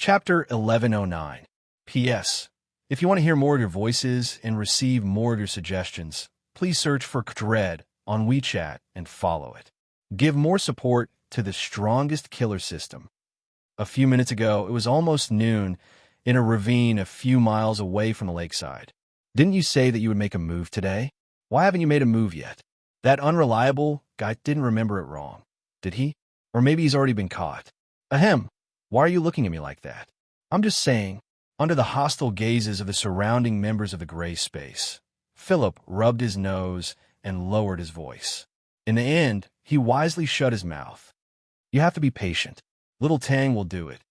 Chapter 1109. P.S. If you want to hear more of your voices and receive more of your suggestions, please search for Dread on WeChat and follow it. Give more support to the strongest killer system. A few minutes ago, it was almost noon in a ravine a few miles away from the lakeside. Didn't you say that you would make a move today? Why haven't you made a move yet? That unreliable guy didn't remember it wrong, did he? Or maybe he's already been caught. Ahem. Why are you looking at me like that? I'm just saying, under the hostile gazes of the surrounding members of the gray space, Philip rubbed his nose and lowered his voice. In the end, he wisely shut his mouth. You have to be patient. Little Tang will do it.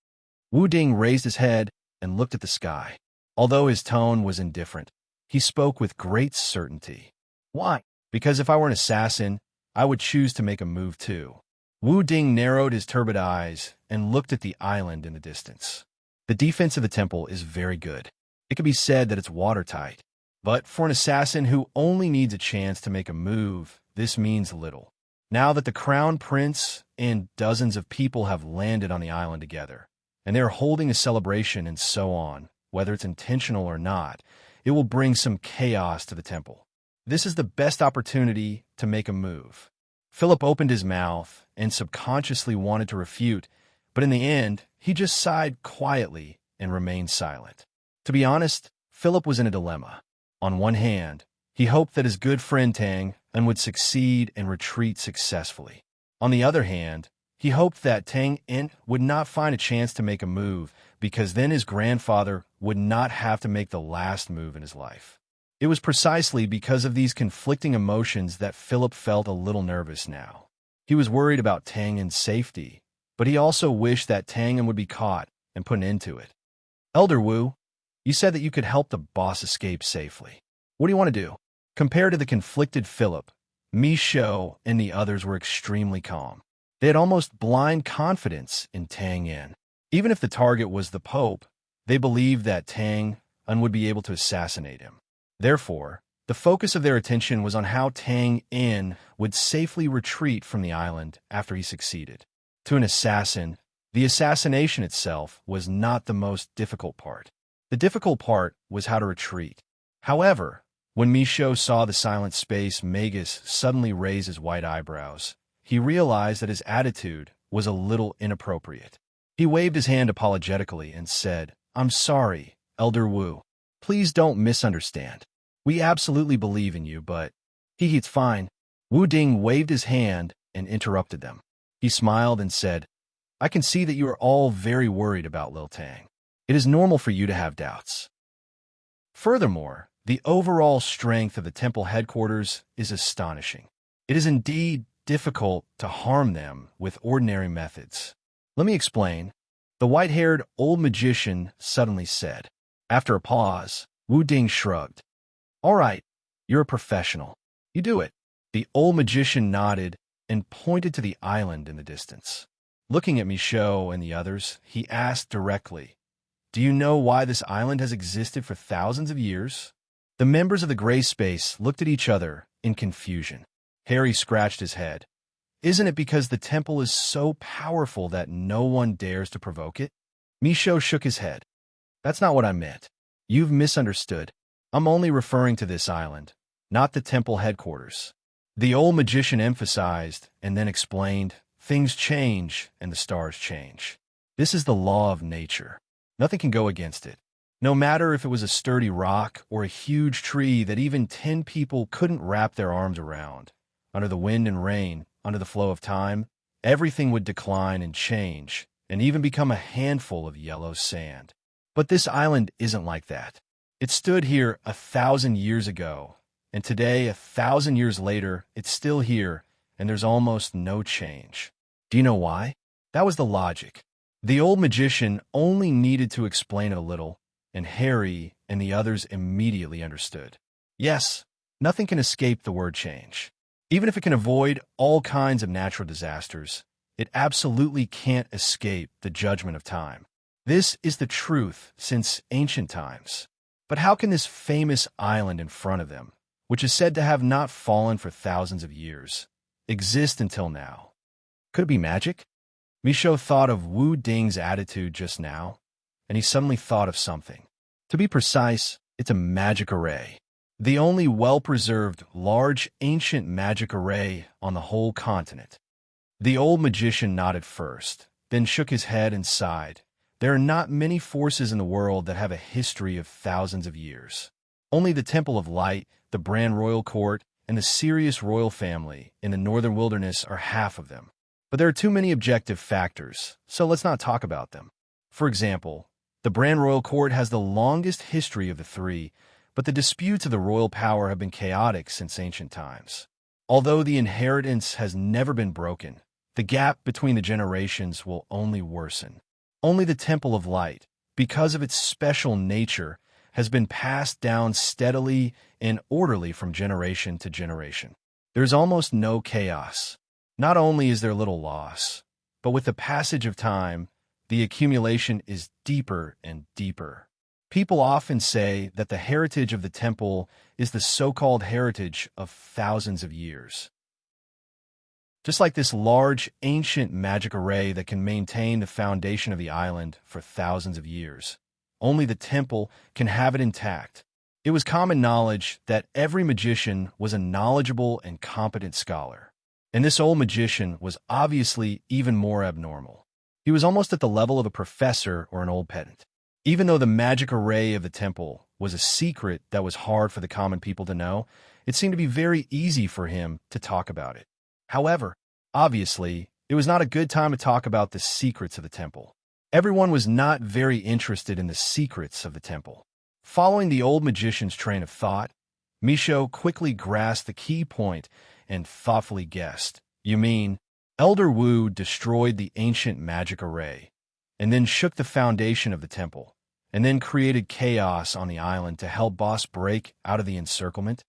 Wu Ding raised his head and looked at the sky. Although his tone was indifferent, he spoke with great certainty. Why? Because if I were an assassin, I would choose to make a move too. Wu Ding narrowed his turbid eyes and looked at the island in the distance. The defense of the temple is very good. It could be said that it's watertight. But for an assassin who only needs a chance to make a move, this means little. Now that the crown prince and dozens of people have landed on the island together, and they are holding a celebration and so on, whether it's intentional or not, it will bring some chaos to the temple. This is the best opportunity to make a move. Philip opened his mouth and subconsciously wanted to refute, but in the end, he just sighed quietly and remained silent. To be honest, Philip was in a dilemma. On one hand, he hoped that his good friend Tang would succeed and retreat successfully. On the other hand, he hoped that Tang would not find a chance to make a move, because then his grandfather would not have to make the last move in his life. It was precisely because of these conflicting emotions that Philip felt a little nervous now. He was worried about Tang's safety, but he also wished that Tang would be caught and put an end to it. Elder Wu, you said that you could help the boss escape safely. What do you want to do? Compared to the conflicted Philip, Mi Shou and the others were extremely calm. They had almost blind confidence in Tang Yin. Even if the target was the Pope, they believed that Tang would be able to assassinate him. Therefore, the focus of their attention was on how Tang Yin would safely retreat from the island after he succeeded. To an assassin, the assassination itself was not the most difficult part. The difficult part was how to retreat. However, when Mi Shou saw the silent space Magus suddenly raise his white eyebrows, he realized that his attitude was a little inappropriate. He waved his hand apologetically and said, I'm sorry, Elder Wu. Please don't misunderstand. We absolutely believe in you, but... It's fine. Wu Ding waved his hand and interrupted them. He smiled and said, I can see that you are all very worried about Lil Tang. It is normal for you to have doubts. Furthermore, the overall strength of the temple headquarters is astonishing. It is indeed difficult to harm them with ordinary methods. Let me explain, the white-haired old magician suddenly said. After a pause, Wu Ding shrugged. All right, you're a professional. You do it. The old magician nodded and pointed to the island in the distance. Looking at Mi Shou and the others, he asked directly, Do you know why this island has existed for thousands of years? The members of the gray space looked at each other in confusion. Harry scratched his head. Isn't it because the temple is so powerful that no one dares to provoke it? Mi Shou shook his head. That's not what I meant. You've misunderstood. I'm only referring to this island, not the temple headquarters. The old magician emphasized and then explained, things change and the stars change. This is the law of nature. Nothing can go against it. No matter if it was a sturdy rock or a huge tree that even 10 people couldn't wrap their arms around. Under the wind and rain, under the flow of time, everything would decline and change, and even become a handful of yellow sand. But this island isn't like that. It stood here 1,000 years ago, and today, 1,000 years later, it's still here, and there's almost no change. Do you know why? That was the logic. The old magician only needed to explain it a little, and Harry and the others immediately understood. Yes, nothing can escape the word change. Even if it can avoid all kinds of natural disasters, it absolutely can't escape the judgment of time. This is the truth since ancient times. But how can this famous island in front of them, which is said to have not fallen for thousands of years, exist until now? Could it be magic? Mi Shou thought of Wu Ding's attitude just now. and he suddenly thought of something. To be precise, it's a magic array. The only well-preserved, large, ancient magic array on the whole continent. The old magician nodded first, then shook his head and sighed. There are not many forces in the world that have a history of thousands of years. Only the Temple of Light, the Bran Royal Court, and the Sirius royal family in the northern wilderness are half of them. But there are too many objective factors, so let's not talk about them. For example, the Bran Royal Court has the longest history of the three, but the disputes of the royal power have been chaotic since ancient times. Although the inheritance has never been broken, the gap between the generations will only worsen. Only the Temple of Light, because of its special nature, has been passed down steadily and orderly from generation to generation. There's almost no chaos. Not only is there little loss, but with the passage of time, the accumulation is deeper and deeper. People often say that the heritage of the temple is the so-called heritage of thousands of years. Just like this large, ancient magic array that can maintain the foundation of the island for thousands of years, only the temple can have it intact. It was common knowledge that every magician was a knowledgeable and competent scholar. And this old magician was obviously even more abnormal. He was almost at the level of a professor or an old pedant. Even though the magic array of the temple was a secret that was hard for the common people to know, it seemed to be very easy for him to talk about it. However, obviously, it was not a good time to talk about the secrets of the temple. Everyone was not very interested in the secrets of the temple. Following the old magician's train of thought, Misho quickly grasped the key point and thoughtfully guessed, "You mean, Elder Wu destroyed the ancient magic array, and then shook the foundation of the temple, and then created chaos on the island to help Boss break out of the encirclement?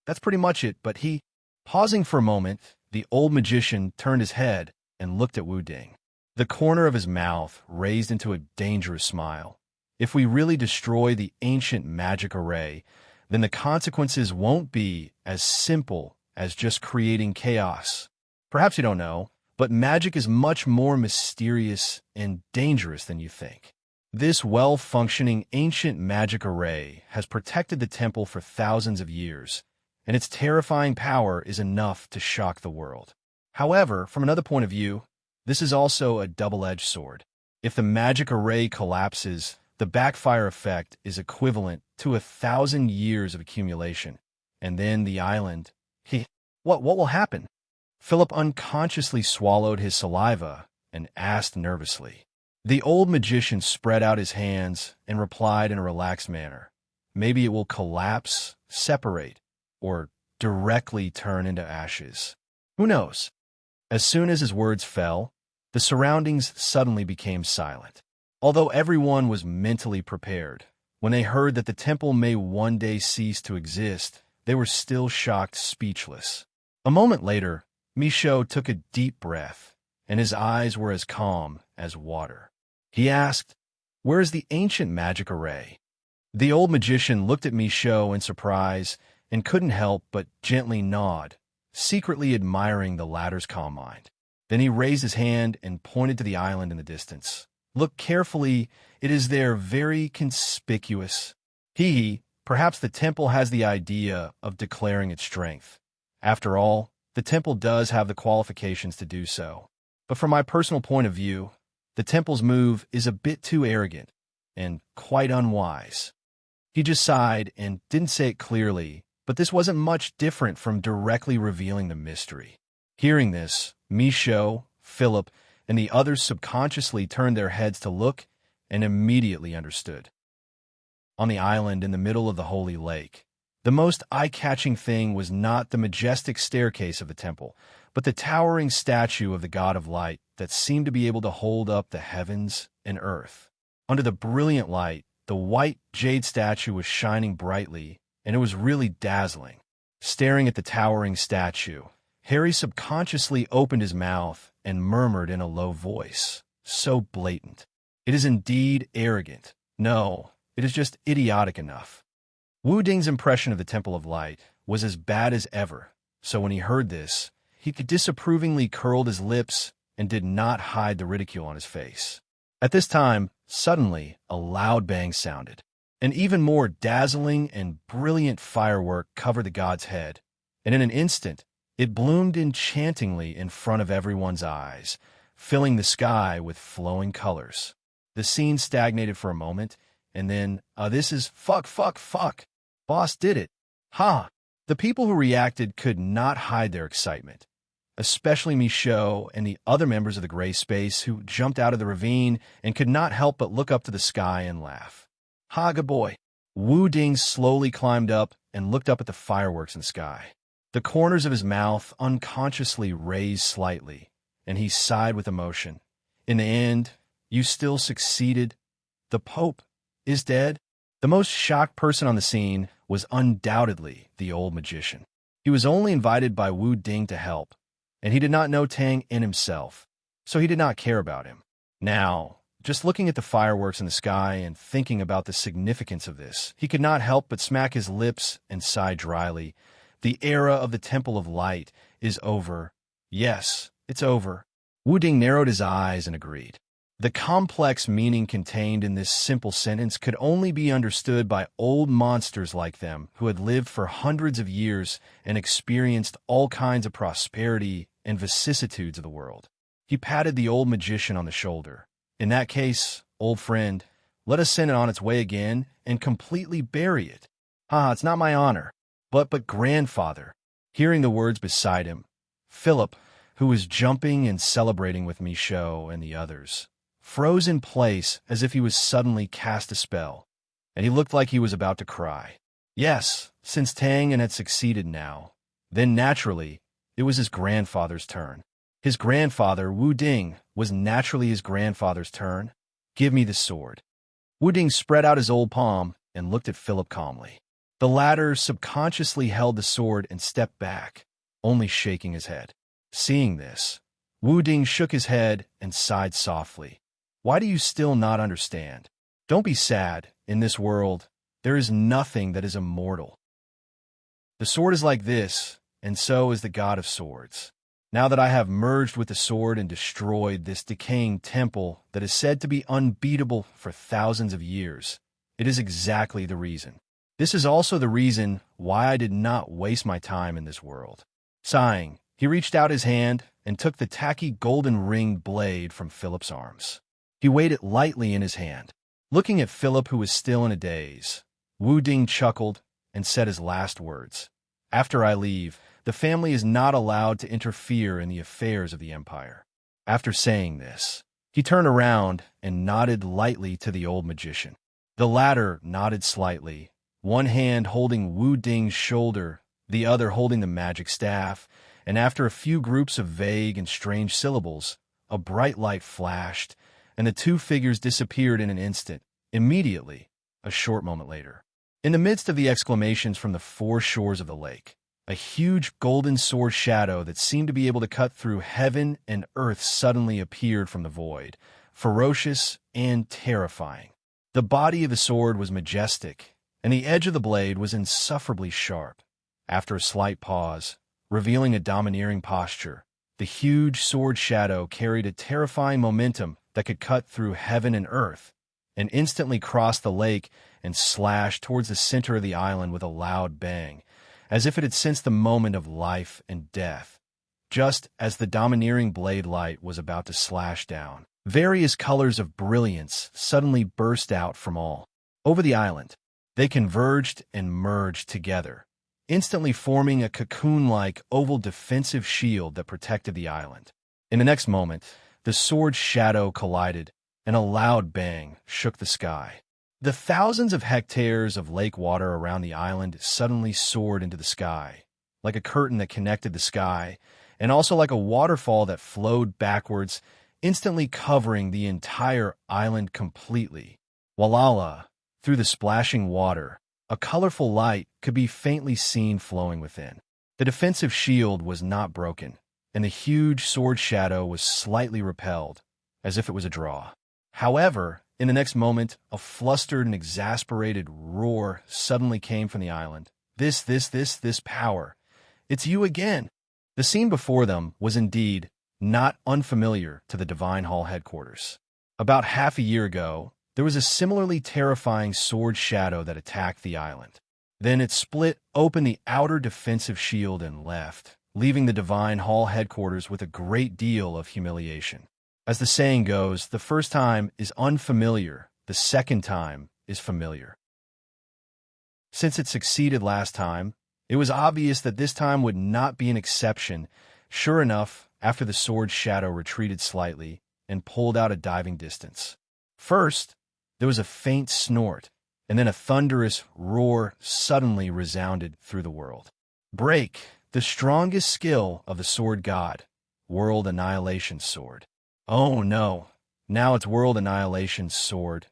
That's pretty much it, but he..." Pausing for a moment, the old magician turned his head and looked at Wu Ding. The corner of his mouth raised into a dangerous smile. If we really destroy the ancient magic array, then the consequences won't be as simple as just creating chaos. Perhaps you don't know, but magic is much more mysterious and dangerous than you think. This well-functioning ancient magic array has protected the temple for thousands of years, and its terrifying power is enough to shock the world. However, from another point of view, this is also a double-edged sword. If the magic array collapses, the backfire effect is equivalent to 1,000 years of accumulation, and then the island... What will happen? Philip unconsciously swallowed his saliva and asked nervously. The old magician spread out his hands and replied in a relaxed manner. Maybe it will collapse, separate, or directly turn into ashes. Who knows? As soon as his words fell, the surroundings suddenly became silent. Although everyone was mentally prepared, when they heard that the temple may one day cease to exist, they were still shocked, speechless. A moment later, Misho took a deep breath, and his eyes were as calm as water. He asked, "Where is the ancient magic array?" The old magician looked at Misho in surprise and couldn't help but gently nod, secretly admiring the latter's calm mind. Then he raised his hand and pointed to the island in the distance. "Look carefully, it is there, very conspicuous." Perhaps the temple has the idea of declaring its strength. After all, the temple does have the qualifications to do so. But from my personal point of view, the temple's move is a bit too arrogant and quite unwise. He just sighed and didn't say it clearly, but this wasn't much different from directly revealing the mystery. Hearing this, Misho, Philip, and the others subconsciously turned their heads to look and immediately understood. On the island in the middle of the holy lake, the most eye-catching thing was not the majestic staircase of the temple, but the towering statue of the god of light that seemed to be able to hold up the heavens and earth. Under the brilliant light, the white jade statue was shining brightly, and it was really dazzling. Staring at the towering statue, Harry subconsciously opened his mouth and murmured in a low voice, "So blatant. It is indeed arrogant. No, it is just idiotic enough." Wu Ding's impression of the Temple of Light was as bad as ever, so when he heard this, he disapprovingly curled his lips and did not hide the ridicule on his face. At this time, suddenly, a loud bang sounded. An even more dazzling and brilliant firework covered the god's head, and in an instant, it bloomed enchantingly in front of everyone's eyes, filling the sky with flowing colors. The scene stagnated for a moment, and then, this is fuck. Boss did it. Ha! The people who reacted could not hide their excitement, especially Michaud and the other members of the gray space who jumped out of the ravine and could not help but look up to the sky and laugh. Ha, good boy. Wu Ding slowly climbed up and looked up at the fireworks in the sky. The corners of his mouth unconsciously raised slightly, and he sighed with emotion. In the end, you still succeeded. The Pope is dead. The most shocked person on the scene was undoubtedly the old magician. He was only invited by Wu Ding to help, and he did not know Tang in himself, so he did not care about him. Now, just looking at the fireworks in the sky and thinking about the significance of this, he could not help but smack his lips and sigh dryly. The era of the Temple of Light is over. Yes, it's over. Wu Ding narrowed his eyes and agreed. The complex meaning contained in this simple sentence could only be understood by old monsters like them who had lived for hundreds of years and experienced all kinds of prosperity and vicissitudes of the world. He patted the old magician on the shoulder. In that case, old friend, let us send it on its way again and completely bury it. It's not my honor, but grandfather. Hearing the words beside him, Philip, who was jumping and celebrating with Michaud and the others, froze in place as if he was suddenly cast a spell, and he looked like he was about to cry. Yes, since Tang had succeeded now, then naturally, it was his grandfather's turn. His grandfather, Wu Ding, was naturally his grandfather's turn. Give me the sword. Wu Ding spread out his old palm and looked at Philip calmly. The latter subconsciously held the sword and stepped back, only shaking his head. Seeing this, Wu Ding shook his head and sighed softly. Why do you still not understand? Don't be sad. In this world, there is nothing that is immortal. The sword is like this, and so is the god of swords. Now that I have merged with the sword and destroyed this decaying temple that is said to be unbeatable for thousands of years, it is exactly the reason. This is also the reason why I did not waste my time in this world. Sighing, he reached out his hand and took the tacky golden-ringed blade from Philip's arms. He weighed it lightly in his hand. Looking at Philip, who was still in a daze, Wu Ding chuckled and said his last words. After I leave, the family is not allowed to interfere in the affairs of the empire. After saying this, he turned around and nodded lightly to the old magician. The latter nodded slightly, one hand holding Wu Ding's shoulder, the other holding the magic staff, and after a few groups of vague and strange syllables, a bright light flashed, and the two figures disappeared in an instant, immediately, a short moment later. In the midst of the exclamations from the four shores of the lake, a huge golden sword shadow that seemed to be able to cut through heaven and earth suddenly appeared from the void, ferocious and terrifying. The body of the sword was majestic, and the edge of the blade was insufferably sharp. After a slight pause, revealing a domineering posture, the huge sword shadow carried a terrifying momentum that could cut through heaven and earth, and instantly crossed the lake and slashed towards the center of the island with a loud bang, as if it had sensed the moment of life and death. Just as the domineering blade light was about to slash down, various colors of brilliance suddenly burst out from all over the island. They converged and merged together, instantly forming a cocoon-like oval defensive shield that protected the island. In the next moment, the sword shadow collided, and a loud bang shook the sky. The thousands of hectares of lake water around the island suddenly soared into the sky, like a curtain that connected the sky, and also like a waterfall that flowed backwards, instantly covering the entire island completely. Walala, through the splashing water, a colorful light could be faintly seen flowing within. The defensive shield was not broken, and the huge sword shadow was slightly repelled, as if it was a draw. However, in the next moment, a flustered and exasperated roar suddenly came from the island. This power. It's you again. The scene before them was indeed not unfamiliar to the Divine Hall headquarters. About half a year ago, there was a similarly terrifying sword shadow that attacked the island. Then it split open the outer defensive shield and left, leaving the Divine Hall headquarters with a great deal of humiliation. As the saying goes, the first time is unfamiliar, the second time is familiar. Since it succeeded last time, it was obvious that this time would not be an exception. Sure enough, after the sword shadow retreated slightly and pulled out a diving distance. First, there was a faint snort, and then a thunderous roar suddenly resounded through the world. Break, the strongest skill of the sword god, World Annihilation's sword. Oh no, now it's World Annihilation's sword.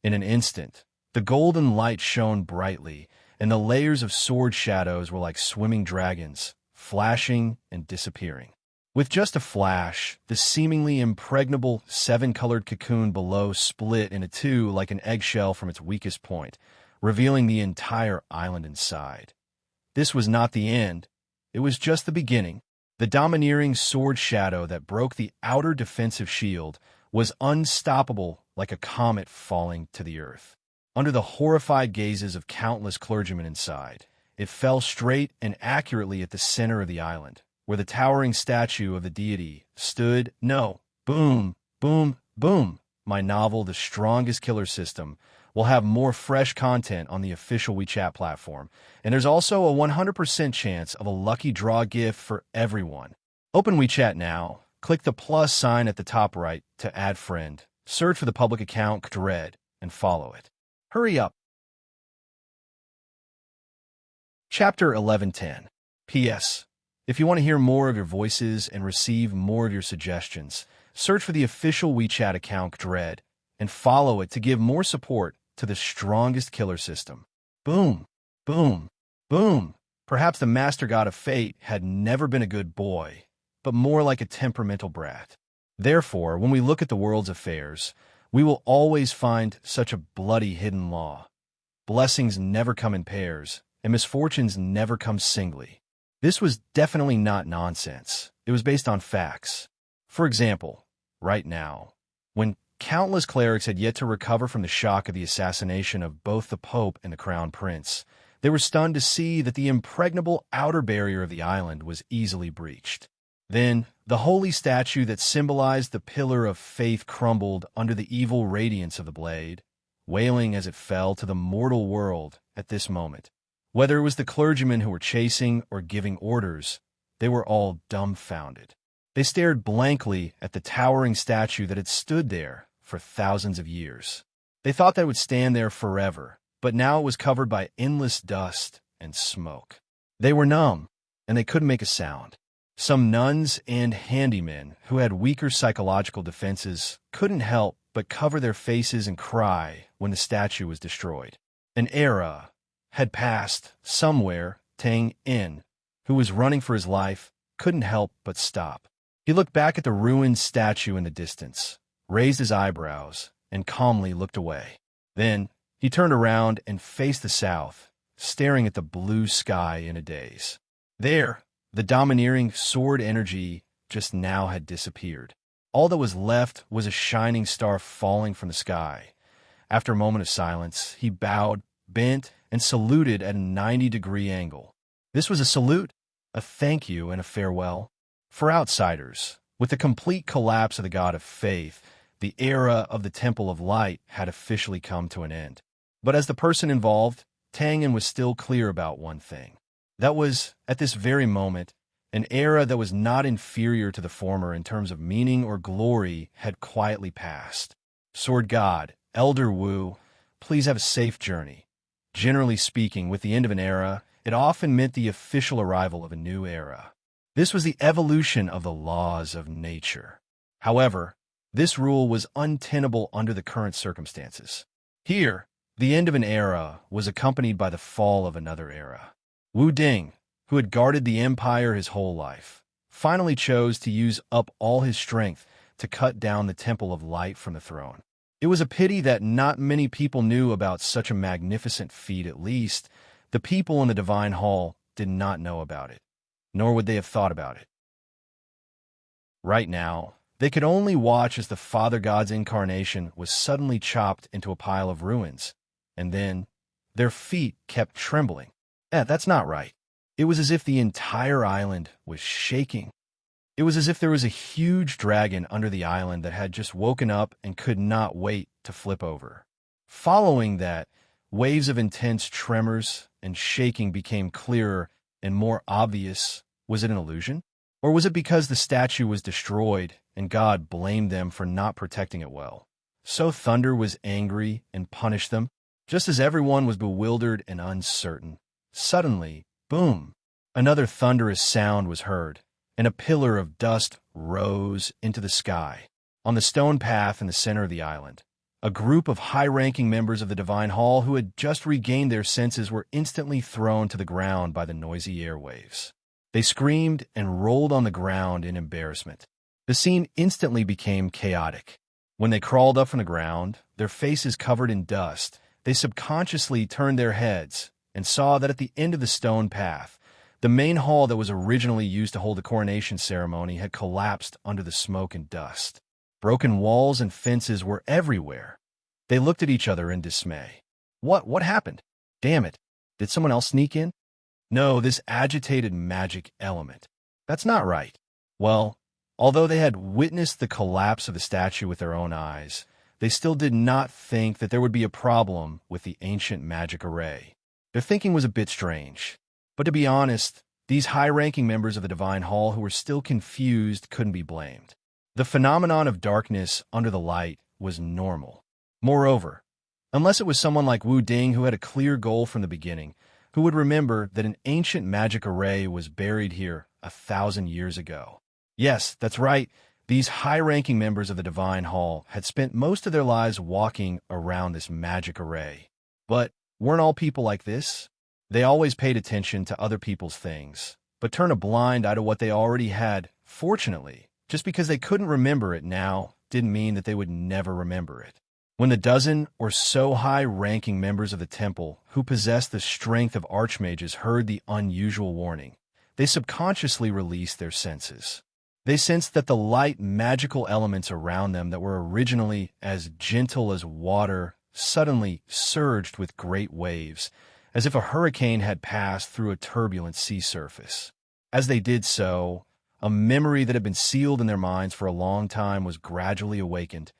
In an instant, the golden light shone brightly, and the layers of sword shadows were like swimming dragons, flashing and disappearing. With just a flash, the seemingly impregnable seven-colored cocoon below split into two like an eggshell from its weakest point, revealing the entire island inside. This was not the end. It was just the beginning. The domineering sword shadow that broke the outer defensive shield was unstoppable like a comet falling to the earth. Under the horrified gazes of countless clergymen inside, it fell straight and accurately at the center of the island, where the towering statue of the deity stood. No, boom, boom, boom. My novel, The Strongest Killer System, will have more fresh content on the official WeChat platform, and there's also a 100% chance of a lucky draw gift for everyone. Open WeChat now, click the plus sign at the top right to add friend, search for the public account Dread, and follow it. Hurry up. Chapter 1110. P.S. If you want to hear more of your voices and receive more of your suggestions, search for the official WeChat account Dread and follow it to give more support to the strongest killer system. Boom, boom, boom. Perhaps the master god of fate had never been a good boy, but more like a temperamental brat. Therefore, when we look at the world's affairs, we will always find such a bloody hidden law. Blessings never come in pairs, and misfortunes never come singly. This was definitely not nonsense. It was based on facts. For example, right now, when countless clerics had yet to recover from the shock of the assassination of both the Pope and the Crown Prince, they were stunned to see that the impregnable outer barrier of the island was easily breached. Then, the holy statue that symbolized the pillar of faith crumbled under the evil radiance of the blade, wailing as it fell to the mortal world at this moment. Whether it was the clergymen who were chasing or giving orders, they were all dumbfounded. They stared blankly at the towering statue that had stood there for thousands of years. They thought that it would stand there forever, but now it was covered by endless dust and smoke. They were numb, and they couldn't make a sound. Some nuns and handymen who had weaker psychological defenses couldn't help but cover their faces and cry when the statue was destroyed. An era had passed somewhere. Tang In, who was running for his life, couldn't help but stop. He looked back at the ruined statue in the distance, raised his eyebrows, and calmly looked away. Then he turned around and faced the south, staring at the blue sky in a daze. There, the domineering sword energy just now had disappeared. All that was left was a shining star falling from the sky. After a moment of silence, he bowed, bent, and saluted at a 90-degree angle. This was a salute, a thank you, and a farewell. For outsiders, with the complete collapse of the god of faith, the era of the Temple of Light had officially come to an end. But as the person involved, Tang In was still clear about one thing. That was, at this very moment, an era that was not inferior to the former in terms of meaning or glory had quietly passed. Sword God, Elder Wu, please have a safe journey. Generally speaking, with the end of an era, it often meant the official arrival of a new era. This was the evolution of the laws of nature. However, this rule was untenable under the current circumstances. Here, the end of an era was accompanied by the fall of another era. Wu Ding, who had guarded the empire his whole life, finally chose to use up all his strength to cut down the Temple of Light from the throne. It was a pity that not many people knew about such a magnificent feat. At least, the people in the Divine Hall did not know about it, nor would they have thought about it. Right now, They could only watch as the Father God's incarnation was suddenly chopped into a pile of ruins, and then their feet kept trembling. That's not right. It was as if the entire island was shaking. It was as if there was a huge dragon under the island that had just woken up and could not wait to flip over. Following that, waves of intense tremors and shaking became clearer and more obvious. Was it an illusion? Or was it because the statue was destroyed and God blamed them for not protecting it well? So thunder was angry and punished them, just as everyone was bewildered and uncertain. Suddenly, boom, another thunderous sound was heard, and a pillar of dust rose into the sky. On the stone path in the center of the island, a group of high-ranking members of the Divine Hall who had just regained their senses were instantly thrown to the ground by the noisy airwaves. They screamed and rolled on the ground in embarrassment. The scene instantly became chaotic. When they crawled up from the ground, their faces covered in dust, they subconsciously turned their heads and saw that at the end of the stone path, the main hall that was originally used to hold the coronation ceremony had collapsed under the smoke and dust. Broken walls and fences were everywhere. They looked at each other in dismay. What happened? Damn it. Did someone else sneak in? No, this agitated magic element. That's not right. Well, although they had witnessed the collapse of the statue with their own eyes, they still did not think that there would be a problem with the ancient magic array. Their thinking was a bit strange. But to be honest, these high-ranking members of the Divine Hall who were still confused couldn't be blamed. The phenomenon of darkness under the light was normal. Moreover, unless it was someone like Wu Ding who had a clear goal from the beginning, who would remember that an ancient magic array was buried here 1,000 years ago. Yes, that's right. These high-ranking members of the Divine Hall had spent most of their lives walking around this magic array. But weren't all people like this? They always paid attention to other people's things, but turned a blind eye to what they already had. Fortunately, just because they couldn't remember it now didn't mean that they would never remember it. When the dozen or so high-ranking members of the temple who possessed the strength of archmages heard the unusual warning, they subconsciously released their senses. They sensed that the light magical elements around them that were originally as gentle as water suddenly surged with great waves, as if a hurricane had passed through a turbulent sea surface. As they did so, a memory that had been sealed in their minds for a long time was gradually awakened.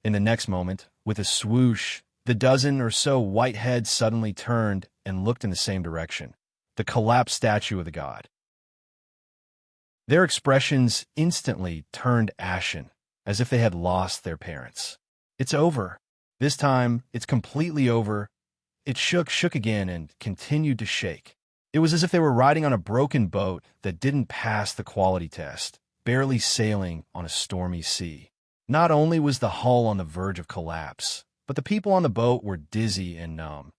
In the next moment, with a swoosh, the dozen or so white heads suddenly turned and looked in the same direction, the collapsed statue of the god. Their expressions instantly turned ashen, as if they had lost their parents. It's over. This time, it's completely over. It shook again and continued to shake. It was as if they were riding on a broken boat that didn't pass the quality test, barely sailing on a stormy sea. Not only was the hull on the verge of collapse, but the people on the boat were dizzy and numb.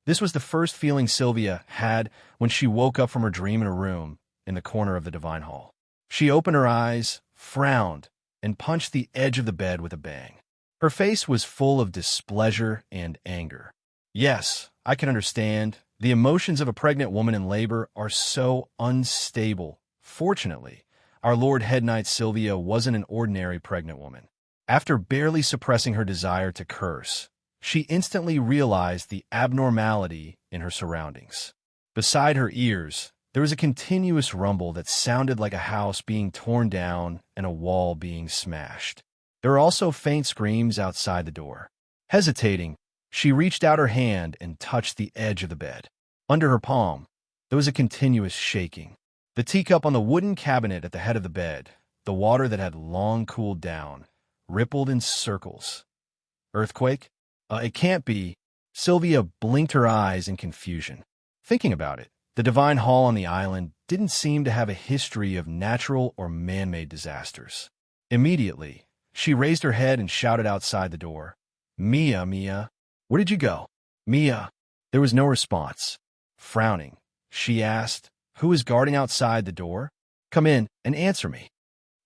This was the first feeling Sylvia had when she woke up from her dream in a room in the corner of the Divine Hall. She opened her eyes, frowned, and punched the edge of the bed with a bang. Her face was full of displeasure and anger. Yes, I can understand. The emotions of a pregnant woman in labor are so unstable. Fortunately, our Lord Head Knight Sylvia wasn't an ordinary pregnant woman. After barely suppressing her desire to curse, she instantly realized the abnormality in her surroundings. Beside her ears, there was a continuous rumble that sounded like a house being torn down and a wall being smashed. There were also faint screams outside the door. Hesitating, she reached out her hand and touched the edge of the bed. Under her palm, there was a continuous shaking. The teacup on the wooden cabinet at the head of the bed, the water that had long cooled down, rippled in circles. Earthquake? It can't be. Sylvia blinked her eyes in confusion. Thinking about it, the Divine Hall on the island didn't seem to have a history of natural or man-made disasters. Immediately, she raised her head and shouted outside the door, "Mia, Mia, where did you go?" "Mia." There was no response. Frowning, she asked, "Who is guarding outside the door? Come in and answer me."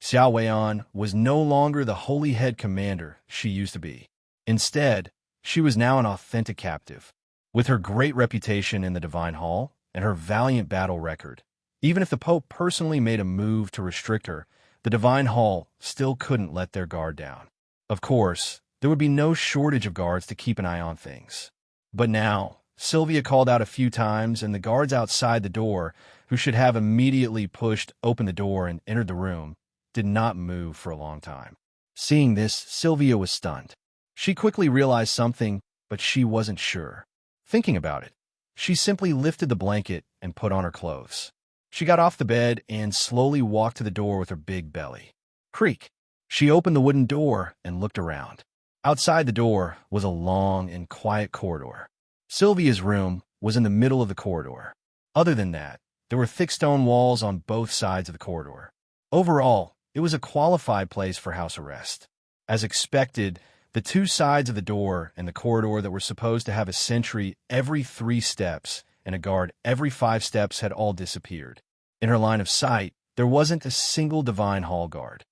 Xiao Weian was no longer the holy head commander she used to be. Instead, she was now an authentic captive. With her great reputation in the Divine Hall and her valiant battle record, even if the Pope personally made a move to restrict her, the Divine Hall still couldn't let their guard down. Of course, there would be no shortage of guards to keep an eye on things. But now, Sylvia called out a few times, and the guards outside the door, who should have immediately pushed open the door and entered the room, did not move for a long time. Seeing this, Sylvia was stunned. She quickly realized something, but she wasn't sure. Thinking about it, she simply lifted the blanket and put on her clothes. She got off the bed and slowly walked to the door with her big belly. Creak! She opened the wooden door and looked around. Outside the door was a long and quiet corridor. Sylvia's room was in the middle of the corridor. Other than that, there were thick stone walls on both sides of the corridor. Overall, it was a qualified place for house arrest. As expected, the two sides of the door and the corridor that were supposed to have a sentry every 3 steps and a guard every 5 steps had all disappeared. In her line of sight, there wasn't a single Divine Hall guard.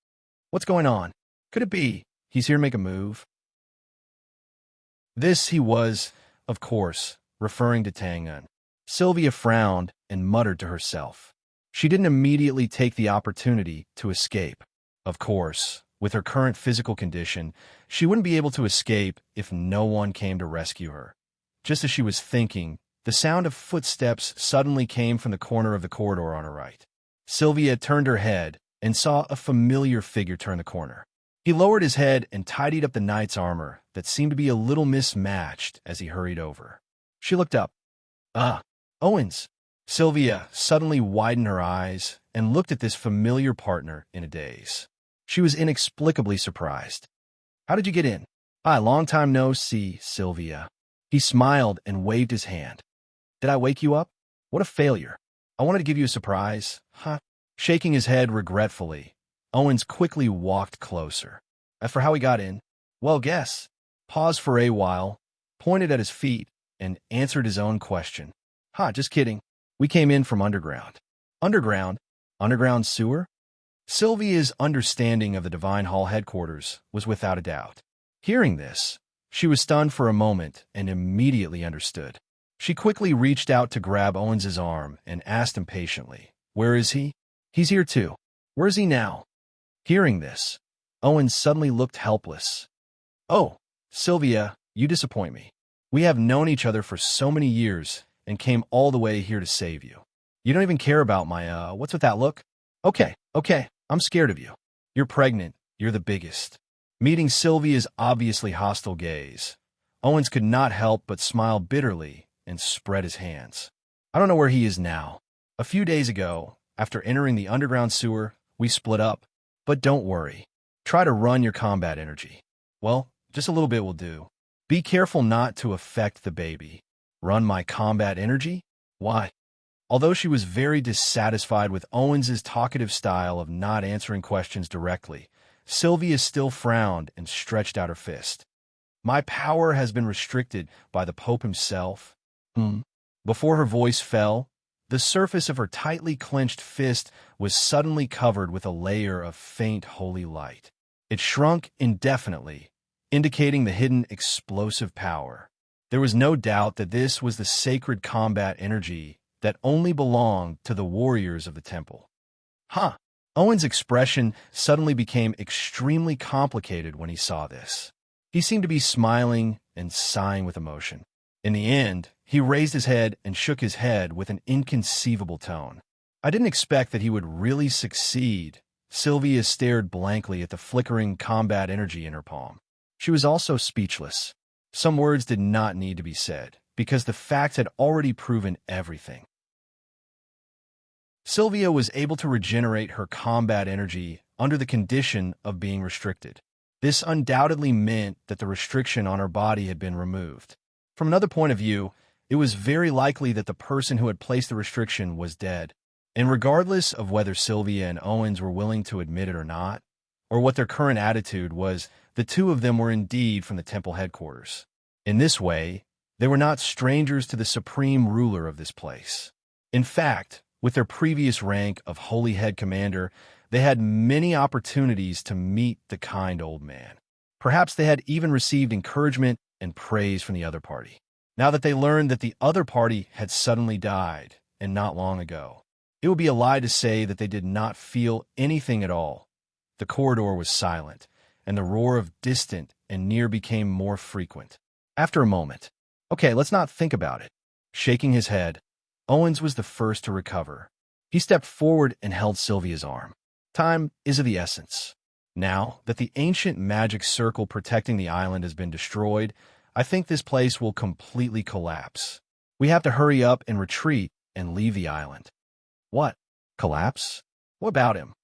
What's going on? Could it be he's here to make a move? This he was, of course, referring to Tang-un. Sylvia frowned and muttered to herself. She didn't immediately take the opportunity to escape. Of course, with her current physical condition, she wouldn't be able to escape if no one came to rescue her. Just as she was thinking, the sound of footsteps suddenly came from the corner of the corridor on her right. Sylvia turned her head and saw a familiar figure turn the corner. He lowered his head and tidied up the knight's armor that seemed to be a little mismatched as he hurried over. She looked up. Ah, Owens! Sylvia suddenly widened her eyes and looked at this familiar partner in a daze. She was inexplicably surprised. How did you get in? Hi, long time no see, Sylvia. He smiled and waved his hand. Did I wake you up? What a failure. I wanted to give you a surprise. Huh? Shaking his head regretfully, Owens quickly walked closer. As for how he got in, well, guess. Paused for a while, pointed at his feet, and answered his own question. Just kidding. We came in from underground. Underground? Underground sewer? Sylvia's understanding of the Divine Hall headquarters was without a doubt. Hearing this, she was stunned for a moment and immediately understood. She quickly reached out to grab Owens's arm and asked impatiently, Where is he? He's here too. Where's he now? Hearing this, Owens suddenly looked helpless. Oh, Sylvia, you disappoint me. We have known each other for so many years and came all the way here to save you. You don't even care about my, what's with that look? Okay, I'm scared of you. You're pregnant. You're the biggest. Meeting Sylvia's obviously hostile gaze, Owens could not help but smile bitterly and spread his hands. I don't know where he is now. A few days ago, after entering the underground sewer, we split up. But don't worry. Try to run your combat energy. Well, just a little bit will do. Be careful not to affect the baby. Run my combat energy? Why? Although she was very dissatisfied with Owens's talkative style of not answering questions directly, Sylvia still frowned and stretched out her fist. My power has been restricted by the Pope himself. Before her voice fell, the surface of her tightly clenched fist was suddenly covered with a layer of faint holy light. It shrunk indefinitely, indicating the hidden explosive power. There was no doubt that this was the sacred combat energy that only belonged to the warriors of the temple. Owen's expression suddenly became extremely complicated when he saw this. He seemed to be smiling and sighing with emotion. In the end, he raised his head and shook his head with an inconceivable tone. I didn't expect that he would really succeed. Sylvia stared blankly at the flickering combat energy in her palm. She was also speechless. Some words did not need to be said, because the facts had already proven everything. Sylvia was able to regenerate her combat energy under the condition of being restricted. This undoubtedly meant that the restriction on her body had been removed. From another point of view, it was very likely that the person who had placed the restriction was dead. And regardless of whether Sylvia and Owens were willing to admit it or not, or what their current attitude was, the two of them were indeed from the temple headquarters. In this way, they were not strangers to the supreme ruler of this place. In fact, with their previous rank of Holy Head Commander, they had many opportunities to meet the kind old man. Perhaps they had even received encouragement and praise from the other party. Now that they learned that the other party had suddenly died, and not long ago, it would be a lie to say that they did not feel anything at all The corridor was silent, and the roar of distant and near became more frequent. After a moment, "Okay, let's not think about it." Shaking his head, Owens was the first to recover. He stepped forward and held Sylvia's arm. "Time is of the essence. Now that the ancient magic circle protecting the island has been destroyed, I think this place will completely collapse. We have to hurry up and retreat and leave the island." "What? Collapse? What about him?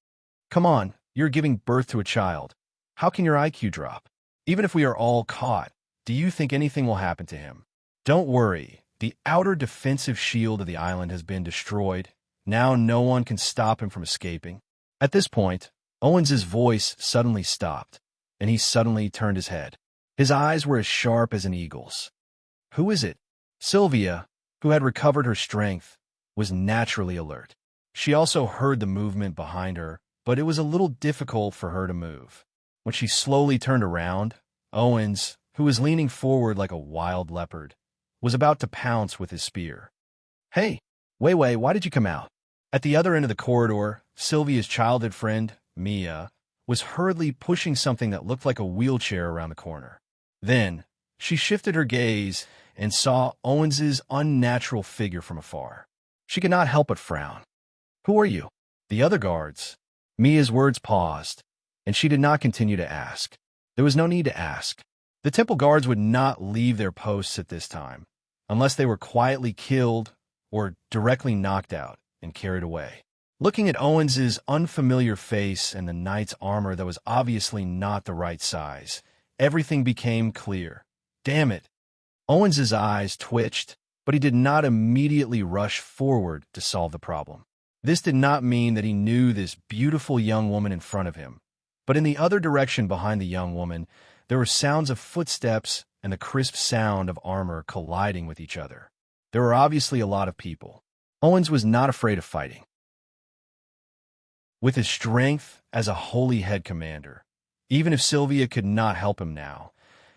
Come on, you're giving birth to a child. How can your IQ drop? Even if we are all caught, do you think anything will happen to him?" "Don't worry. The outer defensive shield of the island has been destroyed. Now no one can stop him from escaping." At this point, Owens's voice suddenly stopped, and he suddenly turned his head. His eyes were as sharp as an eagle's. "Who is it?" Sylvia, who had recovered her strength, was naturally alert. She also heard the movement behind her, but it was a little difficult for her to move. When she slowly turned around, Owens, who was leaning forward like a wild leopard, was about to pounce with his spear. "Hey, Wei Wei, why did you come out?" At the other end of the corridor, Sylvia's childhood friend, Mia, was hurriedly pushing something that looked like a wheelchair around the corner. Then, she shifted her gaze and saw Owens's unnatural figure from afar. She could not help but frown. "Who are you?" "The other guards." Mia's words paused, and she did not continue to ask. There was no need to ask. The temple guards would not leave their posts at this time, unless they were quietly killed or directly knocked out and carried away. Looking at Owens's unfamiliar face and the knight's armor that was obviously not the right size, everything became clear. Damn it! Owens's eyes twitched, but he did not immediately rush forward to solve the problem. This did not mean that he knew this beautiful young woman in front of him, but in the other direction behind the young woman, there were sounds of footsteps and the crisp sound of armor colliding with each other. There were obviously a lot of people. Owens was not afraid of fighting. With his strength as a holy head commander, even if Sylvia could not help him now,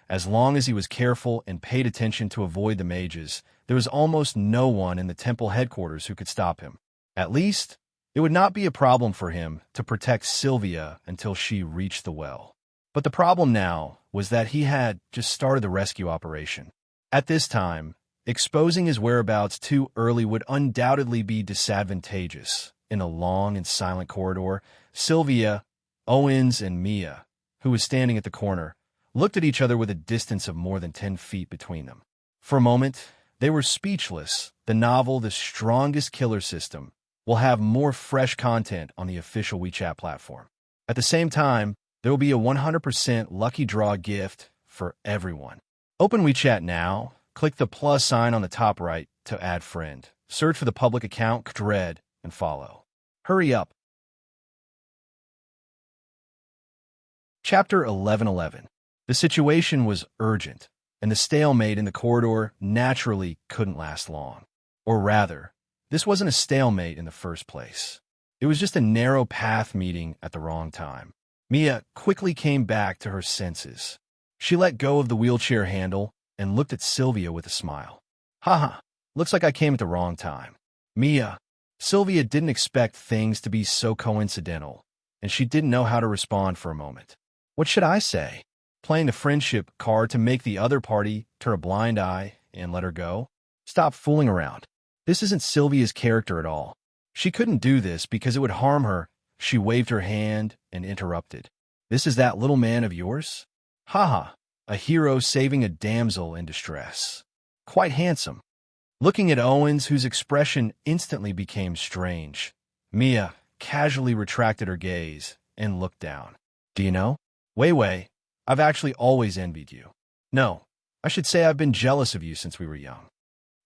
as long as he was careful and paid attention to avoid the mages, there was almost no one in the temple headquarters who could stop him. At least, it would not be a problem for him to protect Sylvia until she reached the well. But the problem now was that he had just started the rescue operation. At this time, exposing his whereabouts too early would undoubtedly be disadvantageous. In a long and silent corridor, Sylvia, Owens, and Mia, who was standing at the corner, looked at each other with a distance of more than 10 feet between them. For a moment, they were speechless. The novel, The Strongest Killer System, will have more fresh content on the official WeChat platform. At the same time, there will be a 100% lucky draw gift for everyone. Open WeChat now, click the plus sign on the top right to add friend. Search for the public account Dread and follow. Hurry up. Chapter 11:11. The situation was urgent, and the stalemate in the corridor naturally couldn't last long. Or rather, this wasn't a stalemate in the first place. It was just a narrow path meeting at the wrong time. Mia quickly came back to her senses. She let go of the wheelchair handle and looked at Sylvia with a smile. "Haha, looks like I came at the wrong time." Sylvia didn't expect things to be so coincidental, and she didn't know how to respond for a moment. What should I say? Playing the friendship card to make the other party turn a blind eye and let her go? Stop fooling around. This isn't Sylvia's character at all. She couldn't do this because it would harm her. She waved her hand and interrupted. "This is that little man of yours?" "Haha, a hero saving a damsel in distress. Quite handsome." Looking at Owens, whose expression instantly became strange, Mia casually retracted her gaze and looked down. "Do you know? Wei Wei, I've actually always envied you. No, I should say I've been jealous of you since we were young."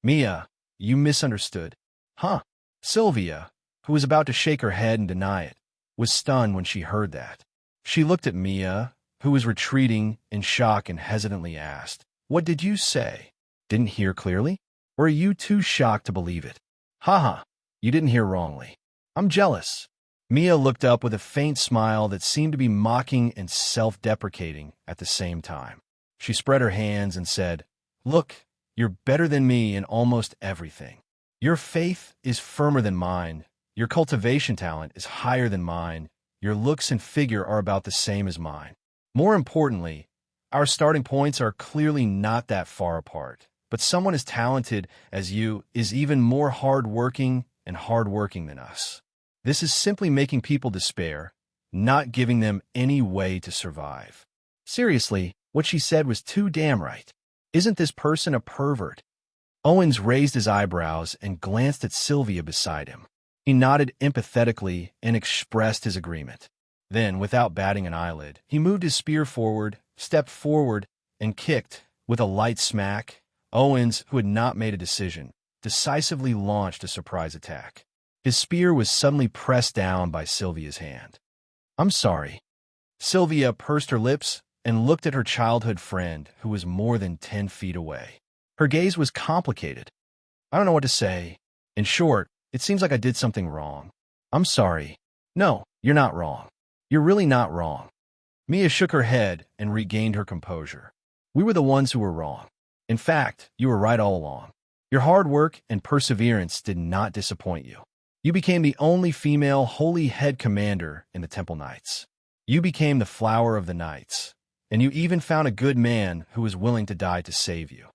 "Mia, you misunderstood." "Huh?" Sylvia, who was about to shake her head and deny it, was stunned when she heard that. She looked at Mia, who was retreating in shock, and hesitantly asked, "What did you say? Didn't hear clearly? Or are you too shocked to believe it?" "Haha, you didn't hear wrongly. I'm jealous." Mia looked up with a faint smile that seemed to be mocking and self-deprecating at the same time. She spread her hands and said, "Look, you're better than me in almost everything. Your faith is firmer than mine. Your cultivation talent is higher than mine. your looks and figure are about the same as mine. More importantly, our starting points are clearly not that far apart, but someone as talented as you is even more hard-working than us. This is simply making people despair, not giving them any way to survive. Seriously, what she said was too damn right. Isn't this person a pervert? Owens raised his eyebrows and glanced at Sylvia beside him. He nodded empathetically and expressed his agreement. Then, without batting an eyelid, he moved his spear forward, stepped forward, and kicked, with a light smack. Owens, who had not made a decision, decisively launched a surprise attack. His spear was suddenly pressed down by Sylvia's hand. "I'm sorry." Sylvia pursed her lips and looked at her childhood friend, who was more than 10 feet away. Her gaze was complicated. "I don't know what to say. In short, it seems like I did something wrong. I'm sorry." "No, you're not wrong. You're really not wrong." Mia shook her head and regained her composure. "We were the ones who were wrong. In fact, you were right all along. Your hard work and perseverance did not disappoint you. You became the only female holy head commander in the Temple Knights. You became the flower of the Knights, and you even found a good man who was willing to die to save you.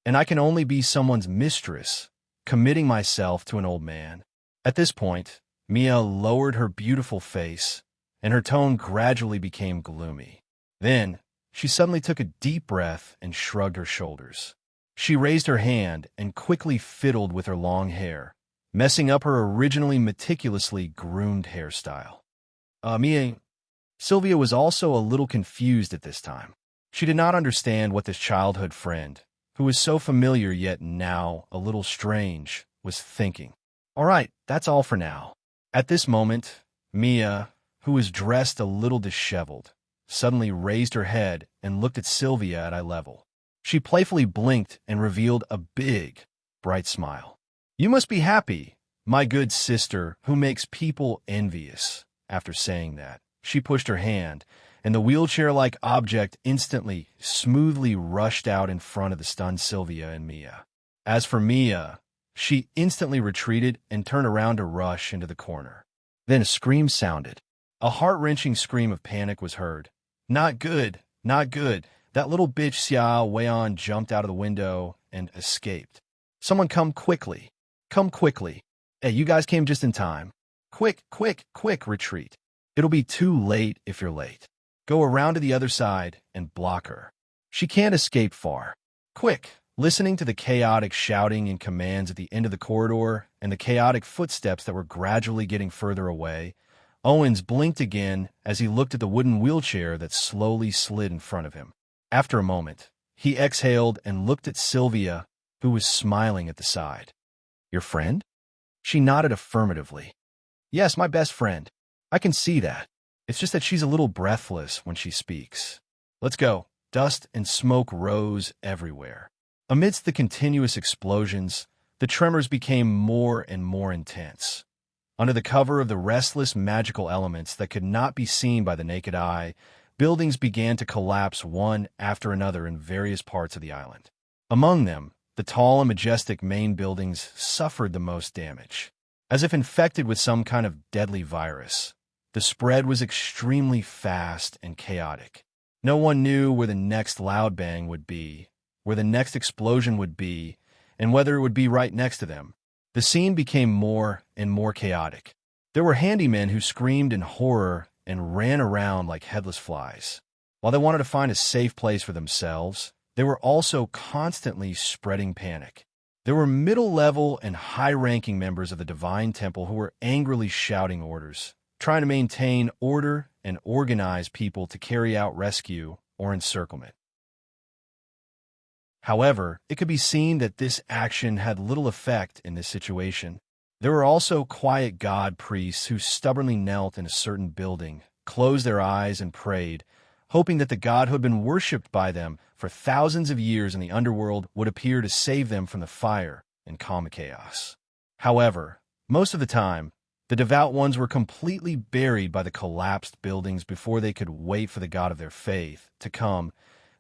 And I can only be someone's mistress, committing myself to an old man." At this point, Mia lowered her beautiful face, and her tone gradually became gloomy. Then, she suddenly took a deep breath and shrugged her shoulders. She raised her hand and quickly fiddled with her long hair, messing up her originally meticulously groomed hairstyle. Mia... Sylvia was also a little confused at this time. She did not understand what this childhood friend, who was so familiar yet now a little strange, was thinking. "All right, that's all for now." At this moment, Mia, who was dressed a little disheveled, suddenly raised her head and looked at Sylvia at eye level. She playfully blinked and revealed a big, bright smile. "You must be happy, my good sister who makes people envious." After saying that, she pushed her hand, and the wheelchair-like object instantly, smoothly rushed out in front of the stunned Sylvia and Mia. As for Mia, she instantly retreated and turned around to rush into the corner. Then a scream sounded. A heart-wrenching scream of panic was heard. "Not good, not good. That little bitch Xia Weian jumped out of the window and escaped. Someone come quickly. Come quickly. Hey, you guys came just in time. Quick, quick, quick, retreat. It'll be too late if you're late. Go around to the other side and block her. She can't escape far. Quick." Listening to the chaotic shouting and commands at the end of the corridor and the chaotic footsteps that were gradually getting further away, Owens blinked again as he looked at the wooden wheelchair that slowly slid in front of him. After a moment, he exhaled and looked at Sylvia, who was smiling at the side. "Your friend?" She nodded affirmatively. "Yes, my best friend. I can see that. It's just that she's a little breathless when she speaks. Let's go." Dust and smoke rose everywhere. Amidst the continuous explosions, the tremors became more and more intense. Under the cover of the restless magical elements that could not be seen by the naked eye, buildings began to collapse one after another in various parts of the island. Among them, the tall and majestic main buildings suffered the most damage. As if infected with some kind of deadly virus, the spread was extremely fast and chaotic. No one knew where the next loud bang would be, where the next explosion would be, and whether it would be right next to them. The scene became more and more chaotic. There were handymen who screamed in horror and ran around like headless flies. While they wanted to find a safe place for themselves, they were also constantly spreading panic. There were middle-level and high-ranking members of the Divine Temple who were angrily shouting orders, trying to maintain order and organize people to carry out rescue or encirclement. However, it could be seen that this action had little effect in this situation. There were also quiet god priests who stubbornly knelt in a certain building, closed their eyes and prayed, hoping that the god who had been worshipped by them for thousands of years in the underworld would appear to save them from the fire and calm the chaos. However, most of the time, the devout ones were completely buried by the collapsed buildings before they could wait for the god of their faith to come,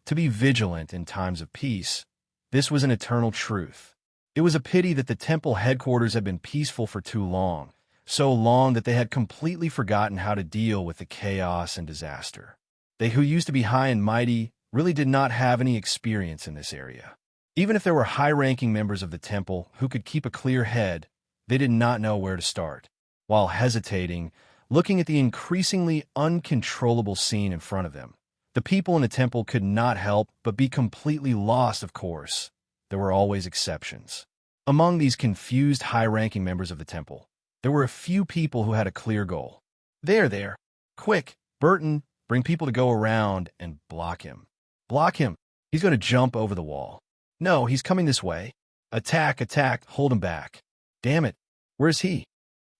to be vigilant in times of peace. This was an eternal truth. It was a pity that the temple headquarters had been peaceful for too long, so long that they had completely forgotten how to deal with the chaos and disaster. They who used to be high and mighty really did not have any experience in this area. Even if there were high-ranking members of the temple who could keep a clear head, they did not know where to start. While hesitating, looking at the increasingly uncontrollable scene in front of them, the people in the temple could not help but be completely lost, of course. There were always exceptions. Among these confused high-ranking members of the temple, there were a few people who had a clear goal. There. Quick, Burton, bring people to go around and block him. Block him. He's going to jump over the wall. No, he's coming this way. Attack, hold him back. Damn it. Where's he?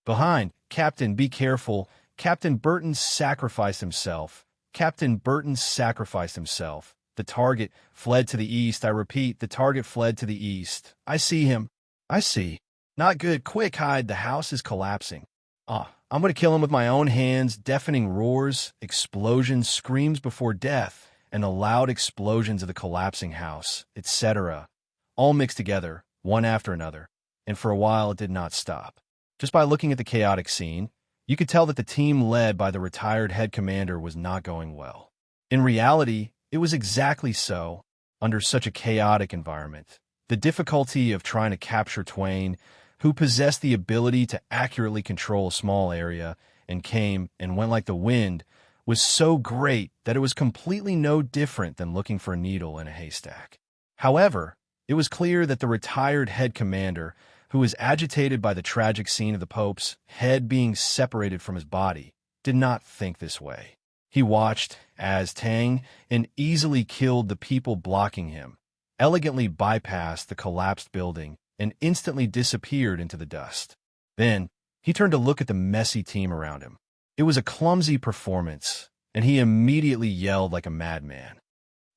Behind. Captain, be careful. Captain Burton sacrificed himself. Captain Burton sacrificed himself. The target fled to the east. I repeat, the target fled to the east. I see him. I see. Not good. Quick, hide. The house is collapsing. I'm going to kill him with my own hands. Deafening roars, explosions, screams before death, and the loud explosions of the collapsing house, etc., all mixed together, one after another, and for a while it did not stop. Just by looking at the chaotic scene, you could tell that the team led by the retired head commander was not going well. In reality, it was exactly so. Under such a chaotic environment, the difficulty of trying to capture Twain, who possessed the ability to accurately control a small area and came and went like the wind, was so great that it was completely no different than looking for a needle in a haystack. However, it was clear that the retired head commander, who was agitated by the tragic scene of the Pope's head being separated from his body, did not think this way. He watched as Tang and easily killed the people blocking him, elegantly bypassed the collapsed building, and instantly disappeared into the dust. Then, he turned to look at the messy team around him. It was a clumsy performance, and he immediately yelled like a madman.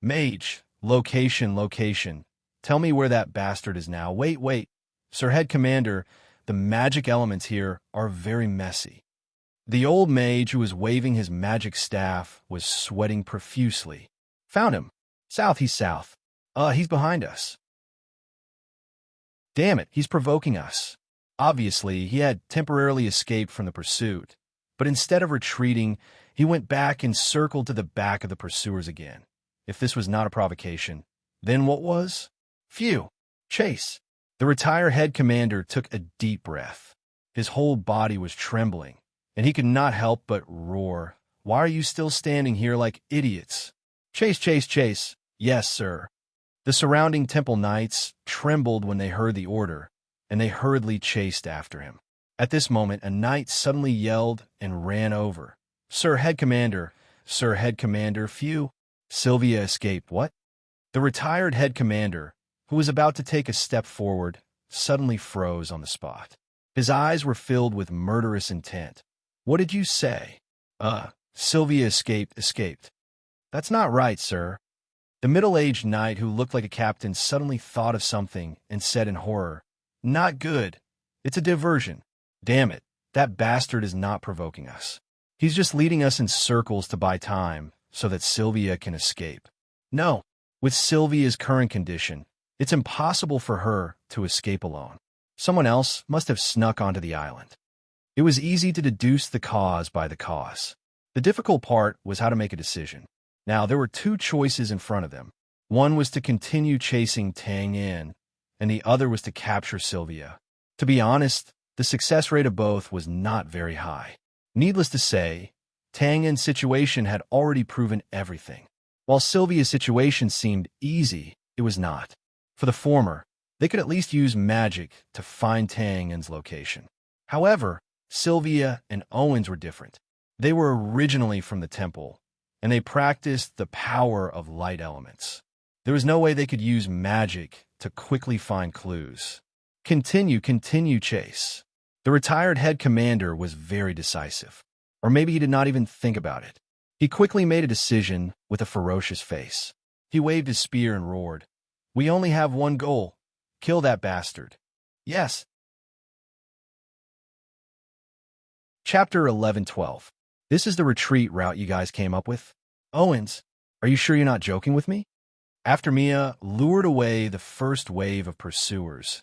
Mage, location. Tell me where that bastard is now. Wait. Sir Head Commander, the magic elements here are very messy. The old mage who was waving his magic staff was sweating profusely. Found him. He's south. He's behind us. Damn it, he's provoking us. Obviously, he had temporarily escaped from the pursuit, but instead of retreating, he went back and circled to the back of the pursuers again. If this was not a provocation, then what was? Phew! Chase! The retired head commander took a deep breath. His whole body was trembling, and he could not help but roar. Why are you still standing here like idiots? Chase! Yes, sir. The surrounding temple knights trembled when they heard the order, and they hurriedly chased after him. At this moment, a knight suddenly yelled and ran over. Sir Head Commander, phew. Sylvia escaped. What? The retired head commander, who was about to take a step forward, suddenly froze on the spot. His eyes were filled with murderous intent. What did you say? Sylvia escaped. That's not right, sir. The middle-aged knight who looked like a captain suddenly thought of something and said in horror, Not good. It's a diversion. Damn it, that bastard is not provoking us. He's just leading us in circles to buy time so that Sylvia can escape. No, with Sylvia's current condition, it's impossible for her to escape alone. Someone else must have snuck onto the island. It was easy to deduce the cause by the cause. The difficult part was how to make a decision. Now, there were two choices in front of them. One was to continue chasing Tang in, and the other was to capture Sylvia. To be honest, the success rate of both was not very high. Needless to say, Tang In's situation had already proven everything. While Sylvia's situation seemed easy, it was not. For the former, they could at least use magic to find Tang In's location. However, Sylvia and Owens were different. They were originally from the temple, and they practiced the power of light elements. There was no way they could use magic to quickly find clues. Continue, Chase. The retired head commander was very decisive. Or maybe he did not even think about it. He quickly made a decision with a ferocious face. He waved his spear and roared, We only have one goal. Kill that bastard. Yes. Chapter 11-12. This is the retreat route you guys came up with? Owens, are you sure you're not joking with me? After Mia lured away the first wave of pursuers,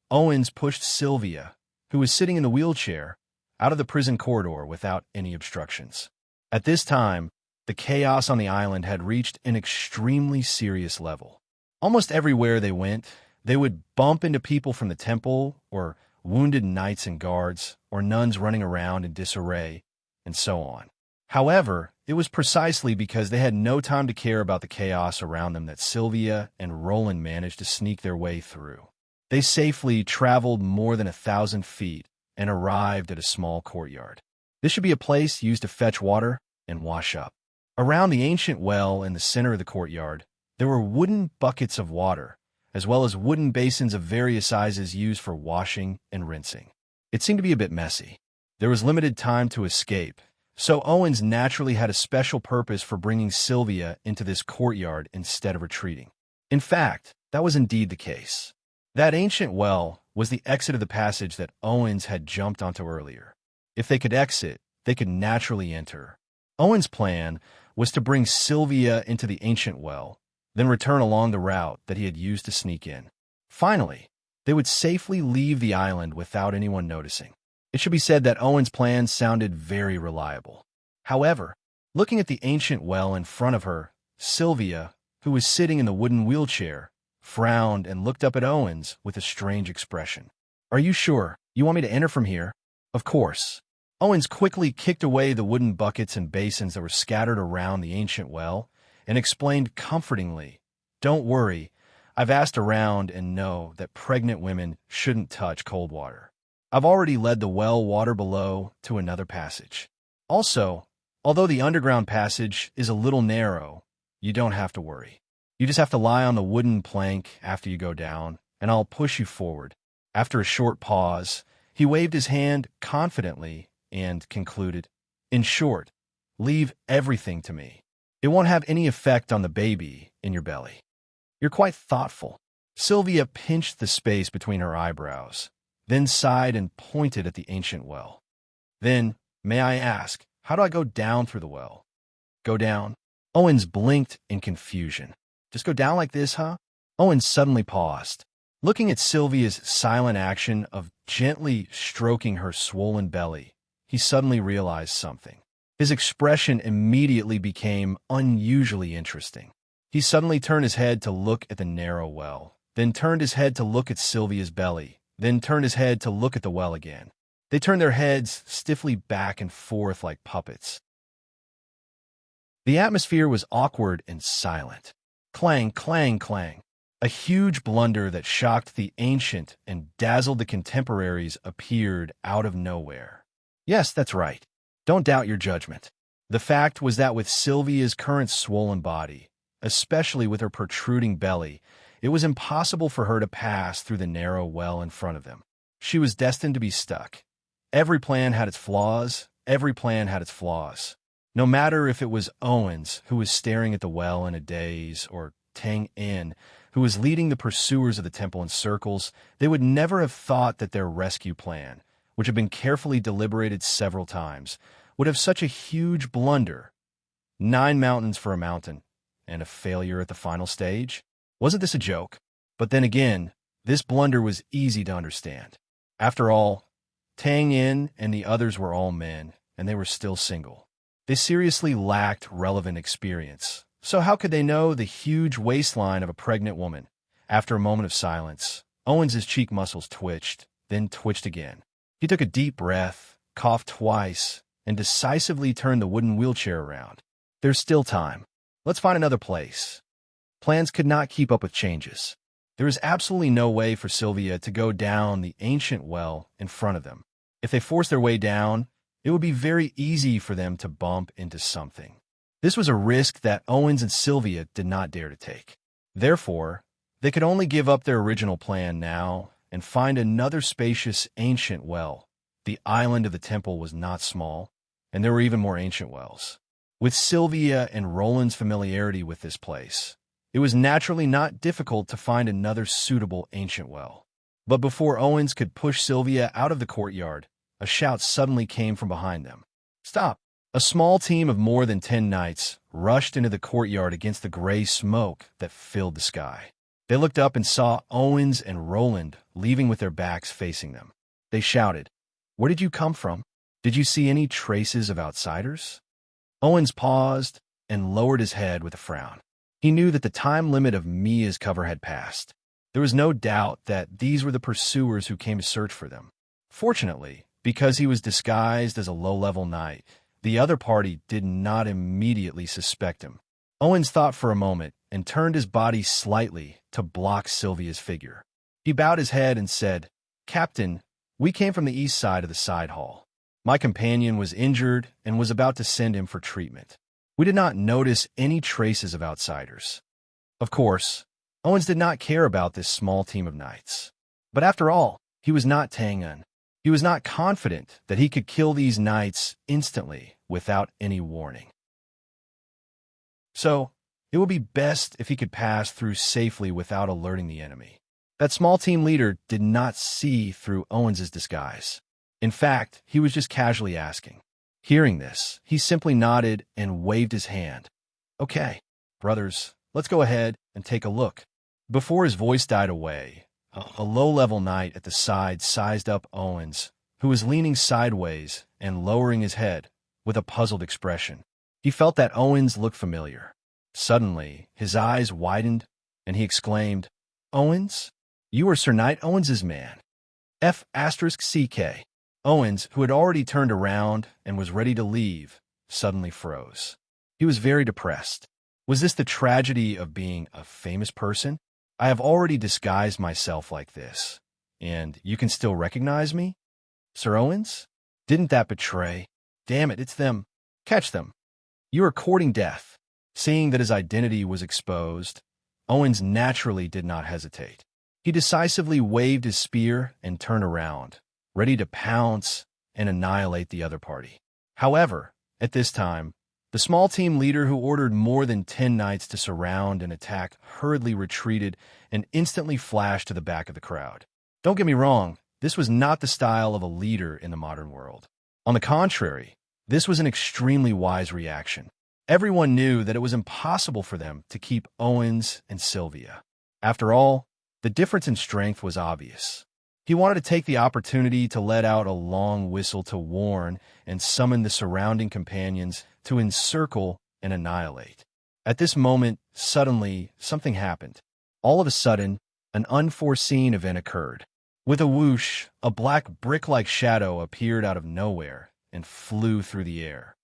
Owens pushed Sylvia, who was sitting in the wheelchair, out of the prison corridor without any obstructions. At this time, the chaos on the island had reached an extremely serious level. Almost everywhere they went, they would bump into people from the temple, or wounded knights and guards, or nuns running around in disarray, and so on. However, it was precisely because they had no time to care about the chaos around them that Sylvia and Roland managed to sneak their way through. They safely traveled more than 1,000 feet and arrived at a small courtyard. This should be a place used to fetch water and wash up. Around the ancient well in the center of the courtyard, there were wooden buckets of water, as well as wooden basins of various sizes used for washing and rinsing. It seemed to be a bit messy. There was limited time to escape, so Owens naturally had a special purpose for bringing Sylvia into this courtyard instead of retreating. In fact, that was indeed the case. That ancient well was the exit of the passage that Owens had jumped onto earlier. If they could exit, they could naturally enter. Owens' plan was to bring Sylvia into the ancient well, then return along the route that he had used to sneak in. Finally, they would safely leave the island without anyone noticing. It should be said that Owens' plan sounded very reliable. However, looking at the ancient well in front of her, Sylvia, who was sitting in the wooden wheelchair, frowned and looked up at Owens with a strange expression. "Are you sure you want me to enter from here?" "Of course." Owens quickly kicked away the wooden buckets and basins that were scattered around the ancient well and explained comfortingly, "Don't worry, I've asked around and know that pregnant women shouldn't touch cold water. I've already led the well water below to another passage. Also, although the underground passage is a little narrow, you don't have to worry. You just have to lie on the wooden plank after you go down, and I'll push you forward." After a short pause, he waved his hand confidently and concluded, "In short, leave everything to me. It won't have any effect on the baby in your belly." "You're quite thoughtful." Sylvia pinched the space between her eyebrows, then sighed and pointed at the ancient well. "Then, may I ask, how do I go down through the well?" "Go down?" Owens blinked in confusion. "Just go down like this, huh?" Owens suddenly paused. Looking at Sylvia's silent action of gently stroking her swollen belly, he suddenly realized something. His expression immediately became unusually interesting. He suddenly turned his head to look at the narrow well, then turned his head to look at Sylvia's belly, then turned his head to look at the well again. They turned their heads stiffly back and forth like puppets. The atmosphere was awkward and silent. Clang, clang, clang. A huge blunder that shocked the ancient and dazzled the contemporaries appeared out of nowhere. Yes, that's right. Don't doubt your judgment. The fact was that with Sylvia's current swollen body, especially with her protruding belly, it was impossible for her to pass through the narrow well in front of them. She was destined to be stuck. Every plan had its flaws. Every plan had its flaws. No matter if it was Owens, who was staring at the well in a daze, or Tang In, who was leading the pursuers of the temple in circles, they would never have thought that their rescue plan, which had been carefully deliberated several times, would have such a huge blunder. 9 mountains for a mountain, and a failure at the final stage? Wasn't this a joke? But then again, this blunder was easy to understand. After all, Tang In and the others were all men, and they were still single. They seriously lacked relevant experience. So how could they know the huge waistline of a pregnant woman? After a moment of silence, Owens's cheek muscles twitched, then twitched again. He took a deep breath, coughed twice, and decisively turned the wooden wheelchair around. There's still time. Let's find another place. Plans could not keep up with changes. There is absolutely no way for Sylvia to go down the ancient well in front of them. If they forced their way down, it would be very easy for them to bump into something. This was a risk that Owens and Sylvia did not dare to take. Therefore, they could only give up their original plan now and find another spacious ancient well. The island of the temple was not small, and there were even more ancient wells. With Sylvia and Roland's familiarity with this place, it was naturally not difficult to find another suitable ancient well. But before Owens could push Sylvia out of the courtyard, a shout suddenly came from behind them. "Stop!" A small team of more than 10 knights rushed into the courtyard against the gray smoke that filled the sky. They looked up and saw Owens and Roland leaving with their backs facing them. They shouted, "Where did you come from?" Did you see any traces of outsiders? Owens paused and lowered his head with a frown. He knew that the time limit of Mia's cover had passed. There was no doubt that these were the pursuers who came to search for them. Fortunately, because he was disguised as a low-level knight, the other party did not immediately suspect him. Owens thought for a moment and turned his body slightly to block Sylvia's figure. He bowed his head and said, "Captain, we came from the east side of the side hall. My companion was injured and was about to send him for treatment. We did not notice any traces of outsiders." Of course, Owens did not care about this small team of knights. But after all, he was not Tangun. He was not confident that he could kill these knights instantly without any warning. So, it would be best if he could pass through safely without alerting the enemy. That small team leader did not see through Owens's disguise. In fact, he was just casually asking. Hearing this, he simply nodded and waved his hand. "Okay, brothers, let's go ahead and take a look." Before his voice died away, a low-level knight at the side sized up Owens, who was leaning sideways and lowering his head with a puzzled expression. He felt that Owens looked familiar. Suddenly, his eyes widened, and he exclaimed, "Owens? You are Sir Knight Owens's man." F***CK. Owens, who had already turned around and was ready to leave, suddenly froze. He was very depressed. Was this the tragedy of being a famous person? I have already disguised myself like this, and you can still recognize me? Sir Owens? Didn't that betray? Damn it, it's them. Catch them. You are courting death. Seeing that his identity was exposed, Owens naturally did not hesitate. He decisively waved his spear and turned around, ready to pounce and annihilate the other party. However, at this time, the small team leader who ordered more than 10 knights to surround and attack hurriedly retreated and instantly flashed to the back of the crowd. Don't get me wrong, this was not the style of a leader in the modern world. On the contrary, this was an extremely wise reaction. Everyone knew that it was impossible for them to keep Owens and Sylvia. After all, the difference in strength was obvious. He wanted to take the opportunity to let out a long whistle to warn and summon the surrounding companions to encircle and annihilate. At this moment, suddenly, something happened. All of a sudden, an unforeseen event occurred. With a whoosh, a black brick-like shadow appeared out of nowhere and flew through the air.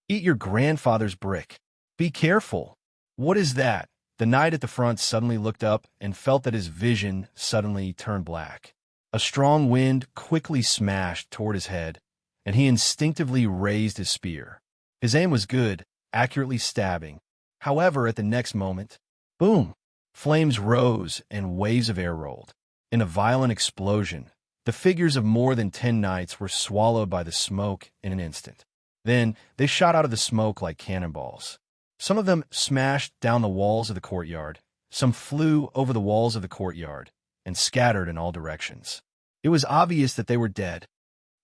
"Eat your grandfather's brick. Be careful." "What is that?" The knight at the front suddenly looked up and felt that his vision suddenly turned black. A strong wind quickly smashed toward his head, and he instinctively raised his spear. His aim was good, accurately stabbing. However, at the next moment, boom! Flames rose and waves of air rolled. In a violent explosion, the figures of more than 10 knights were swallowed by the smoke in an instant. Then, they shot out of the smoke like cannonballs. Some of them smashed down the walls of the courtyard, some flew over the walls of the courtyard, and scattered in all directions. It was obvious that they were dead.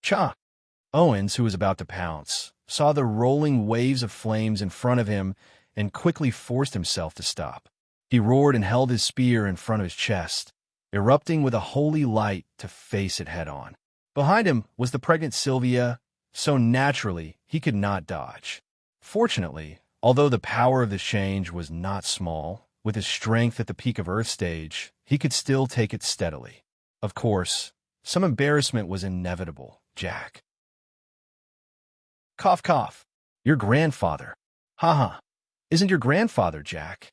Cha! Owens, who was about to pounce, saw the rolling waves of flames in front of him and quickly forced himself to stop. He roared and held his spear in front of his chest, erupting with a holy light to face it head-on. Behind him was the pregnant Sylvia, so naturally he could not dodge. Fortunately, although the power of the change was not small, with his strength at the peak of Earth stage, he could still take it steadily. Of course, some embarrassment was inevitable. Jack. Cough, cough. Your grandfather. Ha. Isn't your grandfather, Jack?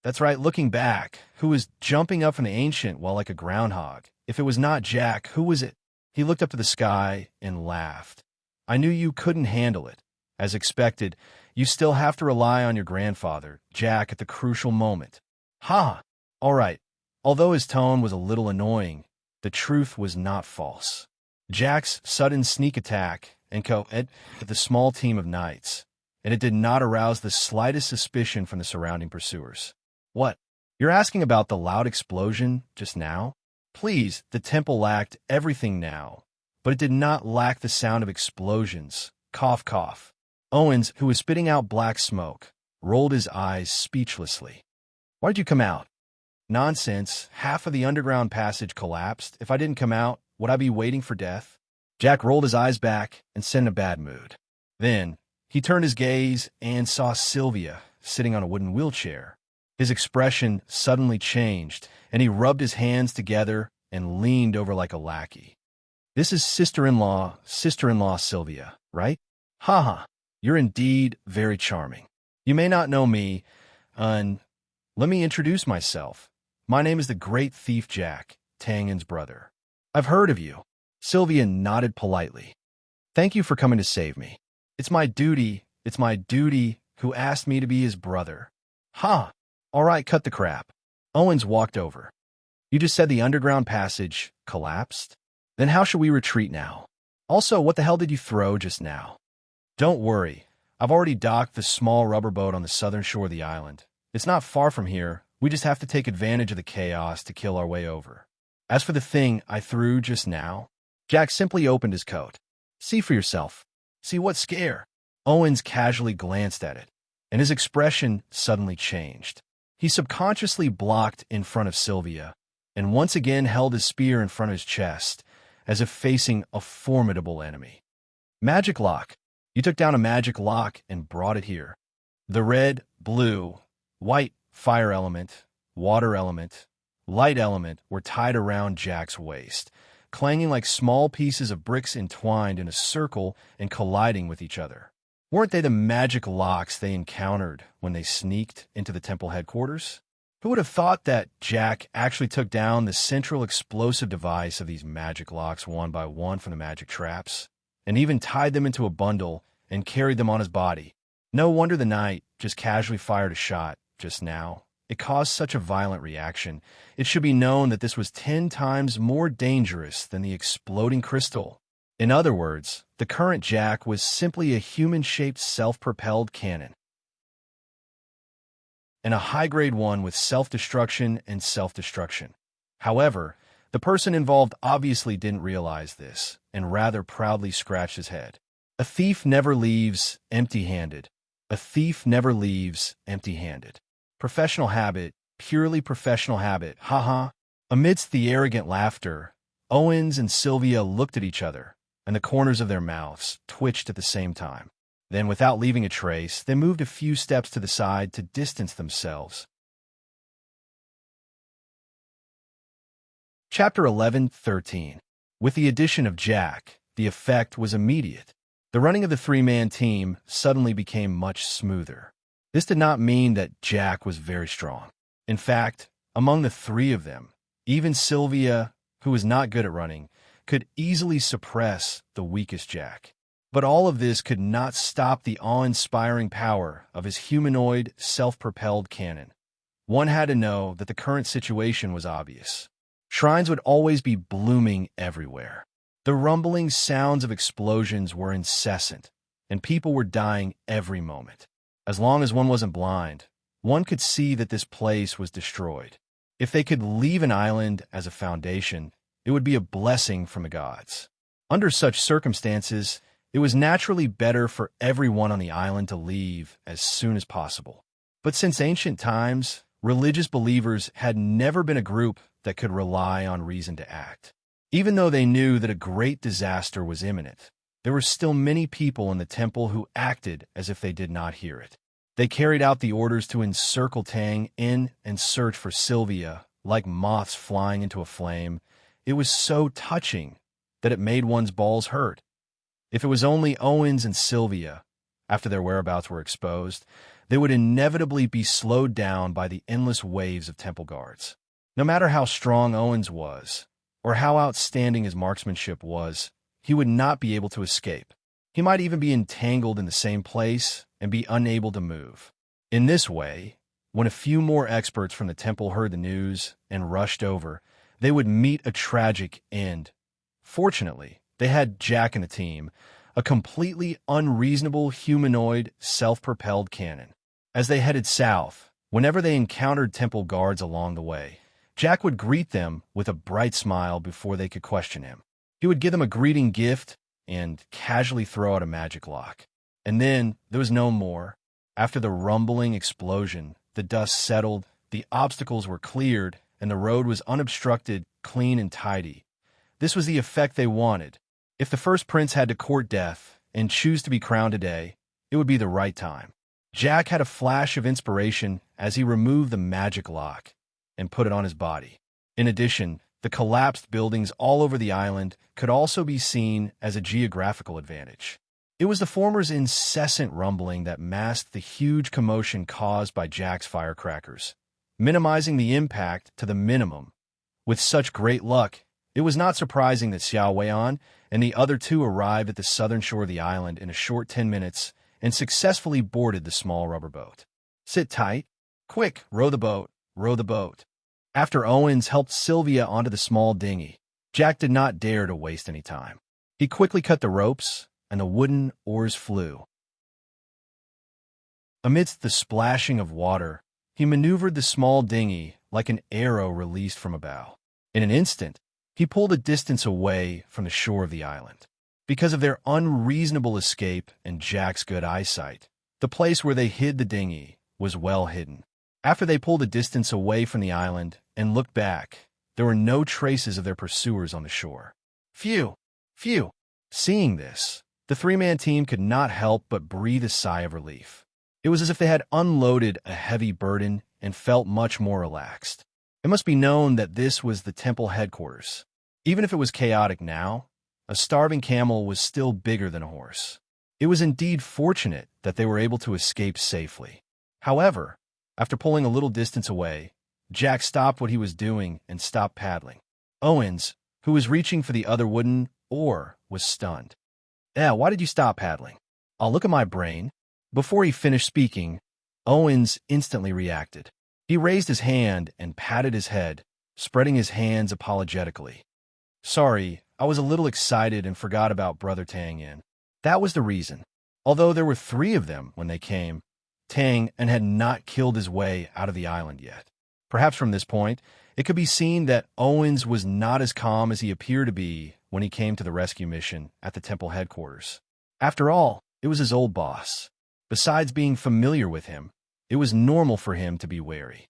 That's right, looking back, who was jumping up from the ancient while like a groundhog. If it was not Jack, who was it? He looked up to the sky and laughed. I knew you couldn't handle it. As expected, you still have to rely on your grandfather, Jack, at the crucial moment. Ha! All right. Although his tone was a little annoying, the truth was not false. Jack's sudden sneak attack and at the small team of knights, and it did not arouse the slightest suspicion from the surrounding pursuers. What? You're asking about the loud explosion just now? Please, the temple lacked everything now, but it did not lack the sound of explosions. Cough, cough. Owens, who was spitting out black smoke, rolled his eyes speechlessly. Why did you come out? Nonsense. Half of the underground passage collapsed. If I didn't come out, would I be waiting for death? Jack rolled his eyes back and said in a bad mood. Then, he turned his gaze and saw Sylvia sitting on a wooden wheelchair. His expression suddenly changed, and he rubbed his hands together and leaned over like a lackey. "This is sister-in-law Sylvia, right? Ha! You're indeed very charming. You may not know me, and let me introduce myself. My name is the great thief Jack, Tangen's brother. I've heard of you." Sylvia nodded politely. "Thank you for coming to save me. It's my duty who asked me to be his brother." "Ha! All right, cut the crap." Owens walked over. "You just said the underground passage collapsed? Then how should we retreat now? Also, what the hell did you throw just now?" "Don't worry. I've already docked the small rubber boat on the southern shore of the island. It's not far from here. We just have to take advantage of the chaos to kill our way over. As for the thing I threw just now," Jack simply opened his coat. "See for yourself." "See what scare?" Owens casually glanced at it, and his expression suddenly changed. He subconsciously blocked in front of Sylvia, and once again held his spear in front of his chest, as if facing a formidable enemy. "Magic lock. You took down a magic lock and brought it here. The red, blue, white, fire element, water element, light element were tied around Jack's waist, clanging like small pieces of bricks entwined in a circle and colliding with each other. Weren't they the magic locks they encountered when they sneaked into the temple headquarters? Who would have thought that Jack actually took down the central explosive device of these magic locks one by one from the magic traps, and even tied them into a bundle and carried them on his body? No wonder the knight just casually fired a shot just now. It caused such a violent reaction. It should be known that this was 10 times more dangerous than the exploding crystal. In other words, the current Jack was simply a human-shaped self-propelled cannon, and a high-grade one with self-destruction and self-destruction. However, the person involved obviously didn't realize this, and rather proudly scratched his head. A thief never leaves empty-handed. A thief never leaves empty-handed. Professional habit, purely professional habit, haha. Amidst the arrogant laughter, Owens and Sylvia looked at each other, and the corners of their mouths twitched at the same time. Then, without leaving a trace, they moved a few steps to the side to distance themselves. Chapter 11:13. With the addition of Jack, the effect was immediate. The running of the three-man team suddenly became much smoother. This did not mean that Jack was very strong. In fact, among the three of them, even Sylvia, who was not good at running, could easily suppress the weakest Jack. But all of this could not stop the awe-inspiring power of his humanoid, self-propelled cannon. One had to know that the current situation was obvious. Shrines would always be blooming everywhere. The rumbling sounds of explosions were incessant, and people were dying every moment. As long as one wasn't blind, one could see that this place was destroyed. If they could leave an island as a foundation, it would be a blessing from the gods. Under such circumstances, it was naturally better for everyone on the island to leave as soon as possible. But since ancient times, religious believers had never been a group that could rely on reason to act. Even though they knew that a great disaster was imminent, there were still many people in the temple who acted as if they did not hear it. They carried out the orders to encircle Tang in and search for Sylvia, like moths flying into a flame. It was so touching that it made one's balls hurt. If it was only Owens and Sylvia, after their whereabouts were exposed, they would inevitably be slowed down by the endless waves of temple guards. No matter how strong Owens was, or how outstanding his marksmanship was, he would not be able to escape. He might even be entangled in the same place and be unable to move. In this way, when a few more experts from the temple heard the news and rushed over, they would meet a tragic end. Fortunately, they had Jack and the team, a completely unreasonable humanoid self-propelled cannon. As they headed south, whenever they encountered temple guards along the way, Jack would greet them with a bright smile before they could question him. He would give them a greeting gift and casually throw out a magic lock. And then there was no more. After the rumbling explosion, the dust settled, the obstacles were cleared, and the road was unobstructed, clean and tidy. This was the effect they wanted. If the first prince had to court death and choose to be crowned today, it would be the right time. Jack had a flash of inspiration as he removed the magic lock and put it on his body. In addition, the collapsed buildings all over the island could also be seen as a geographical advantage. It was the former's incessant rumbling that masked the huge commotion caused by Jack's firecrackers, minimizing the impact to the minimum. With such great luck, it was not surprising that Xiao Weian and the other two arrived at the southern shore of the island in a short 10 minutes and successfully boarded the small rubber boat. "Sit tight. Quick, row the boat, row the boat." After Owens helped Sylvia onto the small dinghy, Jack did not dare to waste any time. He quickly cut the ropes, and the wooden oars flew. Amidst the splashing of water, he maneuvered the small dinghy like an arrow released from a bow. In an instant, he pulled a distance away from the shore of the island. Because of their unreasonable escape and Jack's good eyesight, the place where they hid the dinghy was well hidden. After they pulled a distance away from the island and looked back, there were no traces of their pursuers on the shore. Phew! Phew! Seeing this, the three-man team could not help but breathe a sigh of relief. It was as if they had unloaded a heavy burden and felt much more relaxed. It must be known that this was the temple headquarters. Even if it was chaotic now, a starving camel was still bigger than a horse. It was indeed fortunate that they were able to escape safely. However, after pulling a little distance away, Jack stopped what he was doing and stopped paddling. Owens, who was reaching for the other wooden oar, was stunned. Why did you stop paddling?" "I'll look at my brain." Before he finished speaking, Owens instantly reacted. He raised his hand and patted his head, spreading his hands apologetically. "Sorry, I was a little excited and forgot about Brother Tang Yin. That was the reason. Although there were 3 of them when they came, Tang and had not killed his way out of the island yet." Perhaps from this point, it could be seen that Owens was not as calm as he appeared to be when he came to the rescue mission at the temple headquarters. After all, it was his old boss. Besides being familiar with him, it was normal for him to be wary.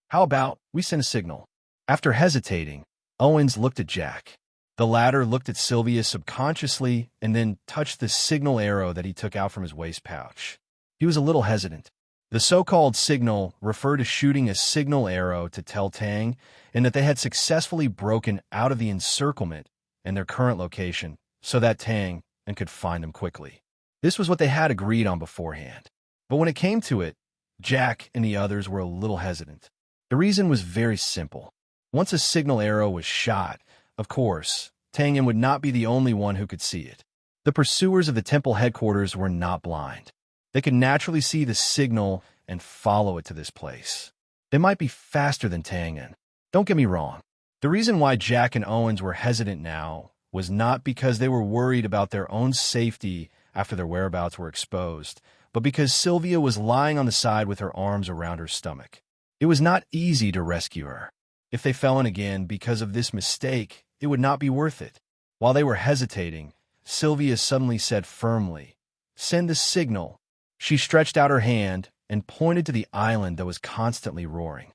"How about we send a signal?" After hesitating, Owens looked at Jack. The latter looked at Sylvia subconsciously and then touched the signal arrow that he took out from his waist pouch. He was a little hesitant. The so-called signal referred to shooting a signal arrow to tell Tang and that they had successfully broken out of the encirclement and their current location so that Tang and could find them quickly. This was what they had agreed on beforehand. But when it came to it, Jack and the others were a little hesitant. The reason was very simple. Once a signal arrow was shot, of course, Tang Yin would not be the only one who could see it. The pursuers of the temple headquarters were not blind. They could naturally see the signal and follow it to this place. They might be faster than Tang Yin. Don't get me wrong. The reason why Jack and Owens were hesitant now was not because they were worried about their own safety after their whereabouts were exposed, but because Sylvia was lying on the side with her arms around her stomach. It was not easy to rescue her. If they fell in again because of this mistake, it would not be worth it. While they were hesitating, Sylvia suddenly said firmly, "Send the signal." She stretched out her hand and pointed to the island that was constantly roaring.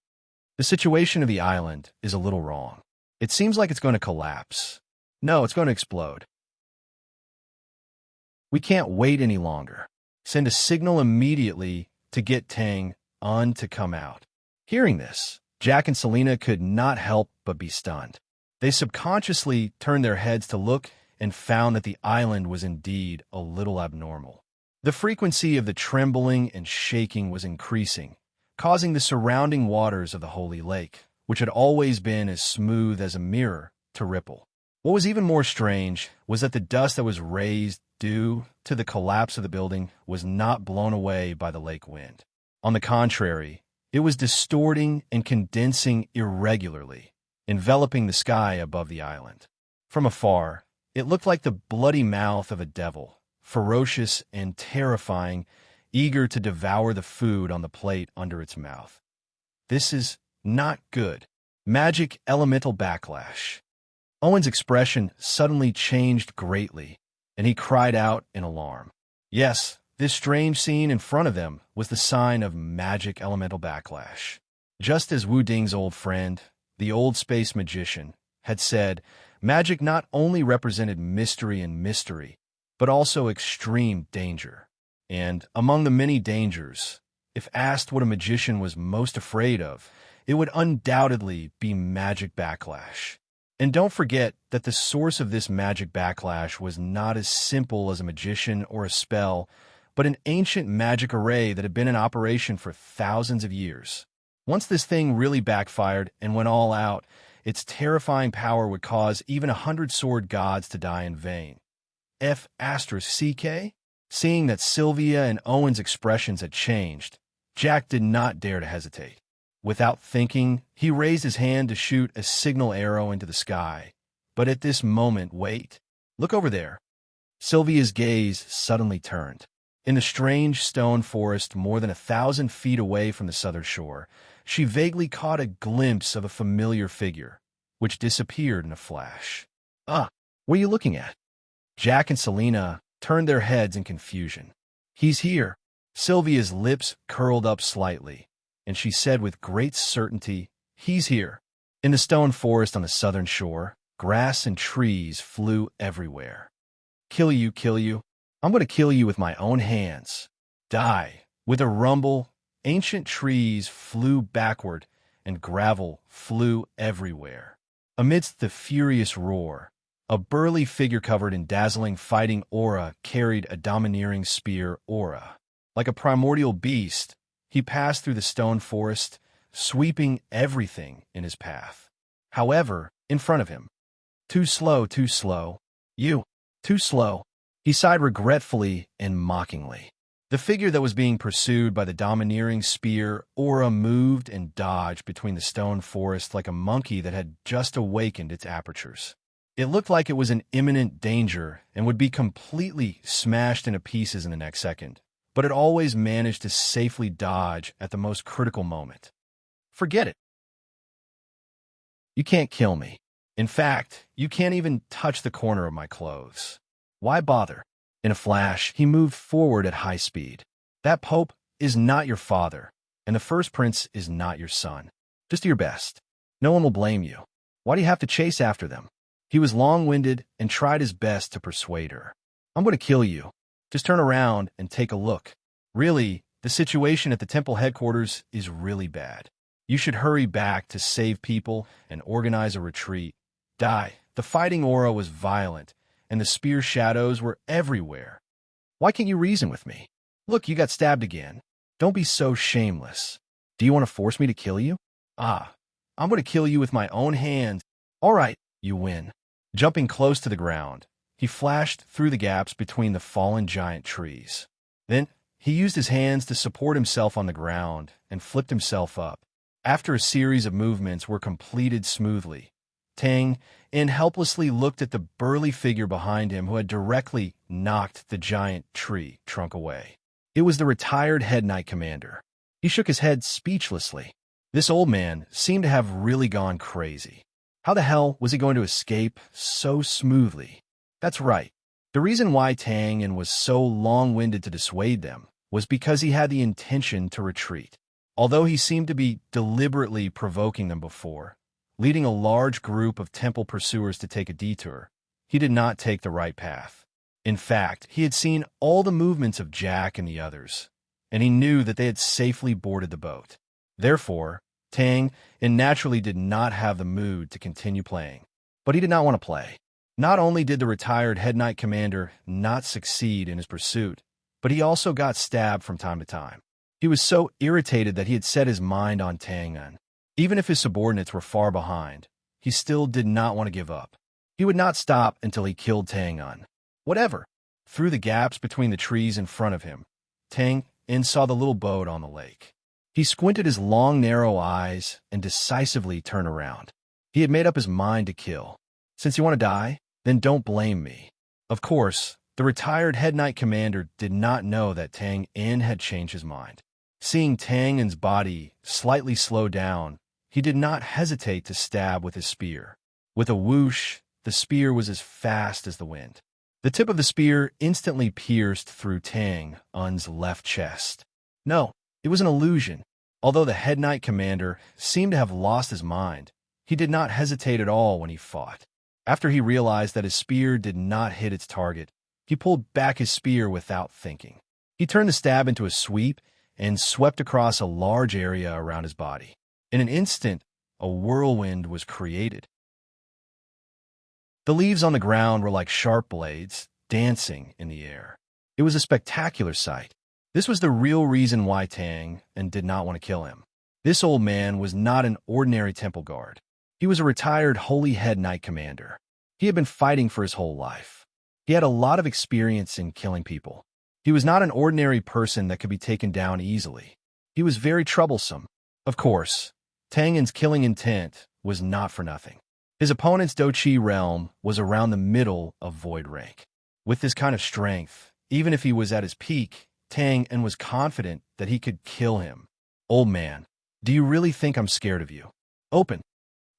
The situation of the island is a little wrong. It seems like it's going to collapse. No, it's going to explode. We can't wait any longer. Send a signal immediately to get Tang Un to come out. Hearing this, Jack and Selena could not help but be stunned. They subconsciously turned their heads to look and found that the island was indeed a little abnormal. The frequency of the trembling and shaking was increasing, causing the surrounding waters of the holy lake, which had always been as smooth as a mirror, to ripple. What was even more strange was that the dust that was raised due to the collapse of the building was not blown away by the lake wind. On the contrary, it was distorting and condensing irregularly, enveloping the sky above the island. From afar, it looked like the bloody mouth of a devil, ferocious and terrifying, eager to devour the food on the plate under its mouth. This is not good. Magic elemental backlash. Owen's expression suddenly changed greatly, and he cried out in alarm. Yes, this strange scene in front of them was the sign of magic elemental backlash. Just as Wu Ding's old friend, the old space magician, had said, magic not only represented mystery, but also extreme danger. And among the many dangers, if asked what a magician was most afraid of, it would undoubtedly be magic backlash. And don't forget that the source of this magic backlash was not as simple as a magician or a spell, but an ancient magic array that had been in operation for thousands of years. Once this thing really backfired and went all out, its terrifying power would cause even 100-sword gods to die in vain. F***CK? Seeing that Sylvia and Owen's expressions had changed, Jack did not dare to hesitate. Without thinking, he raised his hand to shoot a signal arrow into the sky. But at this moment, wait. Look over there. Sylvia's gaze suddenly turned. In the strange stone forest more than 1,000 feet away from the southern shore, she vaguely caught a glimpse of a familiar figure, which disappeared in a flash. What are you looking at? Jack and Selena turned their heads in confusion. He's here. Sylvia's lips curled up slightly, and she said with great certainty, he's here. In the stone forest on the southern shore, grass and trees flew everywhere. Kill you. I'm going to kill you with my own hands. Die. With a rumble, ancient trees flew backward, and gravel flew everywhere. Amidst the furious roar, a burly figure covered in dazzling fighting aura carried a domineering spear aura. Like a primordial beast, he passed through the stone forest, sweeping everything in his path. However, in front of him, too slow. You, too slow. He sighed regretfully and mockingly. The figure that was being pursued by the domineering spear aura moved and dodged between the stone forest like a monkey that had just awakened its apertures. It looked like it was in imminent danger and would be completely smashed into pieces in the next second, but it always managed to safely dodge at the most critical moment. Forget it. You can't kill me. In fact, you can't even touch the corner of my clothes. Why bother? In a flash, he moved forward at high speed. That Pope is not your father, and the first prince is not your son. Just do your best. No one will blame you. Why do you have to chase after them? He was long-winded and tried his best to persuade her. I'm going to kill you. Just turn around and take a look. Really, the situation at the temple headquarters is really bad. You should hurry back to save people and organize a retreat. Die. The fighting aura was violent, and the spear shadows were everywhere. Why can't you reason with me? Look, you got stabbed again. Don't be so shameless. Do you want to force me to kill you? I'm going to kill you with my own hands. All right, you win. Jumping close to the ground, he flashed through the gaps between the fallen giant trees. Then, he used his hands to support himself on the ground and flipped himself up. After a series of movements were completed smoothly, Tang helplessly looked at the burly figure behind him who had directly knocked the giant tree trunk away. It was the retired head knight commander. He shook his head speechlessly. This old man seemed to have really gone crazy. How the hell was he going to escape so smoothly? That's right. The reason why Tang was so long-winded to dissuade them was because he had the intention to retreat. Although he seemed to be deliberately provoking them before, leading a large group of temple pursuers to take a detour, he did not take the right path. In fact, he had seen all the movements of Jack and the others, and he knew that they had safely boarded the boat. Therefore, Tang naturally did not have the mood to continue playing. But he did not want to play. Not only did the retired head knight commander not succeed in his pursuit, but he also got stabbed from time to time. He was so irritated that he had set his mind on Tang. Even if his subordinates were far behind, he still did not want to give up. He would not stop until he killed Tang. Whatever. Through the gaps between the trees in front of him, Tang saw the little boat on the lake. He squinted his long, narrow eyes and decisively turned around. He had made up his mind to kill. Since you want to die, then don't blame me. Of course, the retired head knight commander did not know that Tang had changed his mind. Seeing Tang's body slightly slow down, he did not hesitate to stab with his spear. With a whoosh, the spear was as fast as the wind. The tip of the spear instantly pierced through Tang's left chest. No, it was an illusion. Although the head knight commander seemed to have lost his mind, He did not hesitate at all when he fought. After he realized that his spear did not hit its target, he pulled back his spear without thinking. He turned the stab into a sweep and swept across a large area around his body. In an instant, a whirlwind was created. The leaves on the ground were like sharp blades, dancing in the air. It was a spectacular sight. This was the real reason why Tang did not want to kill him. This old man was not an ordinary temple guard. He was a retired Holy Head Knight commander. He had been fighting for his whole life. He had a lot of experience in killing people. He was not an ordinary person that could be taken down easily. He was very troublesome. Of course, Tang's killing intent was not for nothing. His opponent's Dochi realm was around the middle of void rank. With this kind of strength, even if he was at his peak, Tang was confident that he could kill him. Old man, do you really think I'm scared of you? Open.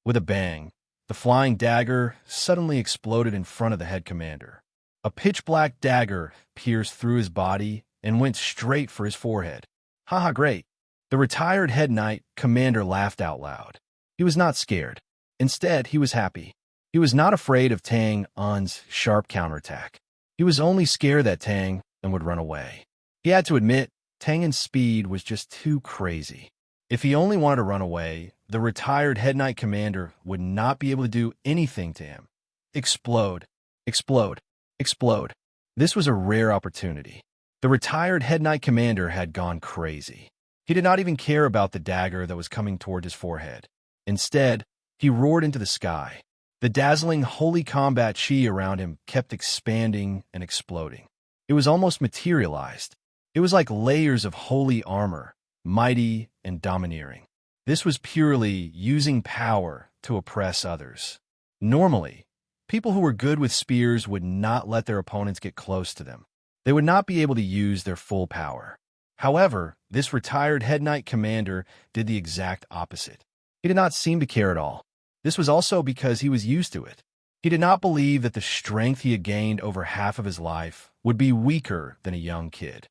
With a bang, the flying dagger suddenly exploded in front of the head commander. A pitch-black dagger pierced through his body and went straight for his forehead. Haha, great. The retired head knight commander laughed out loud. He was not scared. Instead, he was happy. He was not afraid of Tang's sharp counterattack. He was only scared that Tang would run away. He had to admit, Tang's speed was just too crazy. If he only wanted to run away, the retired head knight commander would not be able to do anything to him. Explode, explode, explode. This was a rare opportunity. The retired head knight commander had gone crazy. He did not even care about the dagger that was coming toward his forehead. Instead, he roared into the sky. The dazzling holy combat chi around him kept expanding and exploding. It was almost materialized. It was like layers of holy armor, mighty and domineering. This was purely using power to oppress others. Normally, people who were good with spears would not let their opponents get close to them. They would not be able to use their full power. However, this retired head knight commander did the exact opposite. He did not seem to care at all. This was also because he was used to it. He did not believe that the strength he had gained over half of his life would be weaker than a young kid.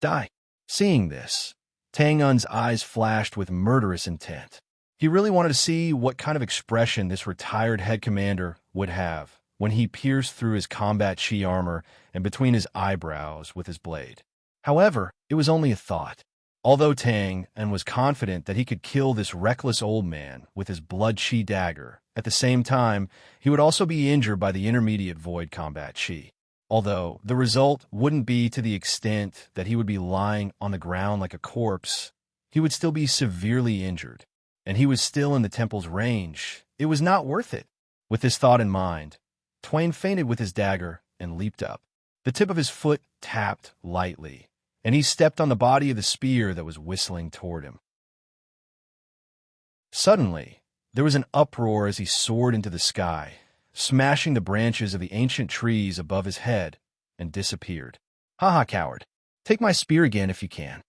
Die. Seeing this, Tang's eyes flashed with murderous intent. He really wanted to see what kind of expression this retired head commander would have when he pierced through his combat chi armor and between his eyebrows with his blade. However, it was only a thought. Although Tang was confident that he could kill this reckless old man with his blood chi dagger, at the same time, he would also be injured by the intermediate void combat chi. Although the result wouldn't be to the extent that he would be lying on the ground like a corpse, he would still be severely injured, and he was still in the temple's range. It was not worth it. With this thought in mind, Twain fainted with his dagger and leaped up. The tip of his foot tapped lightly, and he stepped on the body of the spear that was whistling toward him. Suddenly, there was an uproar as he soared into the sky, smashing the branches of the ancient trees above his head, and disappeared. Haha, coward. Take my spear again if you can.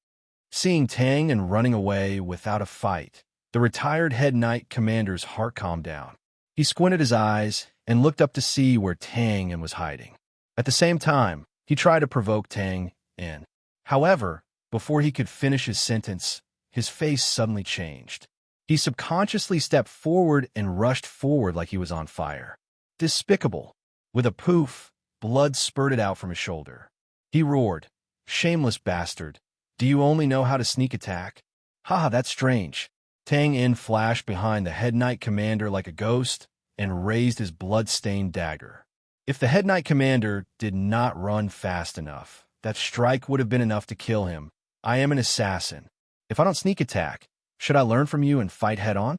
Seeing Tang running away without a fight, the retired head knight commander's heart calmed down. He squinted his eyes and looked up to see where Tang was hiding. At the same time, he tried to provoke Tang in. However, before he could finish his sentence, his face suddenly changed. He subconsciously stepped forward and rushed forward like he was on fire. Despicable. With a poof, blood spurted out from his shoulder. He roared, "Shameless bastard. Do you only know how to sneak attack?" Haha, that's strange. Tang flashed behind the head knight commander like a ghost and raised his blood-stained dagger. If the head knight commander did not run fast enough, that strike would have been enough to kill him. I am an assassin. If I don't sneak attack, should I learn from you and fight head-on?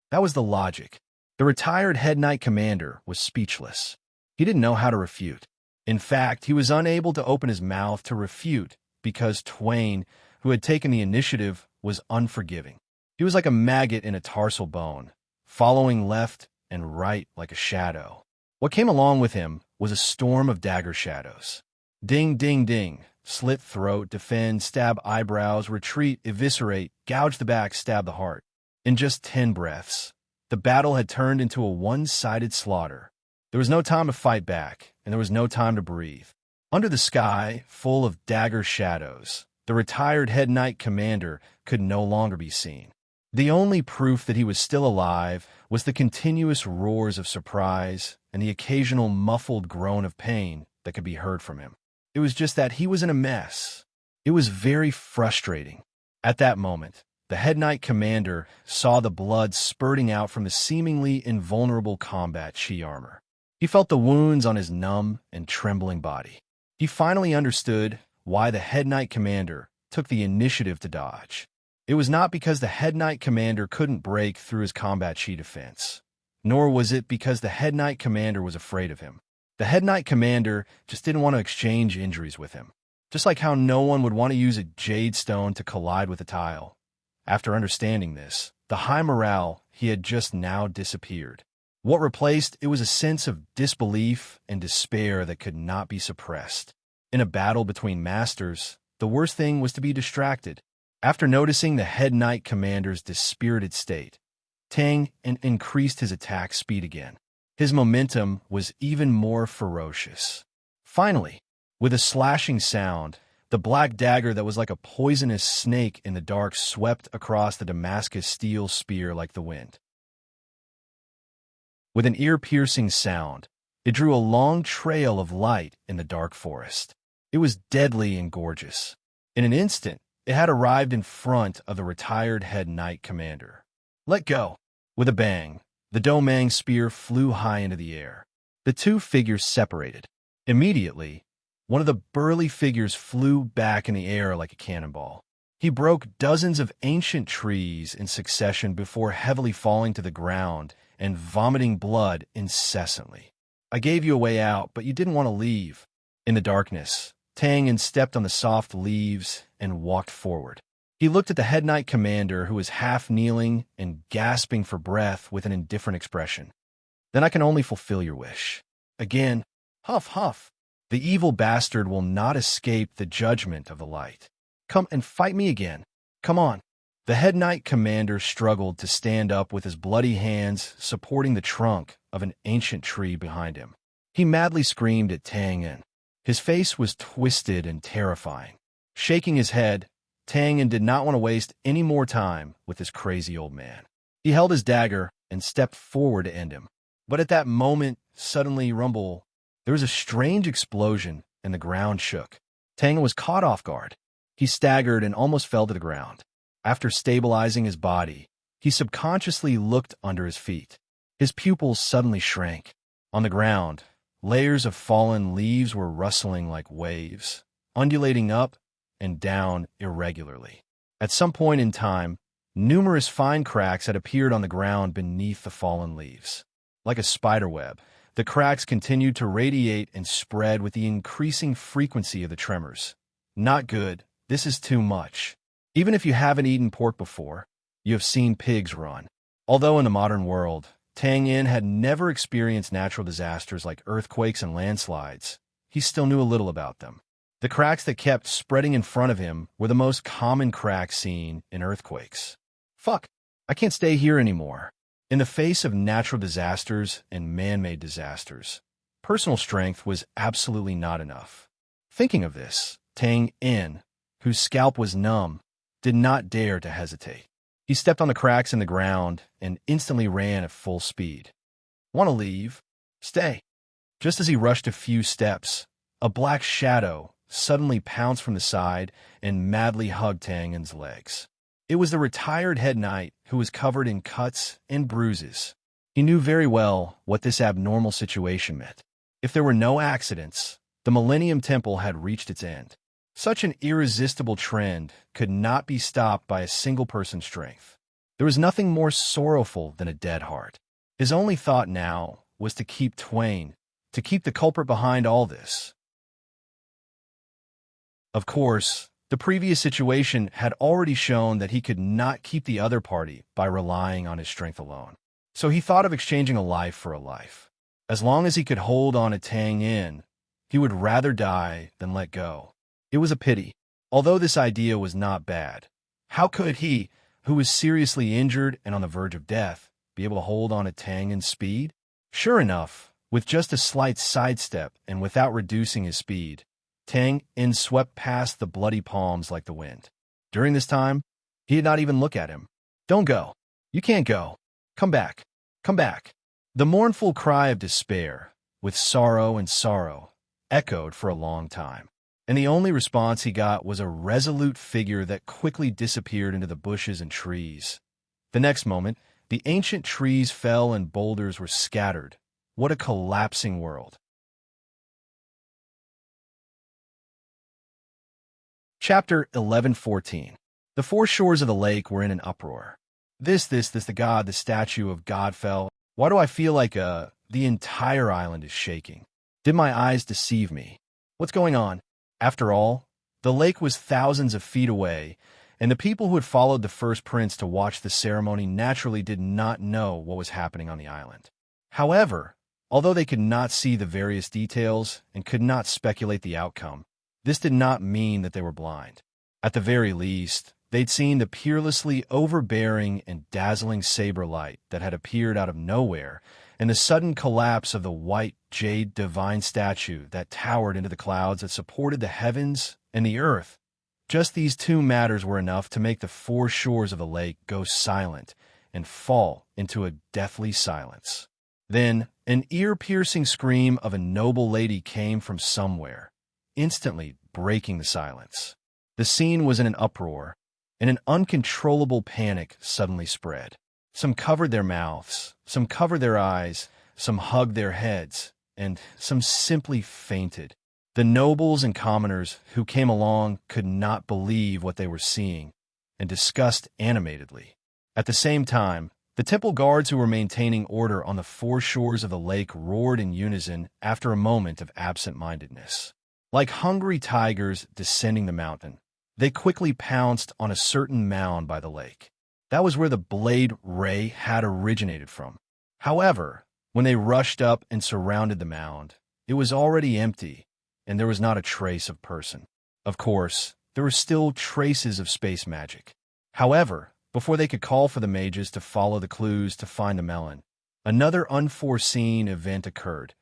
That was the logic. The retired head knight commander was speechless. He didn't know how to refute. In fact, he was unable to open his mouth to refute because Twain, who had taken the initiative, was unforgiving. He was like a maggot in a tarsal bone, following left and right like a shadow. What came along with him was a storm of dagger shadows. Ding, ding, ding. Slit throat, defend, stab eyebrows, retreat, eviscerate, gouge the back, stab the heart. In just 10 breaths, the battle had turned into a one-sided slaughter. There was no time to fight back, and there was no time to breathe. Under the sky, full of dagger shadows, the retired head knight commander could no longer be seen. The only proof that he was still alive was the continuous roars of surprise and the occasional muffled groan of pain that could be heard from him. It was just that he was in a mess. It was very frustrating. At that moment, the head knight commander saw the blood spurting out from the seemingly invulnerable combat chi armor. He felt the wounds on his numb and trembling body. He finally understood why the head knight commander took the initiative to dodge. It was not because the head knight commander couldn't break through his combat chi defense, nor was it because the head knight commander was afraid of him. The head knight commander just didn't want to exchange injuries with him, just like how no one would want to use a jade stone to collide with a tile. After understanding this, the high morale he had just now disappeared. What replaced it was a sense of disbelief and despair that could not be suppressed. In a battle between masters, the worst thing was to be distracted. After noticing the head knight commander's dispirited state, Tang increased his attack speed again. His momentum was even more ferocious. Finally, with a slashing sound, the black dagger that was like a poisonous snake in the dark swept across the Damascus steel spear like the wind. With an ear-piercing sound, it drew a long trail of light in the dark forest. It was deadly and gorgeous. In an instant, it had arrived in front of the retired head knight commander. Let go! With a bang, the Domang spear flew high into the air. The two figures separated. Immediately, one of the burly figures flew back in the air like a cannonball. He broke dozens of ancient trees in succession before heavily falling to the ground and vomiting blood incessantly. I gave you a way out, but you didn't want to leave. In the darkness, Tang stepped on the soft leaves and walked forward. He looked at the head knight commander, who was half kneeling and gasping for breath with an indifferent expression. Then I can only fulfill your wish. Again, huff, huff. The evil bastard will not escape the judgment of the light. Come and fight me again. Come on. The head knight commander struggled to stand up with his bloody hands supporting the trunk of an ancient tree behind him. He madly screamed at Tang. His face was twisted and terrifying. Shaking his head, Tang did not want to waste any more time with this crazy old man. He held his dagger and stepped forward to end him. But at that moment, suddenly rumble, there was a strange explosion and the ground shook. Tang was caught off guard. He staggered and almost fell to the ground. After stabilizing his body, he subconsciously looked under his feet. His pupils suddenly shrank. On the ground, layers of fallen leaves were rustling like waves, undulating up and down irregularly. At some point in time, numerous fine cracks had appeared on the ground beneath the fallen leaves. Like a spiderweb, the cracks continued to radiate and spread with the increasing frequency of the tremors. Not good. This is too much. Even if you haven't eaten pork before, you have seen pigs run. Although in the modern world, Tang Yin had never experienced natural disasters like earthquakes and landslides, he still knew a little about them. The cracks that kept spreading in front of him were the most common cracks seen in earthquakes. Fuck, I can't stay here anymore. In the face of natural disasters and man-made disasters, personal strength was absolutely not enough. Thinking of this, Tang Yin, whose scalp was numb, did not dare to hesitate. He stepped on the cracks in the ground and instantly ran at full speed. Want to leave? Stay. Just as he rushed a few steps, a black shadow suddenly pounced from the side and madly hugged Tangen's legs. It was the retired head knight, who was covered in cuts and bruises. He knew very well what this abnormal situation meant. If there were no accidents, the Millennium Temple had reached its end. Such an irresistible trend could not be stopped by a single person's strength. There was nothing more sorrowful than a dead heart. His only thought now was to keep Twain, to keep the culprit behind all this. Of course, the previous situation had already shown that he could not keep the other party by relying on his strength alone. So he thought of exchanging a life for a life. As long as he could hold on to Tang Yin, he would rather die than let go. It was a pity. Although this idea was not bad, how could he, who was seriously injured and on the verge of death, be able to hold on to Tang Yin's speed? Sure enough, with just a slight sidestep and without reducing his speed, Tang Yin swept past the bloody palms like the wind. During this time, he did not even look at him. Don't go. You can't go. Come back. Come back." The mournful cry of despair, with sorrow and sorrow, echoed for a long time, and the only response he got was a resolute figure that quickly disappeared into the bushes and trees. The next moment, the ancient trees fell and boulders were scattered. What a collapsing world. Chapter 11:14. The four shores of the lake were in an uproar. The statue of God fell. Why do I feel like the entire island is shaking? Did my eyes deceive me? What's going on? After all, the lake was thousands of feet away, and the people who had followed the first prince to watch the ceremony naturally did not know what was happening on the island. However, although they could not see the various details and could not speculate the outcome, this did not mean that they were blind. At the very least, they'd seen the peerlessly overbearing and dazzling saber light that had appeared out of nowhere, and the sudden collapse of the white jade divine statue that towered into the clouds that supported the heavens and the earth. Just these two matters were enough to make the four shores of the lake go silent and fall into a deathly silence. Then, an ear-piercing scream of a noble lady came from somewhere, instantly breaking the silence. The scene was in an uproar, and an uncontrollable panic suddenly spread. Some covered their mouths, some covered their eyes, some hugged their heads, and some simply fainted. The nobles and commoners who came along could not believe what they were seeing, and discussed animatedly. At the same time, the temple guards who were maintaining order on the four shores of the lake roared in unison after a moment of absent-mindedness. Like hungry tigers descending the mountain, they quickly pounced on a certain mound by the lake. That was where the blade ray had originated from. However, when they rushed up and surrounded the mound, it was already empty, and there was not a trace of person. Of course, there were still traces of space magic. However, before they could call for the mages to follow the clues to find the melon, another unforeseen event occurred.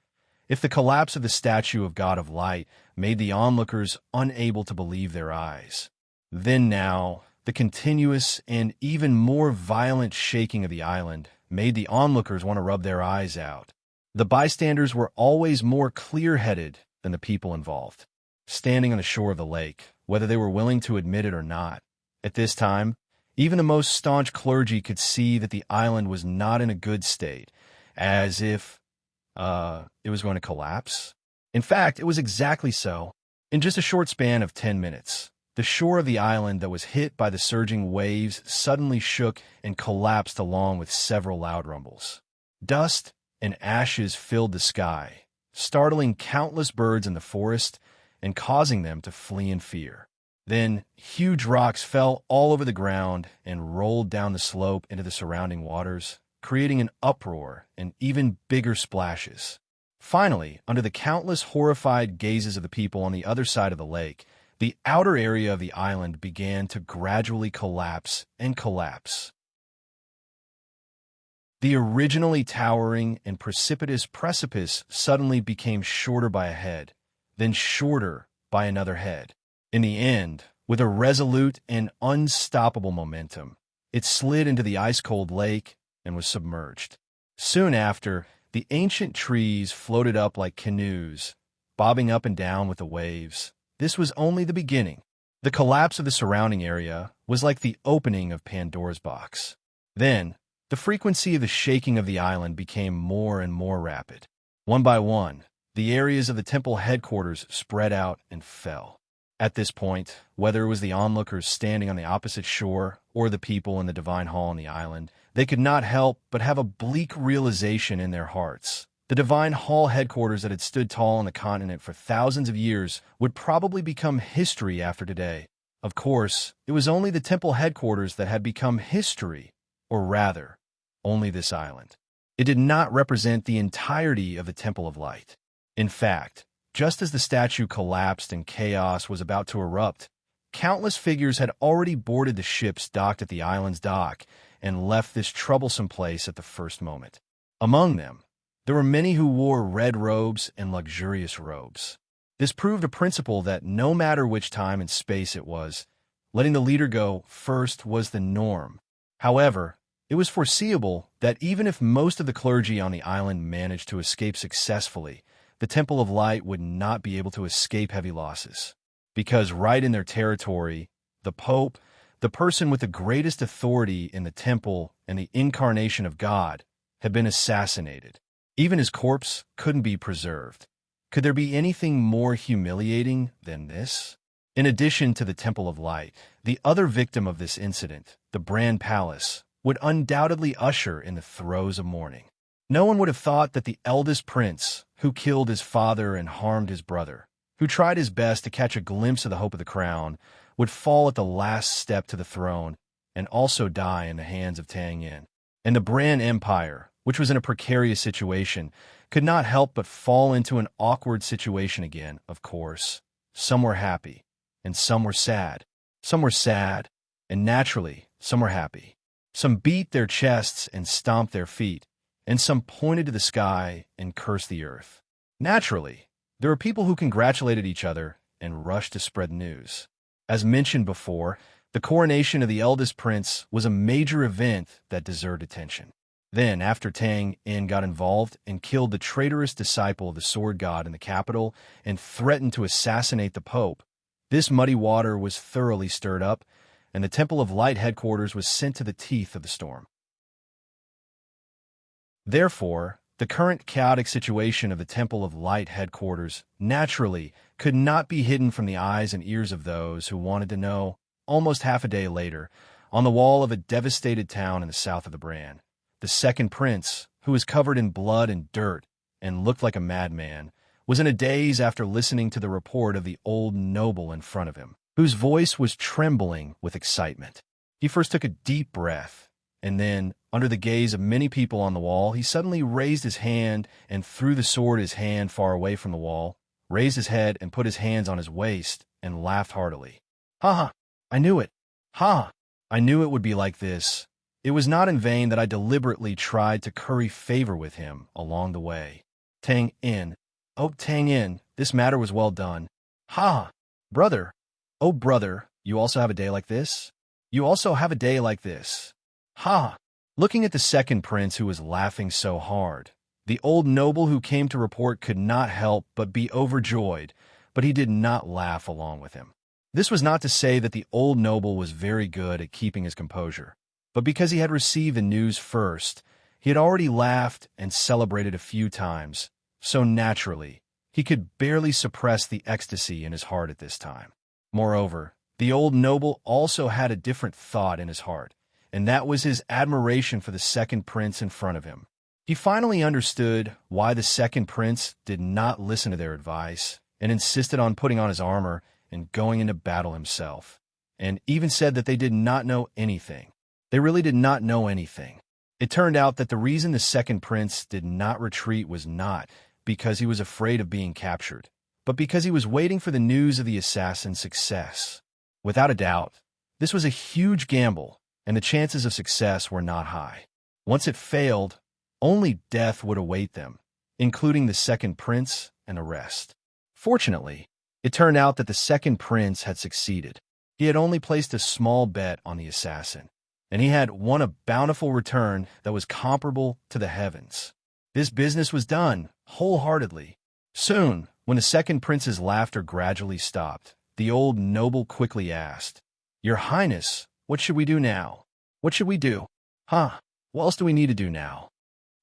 If the collapse of the statue of God of Light made the onlookers unable to believe their eyes, then now the continuous and even more violent shaking of the island made the onlookers want to rub their eyes out. The bystanders were always more clear-headed than the people involved, standing on the shore of the lake, whether they were willing to admit it or not. At this time, even the most staunch clergy could see that the island was not in a good state, as if it was going to collapse. In fact, it was exactly so. In just a short span of 10 minutes, the shore of the island that was hit by the surging waves suddenly shook and collapsed along with several loud rumbles. Dust and ashes filled the sky, startling countless birds in the forest and causing them to flee in fear. Then, huge rocks fell all over the ground and rolled down the slope into the surrounding waters, creating an uproar and even bigger splashes. Finally, under the countless horrified gazes of the people on the other side of the lake, the outer area of the island began to gradually collapse and collapse. The originally towering and precipitous precipice suddenly became shorter by a head, then shorter by another head. In the end, with a resolute and unstoppable momentum, it slid into the ice-cold lake and was submerged. Soon after, the ancient trees floated up like canoes, bobbing up and down with the waves. This was only the beginning. The collapse of the surrounding area was like the opening of Pandora's box. Then, the frequency of the shaking of the island became more and more rapid. One by one, the areas of the temple headquarters spread out and fell. At this point, whether it was the onlookers standing on the opposite shore or the people in the divine hall on the island, they could not help but have a bleak realization in their hearts. The divine hall headquarters that had stood tall on the continent for thousands of years would probably become history after today. Of course, it was only the temple headquarters that had become history, or rather, only this island. It did not represent the entirety of the Temple of Light. In fact, just as the statue collapsed and chaos was about to erupt, countless figures had already boarded the ships docked at the island's dock and left this troublesome place at the first moment. Among them, there were many who wore red robes and luxurious robes. This proved a principle that no matter which time and space it was, letting the leader go first was the norm. However, it was foreseeable that even if most of the clergy on the island managed to escape successfully, the Temple of Light would not be able to escape heavy losses. Because right in their territory, the Pope, the person with the greatest authority in the temple and the incarnation of God, had been assassinated. Even his corpse couldn't be preserved. Could there be anything more humiliating than this? In addition to the Temple of Light, the other victim of this incident, the Bran Palace, would undoubtedly usher in the throes of mourning. No one would have thought that the eldest prince, who killed his father and harmed his brother, who tried his best to catch a glimpse of the hope of the crown, would fall at the last step to the throne and also die in the hands of Tang Yin. And the Bran Empire, which was in a precarious situation, could not help but fall into an awkward situation again, of course. Some were happy, and some were sad. Some were sad, and naturally, some were happy. Some beat their chests and stomped their feet, and some pointed to the sky and cursed the earth. Naturally, there were people who congratulated each other and rushed to spread news. As mentioned before, the coronation of the eldest prince was a major event that deserved attention. Then, after Tang Yin got involved and killed the traitorous disciple of the sword god in the capital and threatened to assassinate the Pope, this muddy water was thoroughly stirred up, and the Temple of Light headquarters was sent to the teeth of the storm. Therefore, the current chaotic situation of the Temple of Light headquarters naturally could not be hidden from the eyes and ears of those who wanted to know. Almost half a day later, on the wall of a devastated town in the south of the Bran, the second prince, who was covered in blood and dirt and looked like a madman, was in a daze after listening to the report of the old noble in front of him, whose voice was trembling with excitement. He first took a deep breath, and then, under the gaze of many people on the wall, he suddenly raised his hand and threw the sword his hand far away from the wall, raised his head and put his hands on his waist, and laughed heartily. "Ha ha! I knew it! Ha! I knew it would be like this. It was not in vain that I deliberately tried to curry favor with him along the way. Tang Yin, oh Tang Yin, this matter was well done. Ha! Brother, oh brother, you also have a day like this? You also have a day like this. Ha!" Looking at the second prince who was laughing so hard, the old noble who came to report could not help but be overjoyed, but he did not laugh along with him. This was not to say that the old noble was very good at keeping his composure, but because he had received the news first, he had already laughed and celebrated a few times, so naturally, he could barely suppress the ecstasy in his heart at this time. Moreover, the old noble also had a different thought in his heart, and that was his admiration for the second prince in front of him. He finally understood why the second prince did not listen to their advice and insisted on putting on his armor and going into battle himself, and even said that they did not know anything. They really did not know anything. It turned out that the reason the second prince did not retreat was not because he was afraid of being captured, but because he was waiting for the news of the assassin's success. Without a doubt, this was a huge gamble, and the chances of success were not high. Once it failed, only death would await them, including the second prince and the rest. Fortunately, it turned out that the second prince had succeeded. He had only placed a small bet on the assassin, and he had won a bountiful return that was comparable to the heavens. This business was done wholeheartedly. Soon, when the second prince's laughter gradually stopped, the old noble quickly asked, "Your Highness, what should we do now? What should we do? Huh? What else do we need to do now?"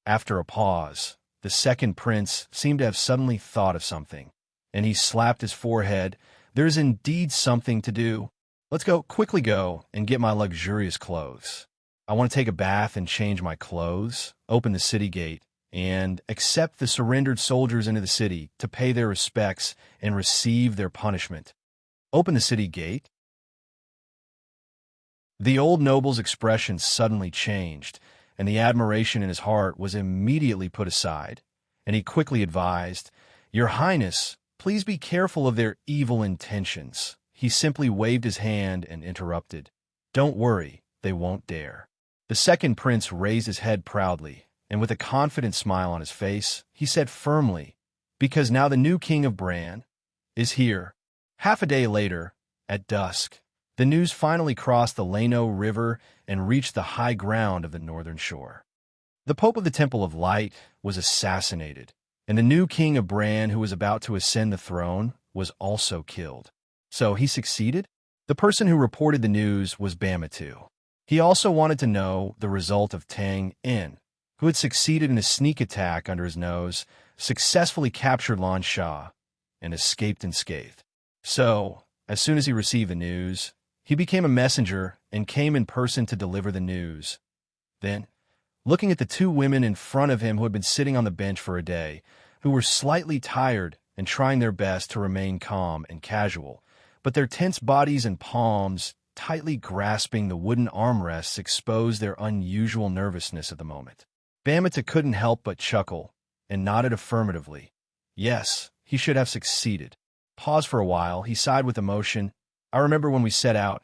After a pause, the second prince seemed to have suddenly thought of something, and he slapped his forehead. "There's indeed something to do. Let's quickly go and get my luxurious clothes. I want to take a bath and change my clothes, open the city gate, and accept the surrendered soldiers into the city to pay their respects and receive their punishment." Open the city gate? The old noble's expression suddenly changed, and the admiration in his heart was immediately put aside, and he quickly advised, "Your Highness, please be careful of their evil intentions." He simply waved his hand and interrupted, "Don't worry, they won't dare." The second prince raised his head proudly, and with a confident smile on his face, he said firmly, "Because now the new king of Bran is here." Half a day later, at dusk, The news finally crossed the Leno River and reached the high ground of the northern shore. The Pope of the Temple of Light was assassinated, and the new king of Bran, who was about to ascend the throne, was also killed. So he succeeded? The person who reported the news was Bamatu. He also wanted to know the result of Tang In, who had succeeded in a sneak attack under his nose, successfully captured Lan Shah, and escaped unscathed. So, as soon as he received the news, he became a messenger and came in person to deliver the news. Then, looking at the two women in front of him who had been sitting on the bench for a day, who were slightly tired and trying their best to remain calm and casual, but their tense bodies and palms tightly grasping the wooden armrests exposed their unusual nervousness at the moment. Bamata couldn't help but chuckle and nodded affirmatively. Yes, he should have succeeded. Paused for a while, he sighed with emotion. I remember when we set out,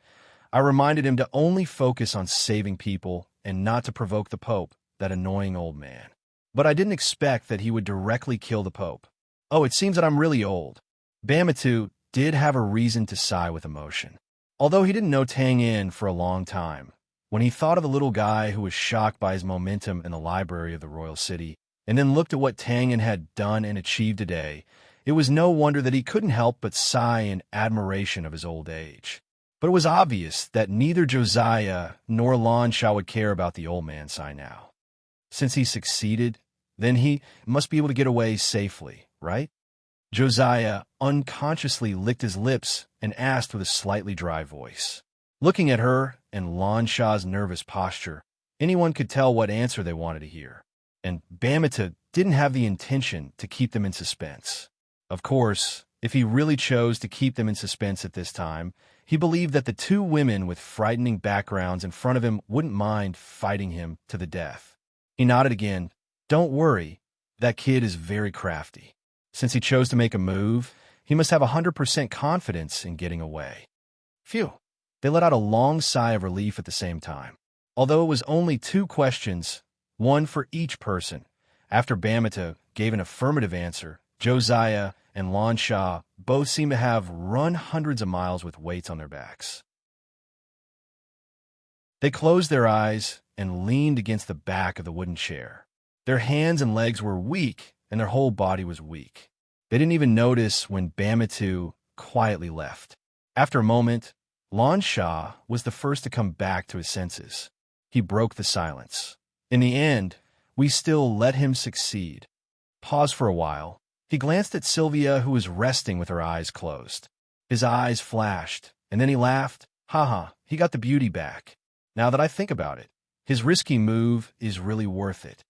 I reminded him to only focus on saving people and not to provoke the Pope, that annoying old man. But I didn't expect that he would directly kill the Pope. Oh, it seems that I'm really old. Bamatu did have a reason to sigh with emotion. Although he didn't know Tang In for a long time, when he thought of the little guy who was shocked by his momentum in the library of the royal city, and then looked at what Tang In had done and achieved today, it was no wonder that he couldn't help but sigh in admiration of his old age. But it was obvious that neither Josiah nor Lan Shah would care about the old man sigh now. Since he succeeded, then he must be able to get away safely, right? Josiah unconsciously licked his lips and asked with a slightly dry voice. Looking at her and Lan Shah's nervous posture, anyone could tell what answer they wanted to hear. And Bamata didn't have the intention to keep them in suspense. Of course, if he really chose to keep them in suspense at this time, he believed that the two women with frightening backgrounds in front of him wouldn't mind fighting him to the death. He nodded again. Don't worry, that kid is very crafty. Since he chose to make a move, he must have 100% confidence in getting away. Phew. They let out a long sigh of relief at the same time. Although it was only 2 questions, one for each person, after Bamata gave an affirmative answer, Josiah and Lan Shah both seemed to have run hundreds of miles with weights on their backs. They closed their eyes and leaned against the back of the wooden chair. Their hands and legs were weak, and their whole body was weak. They didn't even notice when Bamatu quietly left. After a moment, Lan Shah was the first to come back to his senses. He broke the silence. In the end, we still let him succeed. Paused for a while. He glanced at Sylvia, who was resting with her eyes closed. His eyes flashed, and then he laughed. Haha, he got the beauty back. Now that I think about it, his risky move is really worth it.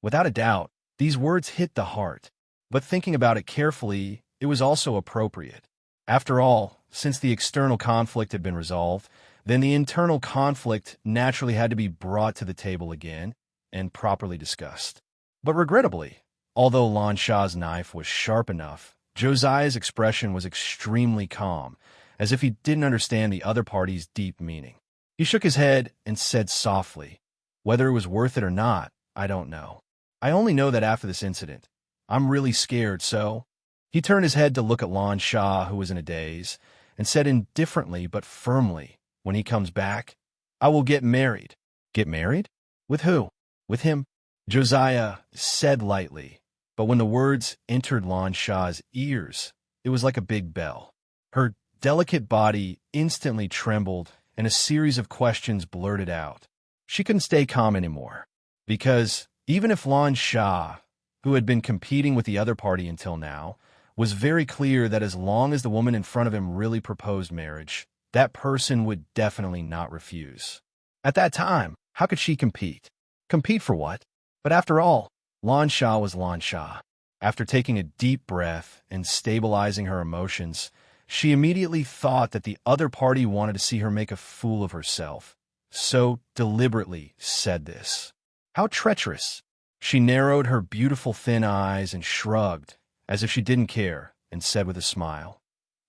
Without a doubt, these words hit the heart, but thinking about it carefully, it was also appropriate. After all, since the external conflict had been resolved, then the internal conflict naturally had to be brought to the table again and properly discussed. But regrettably, although Lan Shah's knife was sharp enough, Josiah's expression was extremely calm, as if he didn't understand the other party's deep meaning. He shook his head and said softly, "Whether it was worth it or not, I don't know. I only know that after this incident, I'm really scared, so—" He turned his head to look at Lan Shah, who was in a daze, and said indifferently but firmly, "When he comes back, I will get married." Get married? With who? With him? Josiah said lightly, but when the words entered Lan Shah's ears, it was like a big bell. Her delicate body instantly trembled, and a series of questions blurted out. She couldn't stay calm anymore, because even if Lan Shah, who had been competing with the other party until now, was very clear that as long as the woman in front of him really proposed marriage, that person would definitely not refuse. At that time, how could she compete? Compete for what? But after all, Lan Shah was Lan Shah. After taking a deep breath and stabilizing her emotions, she immediately thought that the other party wanted to see her make a fool of herself, so deliberately said this. How treacherous! She narrowed her beautiful thin eyes and shrugged, as if she didn't care, and said with a smile,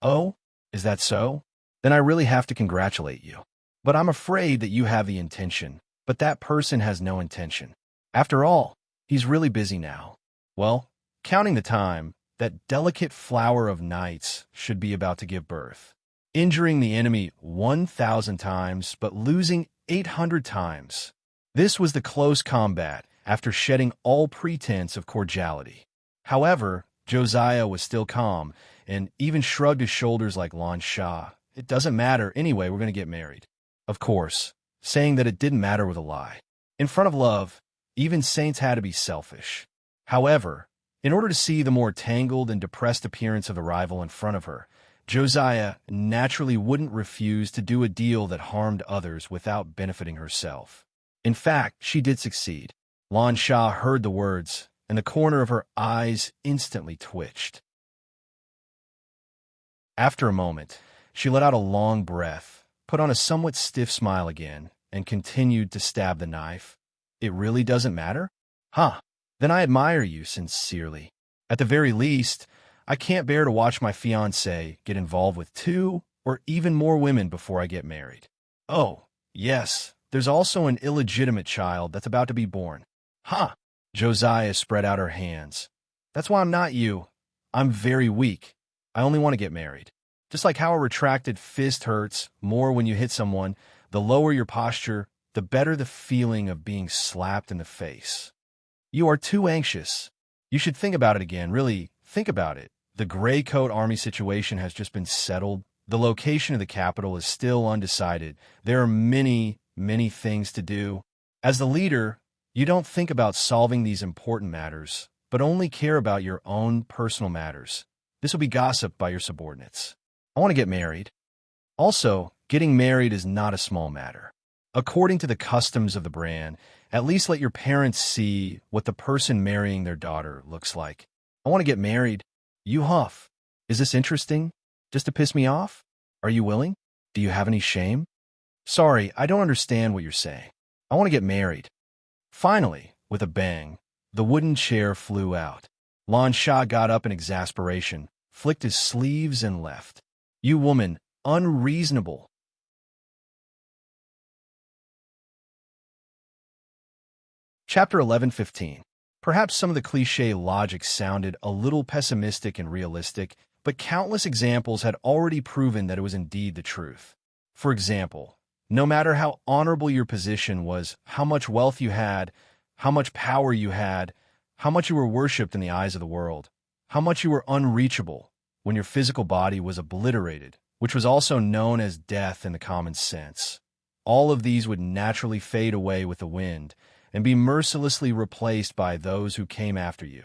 "Oh, is that so? Then I really have to congratulate you. But I'm afraid that you have the intention, but that person has no intention. After all, he's really busy now. Well, counting the time, that delicate flower of nights should be about to give birth. injuring the enemy 1,000 times but losing 800 times. This was the close combat after shedding all pretense of cordiality. However, Josiah was still calm and even shrugged his shoulders like Lan Shah. It doesn't matter anyway, we're going to get married. Of course, saying that it didn't matter was a lie. In front of love, even saints had to be selfish. However, in order to see the more tangled and depressed appearance of the rival in front of her, Josiah naturally wouldn't refuse to do a deal that harmed others without benefiting herself. In fact, she did succeed. Lan Shah heard the words, and the corner of her eyes instantly twitched. After a moment, she let out a long breath, put on a somewhat stiff smile again, and continued to stab the knife. It really doesn't matter? Huh. Then I admire you sincerely. At the very least, I can't bear to watch my fiancé get involved with 2 or even more women before I get married. Oh, yes, there's also an illegitimate child that's about to be born. Huh. Josiah spread out her hands. That's why I'm not you. I'm very weak. I only want to get married. Just like how a retracted fist hurts more when you hit someone, the lower your posture, the better the feeling of being slapped in the face. You are too anxious. You should think about it again, really, think about it. The gray coat army situation has just been settled. The location of the capital is still undecided. There are many, many things to do. As the leader, you don't think about solving these important matters, but only care about your own personal matters. This will be gossiped by your subordinates. I want to get married. Also, getting married is not a small matter. According to the customs of the brand, at least let your parents see what the person marrying their daughter looks like. I want to get married. You huff. Is this interesting? Just to piss me off? Are you willing? Do you have any shame? Sorry, I don't understand what you're saying. I want to get married. Finally, with a bang, the wooden chair flew out. Lan Shah got up in exasperation, flicked his sleeves, and left. You woman, unreasonable. Chapter 11:15. Perhaps some of the cliché logic sounded a little pessimistic and realistic, but countless examples had already proven that it was indeed the truth. For example, no matter how honorable your position was, how much wealth you had, how much power you had, how much you were worshipped in the eyes of the world, how much you were unreachable when your physical body was obliterated, which was also known as death in the common sense. All of these would naturally fade away with the wind and be mercilessly replaced by those who came after you.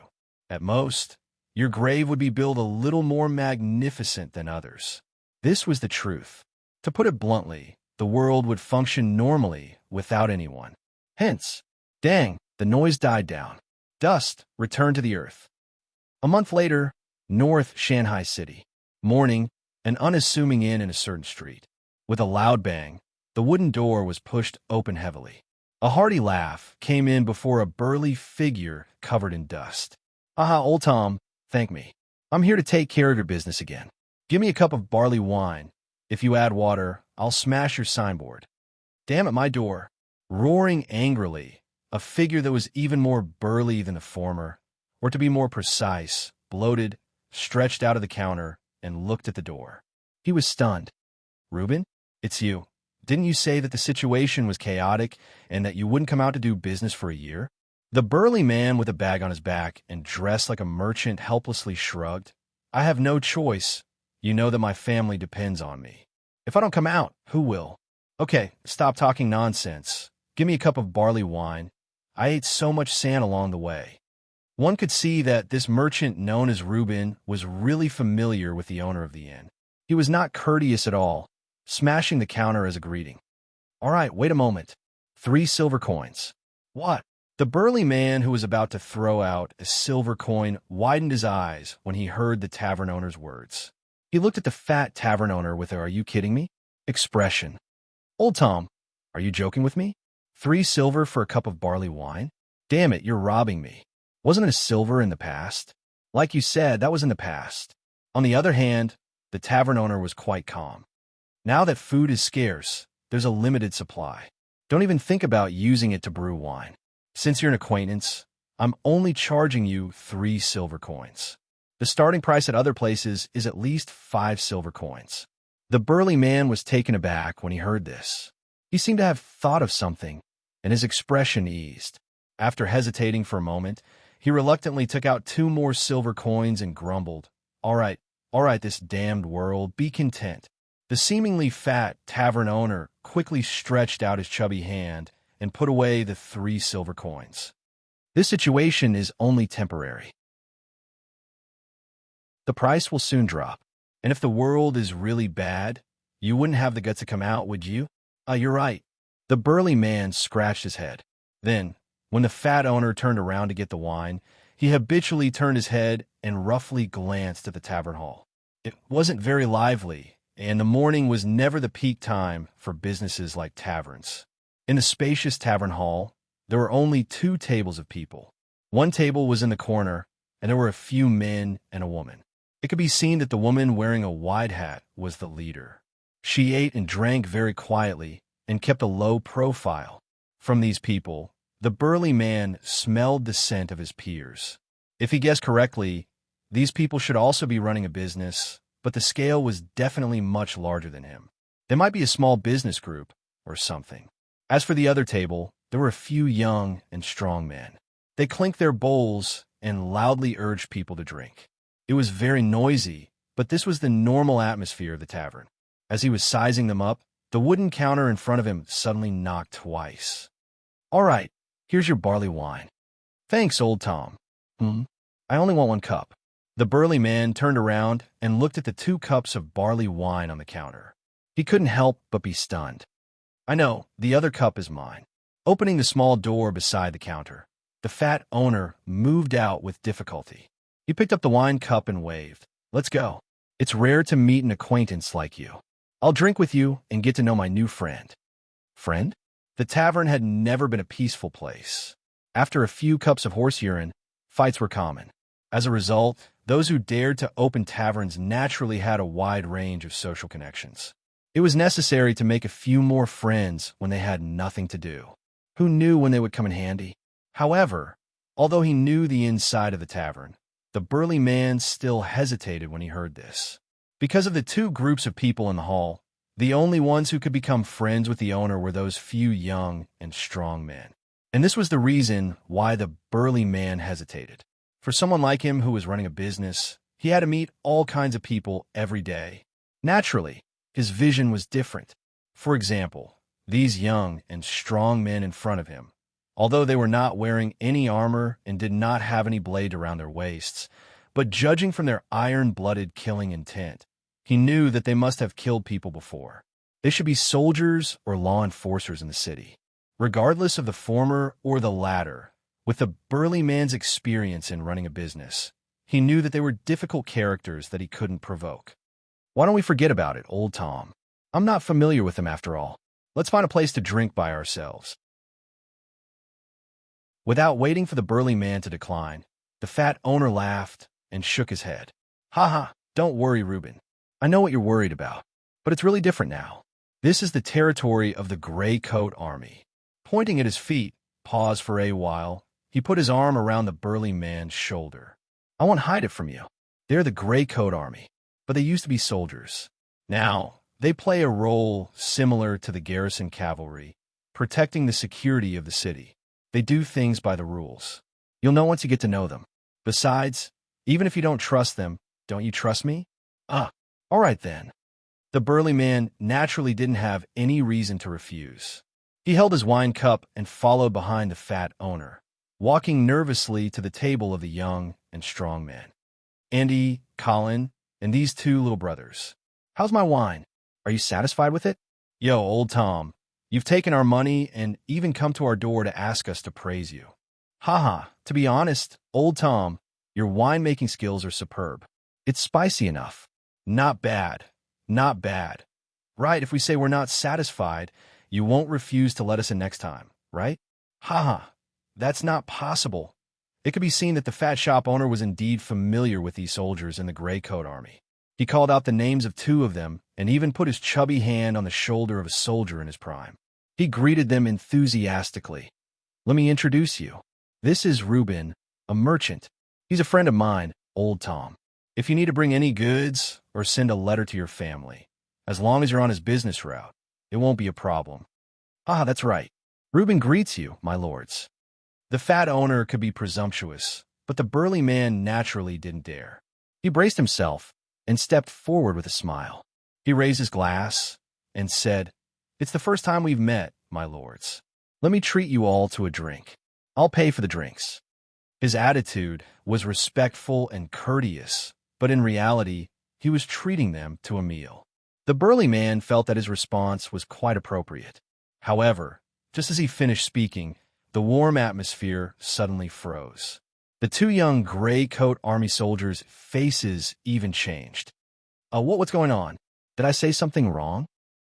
At most, your grave would be built a little more magnificent than others. This was the truth. To put it bluntly, the world would function normally without anyone. Hence, dang, the noise died down. Dust returned to the earth. A month later, North Shanghai City. Morning, an unassuming inn in a certain street. With a loud bang, the wooden door was pushed open heavily. A hearty laugh came in before a burly figure covered in dust. Aha, old Tom, thank me. I'm here to take care of your business again. Give me a cup of barley wine. If you add water, I'll smash your signboard. Damn it, my door. Roaring angrily, a figure that was even more burly than the former, or to be more precise, bloated, stretched out of the counter and looked at the door. He was stunned. Reuben, it's you. Didn't you say that the situation was chaotic and that you wouldn't come out to do business for a year? The burly man with a bag on his back and dressed like a merchant helplessly shrugged. I have no choice. You know that my family depends on me. If I don't come out, who will? Okay, stop talking nonsense. Give me a cup of barley wine. I ate so much sand along the way. One could see that this merchant known as Reuben was really familiar with the owner of the inn. He was not courteous at all, smashing the counter as a greeting. All right, wait a moment. 3 silver coins. What? The burly man who was about to throw out a silver coin widened his eyes when he heard the tavern owner's words. He looked at the fat tavern owner with a "Are you kidding me?" expression. Old Tom, are you joking with me? 3 silver for a cup of barley wine? Damn it, you're robbing me. Wasn't it a silver in the past? Like you said, that was in the past. On the other hand, the tavern owner was quite calm. Now that food is scarce, there's a limited supply. Don't even think about using it to brew wine. Since you're an acquaintance, I'm only charging you 3 silver coins. The starting price at other places is at least 5 silver coins. The burly man was taken aback when he heard this. He seemed to have thought of something, and his expression eased. After hesitating for a moment, he reluctantly took out 2 more silver coins and grumbled, all right, this damned world, be content." The seemingly fat tavern owner quickly stretched out his chubby hand and put away the 3 silver coins. "This situation is only temporary. The price will soon drop. And if the world is really bad, you wouldn't have the guts to come out, would you?" You're right." The burly man scratched his head. Then, when the fat owner turned around to get the wine, he habitually turned his head and roughly glanced at the tavern hall. It wasn't very lively, and the morning was never the peak time for businesses like taverns. In the spacious tavern hall, there were only 2 tables of people. One table was in the corner, and there were a few men and a woman. It could be seen that the woman wearing a wide hat was the leader. She ate and drank very quietly and kept a low profile. From these people, the burly man smelled the scent of his peers. If he guessed correctly, these people should also be running a business, but the scale was definitely much larger than him. They might be a small business group or something. As for the other table, there were a few young and strong men. They clinked their bowls and loudly urged people to drink. It was very noisy, but this was the normal atmosphere of the tavern. As he was sizing them up, the wooden counter in front of him suddenly knocked twice. "All right, here's your barley wine." "Thanks, old Tom." I only want 1 cup." The burly man turned around and looked at the 2 cups of barley wine on the counter. He couldn't help but be stunned. "I know, the other cup is mine." Opening the small door beside the counter, the fat owner moved out with difficulty. He picked up the wine cup and waved. "Let's go. It's rare to meet an acquaintance like you. I'll drink with you and get to know my new friend." Friend? The tavern had never been a peaceful place. After a few cups of horse urine, fights were common. As a result, those who dared to open taverns naturally had a wide range of social connections. It was necessary to make a few more friends when they had nothing to do. Who knew when they would come in handy? However, although he knew the inside of the tavern, the burly man still hesitated when he heard this. Because of the 2 groups of people in the hall, the only ones who could become friends with the owner were those few young and strong men. And this was the reason why the burly man hesitated. For someone like him who was running a business, he had to meet all kinds of people every day. Naturally, his vision was different. For example, these young and strong men in front of him, although they were not wearing any armor and did not have any blade around their waists, but judging from their iron-blooded killing intent, he knew that they must have killed people before. They should be soldiers or law enforcers in the city. Regardless of the former or the latter, with the burly man's experience in running a business, he knew that they were difficult characters that he couldn't provoke. "Why don't we forget about it, old Tom? I'm not familiar with them after all. Let's find a place to drink by ourselves." Without waiting for the burly man to decline, the fat owner laughed and shook his head. "Ha, don't worry, Reuben. I know what you're worried about, but it's really different now. This is the territory of the Gray Coat Army." Pointing at his feet, paused for a while, he put his arm around the burly man's shoulder. "I won't hide it from you. They're the Gray Coat Army, but they used to be soldiers. Now, they play a role similar to the garrison cavalry, protecting the security of the city. They do things by the rules. You'll know once you get to know them. Besides, even if you don't trust them, don't you trust me?" "All right then." The burly man naturally didn't have any reason to refuse. He held his wine cup and followed behind the fat owner, walking nervously to the table of the young and strong men. "Andy, Colin, and these 2 little brothers. How's my wine? Are you satisfied with it?" "Yo, old Tom, you've taken our money and even come to our door to ask us to praise you." To be honest, old Tom, your winemaking skills are superb. It's spicy enough. Not bad. Right, if we say we're not satisfied, you won't refuse to let us in next time, right?" That's not possible." It could be seen that the fat shop owner was indeed familiar with these soldiers in the Gray Coat Army. He called out the names of 2 of them and even put his chubby hand on the shoulder of a soldier in his prime. He greeted them enthusiastically. "Let me introduce you. This is Reuben, a merchant. He's a friend of mine, old Tom. If you need to bring any goods or send a letter to your family, As long as you're on his business route, it won't be a problem. Ah, that's right. Reuben greets you, my lords. The fat owner could be presumptuous, but the burly man naturally didn't dare. He braced himself and stepped forward with a smile. He raised his glass and said, "It's the first time we've met, my lords. Let me treat you all to a drink. I'll pay for the drinks." His attitude was respectful and courteous, but in reality, he was treating them to a meal. The burly man felt that his response was quite appropriate. However, just as he finished speaking, the warm atmosphere suddenly froze. The two young gray coat army soldiers' faces even changed. What's going on? Did I say something wrong?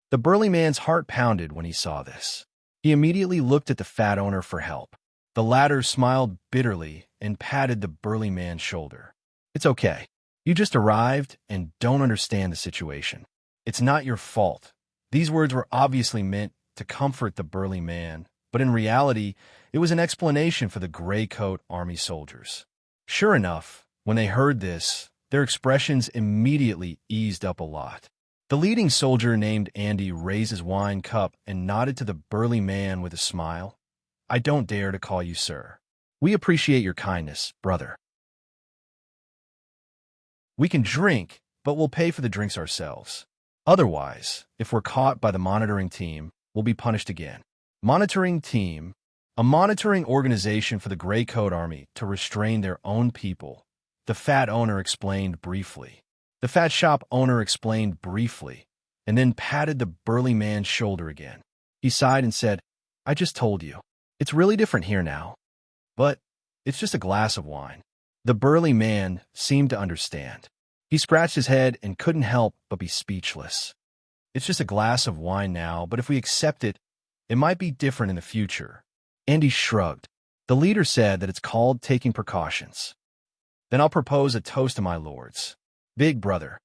The burly man's heart pounded when he saw this. He immediately looked at the fat owner for help. The latter smiled bitterly and patted the burly man's shoulder. "It's okay. You just arrived and don't understand the situation. It's not your fault." These words were obviously meant to comfort the burly man, but in reality, it was an explanation for the gray coat army soldiers. Sure enough, when they heard this, their expressions immediately eased up a lot. The leading soldier named Andy raised his wine cup and nodded to the burly man with a smile. "I don't dare to call you sir. We appreciate your kindness, brother. We can drink, but we'll pay for the drinks ourselves. Otherwise, if we're caught by the monitoring team, we'll be punished again." Monitoring team, a monitoring organization for the Gray Coat Army to restrain their own people, the fat owner explained briefly. The fat shop owner explained briefly, and then patted the burly man's shoulder again. He sighed and said, "I just told you. It's really different here now. But it's just a glass of wine." The burly man seemed to understand. He scratched his head and couldn't help but be speechless. "It's just a glass of wine now, but if we accept it, it might be different in the future." Andy shrugged. "The leader said that it's called taking precautions." "Then I'll propose a toast to my lords. Big brother.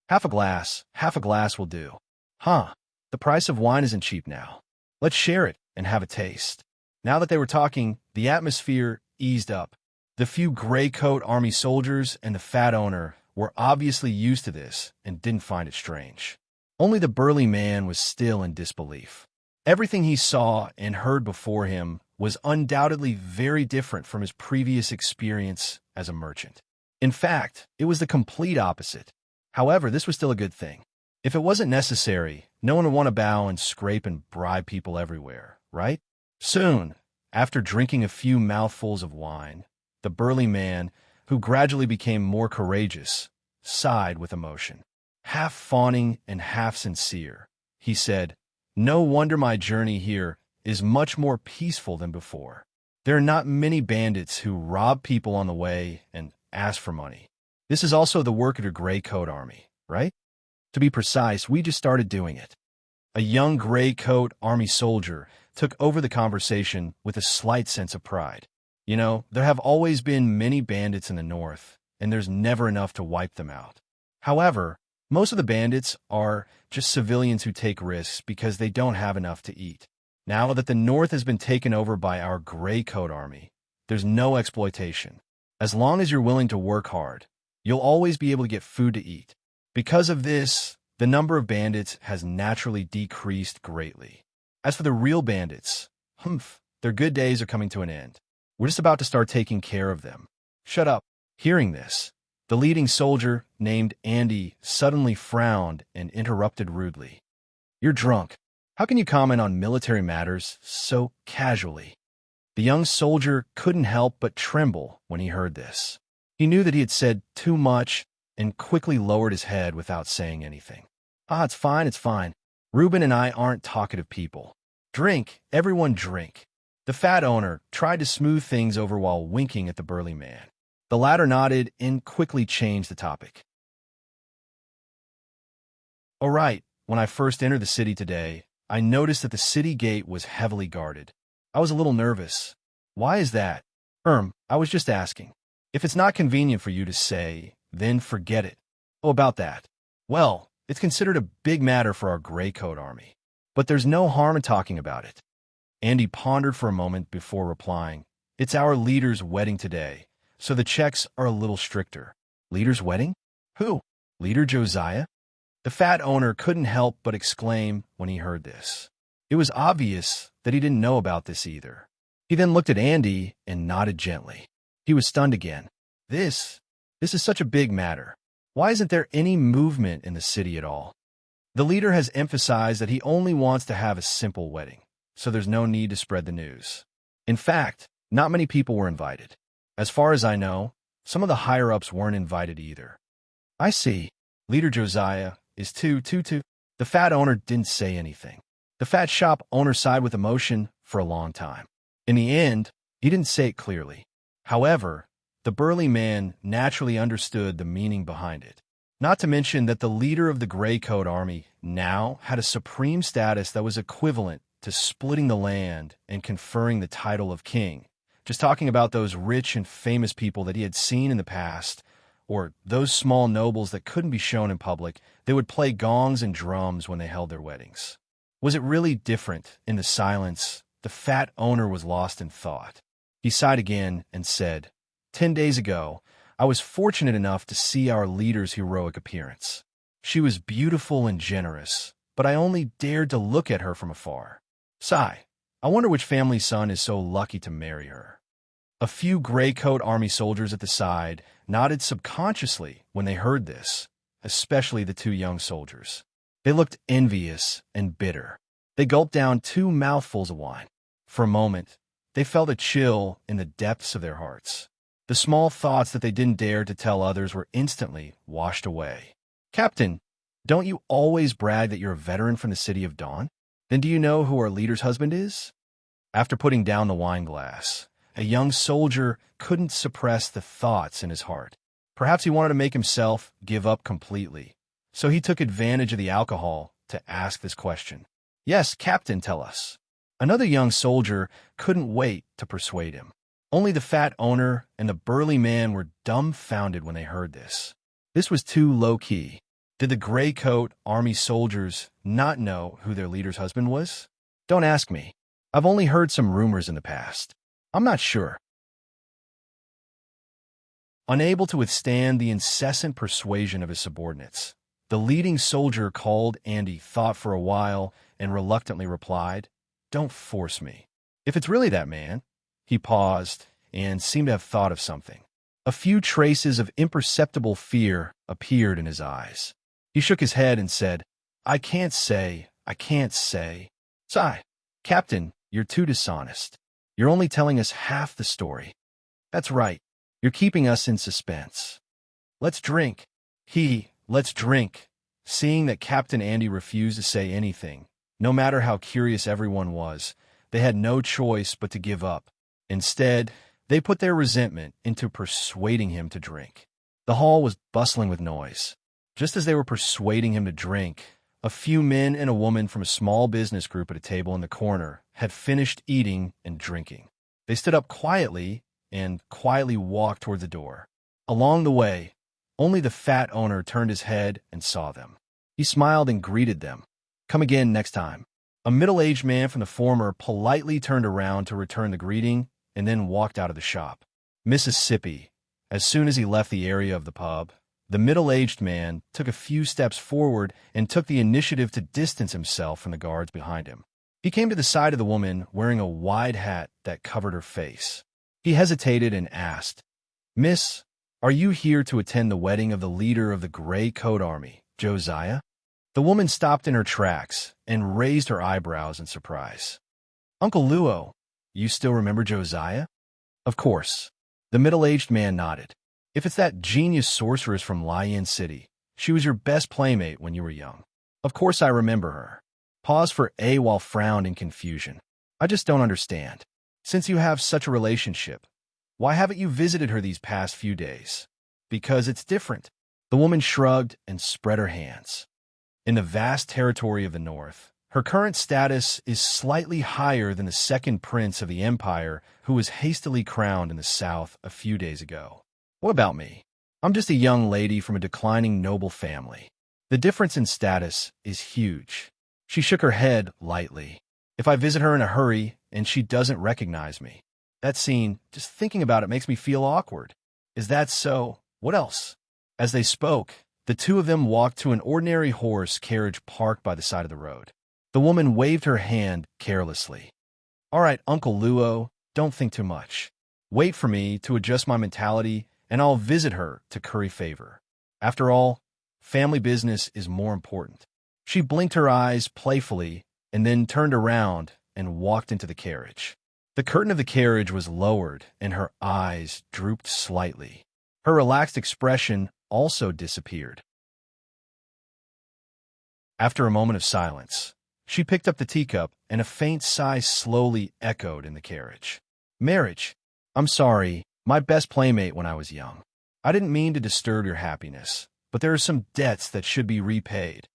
Half a glass will do." "Huh, the price of wine isn't cheap now. Let's share it and have a taste." Now that they were talking, the atmosphere eased up. The few gray coat army soldiers and the fat owner were obviously used to this and didn't find it strange. Only the burly man was still in disbelief. Everything he saw and heard before him was undoubtedly very different from his previous experience as a merchant. In fact, it was the complete opposite. However, this was still a good thing. If it wasn't necessary, no one would want to bow and scrape and bribe people everywhere, right? Soon, after drinking a few mouthfuls of wine, the burly man, who gradually became more courageous, sighed with emotion. Half fawning and half sincere, he said, "No wonder my journey here is much more peaceful than before. There are not many bandits who rob people on the way and ask for money. This is also the work of your gray coat army, right? To be precise, we just started doing it." A young gray coat army soldier took over the conversation with a slight sense of pride. "You know, there have always been many bandits in the north, and there's never enough to wipe them out. However, most of the bandits are just civilians who take risks because they don't have enough to eat. Now that the north has been taken over by our gray coat army, there's no exploitation. As long as you're willing to work hard, you'll always be able to get food to eat. Because of this, the number of bandits has naturally decreased greatly. As for the real bandits, their good days are coming to an end. We're just about to start taking care of them." "Shut up." Hearing this, the leading soldier, named Andy, suddenly frowned and interrupted rudely. "You're drunk. How can you comment on military matters so casually?" The young soldier couldn't help but tremble when he heard this. He knew that he had said too much and quickly lowered his head without saying anything. It's fine. Reuben and I aren't talkative people. Drink, everyone drink." The fat owner tried to smooth things over while winking at the burly man. The latter nodded and quickly changed the topic. "All right, when I first entered the city today, I noticed that the city gate was heavily guarded. I was a little nervous. Why is that?" I was just asking. If it's not convenient for you to say, then forget it." "Oh, about that. Well, it's considered a big matter for our gray coat army. But there's no harm in talking about it." Andy pondered for a moment before replying, "It's our leader's wedding today, so the checks are a little stricter." "Leader's wedding? Who? Leader Josiah?" The fat owner couldn't help but exclaim when he heard this. It was obvious that he didn't know about this either. He then looked at Andy and nodded gently. He was stunned again. This is such a big matter. Why isn't there any movement in the city at all? The leader has emphasized that he only wants to have a simple wedding, so there's no need to spread the news. In fact, not many people were invited. As far as I know, some of the higher-ups weren't invited either. I see. Leader Josiah is too. The fat owner didn't say anything. The fat shop owner sighed with emotion for a long time. In the end, he didn't say it clearly. However, the burly man naturally understood the meaning behind it. Not to mention that the leader of the Gray Coat Army now had a supreme status that was equivalent to splitting the land and conferring the title of king. Just talking about those rich and famous people that he had seen in the past, or those small nobles that couldn't be shown in public, they would play gongs and drums when they held their weddings. Was it really different? In the silence, the fat owner was lost in thought. He sighed again and said, 10 days ago, I was fortunate enough to see our leader's heroic appearance. She was beautiful and generous, but I only dared to look at her from afar. Sigh, I wonder which family's son is so lucky to marry her. A few Gray Coat Army soldiers at the side nodded subconsciously when they heard this, especially the two young soldiers. They looked envious and bitter. They gulped down 2 mouthfuls of wine. For a moment, they felt a chill in the depths of their hearts. The small thoughts that they didn't dare to tell others were instantly washed away. Captain, don't you always brag that you're a veteran from the city of Dawn? Then do you know who our leader's husband is? After putting down the wine glass, a young soldier couldn't suppress the thoughts in his heart. Perhaps he wanted to make himself give up completely. So he took advantage of the alcohol to ask this question. Yes, Captain, tell us. Another young soldier couldn't wait to persuade him. Only the fat owner and the burly man were dumbfounded when they heard this. This was too low-key. Did the Gray Coat Army soldiers not know who their leader's husband was? Don't ask me. I've only heard some rumors in the past. I'm not sure. Unable to withstand the incessant persuasion of his subordinates, the leading soldier called Andy, thought for a while, and reluctantly replied, Don't force me. If it's really that man. He paused and seemed to have thought of something. A few traces of imperceptible fear appeared in his eyes. He shook his head and said, I can't say. Sigh, Captain, you're too dishonest. You're only telling us half the story. That's right. You're keeping us in suspense. Let's drink. Let's drink. Seeing that Captain Andy refused to say anything, no matter how curious everyone was, they had no choice but to give up. Instead, they put their resentment into persuading him to drink. The hall was bustling with noise. Just as they were persuading him to drink, a few men and a woman from a small business group at a table in the corner had finished eating and drinking. They stood up quietly and quietly walked toward the door. Along the way, only the fat owner turned his head and saw them. He smiled and greeted them. Come again next time. A middle-aged man from the former politely turned around to return the greeting and then walked out of the shop. Mississippi. As soon as he left the area of the pub, the middle-aged man took a few steps forward and took the initiative to distance himself from the guards behind him. He came to the side of the woman wearing a wide hat that covered her face. He hesitated and asked, Miss, are you here to attend the wedding of the leader of the Gray Coat Army, Josiah? The woman stopped in her tracks and raised her eyebrows in surprise. Uncle Luo, you still remember Josiah? Of course. The middle-aged man nodded. If it's that genius sorceress from Lion City, she was your best playmate when you were young. Of course I remember her. Paused for a while, frowned in confusion. I just don't understand. Since you have such a relationship, why haven't you visited her these past few days? Because it's different. The woman shrugged and spread her hands. In the vast territory of the North, her current status is slightly higher than the second prince of the empire who was hastily crowned in the South a few days ago. What about me? I'm just a young lady from a declining noble family. The difference in status is huge. She shook her head lightly. If I visit her in a hurry and she doesn't recognize me, that scene, just thinking about it, makes me feel awkward. Is that so? What else? As they spoke, The two of them walked to an ordinary horse carriage parked by the side of the road. The woman waved her hand carelessly. "All right, Uncle Luo, don't think too much. Wait for me to adjust my mentality, and I'll visit her to curry favor. After all, family business is more important." She blinked her eyes playfully and then turned around and walked into the carriage. The curtain of the carriage was lowered, and her eyes drooped slightly. Her relaxed expression also disappeared. After a moment of silence, she picked up the teacup, and a faint sigh slowly echoed in the carriage. "Marriage. I'm sorry, my best playmate when I was young. I didn't mean to disturb your happiness, but there are some debts that should be repaid."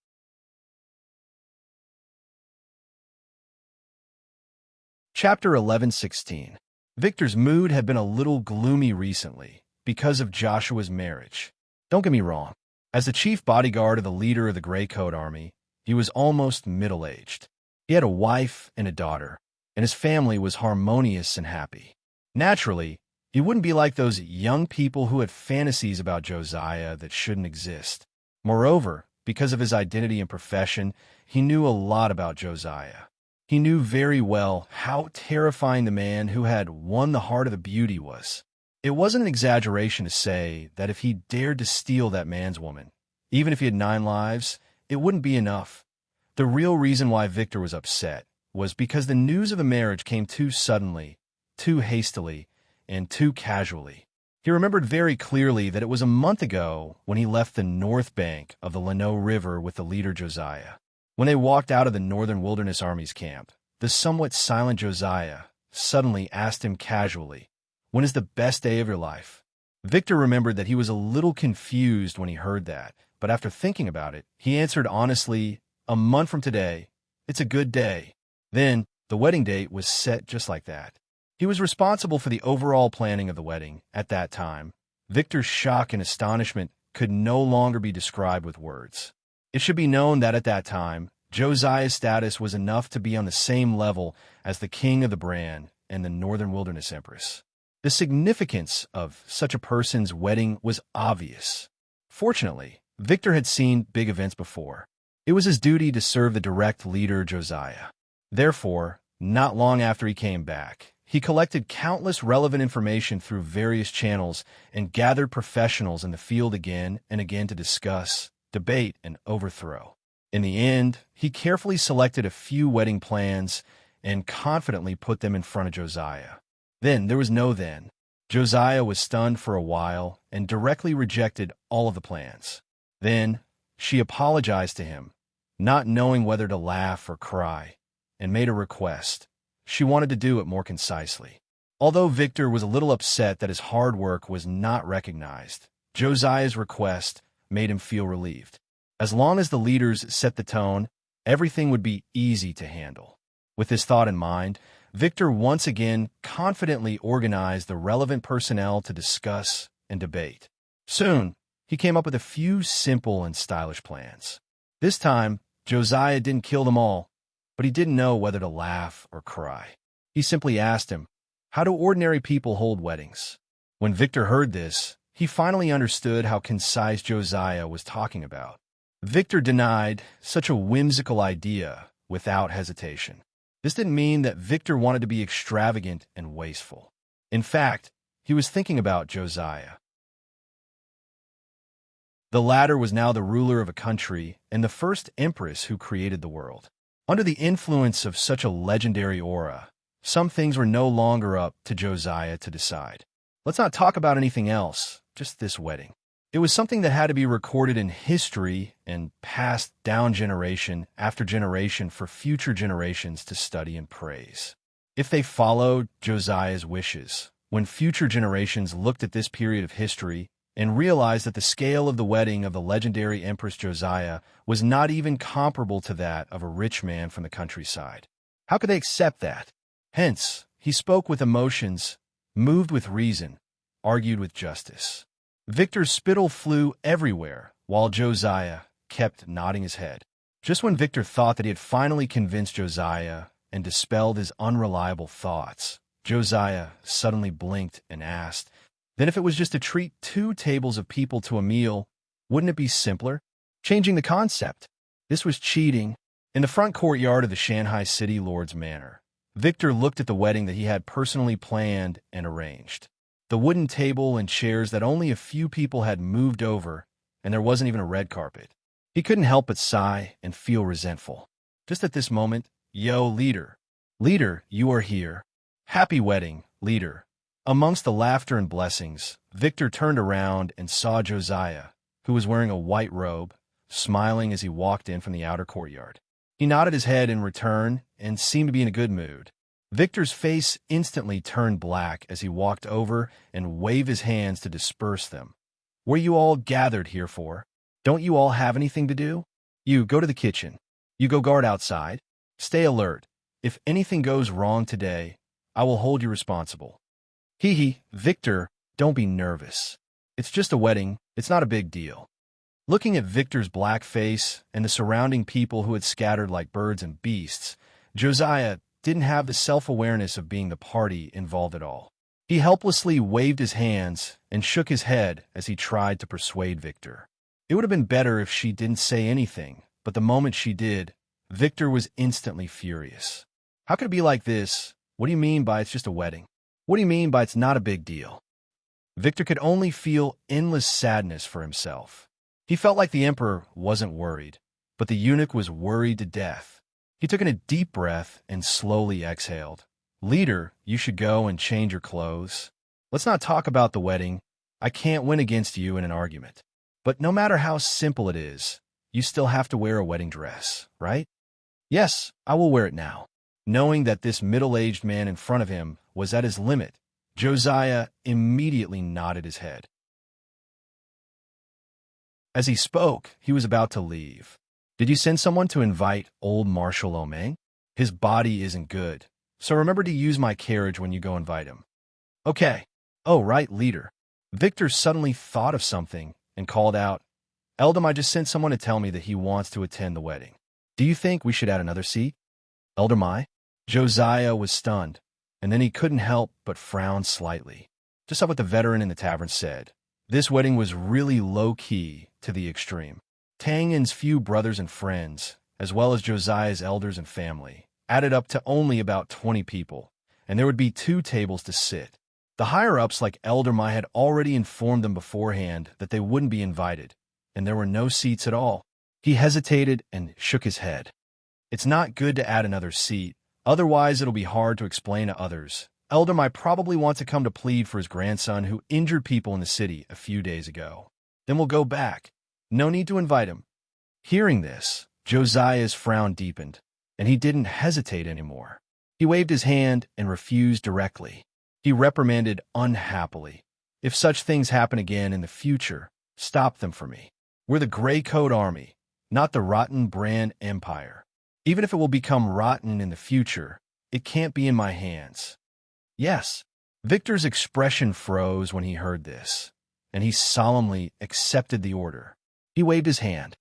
Chapter 11:16. Victor's mood had been a little gloomy recently because of Joshua's marriage. Don't get me wrong. As the chief bodyguard of the leader of the Gray Coat Army, he was almost middle-aged. He had a wife and a daughter, and his family was harmonious and happy. Naturally, he wouldn't be like those young people who had fantasies about Josiah that shouldn't exist. Moreover, because of his identity and profession, he knew a lot about Josiah. He knew very well how terrifying the man who had won the heart of the beauty was. It wasn't an exaggeration to say that if he dared to steal that man's woman, even if he had 9 lives, it wouldn't be enough. The real reason why Victor was upset was because the news of the marriage came too suddenly, too hastily, and too casually. He remembered very clearly that it was a month ago when he left the north bank of the Leno River with the leader Josiah. When they walked out of the Northern Wilderness Army's camp, the somewhat silent Josiah suddenly asked him casually, "When is the best day of your life?" Victor remembered that he was a little confused when he heard that, but after thinking about it, he answered honestly, "A month from today, it's a good day." Then, the wedding date was set just like that. He was responsible for the overall planning of the wedding at that time. Victor's shock and astonishment could no longer be described with words. It should be known that at that time, Josiah's status was enough to be on the same level as the king of the Bran and the Northern Wilderness Empress. The significance of such a person's wedding was obvious. Fortunately, Victor had seen big events before. It was his duty to serve the direct leader Josiah. Therefore, not long after he came back, he collected countless relevant information through various channels and gathered professionals in the field again and again to discuss, debate, and overthrow. In the end, he carefully selected a few wedding plans and confidently put them in front of Josiah. Then there was no then. Josiah was stunned for a while and directly rejected all of the plans. Then she apologized to him, not knowing whether to laugh or cry, and made a request. She wanted to do it more concisely. Although Victor was a little upset that his hard work was not recognized, Josiah's request made him feel relieved. As long as the leaders set the tone, everything would be easy to handle. With this thought in mind, Victor once again confidently organized the relevant personnel to discuss and debate. Soon, he came up with a few simple and stylish plans. This time, Josiah didn't kill them all, but he didn't know whether to laugh or cry. He simply asked him, "How do ordinary people hold weddings?" When Victor heard this, he finally understood how concise Josiah was talking about. Victor denied such a whimsical idea without hesitation. This didn't mean that Victor wanted to be extravagant and wasteful. In fact, he was thinking about Josiah. The latter was now the ruler of a country and the first empress who created the world. Under the influence of such a legendary aura, some things were no longer up to Josiah to decide. Let's not talk about anything else, just this wedding. It was something that had to be recorded in history and passed down generation after generation for future generations to study and praise. If they followed Josiah's wishes, when future generations looked at this period of history and realized that the scale of the wedding of the legendary Empress Josiah was not even comparable to that of a rich man from the countryside, how could they accept that? Hence, he spoke with emotions, moved with reason, argued with justice. Victor's spittle flew everywhere, while Josiah kept nodding his head. Just when Victor thought that he had finally convinced Josiah and dispelled his unreliable thoughts, Josiah suddenly blinked and asked, "Then if it was just to treat 2 tables of people to a meal, Wouldn't it be simpler? Changing the concept. This was cheating. In the front courtyard of the Shanghai City Lord's Manor, Victor looked at the wedding that he had personally planned and arranged. The wooden table and chairs that only a few people had moved over, and there wasn't even a red carpet. He couldn't help but sigh and feel resentful. Just at this moment, "Yo, leader. Leader, you are here. Happy wedding, leader." Amongst the laughter and blessings, Victor turned around and saw Josiah, who was wearing a white robe, smiling as he walked in from the outer courtyard. He nodded his head in return and seemed to be in a good mood. Victor's face instantly turned black as he walked over and waved his hands to disperse them. "What are you all gathered here for? Don't you all have anything to do? You go to the kitchen. You go guard outside. Stay alert. If anything goes wrong today, I will hold you responsible." Hee, Victor, don't be nervous. It's just a wedding. It's not a big deal. Looking at Victor's black face and the surrounding people who had scattered like birds and beasts, Josiah didn't have the self-awareness of being the party involved at all. He helplessly waved his hands and shook his head as he tried to persuade Victor. It would have been better if she didn't say anything, but the moment she did, Victor was instantly furious. "How could it be like this? What do you mean by it's just a wedding? What do you mean by it's not a big deal?" Victor could only feel endless sadness for himself. He felt like the emperor wasn't worried, but the eunuch was worried to death. He took in a deep breath and slowly exhaled. "Leader, you should go and change your clothes. Let's not talk about the wedding. I can't win against you in an argument. But no matter how simple it is, you still have to wear a wedding dress, right?" "Yes, I will wear it now." Knowing that this middle-aged man in front of him was at his limit, Josiah immediately nodded his head. As he spoke, he was about to leave. "Did you send someone to invite old Marshal Omeng? His body isn't good, so remember to use my carriage when you go invite him." "Okay." "Oh, right, leader." Victor suddenly thought of something and called out, "Eldam, I just sent someone to tell me that he wants to attend the wedding. Do you think we should add another seat?" "Elder Mai?" Josiah was stunned, and then he couldn't help but frown slightly. Just like what the veteran in the tavern said, this wedding was really low-key to the extreme. Tang Yin's few brothers and friends, as well as Josiah's elders and family, added up to only about 20 people, and there would be 2 tables to sit. The higher-ups like Elder Mai had already informed them beforehand that they wouldn't be invited, and there were no seats at all. He hesitated and shook his head. "It's not good to add another seat, otherwise it'll be hard to explain to others. Elder Mai probably wants to come to plead for his grandson who injured people in the city a few days ago. Then we'll go back. No need to invite him." Hearing this, Josiah's frown deepened, and he didn't hesitate anymore. He waved his hand and refused directly. He reprimanded unhappily, "If such things happen again in the future, stop them for me. We're the Gray Coat Army, not the Rotten Brand Empire. Even if it will become rotten in the future, it can't be in my hands." "Yes." Victor's expression froze when he heard this, and he solemnly accepted the order. He waved his hand.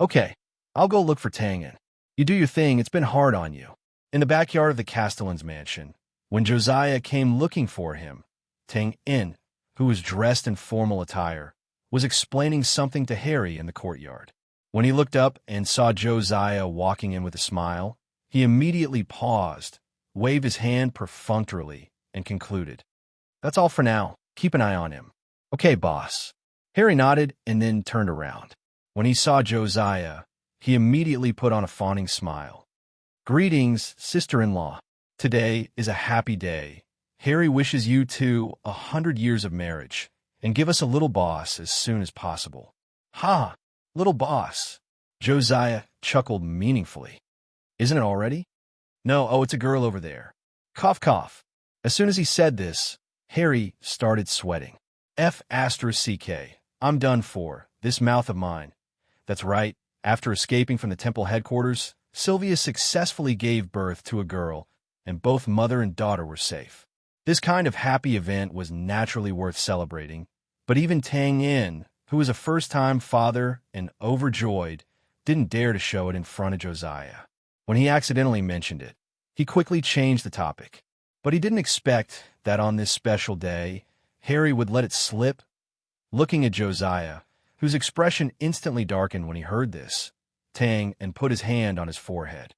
"Okay, I'll go look for Tang Yin. You do your thing, it's been hard on you." In the backyard of the Castellan's mansion, when Josiah came looking for him, Tang Yin, who was dressed in formal attire, was explaining something to Harry in the courtyard. When he looked up and saw Josiah walking in with a smile, he immediately paused, waved his hand perfunctorily, and concluded, "That's all for now. Keep an eye on him." "Okay, boss." Harry nodded and then turned around. When he saw Josiah, he immediately put on a fawning smile. "Greetings, sister-in-law. Today is a happy day. Harry wishes you two 100 years of marriage, and give us a little boss as soon as possible." "Ha! Little boss." Josiah chuckled meaningfully. "Isn't it already?" "No, oh, it's a girl over there." Cough, cough. As soon as he said this, Harry started sweating. F***, I'm done for, this mouth of mine. That's right, after escaping from the temple headquarters, Sylvia successfully gave birth to a girl, and both mother and daughter were safe. This kind of happy event was naturally worth celebrating, but even Tang Yin, who was a first-time father and overjoyed, didn't dare to show it in front of Josiah. When he accidentally mentioned it, he quickly changed the topic. But he didn't expect that on this special day, Harry would let it slip. Looking at Josiah, whose expression instantly darkened when he heard this, Tang, and put his hand on his forehead.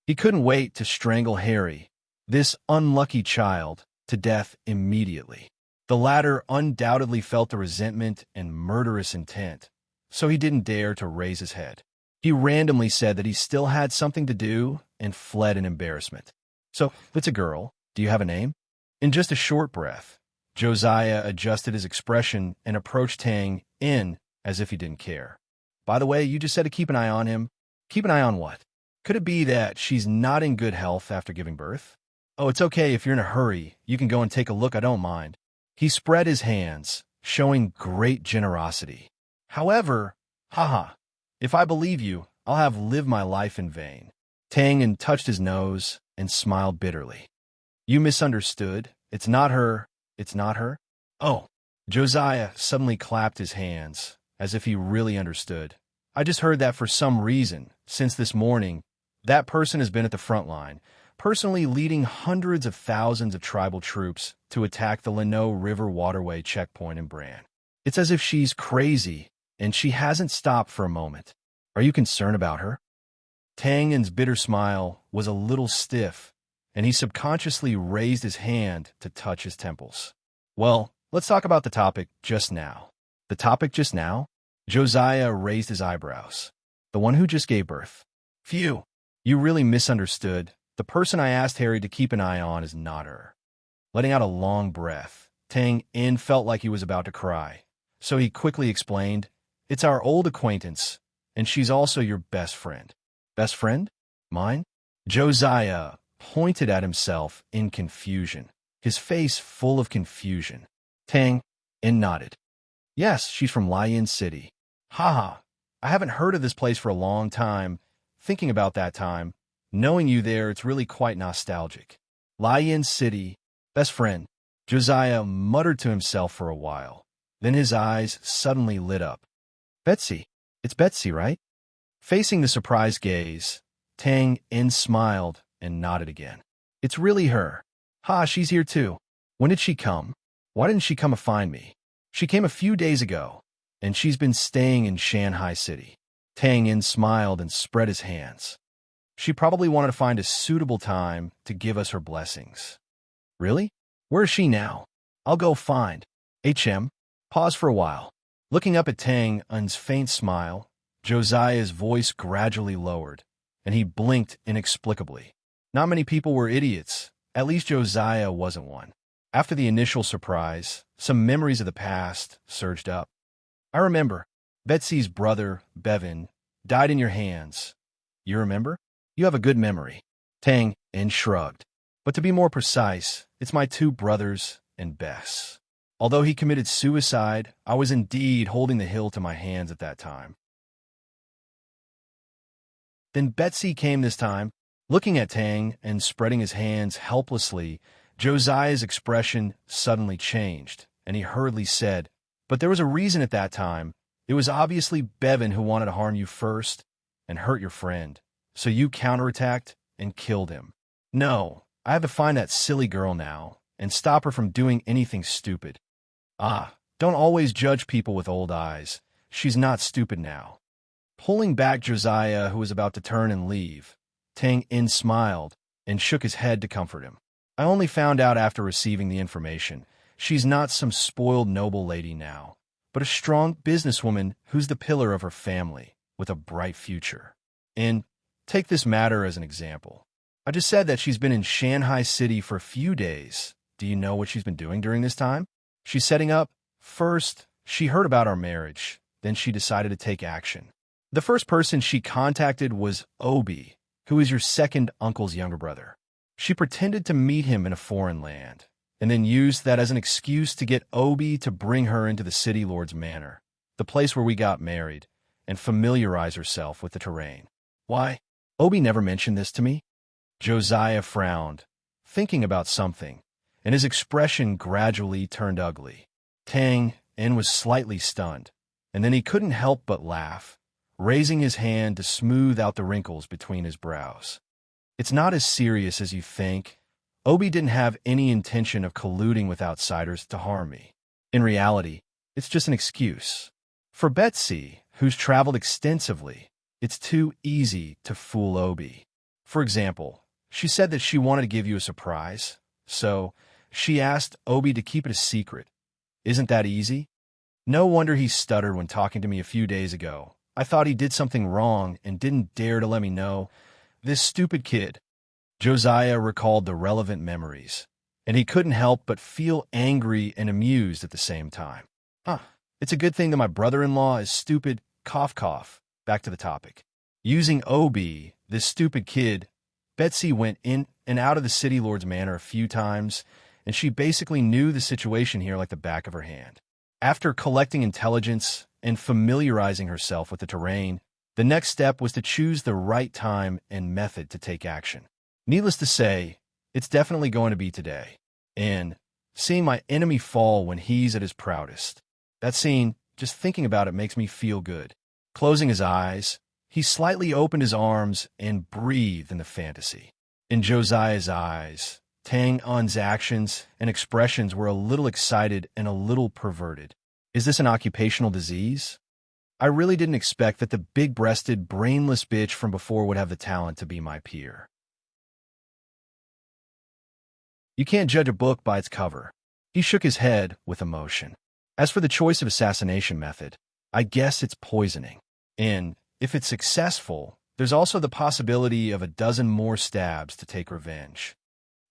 He couldn't wait to strangle Harry, this unlucky child, to death immediately. The latter undoubtedly felt the resentment and murderous intent, so he didn't dare to raise his head. He randomly said that he still had something to do and fled in embarrassment. So, if it's a girl, do you have a name? In just a short breath, Josiah adjusted his expression and approached Tang in as if he didn't care. By the way, you just said to keep an eye on him. Keep an eye on what? Could it be that she's not in good health after giving birth? Oh, it's okay if you're in a hurry. You can go and take a look, I don't mind. He spread his hands, showing great generosity. However, if I believe you, I'll have lived my life in vain. Tang touched his nose and smiled bitterly. You misunderstood. It's not her. It's not her. Oh, Josiah suddenly clapped his hands, as if he really understood. I just heard that for some reason, since this morning, that person has been at the front line, personally leading hundreds of thousands of tribal troops to attack the Leno River Waterway checkpoint in Bran. It's as if she's crazy, and she hasn't stopped for a moment. Are you concerned about her? Tang's bitter smile was a little stiff, and he subconsciously raised his hand to touch his temples. Well, let's talk about the topic just now. The topic just now? Josiah raised his eyebrows. The one who just gave birth. Phew, you really misunderstood. The person I asked Harry to keep an eye on is not her. Letting out a long breath, Tang felt like he was about to cry, so he quickly explained, it's our old acquaintance, and she's also your best friend. Best friend? Mine? Josiah pointed at himself in confusion, his face full of confusion. Tang nodded. Yes, she's from Lion City. I haven't heard of this place for a long time. Thinking about that time, knowing you there, it's really quite nostalgic. Lion City, best friend. Josiah muttered to himself for a while. Then his eyes suddenly lit up. Betsy. It's Betsy, right? Facing the surprised gaze, Tang smiled and nodded again. It's really her. She's here too. When did she come? Why didn't she come to find me? She came a few days ago, and she's been staying in Shanghai City. Tang smiled and spread his hands. She probably wanted to find a suitable time to give us her blessings. Really? Where is she now? I'll go find. Pause for a while. Looking up at Tang's faint smile, Josiah's voice gradually lowered, and he blinked inexplicably. Not many people were idiots. At least Josiah wasn't one. After the initial surprise, some memories of the past surged up. I remember. Betsy's brother, Bevan, died in your hands. You remember? You have a good memory. Tang shrugged. But to be more precise, it's my two brothers and Bess. Although he committed suicide, I was indeed holding the hill to my hands at that time. Then Betsy came this time. Looking at Tang and spreading his hands helplessly, Josiah's expression suddenly changed, and he hurriedly said, but there was a reason at that time. It was obviously Bevan who wanted to harm you first and hurt your friend, so you counterattacked and killed him. No, I have to find that silly girl now and stop her from doing anything stupid. Don't always judge people with old eyes. She's not stupid now. Pulling back Josiah, who was about to turn and leave, Tang smiled and shook his head to comfort him. I only found out after receiving the information. She's not some spoiled noble lady now, but a strong businesswoman who's the pillar of her family, with a bright future. And take this matter as an example. I just said that she's been in Shanghai City for a few days. Do you know what she's been doing during this time? She's setting up. First, she heard about our marriage. Then she decided to take action. The first person she contacted was Obi, who is your second uncle's younger brother. She pretended to meet him in a foreign land, and then used that as an excuse to get Obi to bring her into the city lord's manor, the place where we got married, and familiarize herself with the terrain. Why? Obi never mentioned this to me? Josiah frowned, thinking about something, and his expression gradually turned ugly. Tang was slightly stunned, and then he couldn't help but laugh, raising his hand to smooth out the wrinkles between his brows. It's not as serious as you think. Obi didn't have any intention of colluding with outsiders to harm me. In reality, it's just an excuse. For Betsy, who's traveled extensively, it's too easy to fool Obi. For example, she said that she wanted to give you a surprise, so she asked Obi to keep it a secret. Isn't that easy? No wonder he stuttered when talking to me a few days ago. I thought he did something wrong and didn't dare to let me know. This stupid kid. Josiah recalled the relevant memories, and he couldn't help but feel angry and amused at the same time. It's a good thing that my brother-in-law is stupid, cough cough. Back to the topic. Using Obi, this stupid kid, Betsy went in and out of the City Lord's manor a few times, and she basically knew the situation here like the back of her hand. After collecting intelligence and familiarizing herself with the terrain, the next step was to choose the right time and method to take action. Needless to say, it's definitely going to be today. And seeing my enemy fall when he's at his proudest. That scene, just thinking about it makes me feel good. Closing his eyes, he slightly opened his arms and breathed in the fantasy. In Josiah's eyes, Tang-Un's actions and expressions were a little excited and a little perverted. Is this an occupational disease? I really didn't expect that the big-breasted, brainless bitch from before would have the talent to be my peer. You can't judge a book by its cover. He shook his head with emotion. As for the choice of assassination method, I guess it's poisoning. And if it's successful, there's also the possibility of a dozen more stabs to take revenge.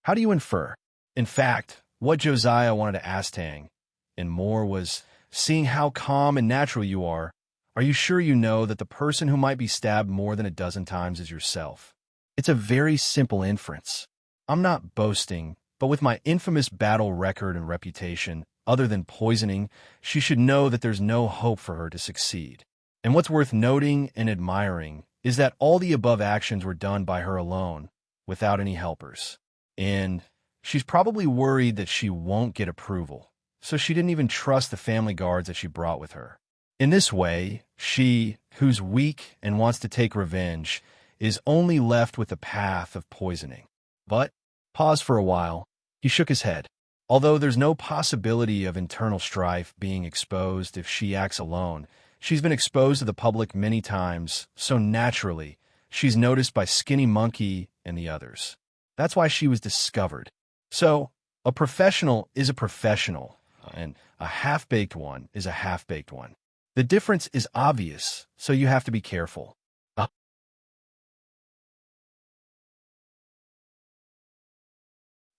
How do you infer? In fact, what Josiah wanted to ask Tang, and more, was, seeing how calm and natural you are you sure you know that the person who might be stabbed more than a dozen times is yourself? It's a very simple inference. I'm not boasting, but with my infamous battle record and reputation, other than poisoning, she should know that there's no hope for her to succeed. And what's worth noting and admiring is that all the above actions were done by her alone, without any helpers. And she's probably worried that she won't get approval, so she didn't even trust the family guards that she brought with her. In this way, she, who's weak and wants to take revenge, is only left with the path of poisoning. But, pause for a while, he shook his head. Although there's no possibility of internal strife being exposed if she acts alone, she's been exposed to the public many times, so naturally, she's noticed by Skinny Monkey and the others. That's why she was discovered. So, a professional is a professional, and a half-baked one is a half-baked one. The difference is obvious, so you have to be careful.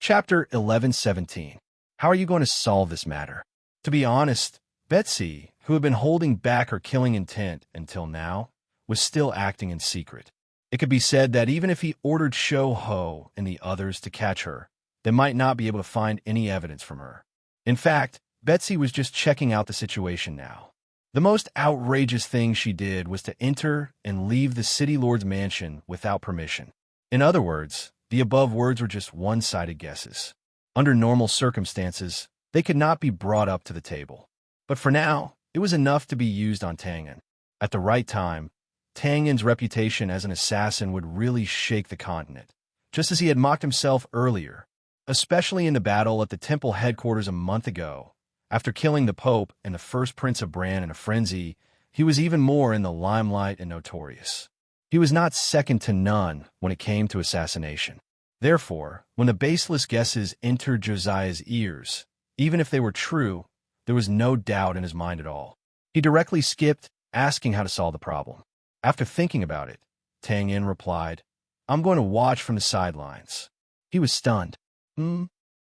Chapter 11:17. How are you going to solve this matter? To be honest, Betsy, who had been holding back her killing intent until now, was still acting in secret. It could be said that even if he ordered Sho Ho and the others to catch her, they might not be able to find any evidence from her. In fact, Betsy was just checking out the situation now. The most outrageous thing she did was to enter and leave the City Lord's mansion without permission. In other words, the above words were just one-sided guesses. Under normal circumstances, they could not be brought up to the table. But for now, it was enough to be used on Tang-Un. At the right time, Tang-Un's reputation as an assassin would really shake the continent, just as he had mocked himself earlier, especially in the battle at the temple headquarters a month ago. After killing the Pope and the first Prince of Bran in a frenzy, he was even more in the limelight and notorious. He was not second to none when it came to assassination. Therefore, when the baseless guesses entered Josiah's ears, even if they were true, there was no doubt in his mind at all. He directly skipped asking how to solve the problem. After thinking about it, Tang-In replied, "I'm going to watch from the sidelines." He was stunned.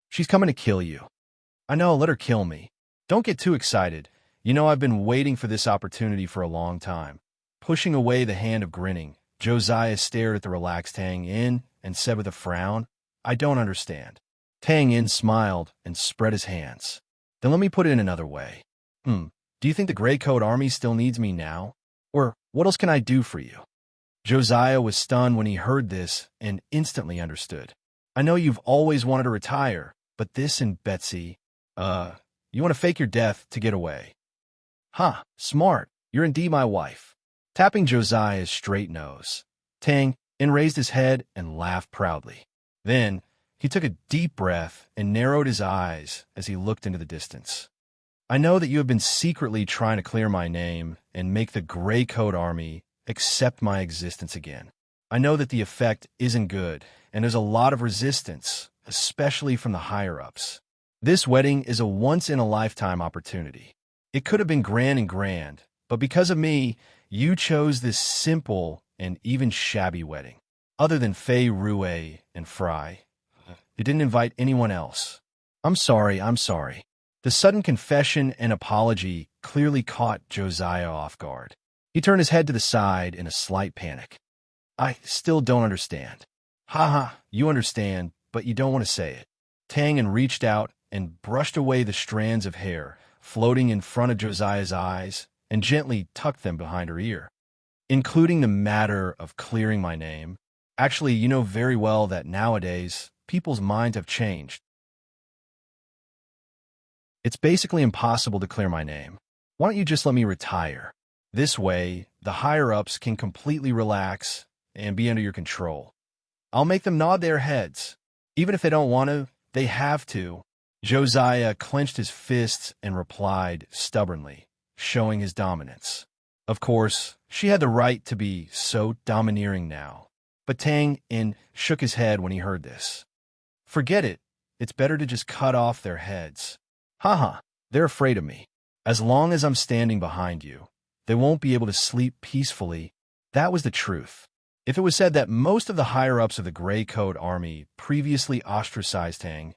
She's coming to kill you." "I know, let her kill me. Don't get too excited. You know I've been waiting for this opportunity for a long time." Pushing away the hand of grinning, Josiah stared at the relaxed Tang-In and said with a frown, "I don't understand." Tang-In smiled and spread his hands. "Then let me put it in another way. Do you think the Grey Coat Army still needs me now? Or what else can I do for you?" Josiah was stunned when he heard this and instantly understood. "I know you've always wanted to retire, but this and Betsy, you want to fake your death to get away." Smart. You're indeed my wife." Tapping Josiah's straight nose, Tang-In raised his head and laughed proudly. Then, he took a deep breath and narrowed his eyes as he looked into the distance. I know that you have been secretly trying to clear my name and make the Gray Coat Army accept my existence again. I know that the effect isn't good, and there's a lot of resistance, especially from the higher-ups. This wedding is a once-in-a-lifetime opportunity. It could have been grand, but because of me, you chose this simple and even shabby wedding. Other than Fei Rue and Fry, you didn't invite anyone else. I'm sorry. The sudden confession and apology clearly caught Josiah off guard. He turned his head to the side in a slight panic. I still don't understand. Haha, you understand, but you don't want to say it. Tang reached out and brushed away the strands of hair floating in front of Josiah's eyes and gently tucked them behind her ear. Including the matter of clearing my name. Actually, you know very well that nowadays, people's minds have changed. It's basically impossible to clear my name. Why don't you just let me retire? This way, the higher-ups can completely relax and be under your control. I'll make them nod their heads. Even if they don't want to, they have to. Josiah clenched his fists and replied stubbornly, showing his dominance. Of course, she had the right to be so domineering now. But Tang shook his head when he heard this. Forget it. It's better to just cut off their heads. Haha, they're afraid of me. As long as I'm standing behind you, they won't be able to sleep peacefully. That was the truth. If it was said that most of the higher-ups of the Gray Coat Army previously ostracized Tang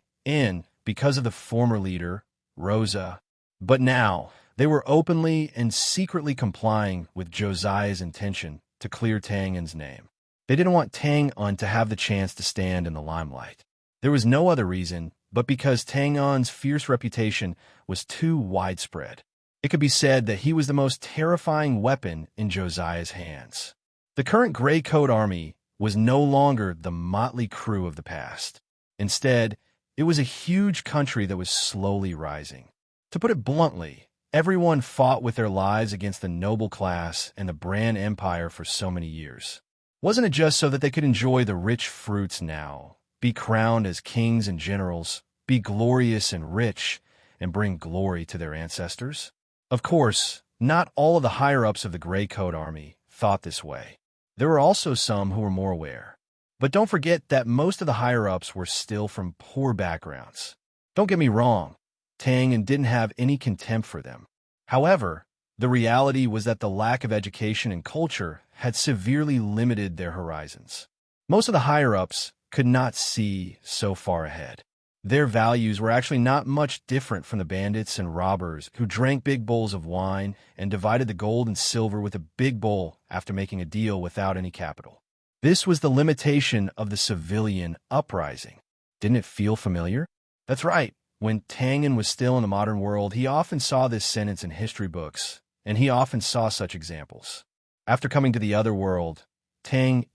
because of the former leader, Rosa, but now they were openly and secretly complying with Josiah's intention to clear Tang's name. They didn't want Tang to have the chance to stand in the limelight. There was no other reason but because Tang-Un's fierce reputation was too widespread. It could be said that he was the most terrifying weapon in Josiah's hands. The current Gray Coat Army was no longer the motley crew of the past. Instead, it was a huge country that was slowly rising. To put it bluntly, everyone fought with their lives against the noble class and the Bran Empire for so many years. Wasn't it just so that they could enjoy the rich fruits now, be crowned as kings and generals, be glorious and rich, and bring glory to their ancestors? Of course, not all of the higher-ups of the Gray Coat Army thought this way. There were also some who were more aware. But don't forget that most of the higher-ups were still from poor backgrounds. Don't get me wrong, Tang didn't have any contempt for them. However, the reality was that the lack of education and culture had severely limited their horizons. Most of the higher-ups could not see so far ahead. Their values were actually not much different from the bandits and robbers who drank big bowls of wine and divided the gold and silver with a big bowl after making a deal without any capital. This was the limitation of the civilian uprising. Didn't it feel familiar? That's right. When Tang was still in the modern world, he often saw this sentence in history books, and he often saw such examples. After coming to the other world, Tang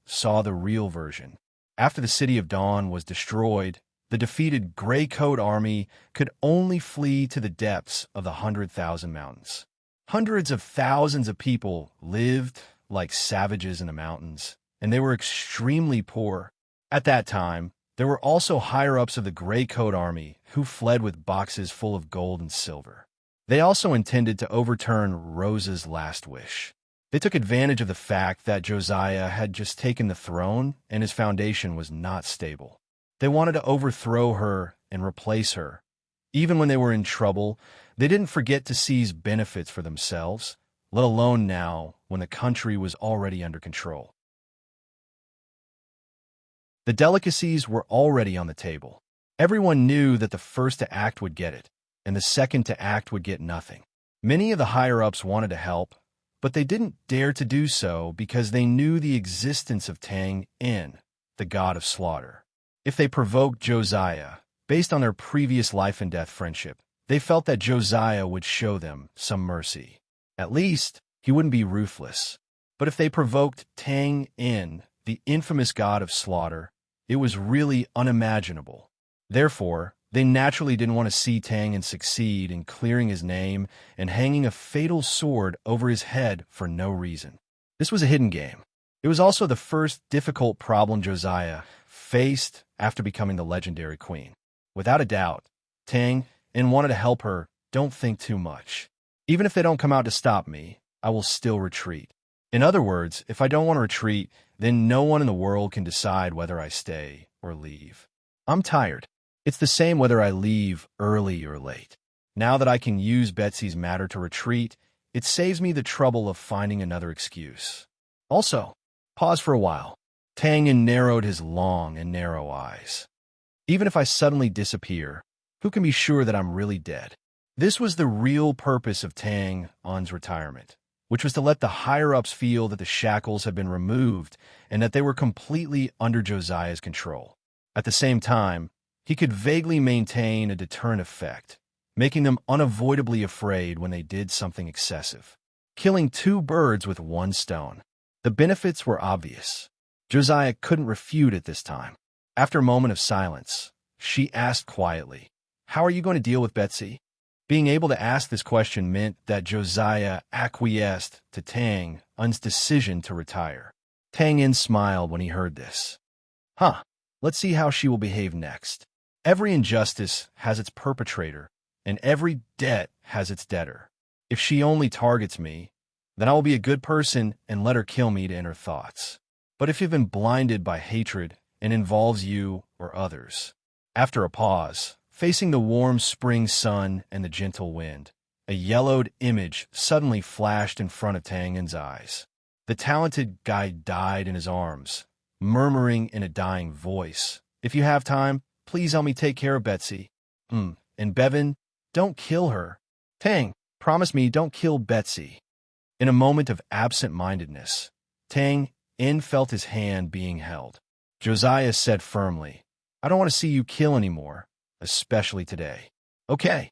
saw the real version. After the City of Dawn was destroyed, the defeated Gray Coat Army could only flee to the depths of the 100,000 mountains. Hundreds of thousands of people lived like savages in the mountains, and they were extremely poor. At that time, there were also higher-ups of the Gray Coat Army who fled with boxes full of gold and silver. They also intended to overturn Rosa's last wish. They took advantage of the fact that Josiah had just taken the throne and his foundation was not stable. They wanted to overthrow her and replace her. Even when they were in trouble, they didn't forget to seize benefits for themselves, let alone now when the country was already under control. The delicacies were already on the table. Everyone knew that the first to act would get it, and the second to act would get nothing. Many of the higher-ups wanted to help, but they didn't dare to do so because they knew the existence of Tang, the god of slaughter. If they provoked Josiah, based on their previous life-and-death friendship, they felt that Josiah would show them some mercy. At least, he wouldn't be ruthless. But if they provoked Tang, the infamous god of slaughter, it was really unimaginable. Therefore, they naturally didn't want to see Tang succeed in clearing his name and hanging a fatal sword over his head for no reason. This was a hidden game. It was also the first difficult problem Josiah faced after becoming the legendary queen. Without a doubt, Tang wanted to help her don't think too much. Even if they don't come out to stop me, I will still retreat. In other words, if I don't want to retreat, then no one in the world can decide whether I stay or leave. I'm tired. It's the same whether I leave early or late. Now that I can use Betsy's matter to retreat, it saves me the trouble of finding another excuse. Also, pause for a while. Tangan narrowed his long and narrow eyes. Even if I suddenly disappear, who can be sure that I'm really dead? This was the real purpose of Tang An's retirement, which was to let the higher-ups feel that the shackles had been removed and that they were completely under Josiah's control. At the same time, he could vaguely maintain a deterrent effect, making them unavoidably afraid when they did something excessive. Killing two birds with one stone. The benefits were obvious. Josiah couldn't refute it this time. After a moment of silence, she asked quietly, "How are you going to deal with Betsy?" Being able to ask this question meant that Josiah acquiesced to Tang An's decision to retire. Tang An smiled when he heard this. Let's see how she will behave next. Every injustice has its perpetrator, and every debt has its debtor. If she only targets me, then I will be a good person and let her kill me to end her thoughts. But if you've been blinded by hatred and involves you or others." After a pause, facing the warm spring sun and the gentle wind, a yellowed image suddenly flashed in front of Tang An's eyes. The talented guide died in his arms, murmuring in a dying voice, "If you have time, please help me take care of Betsy. And Bevan, don't kill her. Tang, promise me don't kill Betsy." In a moment of absent-mindedness, Tang An felt his hand being held. Josiah said firmly, "I don't want to see you kill anymore, especially today." "Okay."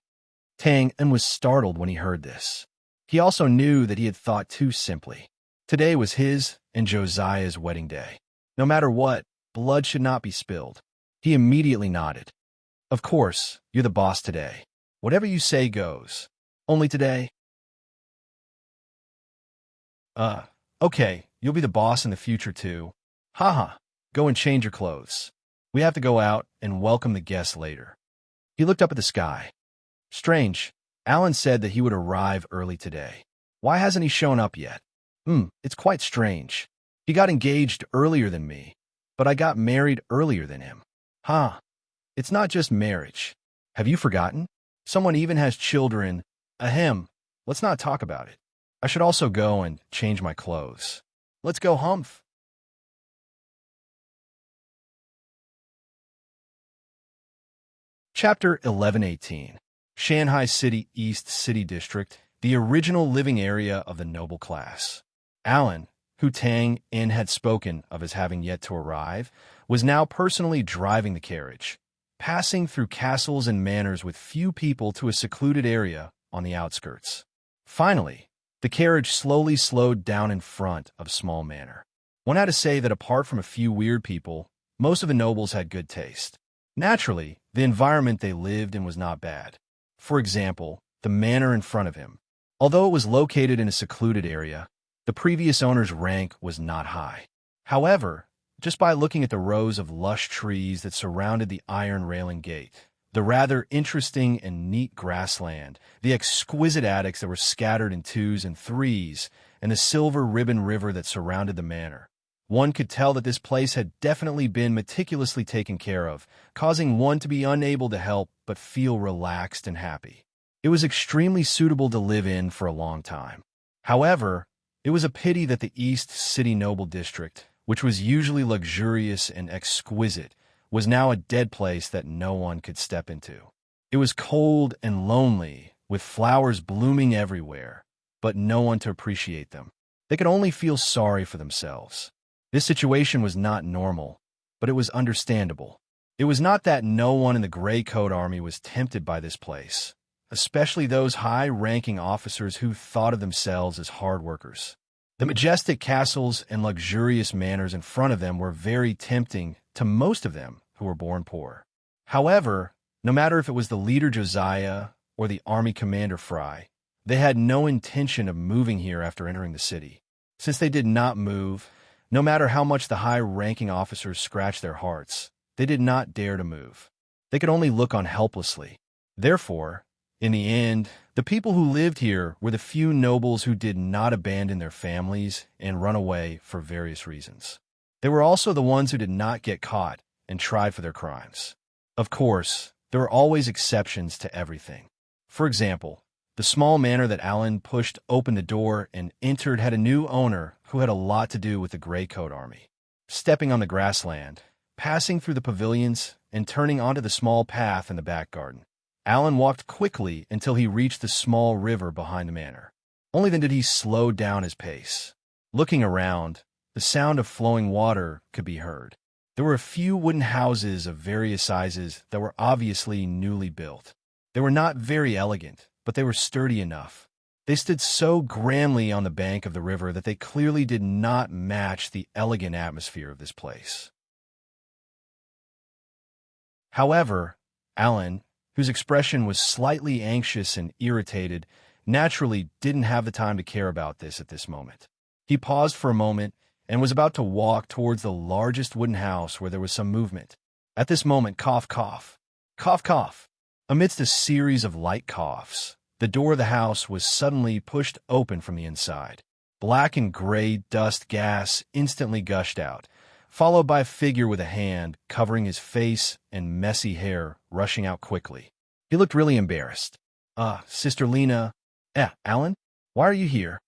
Tang An was startled when he heard this. He also knew that he had thought too simply. Today was his and Josiah's wedding day. No matter what, blood should not be spilled. He immediately nodded. "Of course, you're the boss today. Whatever you say goes. Only today?" Okay, you'll be the boss in the future too. Haha, go and change your clothes. We have to go out and welcome the guests later." He looked up at the sky. Strange, Alan said that he would arrive early today. Why hasn't he shown up yet? It's quite strange. He got engaged earlier than me, but I got married earlier than him. It's not just marriage. Have you forgotten? Someone even has children. Ahem, let's not talk about it. I should also go and change my clothes. Let's go, Humph. Chapter 1118. Shanghai City East City District, the original living area of the noble class. Alan, who Tang An had spoken of as having yet to arrive, was now personally driving the carriage, passing through castles and manors with few people to a secluded area on the outskirts. Finally, the carriage slowly slowed down in front of a small manor. One had to say that apart from a few weird people, most of the nobles had good taste. Naturally, the environment they lived in was not bad. For example, the manor in front of him. Although it was located in a secluded area, the previous owner's rank was not high. However, just by looking at the rows of lush trees that surrounded the iron railing gate, the rather interesting and neat grassland, the exquisite attics that were scattered in twos and threes, and the silver ribbon river that surrounded the manor, one could tell that this place had definitely been meticulously taken care of, causing one to be unable to help but feel relaxed and happy. It was extremely suitable to live in for a long time. However, it was a pity that the East City Noble District, which was usually luxurious and exquisite, was now a dead place that no one could step into. It was cold and lonely, with flowers blooming everywhere, but no one to appreciate them. They could only feel sorry for themselves. This situation was not normal, but it was understandable. It was not that no one in the Gray Coat Army was tempted by this place, especially those high-ranking officers who thought of themselves as hard workers. The majestic castles and luxurious manors in front of them were very tempting to most of them who were born poor. However, no matter if it was the leader Josiah or the army commander Fry, they had no intention of moving here after entering the city. Since they did not move, no matter how much the high-ranking officers scratched their hearts, they did not dare to move. They could only look on helplessly. Therefore, In the end, the people who lived here were the few nobles who did not abandon their families and run away for various reasons. They were also the ones who did not get caught and tried for their crimes. Of course, there are always exceptions to everything. For example, the small manor that Alan pushed open the door and entered had a new owner who had a lot to do with the Grey Coat Army. Stepping on the grassland, passing through the pavilions, and turning onto the small path in the back garden, Alan walked quickly until he reached the small river behind the manor. Only then did he slow down his pace. Looking around, the sound of flowing water could be heard. There were a few wooden houses of various sizes that were obviously newly built. They were not very elegant, but they were sturdy enough. They stood so grandly on the bank of the river that they clearly did not match the elegant atmosphere of this place. However, Alan, whose expression was slightly anxious and irritated, naturally didn't have the time to care about this at this moment. He paused for a moment and was about to walk towards the largest wooden house where there was some movement. At this moment, cough, cough, cough, cough. Amidst a series of light coughs, the door of the house was suddenly pushed open from the inside. Black and gray dust gas instantly gushed out, followed by a figure with a hand covering his face and messy hair rushing out quickly. He looked really embarrassed. Sister Lena. Alan? Why are you here?"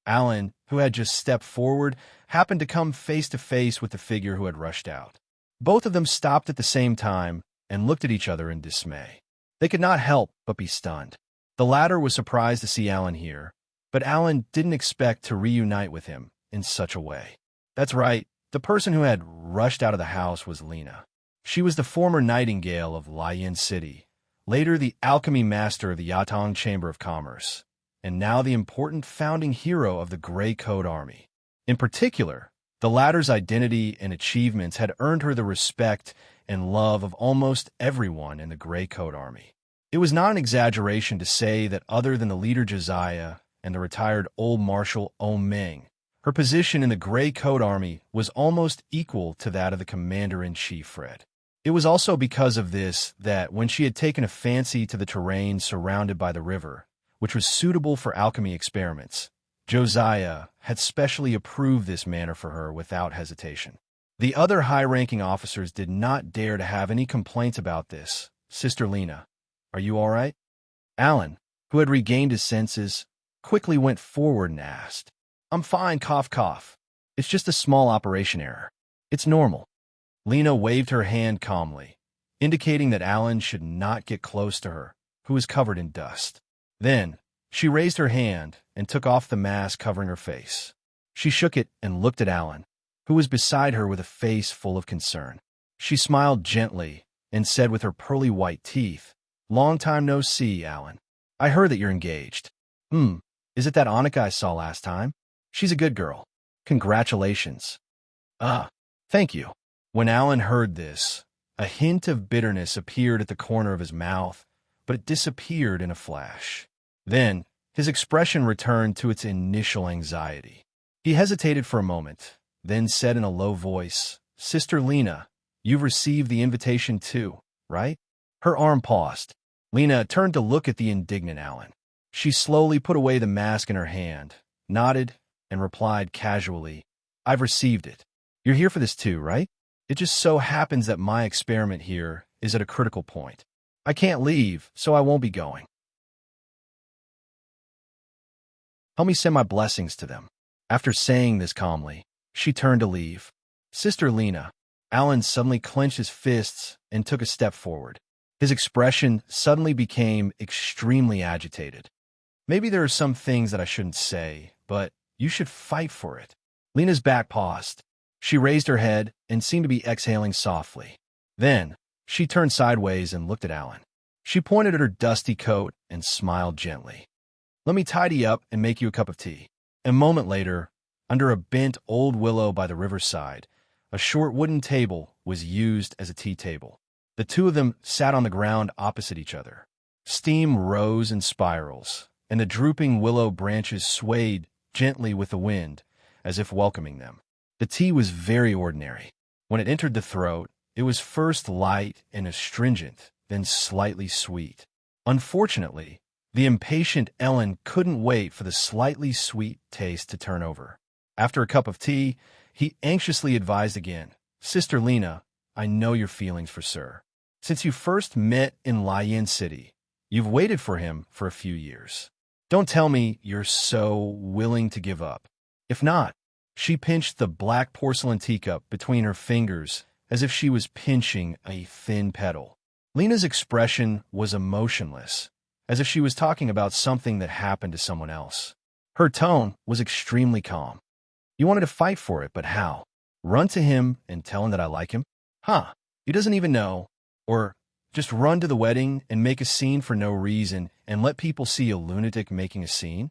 Alan, who had just stepped forward, happened to come face to face with the figure who had rushed out. Both of them stopped at the same time and looked at each other in dismay. They could not help but be stunned. The latter was surprised to see Alan here, but Alan didn't expect to reunite with him in such a way. That's right, the person who had rushed out of the house was Lena. She was the former nightingale of Lian City, later the alchemy master of the Yatong Chamber of Commerce, and now the important founding hero of the Grey Coat Army. In particular, the latter's identity and achievements had earned her the respect and love of almost everyone in the Grey Coat Army. It was not an exaggeration to say that other than the leader Josiah and the retired old Marshal Meng, her position in the Grey Coat Army was almost equal to that of the Commander-in-Chief Fred. It was also because of this that when she had taken a fancy to the terrain surrounded by the river, which was suitable for alchemy experiments, Josiah had specially approved this manor for her without hesitation. The other high-ranking officers did not dare to have any complaints about this. "Sister Lena, are you all right?" Alan, who had regained his senses, quickly went forward and asked. "I'm fine, cough, cough. It's just a small operation error. It's normal." Lena waved her hand calmly, indicating that Alan should not get close to her, who was covered in dust. Then, she raised her hand and took off the mask covering her face. She shook it and looked at Alan, who was beside her with a face full of concern. She smiled gently and said with her pearly white teeth, "Long time no see, Alan. I heard that you're engaged. Is it that Annika I saw last time? She's a good girl. Congratulations." Thank you." When Alan heard this, a hint of bitterness appeared at the corner of his mouth, but it disappeared in a flash. Then, his expression returned to its initial anxiety. He hesitated for a moment, then said in a low voice, "Sister Lena, you've received the invitation too, right?" Her arm paused. Lena turned to look at the indignant Alan. She slowly put away the mask in her hand, nodded, and replied casually, "I've received it. You're here for this too, right? It just so happens that my experiment here is at a critical point. I can't leave, so I won't be going. Help me send my blessings to them." After saying this calmly, she turned to leave. "Sister Lena." Alan suddenly clenched his fists and took a step forward. His expression suddenly became extremely agitated. "Maybe there are some things that I shouldn't say, but you should fight for it." Lena's back paused. She raised her head and seemed to be exhaling softly. Then, she turned sideways and looked at Alan. She pointed at her dusty coat and smiled gently. "Let me tidy up and make you a cup of tea." A moment later, under a bent old willow by the riverside, a short wooden table was used as a tea table. The two of them sat on the ground opposite each other. Steam rose in spirals, and the drooping willow branches swayed gently with the wind, as if welcoming them. The tea was very ordinary. When it entered the throat, it was first light and astringent, then slightly sweet. Unfortunately, the impatient Ellen couldn't wait for the slightly sweet taste to turn over. After a cup of tea, he anxiously advised again, "Sister Lena, I know your feelings for Sir. Since you first met in Lion City, you've waited for him for a few years. Don't tell me you're so willing to give up. If not," she pinched the black porcelain teacup between her fingers as if she was pinching a thin petal. Lena's expression was emotionless, as if she was talking about something that happened to someone else. Her tone was extremely calm. "You wanted to fight for it, but how? Run to him and tell him that I like him? Huh, he doesn't even know. Or just run to the wedding and make a scene for no reason and let people see a lunatic making a scene?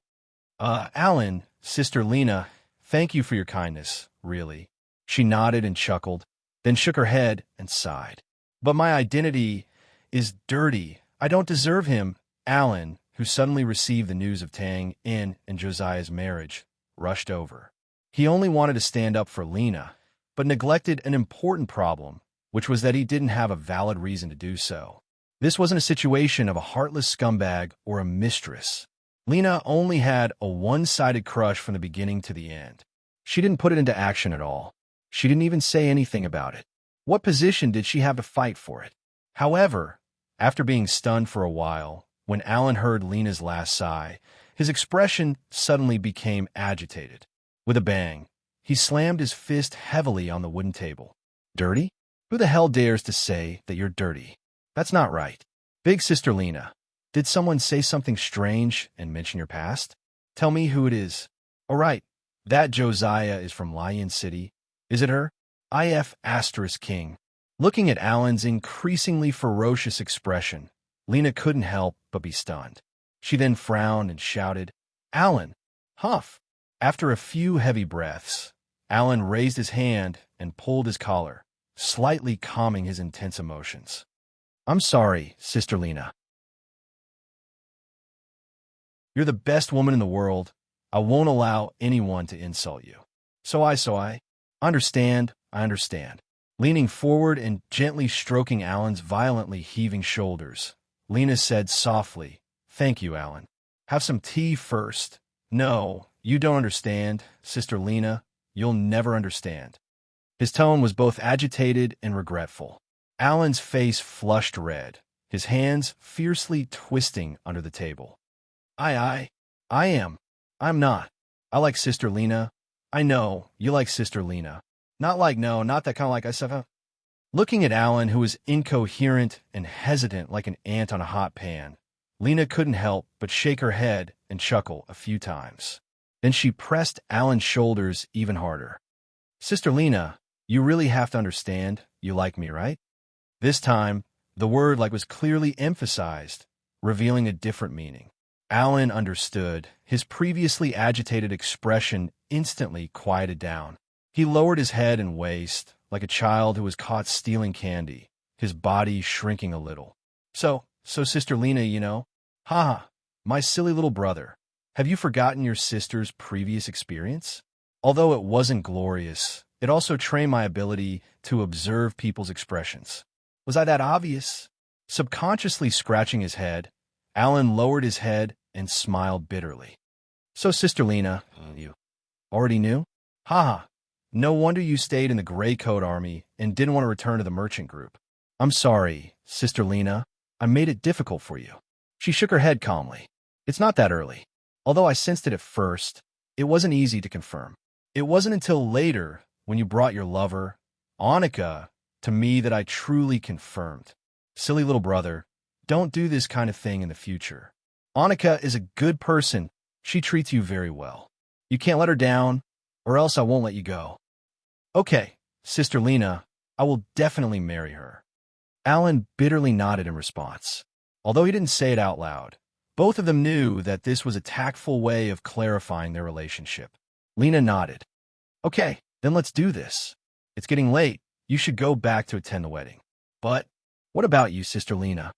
Alan, Sister Lena, thank you for your kindness, really." She nodded and chuckled, then shook her head and sighed. "But my identity is dirty. I don't deserve him." Alan, who suddenly received the news of Tang In and Josiah's marriage, rushed over. He only wanted to stand up for Lena, but neglected an important problem, which was that he didn't have a valid reason to do so. This wasn't a situation of a heartless scumbag or a mistress. Lena only had a one-sided crush from the beginning to the end. She didn't put it into action at all. She didn't even say anything about it. What position did she have to fight for it? However, after being stunned for a while, when Alan heard Lena's last sigh, his expression suddenly became agitated. With a bang, he slammed his fist heavily on the wooden table. "Dirty? Who the hell dares to say that you're dirty? That's not right. Big Sister Lena, did someone say something strange and mention your past? Tell me who it is. All right, that Josiah is from Lion City. Is it her? IF asterisk King." Looking at Alan's increasingly ferocious expression, Lena couldn't help but be stunned. She then frowned and shouted, "Alan, huff!" After a few heavy breaths, Alan raised his hand and pulled his collar, slightly calming his intense emotions. "I'm sorry, Sister Lena. You're the best woman in the world. I won't allow anyone to insult you. So I understand. Leaning forward and gently stroking Alan's violently heaving shoulders, Lena said softly, "Thank you, Alan. Have some tea first." "No, you don't understand, Sister Lena. You'll never understand." His tone was both agitated and regretful. Alan's face flushed red, his hands fiercely twisting under the table. I am. I'm not. I like Sister Lena. I know, you like Sister Lena. Not that kind of like I said. Looking at Alan, who was incoherent and hesitant like an ant on a hot pan, Lena couldn't help but shake her head and chuckle a few times. Then she pressed Alan's shoulders even harder. "Sister Lena, you really have to understand, you like me, right?" This time, the word like was clearly emphasized, revealing a different meaning. Alan understood. His previously agitated expression instantly quieted down. He lowered his head and waist, like a child who was caught stealing candy, his body shrinking a little. So Sister Lena, you know. Ha, my silly little brother. Have you forgotten your sister's previous experience? Although it wasn't glorious, it also trained my ability to observe people's expressions. Was I that obvious? Subconsciously scratching his head, Alan lowered his head and smiled bitterly. "So, Sister Lena, you already knew? Ha! No wonder you stayed in the Gray Coat Army and didn't want to return to the merchant group. I'm sorry, Sister Lena. I made it difficult for you." She shook her head calmly. "It's not that early. Although I sensed it at first, it wasn't easy to confirm. It wasn't until later, when you brought your lover, Annika, to me that I truly confirmed. Silly little brother, don't do this kind of thing in the future. Annika is a good person. She treats you very well. You can't let her down, or else I won't let you go." "Okay, Sister Lena, I will definitely marry her." Alan bitterly nodded in response. Although he didn't say it out loud, both of them knew that this was a tactful way of clarifying their relationship. Lena nodded. "Okay, then let's do this. It's getting late. You should go back to attend the wedding. But what about you, Sister Lena?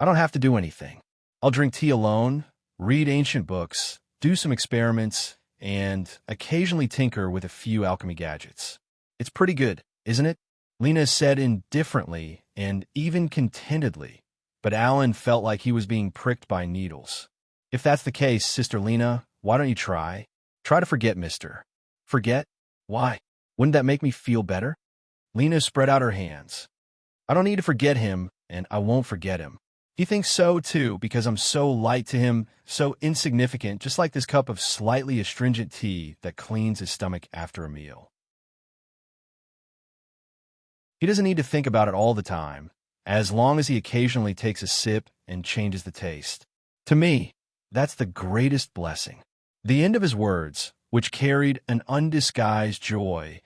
I don't have to do anything. I'll drink tea alone, read ancient books, do some experiments, and occasionally tinker with a few alchemy gadgets. It's pretty good, isn't it?" Lena said indifferently and even contentedly, but Alan felt like he was being pricked by needles. If that's the case, Sister Lena, why don't you try? Try to forget Mr. Forget? Why? Wouldn't that make me feel better? Lena spread out her hands. I don't need to forget him, and I won't forget him. He thinks so, too, because I'm so light to him, so insignificant, just like this cup of slightly astringent tea that cleans his stomach after a meal. He doesn't need to think about it all the time, as long as he occasionally takes a sip and changes the taste. To me, that's the greatest blessing. The end of his words, which carried an undisguised joy,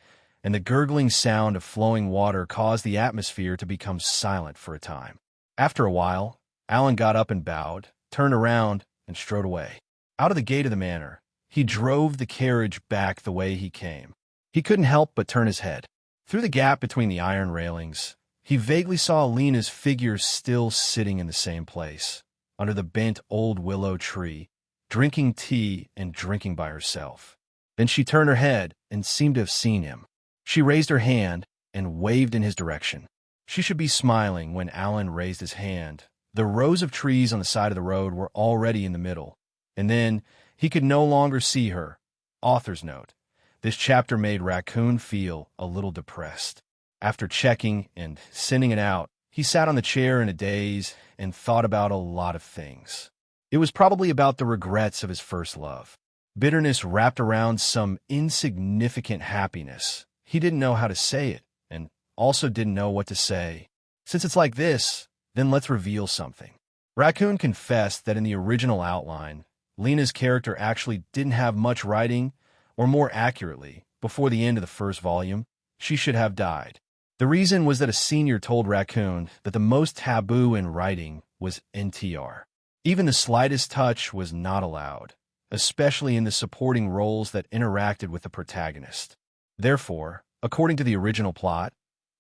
and the gurgling sound of flowing water caused the atmosphere to become silent for a time. After a while, Alan got up and bowed, turned around, and strode away. Out of the gate of the manor, he drove the carriage back the way he came. He couldn't help but turn his head. Through the gap between the iron railings, he vaguely saw Lena's figure still sitting in the same place, under the bent old willow tree, drinking tea and drinking by herself. Then she turned her head and seemed to have seen him. She raised her hand and waved in his direction. She should be smiling when Alan raised his hand. The rows of trees on the side of the road were already in the middle, and then he could no longer see her. Author's note. This chapter made Raccoon feel a little depressed. After checking and sending it out, he sat on the chair in a daze and thought about a lot of things. It was probably about the regrets of his first love. Bitterness wrapped around some insignificant happiness. He didn't know how to say it, and also didn't know what to say. Since it's like this, then let's reveal something. Raccoon confessed that in the original outline, Lena's character actually didn't have much writing, or more accurately, before the end of the first volume, she should have died. The reason was that a senior told Raccoon that the most taboo in writing was NTR. Even the slightest touch was not allowed, especially in the supporting roles that interacted with the protagonist. Therefore, according to the original plot,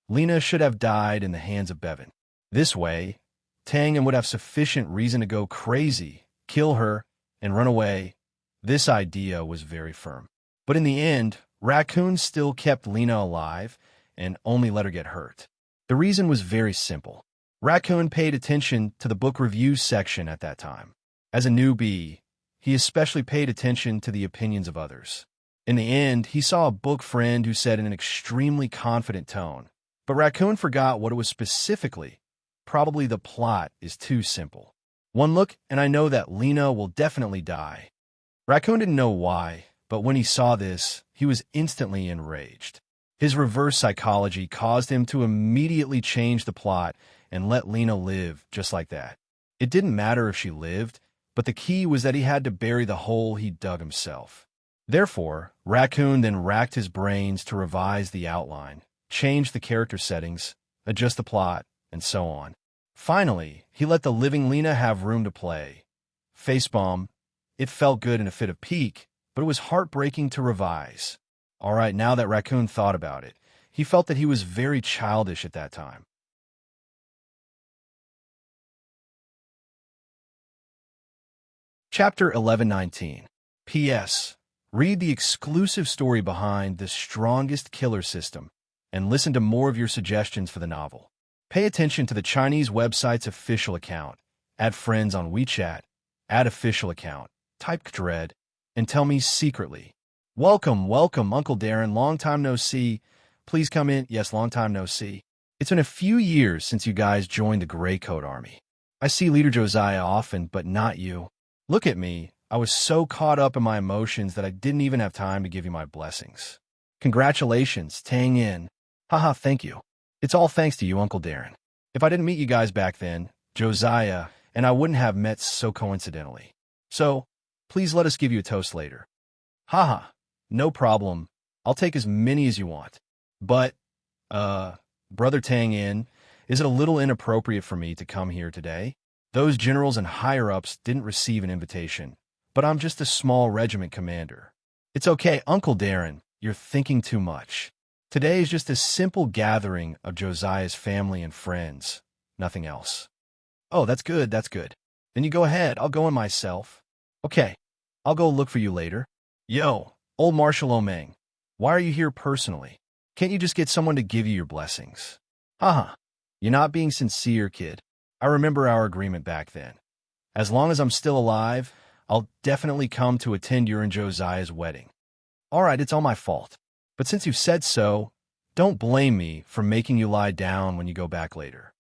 Lena should have died in the hands of Bevan. This way, Tangen would have sufficient reason to go crazy, kill her, and run away. This idea was very firm. But in the end, Raccoon still kept Lena alive and only let her get hurt. The reason was very simple. Raccoon paid attention to the book review section at that time. As a newbie, he especially paid attention to the opinions of others. In the end, he saw a book friend who said in an extremely confident tone, but Raccoon forgot what it was specifically. Probably the plot is too simple. One look, and I know that Lena will definitely die. Raccoon didn't know why, but when he saw this, he was instantly enraged. His reverse psychology caused him to immediately change the plot and let Lena live just like that. It didn't matter if she lived, but the key was that he had to bury the hole he dug himself. Therefore, Raccoon then racked his brains to revise the outline, change the character settings, adjust the plot, and so on. Finally, he let the living Lena have room to play. Facepalm. It felt good in a fit of pique, but it was heartbreaking to revise. All right, now that Raccoon thought about it, he felt that he was very childish at that time. Chapter 1119. P.S. Read the exclusive story behind The Strongest Killer System and listen to more of your suggestions for the novel. Pay attention to the Chinese website's official account. Add friends on WeChat. Add official account. Type Dread and tell me secretly. Welcome, Uncle Darren. Long time no see. Please come in. Yes, long time no see. It's been a few years since you guys joined the Gray Coat Army. I see Leader Josiah often, but not you. Look at me. I was so caught up in my emotions that I didn't even have time to give you my blessings. Congratulations, Tang In. Haha, thank you. It's all thanks to you, Uncle Darren. If I didn't meet you guys back then, Josiah and I wouldn't have met so coincidentally. So, please let us give you a toast later. Haha, no problem. I'll take as many as you want. But, Brother Tang In, is it a little inappropriate for me to come here today? Those generals and higher-ups didn't receive an invitation, but I'm just a small regiment commander. It's okay, Uncle Darren, you're thinking too much. Today is just a simple gathering of Josiah's family and friends, nothing else. Oh, that's good, that's good. Then you go ahead, I'll go in myself. Okay, I'll go look for you later. Yo, old Marshal Omeng, why are you here personally? Can't you just get someone to give you your blessings? Haha, you're not being sincere, kid. I remember our agreement back then. As long as I'm still alive, I'll definitely come to attend your and Josiah's wedding. All right, it's all my fault. But since you've said so, don't blame me for making you lie down when you go back later.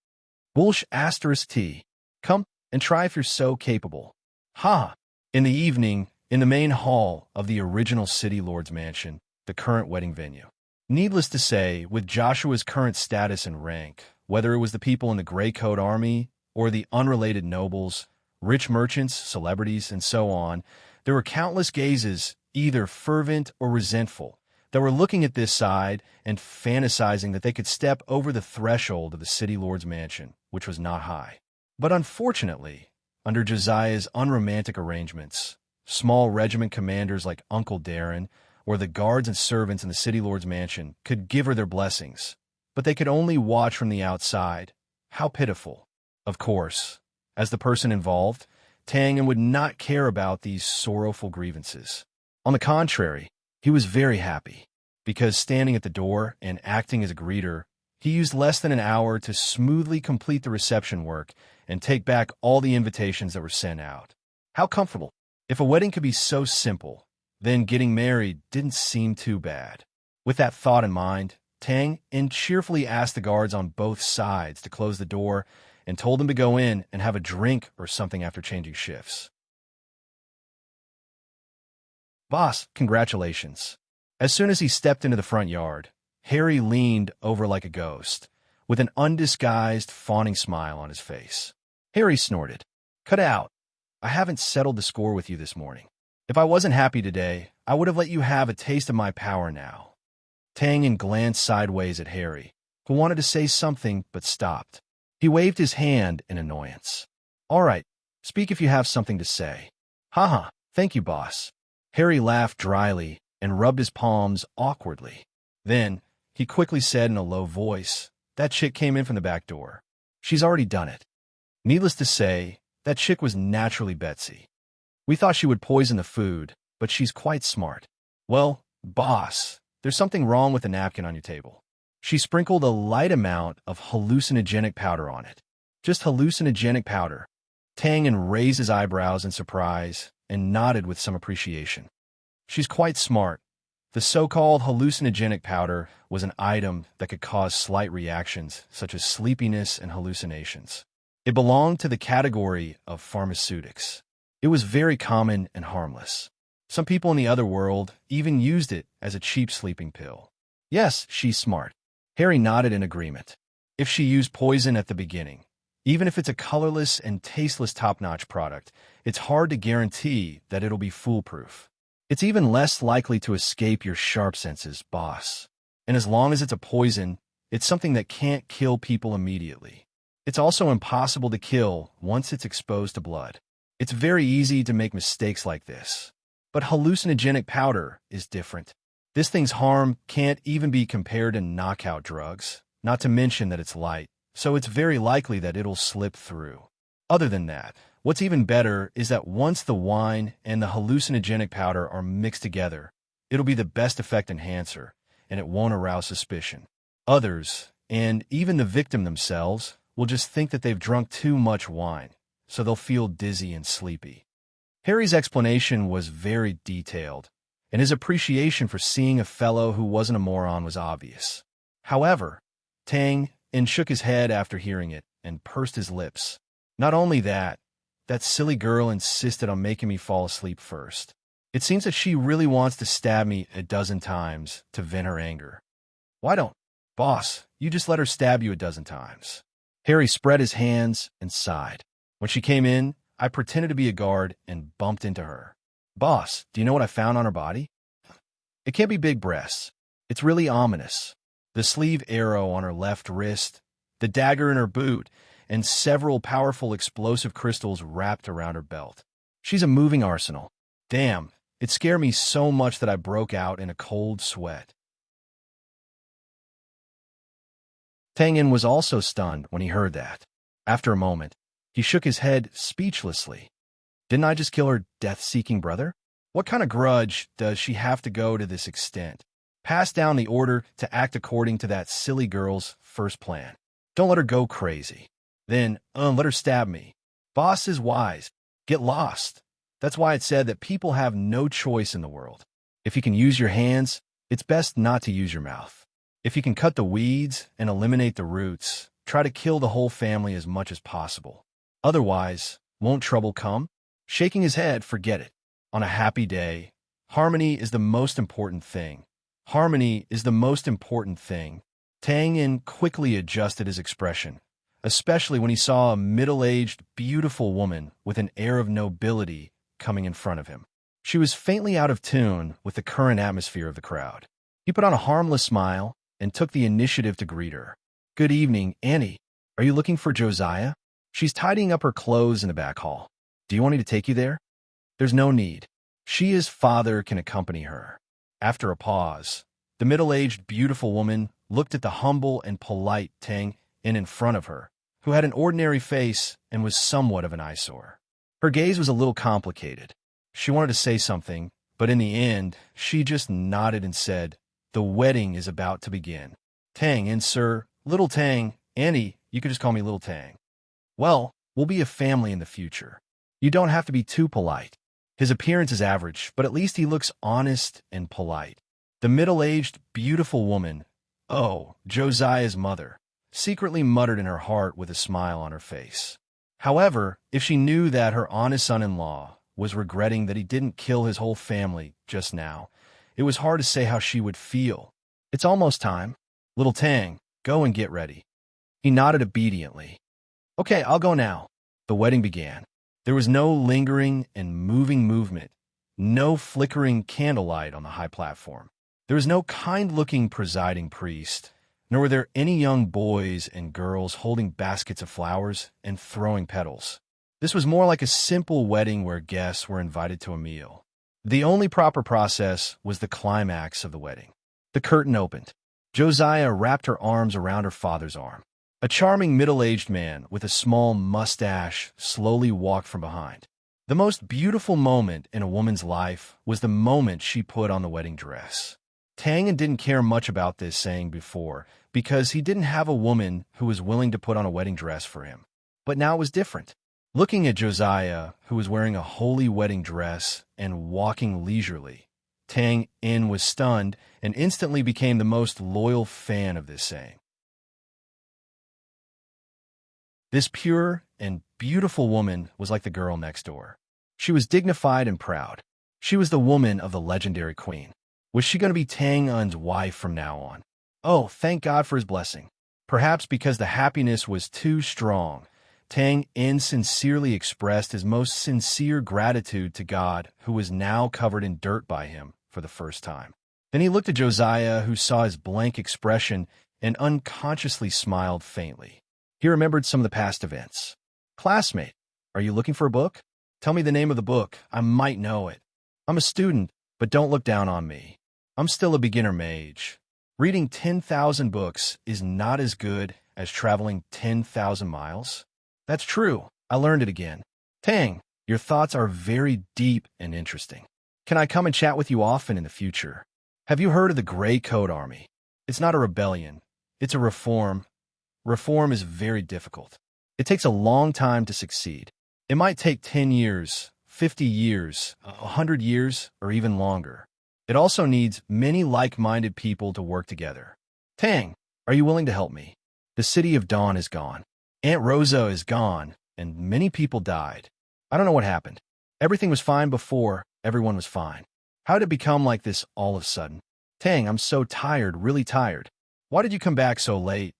Wolsh asterisk T. Come and try if you're so capable. Ha! In the evening, in the main hall of the original City Lord's mansion, the current wedding venue. Needless to say, with Joshua's current status and rank, whether it was the people in the Gray Coat Army or the unrelated nobles, rich merchants, celebrities, and so on, there were countless gazes, either fervent or resentful, that were looking at this side and fantasizing that they could step over the threshold of the City Lord's mansion, which was not high. But unfortunately, under Josiah's unromantic arrangements, small regiment commanders like Uncle Darren or the guards and servants in the City Lord's mansion could give her their blessings, but they could only watch from the outside. How pitiful. Of course, as the person involved, Tangen would not care about these sorrowful grievances. On the contrary, he was very happy, because standing at the door and acting as a greeter, he used less than an hour to smoothly complete the reception work and take back all the invitations that were sent out. How comfortable. If a wedding could be so simple, then getting married didn't seem too bad. With that thought in mind, Tang cheerfully asked the guards on both sides to close the door and told them to go in and have a drink or something after changing shifts. Boss, congratulations. As soon as he stepped into the front yard, Harry leaned over like a ghost, with an undisguised, fawning smile on his face. Harry snorted. Cut out. I haven't settled the score with you this morning. If I wasn't happy today, I would have let you have a taste of my power now. Tangen glanced sideways at Harry, who wanted to say something but stopped. He waved his hand in annoyance. All right, speak if you have something to say. Haha, thank you, boss. Harry laughed dryly and rubbed his palms awkwardly. Then, he quickly said in a low voice, that chick came in from the back door. She's already done it. Needless to say, that chick was naturally Betsy. We thought she would poison the food, but she's quite smart. Well, boss, there's something wrong with the napkin on your table. She sprinkled a light amount of hallucinogenic powder on it. Just hallucinogenic powder. Tangen raised his eyebrows in surprise and nodded with some appreciation. She's quite smart. The so-called hallucinogenic powder was an item that could cause slight reactions, such as sleepiness and hallucinations. It belonged to the category of pharmaceutics. It was very common and harmless. Some people in the other world even used it as a cheap sleeping pill. Yes, she's smart. Harry nodded in agreement. If she used poison at the beginning, even if it's a colorless and tasteless top-notch product, it's hard to guarantee that it'll be foolproof. It's even less likely to escape your sharp senses, boss. And as long as it's a poison, it's something that can't kill people immediately. It's also impossible to kill once it's exposed to blood. It's very easy to make mistakes like this. But hallucinogenic powder is different. This thing's harm can't even be compared to knockout drugs, not to mention that it's light, so it's very likely that it'll slip through. Other than that, what's even better is that once the wine and the hallucinogenic powder are mixed together, it'll be the best effect enhancer, and it won't arouse suspicion. Others, and even the victim themselves, will just think that they've drunk too much wine, so they'll feel dizzy and sleepy. Harry's explanation was very detailed, and his appreciation for seeing a fellow who wasn't a moron was obvious. However, Tang shook his head after hearing it and pursed his lips. Not only that, that silly girl insisted on making me fall asleep first. It seems that she really wants to stab me a dozen times to vent her anger. Why don't, boss, you just let her stab you a dozen times? Harry spread his hands and sighed. When she came in, I pretended to be a guard and bumped into her. Boss, do you know what I found on her body? It can't be big breasts. It's really ominous. The sleeve arrow on her left wrist, the dagger in her boot, and several powerful explosive crystals wrapped around her belt. She's a moving arsenal. Damn, it scared me so much that I broke out in a cold sweat. Tangen was also stunned when he heard that. After a moment, he shook his head speechlessly. Didn't I just kill her death-seeking brother? What kind of grudge does she have to go to this extent? Pass down the order to act according to that silly girl's first plan. Don't let her go crazy. Then, let her stab me. Boss is wise. Get lost. That's why it's said that people have no choice in the world. If you can use your hands, it's best not to use your mouth. If you can cut the weeds and eliminate the roots, try to kill the whole family as much as possible. Otherwise, won't trouble come? Shaking his head, forget it. On a happy day, harmony is the most important thing. Harmony is the most important thing. Tang Yin quickly adjusted his expression, especially when he saw a middle-aged, beautiful woman with an air of nobility coming in front of him. She was faintly out of tune with the current atmosphere of the crowd. He put on a harmless smile and took the initiative to greet her. "Good evening, Annie. Are you looking for Josiah? She's tidying up her clothes in the back hall. Do you want me to take you there?" "There's no need. She, as father, can accompany her." After a pause, the middle-aged, beautiful woman looked at the humble and polite Tang in front of her, who had an ordinary face and was somewhat of an eyesore. Her gaze was a little complicated. She wanted to say something, but in the end, she just nodded and said, "The wedding is about to begin." "Tang and sir, Little Tang, Annie, you could just call me Little Tang. Well, we'll be a family in the future. You don't have to be too polite." His appearance is average, but at least he looks honest and polite. The middle-aged, beautiful woman, oh, Josiah's mother, secretly muttered in her heart with a smile on her face. However, if she knew that her honest son-in-law was regretting that he didn't kill his whole family just now, it was hard to say how she would feel. "It's almost time. Little Tang, go and get ready." He nodded obediently. "Okay, I'll go now." The wedding began. There was no lingering and moving movement, no flickering candlelight on the high platform. There was no kind-looking presiding priest, nor were there any young boys and girls holding baskets of flowers and throwing petals. This was more like a simple wedding where guests were invited to a meal. The only proper process was the climax of the wedding. The curtain opened. Josiah wrapped her arms around her father's arm. A charming middle-aged man with a small mustache slowly walked from behind. The most beautiful moment in a woman's life was the moment she put on the wedding dress. Tang didn't care much about this saying before because he didn't have a woman who was willing to put on a wedding dress for him. But now it was different. Looking at Josiah, who was wearing a holy wedding dress and walking leisurely, Tang In was stunned and instantly became the most loyal fan of this saying. This pure and beautiful woman was like the girl next door. She was dignified and proud. She was the woman of the legendary queen. Was she going to be Tang Un's wife from now on? Oh, thank God for his blessing. Perhaps because the happiness was too strong, Tang In sincerely expressed his most sincere gratitude to God, who was now covered in dirt by him for the first time. Then he looked at Josiah, who saw his blank expression and unconsciously smiled faintly. He remembered some of the past events. "Classmate, are you looking for a book? Tell me the name of the book. I might know it. I'm a student, but don't look down on me. I'm still a beginner mage. Reading 10,000 books is not as good as traveling 10,000 miles. That's true. I learned it again. Tang, your thoughts are very deep and interesting. Can I come and chat with you often in the future? Have you heard of the Gray Coat Army? It's not a rebellion. It's a reform. Reform is very difficult. It takes a long time to succeed. It might take 10 years, 50 years, 100 years, or even longer. It also needs many like-minded people to work together. Tang, are you willing to help me? The city of Dawn is gone. Aunt Rosa is gone, and many people died. I don't know what happened. Everything was fine before, everyone was fine. How did it become like this all of a sudden? Tang, I'm so tired, really tired. Why did you come back so late?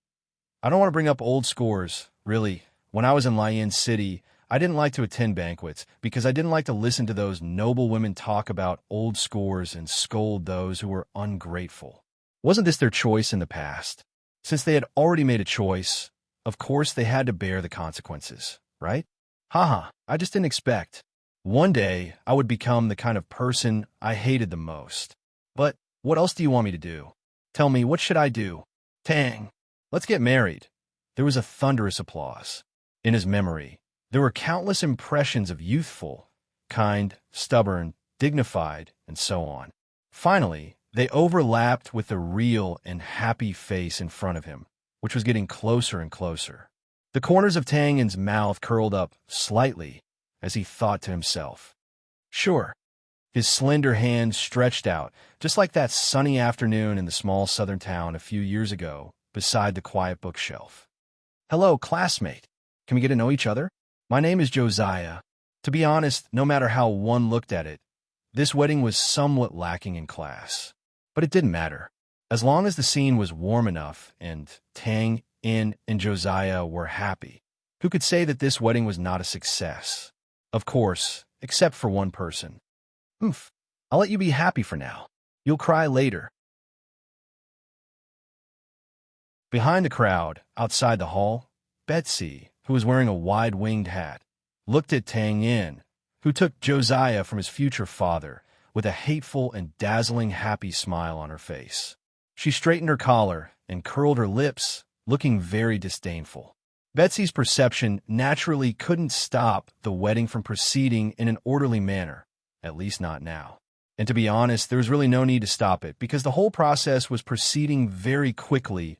I don't want to bring up old scores, really. When I was in Lian City, I didn't like to attend banquets because I didn't like to listen to those noble women talk about old scores and scold those who were ungrateful. Wasn't this their choice in the past? Since they had already made a choice, of course they had to bear the consequences, right? Haha, I just didn't expect. One day, I would become the kind of person I hated the most. But what else do you want me to do? Tell me, what should I do? Tang, let's get married. There was a thunderous applause. In his memory, there were countless impressions of youthful, kind, stubborn, dignified, and so on. Finally, they overlapped with the real and happy face in front of him, which was getting closer and closer. The corners of Tang Yin's mouth curled up slightly as he thought to himself. Sure. His slender hand stretched out, just like that sunny afternoon in the small southern town a few years ago, beside the quiet bookshelf. Hello, classmate. Can we get to know each other? My name is Josiah. To be honest, no matter how one looked at it, this wedding was somewhat lacking in class. But it didn't matter. As long as the scene was warm enough and Tang Yin and Josiah were happy, who could say that this wedding was not a success? Of course, except for one person. I'll let you be happy for now. You'll cry later. Behind the crowd, outside the hall, Betsy, who was wearing a wide-winged hat, looked at Tang Yin, who took Josiah from his future father, with a hateful and dazzling happy smile on her face. She straightened her collar and curled her lips, looking very disdainful. Betsy's perception naturally couldn't stop the wedding from proceeding in an orderly manner, at least not now. And to be honest, there was really no need to stop it, because the whole process was proceeding very quickly,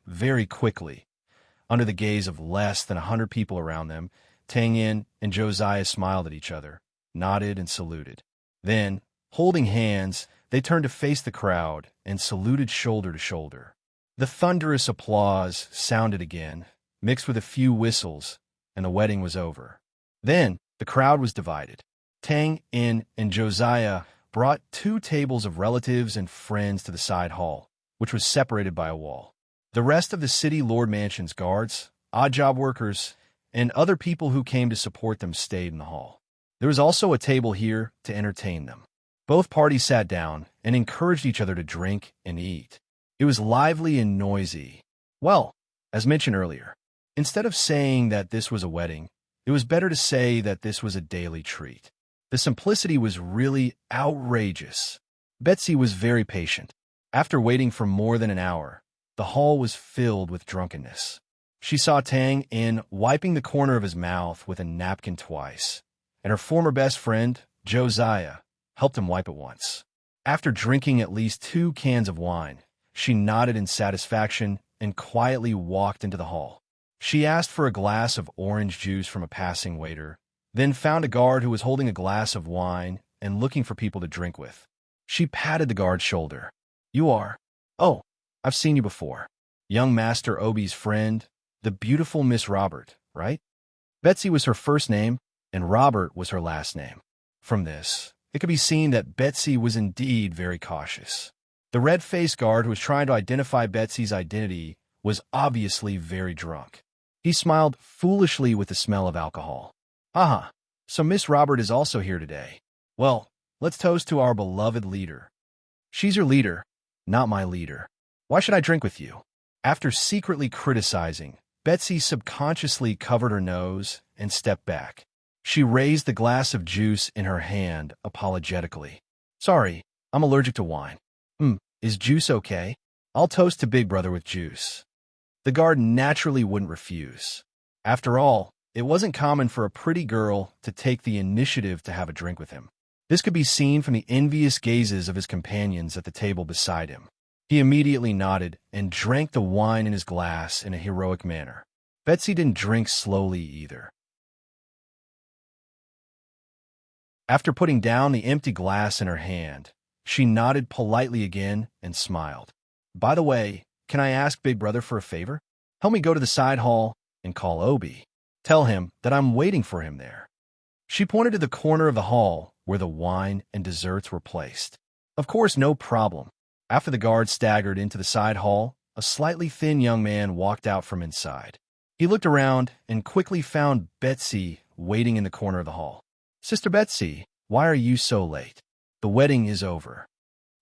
Under the gaze of less than 100 people around them, Tang Yin and Josiah smiled at each other, nodded and saluted. Then, holding hands, they turned to face the crowd and saluted shoulder to shoulder. The thunderous applause sounded again, mixed with a few whistles, and the wedding was over. Then, the crowd was divided. Tang Yin and Josiah brought 2 tables of relatives and friends to the side hall, which was separated by a wall. The rest of the city lord mansion's guards, odd job workers, and other people who came to support them stayed in the hall. There was also a table here to entertain them. Both parties sat down and encouraged each other to drink and eat. It was lively and noisy. Well, as mentioned earlier, instead of saying that this was a wedding, it was better to say that this was a daily treat. The simplicity was really outrageous. Betsy was very patient. After waiting for more than an hour, the hall was filled with drunkenness. She saw Tang Yin wiping the corner of his mouth with a napkin twice, and her former best friend, Josiah, helped him wipe it once. After drinking at least 2 cans of wine, she nodded in satisfaction and quietly walked into the hall. She asked for a glass of orange juice from a passing waiter, then found a guard who was holding a glass of wine and looking for people to drink with. She patted the guard's shoulder. You are? Oh, I've seen you before. Young Master Obi's friend, the beautiful Miss Robert, right? Betsy was her first name, and Robert was her last name. From this, it could be seen that Betsy was indeed very cautious. The red-faced guard who was trying to identify Betsy's identity was obviously very drunk. He smiled foolishly with the smell of alcohol. Aha, so Miss Robert is also here today. Well, let's toast to our beloved leader. She's your leader, not my leader. Why should I drink with you? After secretly criticizing, Betsy subconsciously covered her nose and stepped back. She raised the glass of juice in her hand apologetically. Sorry, I'm allergic to wine. Is juice okay? I'll toast to Big Brother with juice. The guard naturally wouldn't refuse. After all, it wasn't common for a pretty girl to take the initiative to have a drink with him. This could be seen from the envious gazes of his companions at the table beside him. He immediately nodded and drank the wine in his glass in a heroic manner. Betsy didn't drink slowly either. After putting down the empty glass in her hand, she nodded politely again and smiled. By the way, can I ask Big Brother for a favor? Help me go to the side hall and call Obi. Tell him that I'm waiting for him there. She pointed to the corner of the hall where the wine and desserts were placed. Of course, no problem. After the guard staggered into the side hall, a slightly thin young man walked out from inside. He looked around and quickly found Betsy waiting in the corner of the hall. Sister Betsy, why are you so late? The wedding is over.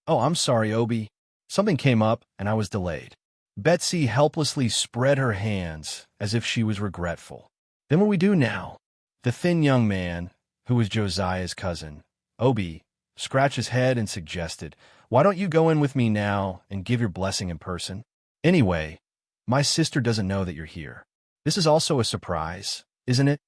Oh, I'm sorry, Obi. Something came up and I was delayed. Betsy helplessly spread her hands as if she was regretful. Then what do we do now? The thin young man, who was Josiah's cousin, Obi, scratched his head and suggested, why don't you go in with me now and give your blessing in person? Anyway, my sister doesn't know that you're here. This is also a surprise, isn't it?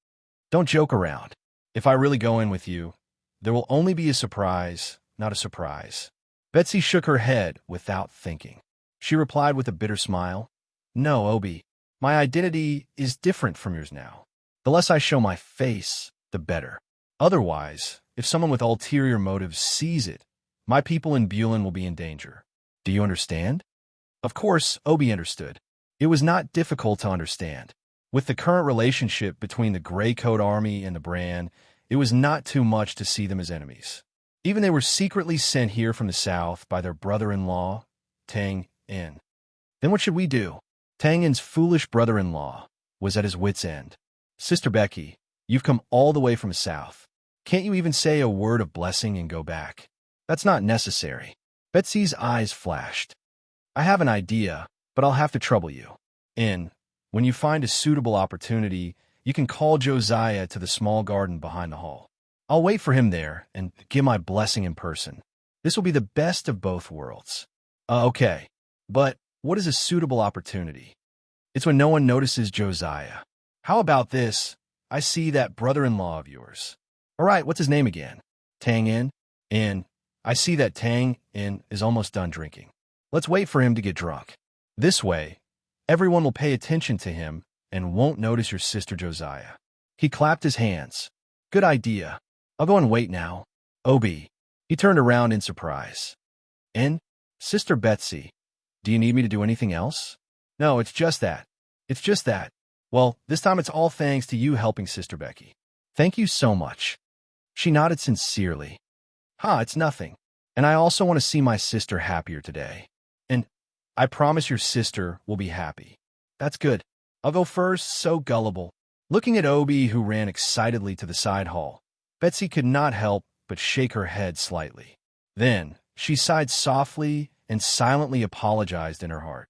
Don't joke around. If I really go in with you, there will only be a surprise, not a surprise. Betsy shook her head without thinking. She replied with a bitter smile, No, Obi, My identity is different from yours now. The less I show my face, the better. Otherwise, if someone with ulterior motives sees it, my people in Bulin will be in danger. Do you understand? Of course, Obi understood. It was not difficult to understand. With the current relationship between the Grey Coat Army and the Brand, it was not too much to see them as enemies. Even they were secretly sent here from the south by their brother-in-law, Tang In. Then what should we do? Tang In's foolish brother-in-law was at his wit's end. Sister Becky, you've come all the way from the south. Can't you even say a word of blessing and go back? That's not necessary. Betsy's eyes flashed. I have an idea, but I'll have to trouble you. When you find a suitable opportunity, you can call Josiah to the small garden behind the hall. I'll wait for him there and give my blessing in person. This will be the best of both worlds. Okay, but what is a suitable opportunity? It's when no one notices Josiah. How about this? I see that brother-in-law of yours. All right, what's his name again? Tang In? And I see that Tang In is almost done drinking. Let's wait for him to get drunk. This way, everyone will pay attention to him and won't notice your sister Josiah. He clapped his hands. Good idea. I'll go and wait now. Obi. He turned around in surprise. And, Sister Betsy, do you need me to do anything else? No, it's just that. It's just that. Well, this time it's all thanks to you helping Sister Becky. Thank you so much. She nodded sincerely. It's nothing. And I also want to see my sister happier today. And I promise your sister will be happy. That's good. I'll go first, so gullible. Looking at Obi, who ran excitedly to the side hall, Betsy could not help but shake her head slightly. Then, she sighed softly and silently apologized in her heart.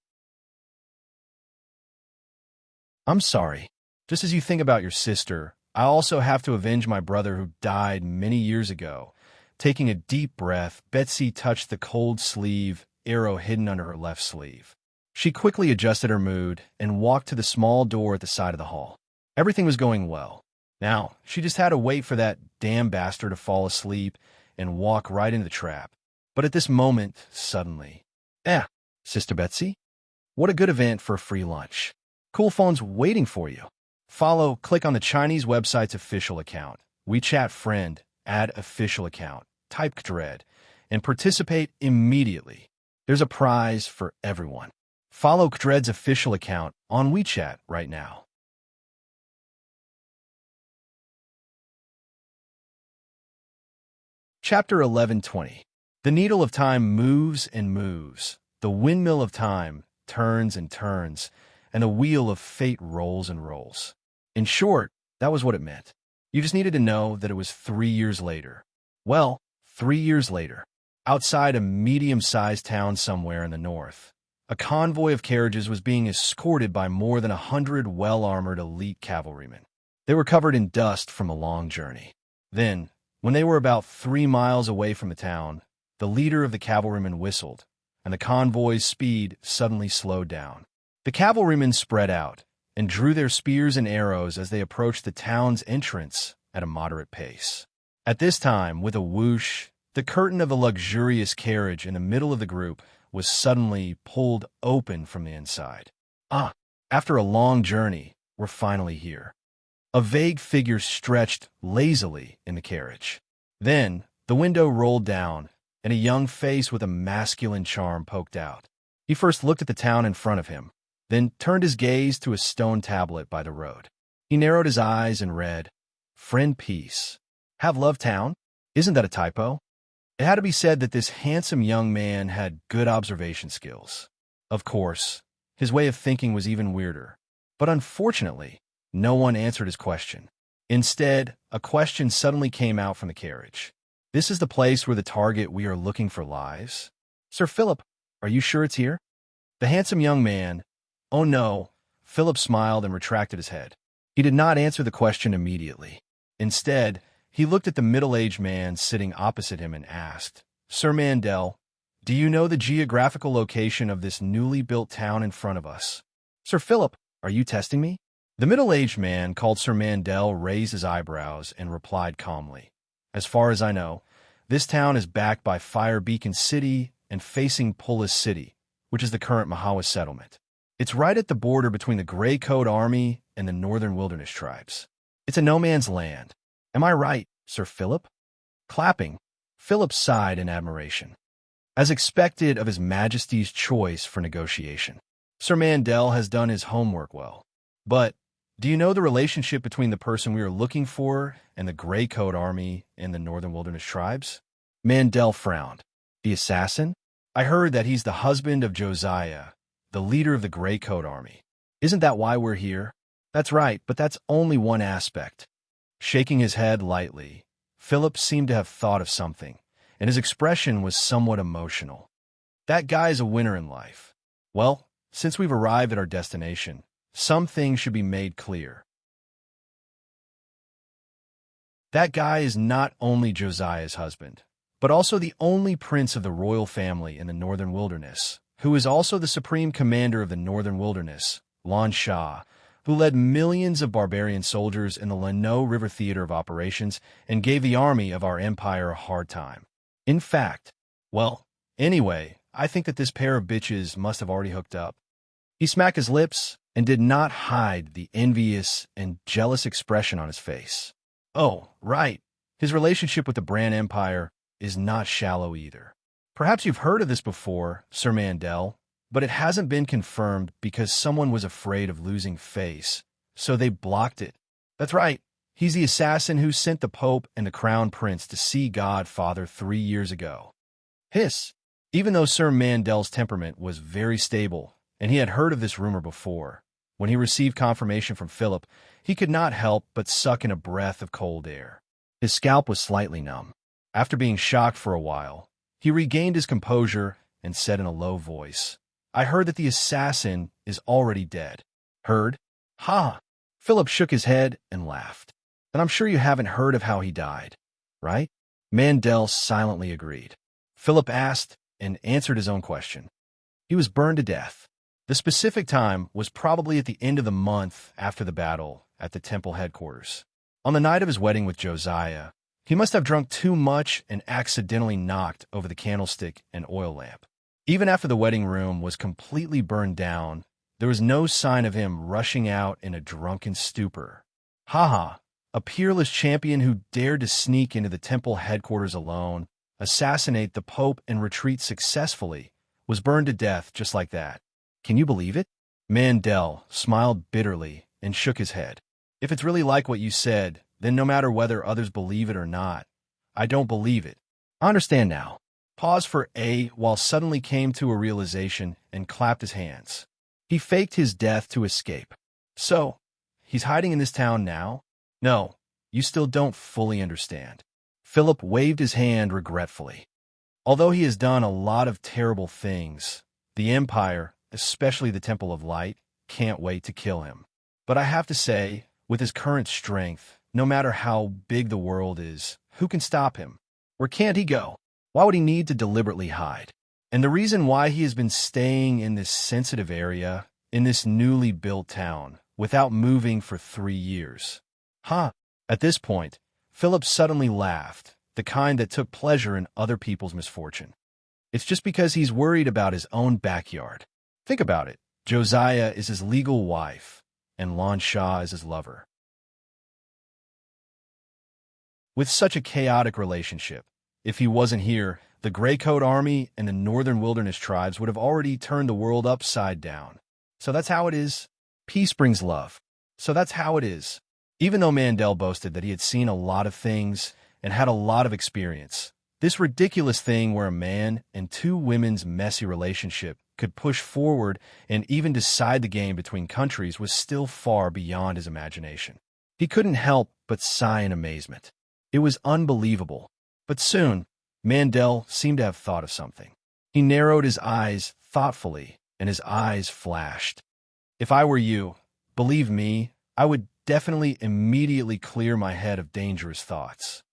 I'm sorry. Just as you think about your sister, I also have to avenge my brother who died many years ago. Taking a deep breath, Betsy touched the cold sleeve, arrow hidden under her left sleeve. She quickly adjusted her mood and walked to the small door at the side of the hall. Everything was going well. Now, she just had to wait for that damn bastard to fall asleep and walk right into the trap. But at this moment, suddenly, Sister Betsy? What a good event for a free lunch. Cool phone's waiting for you. Click on the Chinese website's official account, WeChat friend, add official account, type Dread, and participate immediately. There's a prize for everyone. Follow Dread's official account on WeChat right now. Chapter 11:20. The needle of time moves and moves. The windmill of time turns and turns, and the wheel of fate rolls and rolls. In short, that was what it meant. You just needed to know that it was 3 years later. Well, 3 years later, outside a medium-sized town somewhere in the north, a convoy of carriages was being escorted by more than 100 well-armored elite cavalrymen. They were covered in dust from a long journey. Then, when they were about 3 miles away from the town, the leader of the cavalrymen whistled, and the convoy's speed suddenly slowed down. The cavalrymen spread out and drew their spears and arrows as they approached the town's entrance at a moderate pace. At this time, with a whoosh, the curtain of the luxurious carriage in the middle of the group was suddenly pulled open from the inside. After a long journey, we're finally here. A vague figure stretched lazily in the carriage. Then, the window rolled down, and a young face with a masculine charm poked out. He first looked at the town in front of him, then turned his gaze to a stone tablet by the road. He narrowed his eyes and read, "Friend Peace. Have love town?" Isn't that a typo? It had to be said that this handsome young man had good observation skills. Of course, his way of thinking was even weirder. But unfortunately, no one answered his question. Instead, a question suddenly came out from the carriage. "This is the place where the target we are looking for lies? Sir Philip, are you sure it's here?" The handsome young man, "Oh no," Philip smiled and retracted his head. He did not answer the question immediately. Instead, he looked at the middle-aged man sitting opposite him and asked, "Sir Mandel, do you know the geographical location of this newly built town in front of us?" "Sir Philip, are you testing me?" The middle-aged man, called Sir Mandel, raised his eyebrows and replied calmly, "As far as I know, this town is backed by Fire Beacon City and facing Polis City, which is the current Mahawa settlement. It's right at the border between the Gray Coat Army and the Northern Wilderness Tribes. It's a no-man's land. Am I right, Sir Philip? Clapping, Philip sighed in admiration, as expected of His Majesty's choice for negotiation. Sir Mandel has done his homework well. But do you know the relationship between the person we are looking for and the Gray Coat Army and the Northern Wilderness Tribes? Mandel frowned. The assassin? I heard that he's the husband of Josiah, the leader of the Gray Coat Army. Isn't that why we're here? That's right, but that's only one aspect. Shaking his head lightly, Philip seemed to have thought of something, and his expression was somewhat emotional. That guy's a winner in life. Well, since we've arrived at our destination, some things should be made clear. That guy is not only Josiah's husband, but also the only prince of the royal family in the Northern Wilderness, who is also the supreme commander of the Northern Wilderness, Lon Shah, who led millions of barbarian soldiers in the Leno River theater of operations and gave the army of our empire a hard time. In fact, well, anyway, I think that this pair of bitches must have already hooked up. He smacked his lips and did not hide the envious and jealous expression on his face. Oh, right. His relationship with the Bran Empire is not shallow either. Perhaps you've heard of this before, Sir Mandel, but it hasn't been confirmed because someone was afraid of losing face, so they blocked it. That's right. He's the assassin who sent the Pope and the Crown Prince to see Godfather 3 years ago. Hiss. Even though Sir Mandel's temperament was very stable, and he had heard of this rumor before, when he received confirmation from Philip, he could not help but suck in a breath of cold air. His scalp was slightly numb. After being shocked for a while, he regained his composure and said in a low voice, I heard that the assassin is already dead. Heard? Ha! Philip shook his head and laughed. Then I'm sure you haven't heard of how he died, right? Mandel silently agreed. Philip asked and answered his own question. He was burned to death. The specific time was probably at the end of the month after the battle at the temple headquarters. On the night of his wedding with Josiah, he must have drunk too much and accidentally knocked over the candlestick and oil lamp. Even after the wedding room was completely burned down, there was no sign of him rushing out in a drunken stupor. Ha! A peerless champion who dared to sneak into the temple headquarters alone, assassinate the Pope and retreat successfully, was burned to death just like that. Can you believe it? Mandel smiled bitterly and shook his head. If it's really like what you said, then no matter whether others believe it or not, I don't believe it. I understand now. Pause for A while suddenly came to a realization and clapped his hands. He faked his death to escape. So, he's hiding in this town now? No, you still don't fully understand. Philip waved his hand regretfully. Although he has done a lot of terrible things, the Empire, especially the Temple of Light, can't wait to kill him. But I have to say, with his current strength, no matter how big the world is, who can stop him? Where can't he go? Why would he need to deliberately hide? And the reason why he has been staying in this sensitive area, in this newly built town, without moving for 3 years. At this point, Philip suddenly laughed, the kind that took pleasure in other people's misfortune. It's just because he's worried about his own backyard. Think about it. Josiah is his legal wife, and Lon Shah is his lover. With such a chaotic relationship, if he wasn't here, the Gray Coat Army and the Northern Wilderness Tribes would have already turned the world upside down. So that's how it is. Peace brings love. So that's how it is. Even though Mandel boasted that he had seen a lot of things and had a lot of experience, this ridiculous thing where a man and 2 women's messy relationship could push forward and even decide the game between countries was still far beyond his imagination. He couldn't help but sigh in amazement. It was unbelievable. But soon, Mandel seemed to have thought of something. He narrowed his eyes thoughtfully, and his eyes flashed. If I were you, believe me, I would definitely immediately clear my head of dangerous thoughts.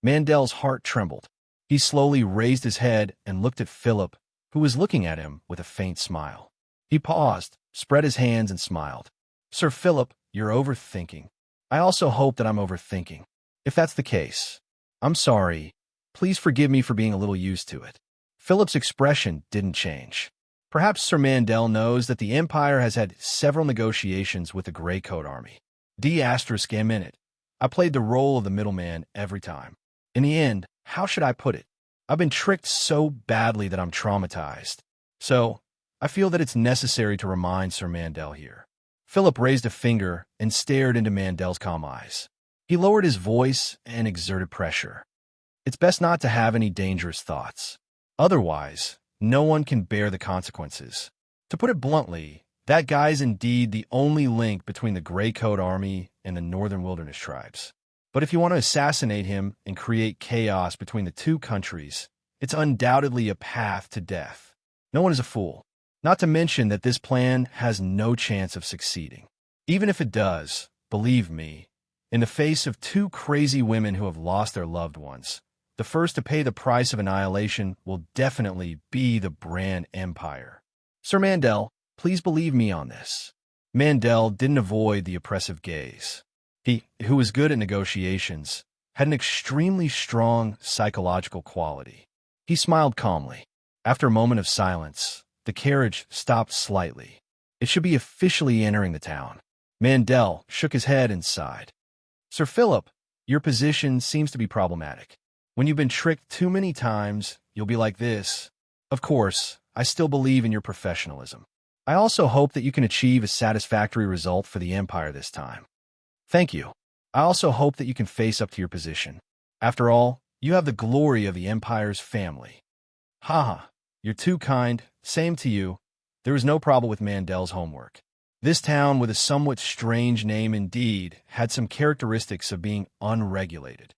Mandel's heart trembled. He slowly raised his head and looked at Philip, who was looking at him with a faint smile. He paused, spread his hands, and smiled. Sir Philip, you're overthinking. I also hope that I'm overthinking. If that's the case, I'm sorry. Please forgive me for being a little used to it. Philip's expression didn't change. Perhaps Sir Mandel knows that the Empire has had several negotiations with the Grey Coat Army. D*M in it. I played the role of the middleman every time. In the end, how should I put it? I've been tricked so badly that I'm traumatized. So, I feel that it's necessary to remind Sir Mandel here. Philip raised a finger and stared into Mandel's calm eyes. He lowered his voice and exerted pressure. It's best not to have any dangerous thoughts. Otherwise, no one can bear the consequences. To put it bluntly, that guy's indeed the only link between the Grey Coat Army and the Northern Wilderness tribes. But if you want to assassinate him and create chaos between the two countries, it's undoubtedly a path to death. No one is a fool. Not to mention that this plan has no chance of succeeding. Even if it does, believe me, in the face of two crazy women who have lost their loved ones, the first to pay the price of annihilation will definitely be the Bran Empire. Sir Mandel, please believe me on this. Mandel didn't avoid the oppressive gaze. He, who was good at negotiations, had an extremely strong psychological quality. He smiled calmly. After a moment of silence, the carriage stopped slightly. It should be officially entering the town. Mandel shook his head and sighed. Sir Philip, your position seems to be problematic. When you've been tricked too many times, you'll be like this. Of course, I still believe in your professionalism. I also hope that you can achieve a satisfactory result for the Empire this time. Thank you. I also hope that you can face up to your position. After all, you have the glory of the Empire's family. Haha, you're too kind. Same to you. There was no problem with Mandel's homework. This town, with a somewhat strange name indeed, had some characteristics of being unregulated.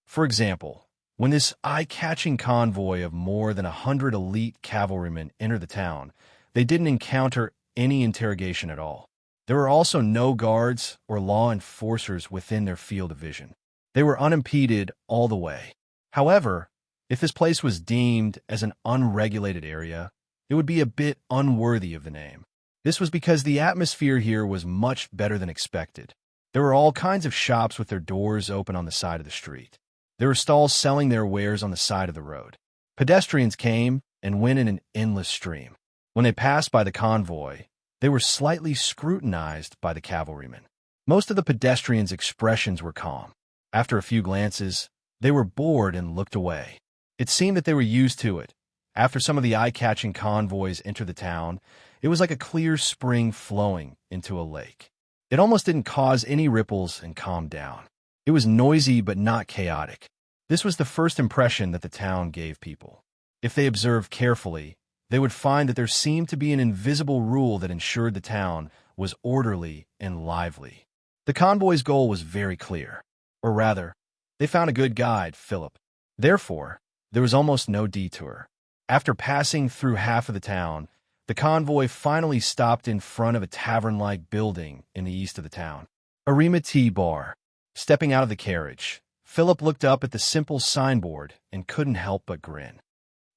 For example, when this eye-catching convoy of more than 100 elite cavalrymen entered the town, they didn't encounter any interrogation at all. There were also no guards or law enforcers within their field of vision. They were unimpeded all the way. However, if this place was deemed as an unregulated area, it would be a bit unworthy of the name. This was because the atmosphere here was much better than expected. There were all kinds of shops with their doors open on the side of the street. There were stalls selling their wares on the side of the road. Pedestrians came and went in an endless stream. When they passed by the convoy, they were slightly scrutinized by the cavalrymen. Most of the pedestrians' expressions were calm. After a few glances, they were bored and looked away. It seemed that they were used to it. After some of the eye-catching convoys entered the town, it was like a clear spring flowing into a lake. It almost didn't cause any ripples and calmed down. It was noisy but not chaotic. This was the first impression that the town gave people. If they observed carefully, they would find that there seemed to be an invisible rule that ensured the town was orderly and lively. The convoy's goal was very clear. Or rather, they found a good guide, Philip. Therefore, there was almost no detour. After passing through half of the town, the convoy finally stopped in front of a tavern-like building in the east of the town. Arima Tea Bar. Stepping out of the carriage, Philip looked up at the simple signboard and couldn't help but grin.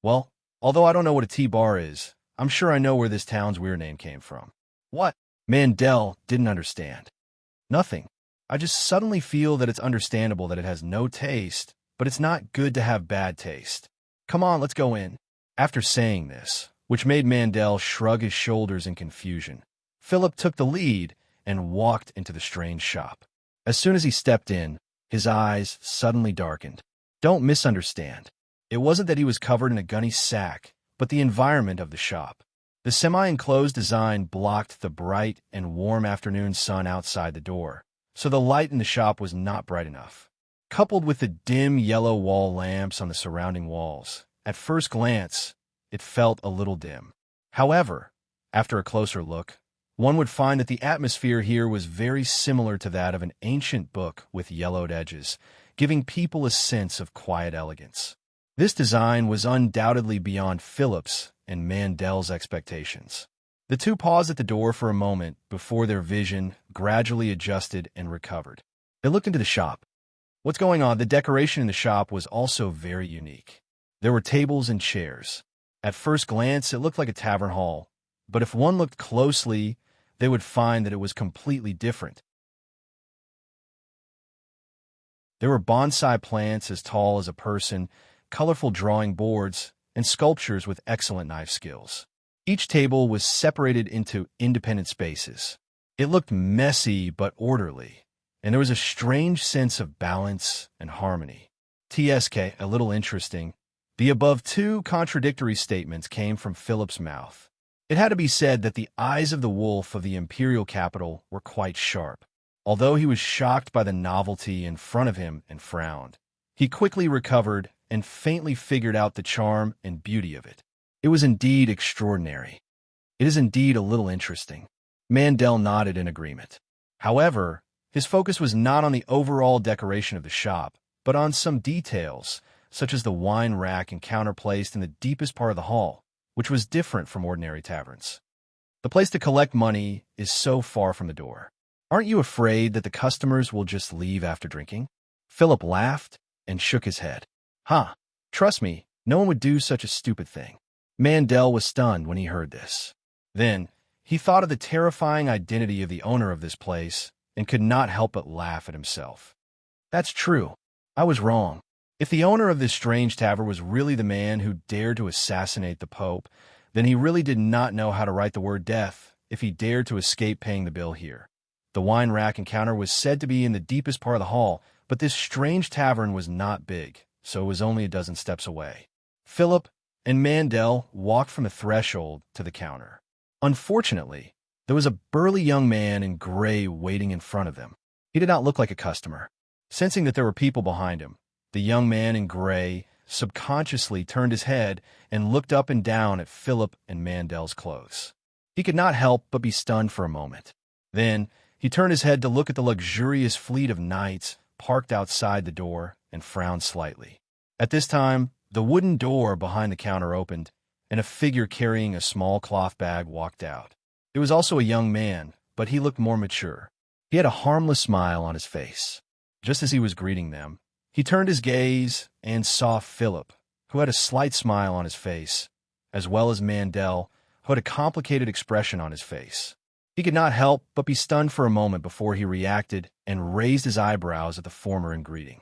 Well, although I don't know what a tea bar is, I'm sure I know where this town's weird name came from. What? Mandel didn't understand. Nothing. I just suddenly feel that it's understandable that it has no taste, but it's not good to have bad taste. Come on, let's go in. After saying this, which made Mandel shrug his shoulders in confusion, Philip took the lead and walked into the strange shop. As soon as he stepped in, his eyes suddenly darkened. Don't misunderstand. It wasn't that he was covered in a gunny sack, but the environment of the shop. The semi-enclosed design blocked the bright and warm afternoon sun outside the door, so the light in the shop was not bright enough. Coupled with the dim yellow wall lamps on the surrounding walls, at first glance, it felt a little dim. However, after a closer look, one would find that the atmosphere here was very similar to that of an ancient book with yellowed edges, giving people a sense of quiet elegance. This design was undoubtedly beyond Philip's and Mandel's expectations. The two paused at the door for a moment before their vision gradually adjusted and recovered. They looked into the shop. What's going on? The decoration in the shop was also very unique. There were tables and chairs. At first glance, it looked like a tavern hall, but if one looked closely, they would find that it was completely different. There were bonsai plants as tall as a person, colorful drawing boards, and sculptures with excellent knife skills. Each table was separated into independent spaces. It looked messy but orderly, and there was a strange sense of balance and harmony. TSK, a little interesting. The above two contradictory statements came from Philip's mouth. It had to be said that the eyes of the wolf of the imperial capital were quite sharp. Although he was shocked by the novelty in front of him and frowned, he quickly recovered and faintly figured out the charm and beauty of it. It was indeed extraordinary. It is indeed a little interesting. Mandel nodded in agreement. However, his focus was not on the overall decoration of the shop, but on some details, such as the wine rack and counter placed in the deepest part of the hall, which was different from ordinary taverns. The place to collect money is so far from the door. Aren't you afraid that the customers will just leave after drinking? Philip laughed and shook his head. Huh, trust me, no one would do such a stupid thing. Mandel was stunned when he heard this. Then, he thought of the terrifying identity of the owner of this place and could not help but laugh at himself. That's true. I was wrong. If the owner of this strange tavern was really the man who dared to assassinate the Pope, then he really did not know how to write the word death if he dared to escape paying the bill here. The wine rack and counter was said to be in the deepest part of the hall, but this strange tavern was not big, so it was only a dozen steps away. Philip and Mandel walked from the threshold to the counter. Unfortunately, there was a burly young man in gray waiting in front of them. He did not look like a customer. Sensing that there were people behind him, the young man in gray subconsciously turned his head and looked up and down at Philip and Mandel's clothes. He could not help but be stunned for a moment. Then, he turned his head to look at the luxurious fleet of knights parked outside the door and frowned slightly. At this time, the wooden door behind the counter opened, and a figure carrying a small cloth bag walked out. It was also a young man, but he looked more mature. He had a harmless smile on his face. Just as he was greeting them, he turned his gaze and saw Philip, who had a slight smile on his face, as well as Mandel, who had a complicated expression on his face. He could not help but be stunned for a moment before he reacted and raised his eyebrows at the former in greeting.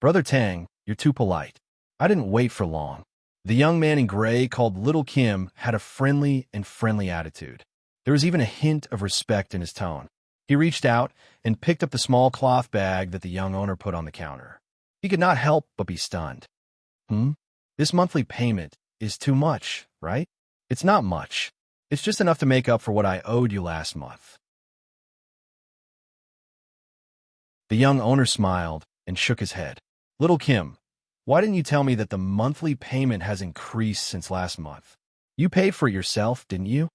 Brother Tang, you're too polite. I didn't wait for long. The young man in gray, called Little Kim, had a friendly attitude. There was even a hint of respect in his tone. He reached out and picked up the small cloth bag that the young owner put on the counter. He could not help but be stunned. This monthly payment is too much, right? It's not much. It's just enough to make up for what I owed you last month. The young owner smiled and shook his head. Little Kim, why didn't you tell me that the monthly payment has increased since last month? You paid for it yourself, didn't you?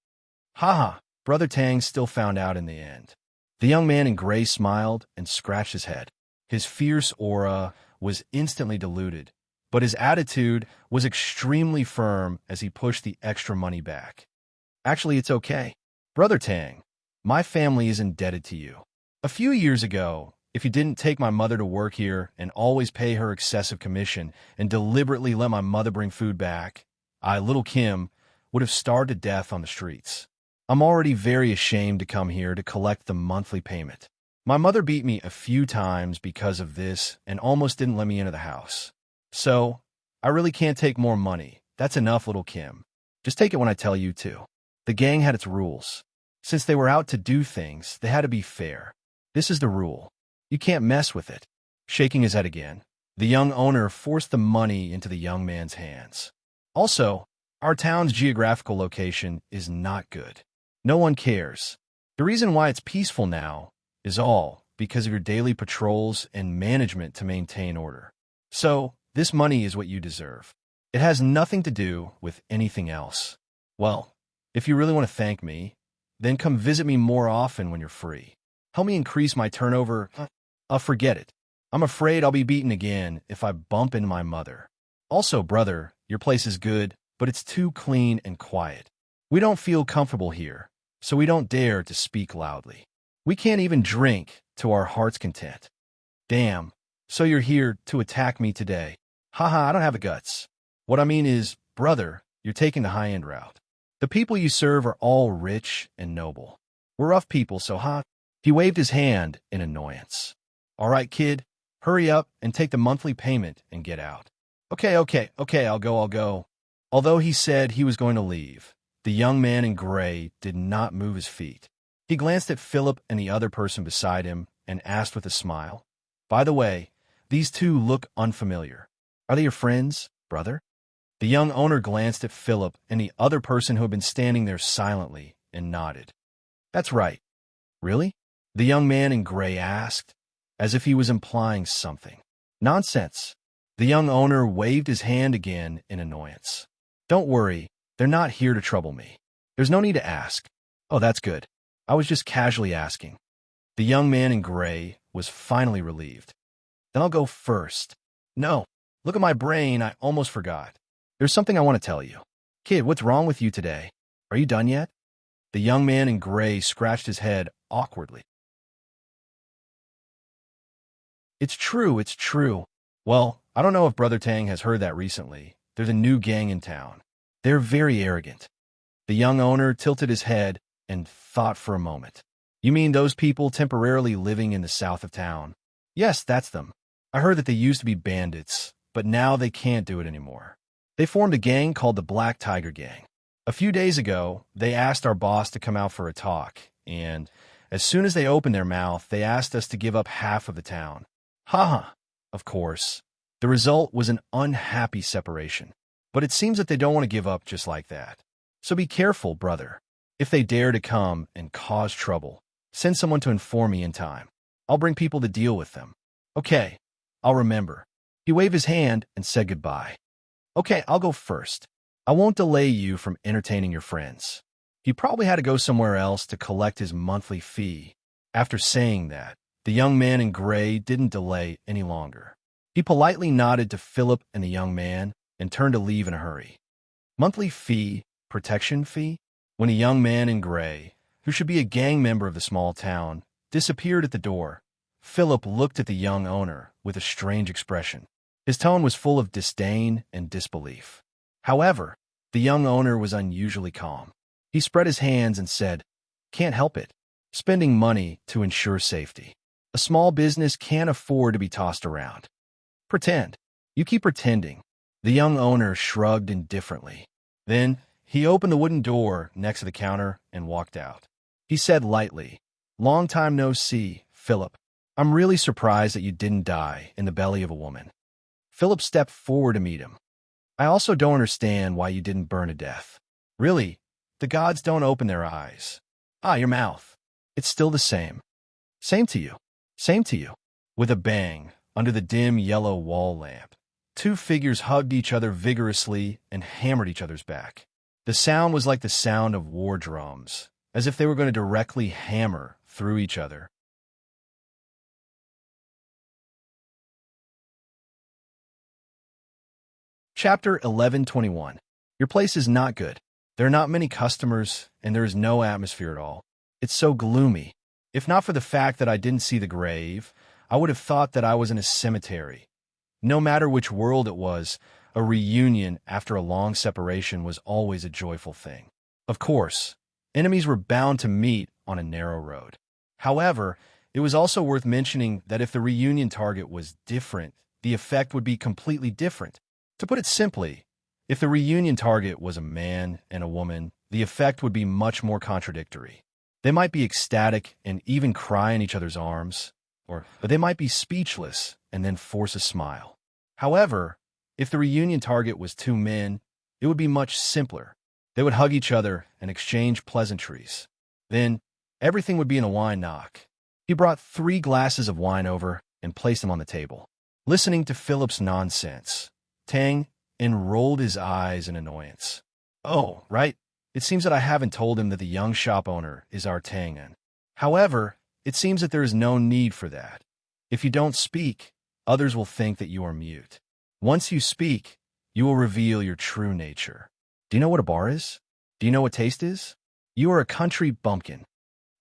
Haha, Brother Tang still found out in the end. The young man in gray smiled and scratched his head. His fierce aura was instantly diluted, but his attitude was extremely firm as he pushed the extra money back. Actually, it's okay. Brother Tang, my family is indebted to you. A few years ago, if you didn't take my mother to work here and always pay her excessive commission and deliberately let my mother bring food back, I, Little Kim, would have starved to death on the streets. I'm already very ashamed to come here to collect the monthly payment. My mother beat me a few times because of this and almost didn't let me into the house. So, I really can't take more money. That's enough, Little Kim. Just take it when I tell you to. The gang had its rules. Since they were out to do things, they had to be fair. This is the rule. You can't mess with it. Shaking his head again, the young owner forced the money into the young man's hands. Also, our town's geographical location is not good. No one cares. The reason why it's peaceful now is all because of your daily patrols and management to maintain order. So, this money is what you deserve. It has nothing to do with anything else. Well, if you really want to thank me, then come visit me more often when you're free. Help me increase my turnover. Forget it. I'm afraid I'll be beaten again if I bump into my mother. Also, brother, your place is good, but it's too clean and quiet. We don't feel comfortable here, so we don't dare to speak loudly. We can't even drink to our heart's content. Damn, so you're here to attack me today. Haha, I don't have the guts. What I mean is, brother, you're taking the high-end route. The people you serve are all rich and noble. We're rough people, so He waved his hand in annoyance. All right, kid, hurry up and take the monthly payment and get out. Okay, I'll go. Although he said he was going to leave, the young man in gray did not move his feet. He glanced at Philip and the other person beside him and asked with a smile, "By the way, these two look unfamiliar. Are they your friends, brother?" The young owner glanced at Philip and the other person who had been standing there silently and nodded. "That's right." "Really?" the young man in gray asked, as if he was implying something. "Nonsense." The young owner waved his hand again in annoyance. "Don't worry, they're not here to trouble me. There's no need to ask." "Oh, that's good. I was just casually asking." The young man in gray was finally relieved. "Then I'll go first." "No, look at my brain, I almost forgot. There's something I want to tell you." "Kid, what's wrong with you today? Are you done yet?" The young man in gray scratched his head awkwardly. It's true, it's true. Well, I don't know if Brother Tang has heard that recently. There's a new gang in town. They're very arrogant." The young owner tilted his head and thought for a moment. "You mean those people temporarily living in the south of town?" "Yes, that's them. I heard that they used to be bandits, but now they can't do it anymore. They formed a gang called the Black Tiger Gang. A few days ago, they asked our boss to come out for a talk, and as soon as they opened their mouth, they asked us to give up half of the town. Haha, of course. The result was an unhappy separation. But it seems that they don't want to give up just like that. So be careful, brother. If they dare to come and cause trouble, send someone to inform me in time. I'll bring people to deal with them." "Okay, I'll remember." He waved his hand and said goodbye. "Okay, I'll go first. I won't delay you from entertaining your friends." He probably had to go somewhere else to collect his monthly fee. After saying that, the young man in gray didn't delay any longer. He politely nodded to Philip and the young man and turned to leave in a hurry. Monthly fee, protection fee? When a young man in gray, who should be a gang member of the small town, disappeared at the door, Philip looked at the young owner with a strange expression. His tone was full of disdain and disbelief. However, the young owner was unusually calm. He spread his hands and said, "Can't help it. Spending money to ensure safety. A small business can't afford to be tossed around. Pretend. You keep pretending." The young owner shrugged indifferently. Then he opened the wooden door next to the counter and walked out. He said lightly, "Long time no see, Philip. I'm really surprised that you didn't die in the belly of a woman." Philip stepped forward to meet him. "I also don't understand why you didn't burn to death. Really, the gods don't open their eyes. Ah, your mouth. It's still the same. Same to you. Same to you." With a bang, under the dim yellow wall lamp, two figures hugged each other vigorously and hammered each other's back. The sound was like the sound of war drums, as if they were going to directly hammer through each other. Chapter 11:21. Your place is not good. There are not many customers, and there is no atmosphere at all. It's so gloomy. If not for the fact that I didn't see the grave, I would have thought that I was in a cemetery. No matter which world it was, a reunion after a long separation was always a joyful thing. Of course, enemies were bound to meet on a narrow road. However, it was also worth mentioning that if the reunion target was different, the effect would be completely different. To put it simply, if the reunion target was a man and a woman, the effect would be much more contradictory. They might be ecstatic and even cry in each other's arms, or they might be speechless and then force a smile. However, if the reunion target was two men, it would be much simpler. They would hug each other and exchange pleasantries. Then, everything would be in a wine knock. He brought 3 glasses of wine over and placed them on the table. Listening to Philip's nonsense, Tang rolled his eyes in annoyance. "Oh, right. It seems that I haven't told him that the young shop owner is our Tangan. However, it seems that there is no need for that. If you don't speak, others will think that you are mute. Once you speak, you will reveal your true nature. Do you know what a bar is? Do you know what taste is? You are a country bumpkin."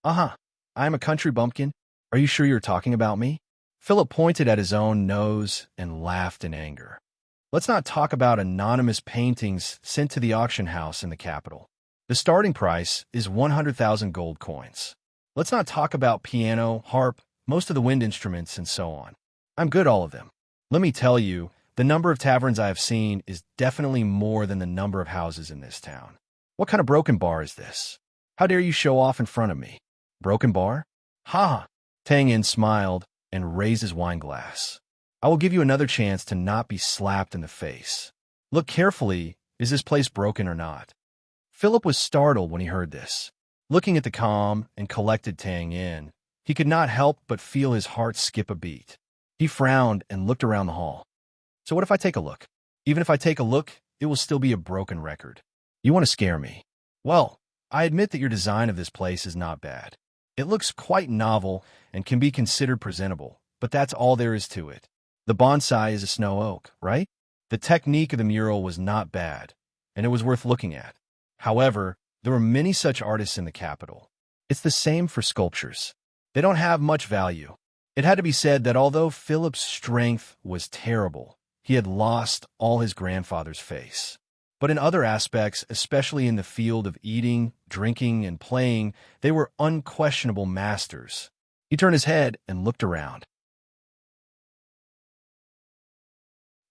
"Uh-huh. I am a country bumpkin. Are you sure you're talking about me?" Philip pointed at his own nose and laughed in anger. "Let's not talk about anonymous paintings sent to the auction house in the capital. The starting price is 100,000 gold coins. Let's not talk about piano, harp, most of the wind instruments, and so on. I'm good all of them. Let me tell you, The number of taverns I have seen is definitely more than the number of houses in this town. What kind of broken bar is this? How dare you show off in front of me? Broken bar? Ha! Tang Yin smiled and raised his wine glass. I will give you another chance to not be slapped in the face. Look carefully, is this place broken or not? Philip was startled when he heard this. Looking at the calm and collected Tang Yin, he could not help but feel his heart skip a beat. He frowned and looked around the hall. So what if I take a look? Even if I take a look, it will still be a broken record. You want to scare me? Well, I admit that your design of this place is not bad. It looks quite novel and can be considered presentable, but that's all there is to it. The bonsai is a snow oak, right? The technique of the mural was not bad, and it was worth looking at. However, there were many such artists in the capital. It's the same for sculptures. They don't have much value. It had to be said that although Philip's strength was terrible, he had lost all his grandfather's face. But in other aspects, especially in the field of eating, drinking, and playing, they were unquestionable masters. He turned his head and looked around.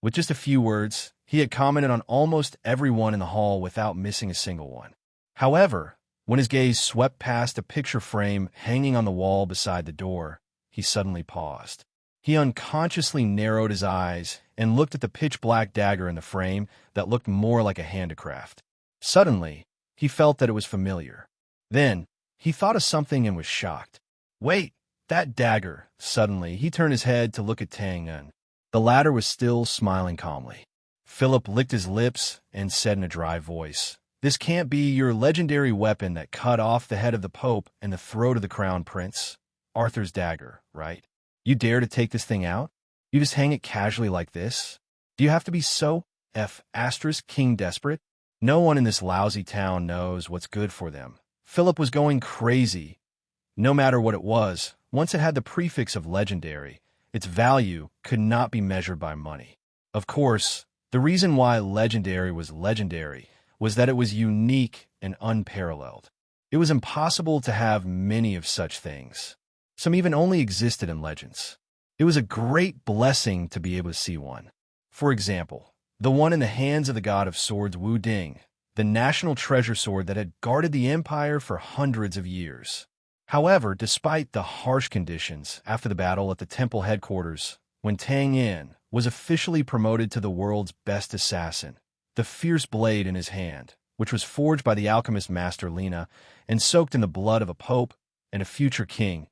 With just a few words, he had commented on almost everyone in the hall without missing a single one. However, when his gaze swept past a picture frame hanging on the wall beside the door, he suddenly paused. He unconsciously narrowed his eyes and looked at the pitch-black dagger in the frame that looked more like a handicraft. Suddenly, he felt that it was familiar. Then, he thought of something and was shocked. Wait, that dagger! Suddenly, he turned his head to look at Tang Yin. The latter was still smiling calmly. Philip licked his lips and said in a dry voice, "This can't be your legendary weapon that cut off the head of the Pope and the throat of the Crown Prince. Arthur's dagger, right? You dare to take this thing out? You just hang it casually like this? Do you have to be so king desperate? No one in this lousy town knows what's good for them." Philip was going crazy. No matter what it was, once it had the prefix of legendary, its value could not be measured by money. Of course, the reason why legendary was that it was unique and unparalleled. It was impossible to have many of such things. Some even only existed in legends. It was a great blessing to be able to see one. For example, the one in the hands of the god of swords Wu Ding, the national treasure sword that had guarded the empire for hundreds of years. However, despite the harsh conditions after the battle at the temple headquarters, when Tang Yin was officially promoted to the world's best assassin, the fierce blade in his hand, which was forged by the alchemist master Lina and soaked in the blood of a pope and a future king,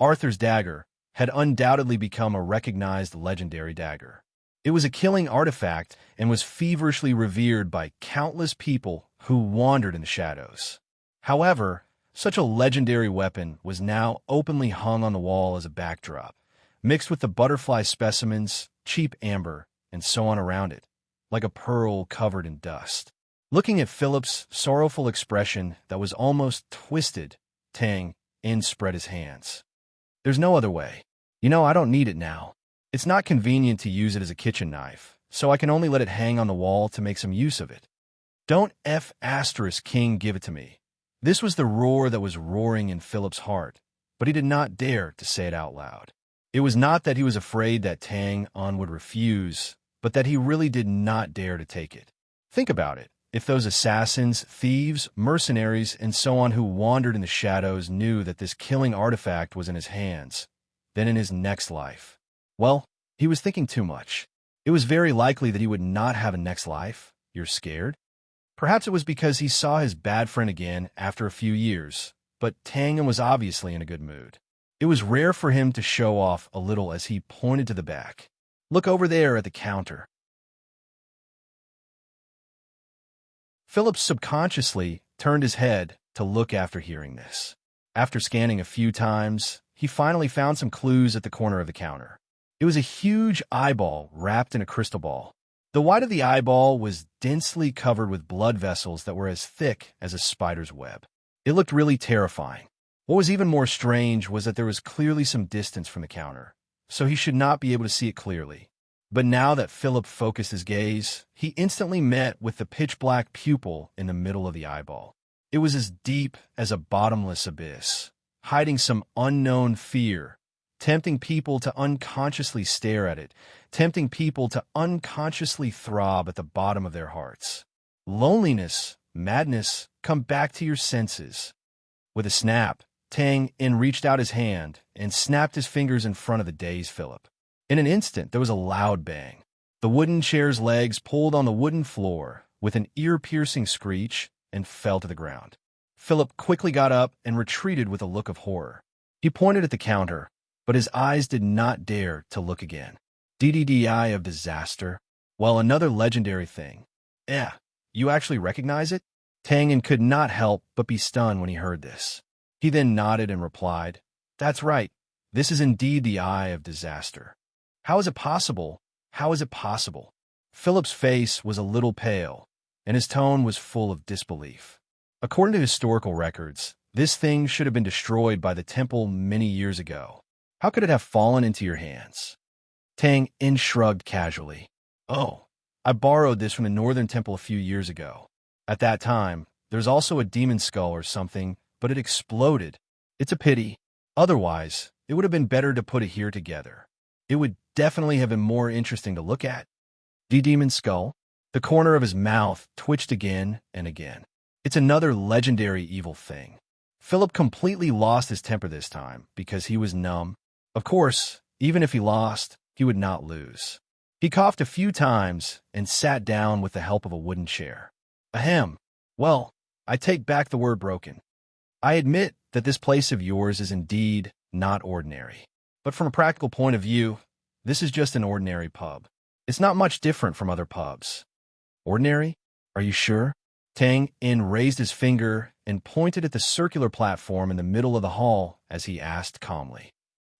Arthur's dagger had undoubtedly become a recognized legendary dagger. It was a killing artifact and was feverishly revered by countless people who wandered in the shadows. However, such a legendary weapon was now openly hung on the wall as a backdrop, mixed with the butterfly specimens, cheap amber, and so on around it, like a pearl covered in dust. Looking at Philip's sorrowful expression that was almost twisted, Tang Yin spread his hands. "There's no other way. I don't need it now. It's not convenient to use it as a kitchen knife, so I can only let it hang on the wall to make some use of it. Don't king give it to me." This was the roar that was roaring in Philip's heart, but he did not dare to say it out loud. It was not that he was afraid that Tang Yin would refuse, but that he really did not dare to take it. Think about it. If those assassins, thieves, mercenaries, and so on who wandered in the shadows knew that this killing artifact was in his hands, then in his next life, well, he was thinking too much. It was very likely that he would not have a next life. You're scared? Perhaps it was because he saw his bad friend again after a few years, but Tang Yin was obviously in a good mood. It was rare for him to show off a little as he pointed to the back. "Look over there at the counter." Philip subconsciously turned his head to look after hearing this. After scanning a few times, he finally found some clues at the corner of the counter. It was a huge eyeball wrapped in a crystal ball. The white of the eyeball was densely covered with blood vessels that were as thick as a spider's web. It looked really terrifying. What was even more strange was that there was clearly some distance from the counter, so he should not be able to see it clearly. But now that Philip focused his gaze, he instantly met with the pitch-black pupil in the middle of the eyeball. It was as deep as a bottomless abyss, hiding some unknown fear tempting people to unconsciously stare at it, tempting people to unconsciously throb at the bottom of their hearts. Loneliness, madness, come back to your senses. With a snap, Tang In reached out his hand and snapped his fingers in front of the dazed Philip. In an instant, there was a loud bang. The wooden chair's legs pulled on the wooden floor with an ear-piercing screech and fell to the ground. Philip quickly got up and retreated with a look of horror. He pointed at the counter, but his eyes did not dare to look again. DDDI of disaster. Well, another legendary thing. Yeah, you actually recognize it? Tang In could not help but be stunned when he heard this. He then nodded and replied, "That's right. This is indeed the eye of disaster." "How is it possible? How is it possible?" Philip's face was a little pale, and his tone was full of disbelief. According to historical records, this thing should have been destroyed by the temple many years ago. How could it have fallen into your hands? Tang In shrugged casually. "Oh, I borrowed this from the Northern Temple a few years ago. At that time, there's also a demon skull or something, but it exploded. It's a pity. Otherwise, it would have been better to put it here together. It would definitely have been more interesting to look at." The demon skull? The corner of his mouth twitched again and again. It's another legendary evil thing. Philip completely lost his temper this time because he was numb. Of course, even if he lost, he would not lose. He coughed a few times and sat down with the help of a wooden chair. Ahem. Well, I take back the word broken. I admit that this place of yours is indeed not ordinary. But from a practical point of view, this is just an ordinary pub. It's not much different from other pubs. Ordinary? Are you sure? Tang In raised his finger and pointed at the circular platform in the middle of the hall as he asked calmly.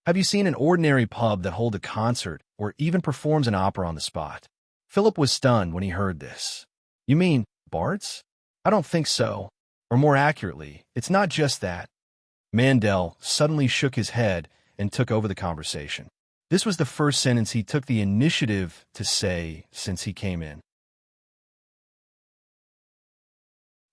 Have you seen an ordinary pub that holds a concert or even performs an opera on the spot? Philip was stunned when he heard this. You mean bards? I don't think so. Or more accurately, it's not just that. Mandel suddenly shook his head and took over the conversation. This was the first sentence he took the initiative to say since he came in.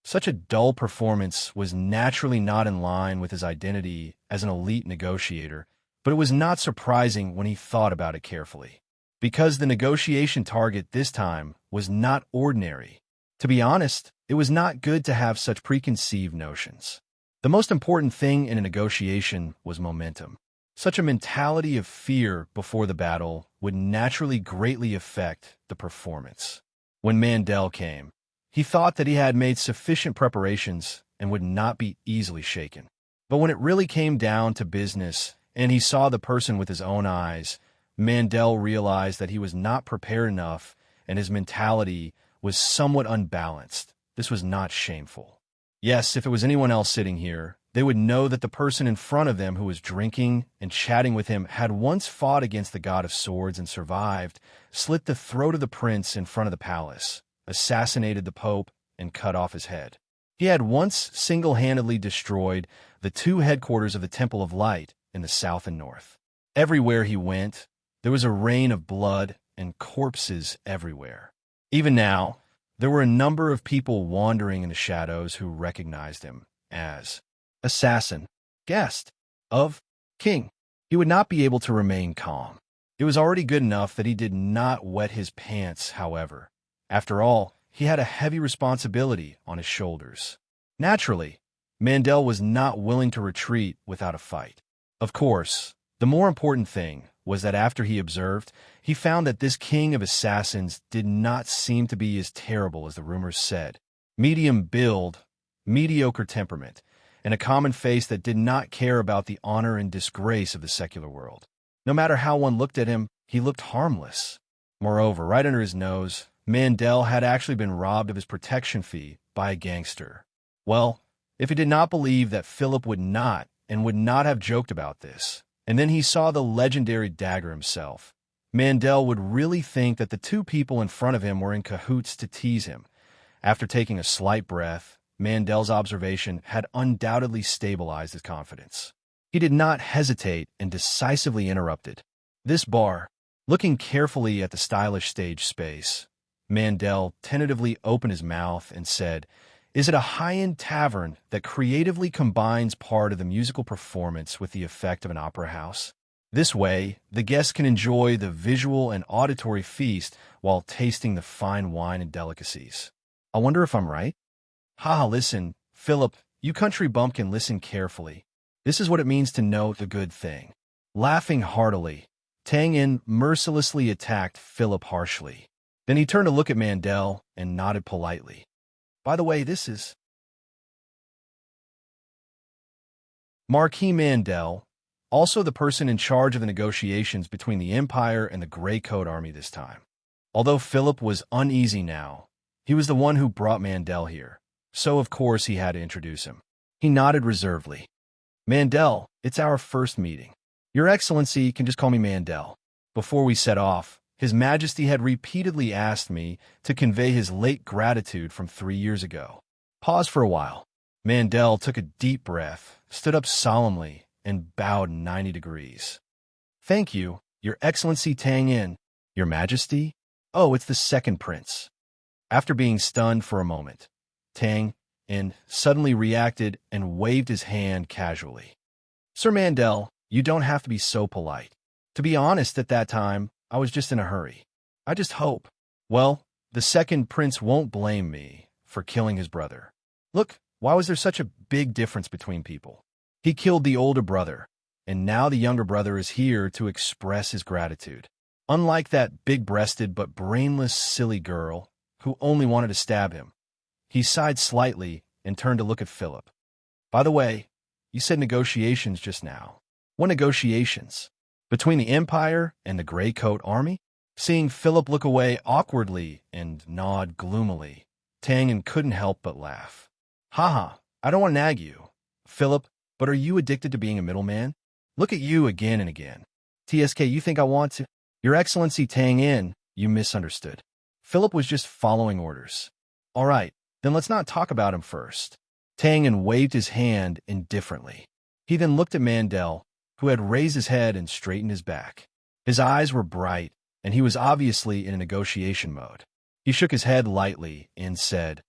Such a dull performance was naturally not in line with his identity as an elite negotiator, but it was not surprising when he thought about it carefully. Because the negotiation target this time was not ordinary. To be honest, it was not good to have such preconceived notions. The most important thing in a negotiation was momentum. Such a mentality of fear before the battle would naturally greatly affect the performance. When Mandel came, he thought that he had made sufficient preparations and would not be easily shaken. But when it really came down to business and he saw the person with his own eyes, Mandel realized that he was not prepared enough and his mentality was somewhat unbalanced. This was not shameful. Yes, if it was anyone else sitting here, they would know that the person in front of them who was drinking and chatting with him had once fought against the god of swords and survived, slit the throat of the prince in front of the palace, assassinated the pope, and cut off his head. He had once single-handedly destroyed the two headquarters of the Temple of Light in the south and north. Everywhere he went, there was a rain of blood and corpses everywhere. Even now, there were a number of people wandering in the shadows who recognized him as assassin, guest of king. He would not be able to remain calm. It was already good enough that he did not wet his pants, however. After all, he had a heavy responsibility on his shoulders. Naturally, Mandel was not willing to retreat without a fight. Of course, the more important thing was that after he observed, he found that this king of assassins did not seem to be as terrible as the rumors said. Medium build, mediocre temperament, and a common face that did not care about the honor and disgrace of the secular world. No matter how one looked at him, he looked harmless. Moreover, right under his nose, Mandel had actually been robbed of his protection fee by a gangster. Well, if he did not believe that Philip would not have joked about this, and then he saw the legendary dagger himself, Mandel would really think that the two people in front of him were in cahoots to tease him. After taking a slight breath, Mandel's observation had undoubtedly stabilized his confidence. He did not hesitate and decisively interrupted. This bar, looking carefully at the stylish stage space, Mandel tentatively opened his mouth and said, "Is it a high-end tavern that creatively combines part of the musical performance with the effect of an opera house?" This way, the guests can enjoy the visual and auditory feast while tasting the fine wine and delicacies. I wonder if I'm right? Haha, listen, Philip, you country bumpkin, listen carefully. This is what it means to know the good thing. Laughing heartily, Tang In mercilessly attacked Philip harshly. Then he turned to look at Mandel and nodded politely. By the way, this is Marquis Mandel, also the person in charge of the negotiations between the Empire and the Grey Coat Army this time. Although Philip was uneasy now, he was the one who brought Mandel here, so of course he had to introduce him. He nodded reservedly. Mandel, it's our first meeting. Your Excellency can just call me Mandel. Before we set off, His Majesty had repeatedly asked me to convey his late gratitude from 3 years ago. Pause for a while. Mandel took a deep breath, stood up solemnly, and bowed 90 degrees. Thank you, Your Excellency Tang In. Your Majesty? Oh, it's the second prince. After being stunned for a moment, Tang In suddenly reacted and waved his hand casually. Sir Mandel, you don't have to be so polite. To be honest, at that time, I was just in a hurry. I just hope. Well, the second prince won't blame me for killing his brother. Look, why was there such a big difference between people? He killed the older brother, and now the younger brother is here to express his gratitude. Unlike that big-breasted but brainless silly girl who only wanted to stab him. He sighed slightly and turned to look at Philip. By the way, you said negotiations just now. What negotiations? Between the Empire and the Grey Coat Army? Seeing Philip look away awkwardly and nod gloomily, Tang In couldn't help but laugh. Haha, I don't want to nag you, Philip, but are you addicted to being a middleman? Look at you again and again. TSK, you think I want to? Your Excellency Tang In, you misunderstood. Philip was just following orders. All right, then let's not talk about him first. Tang In waved his hand indifferently. He then looked at Mandel, who had raised his head and straightened his back. His eyes were bright, and he was obviously in a negotiation mode. He shook his head lightly and said,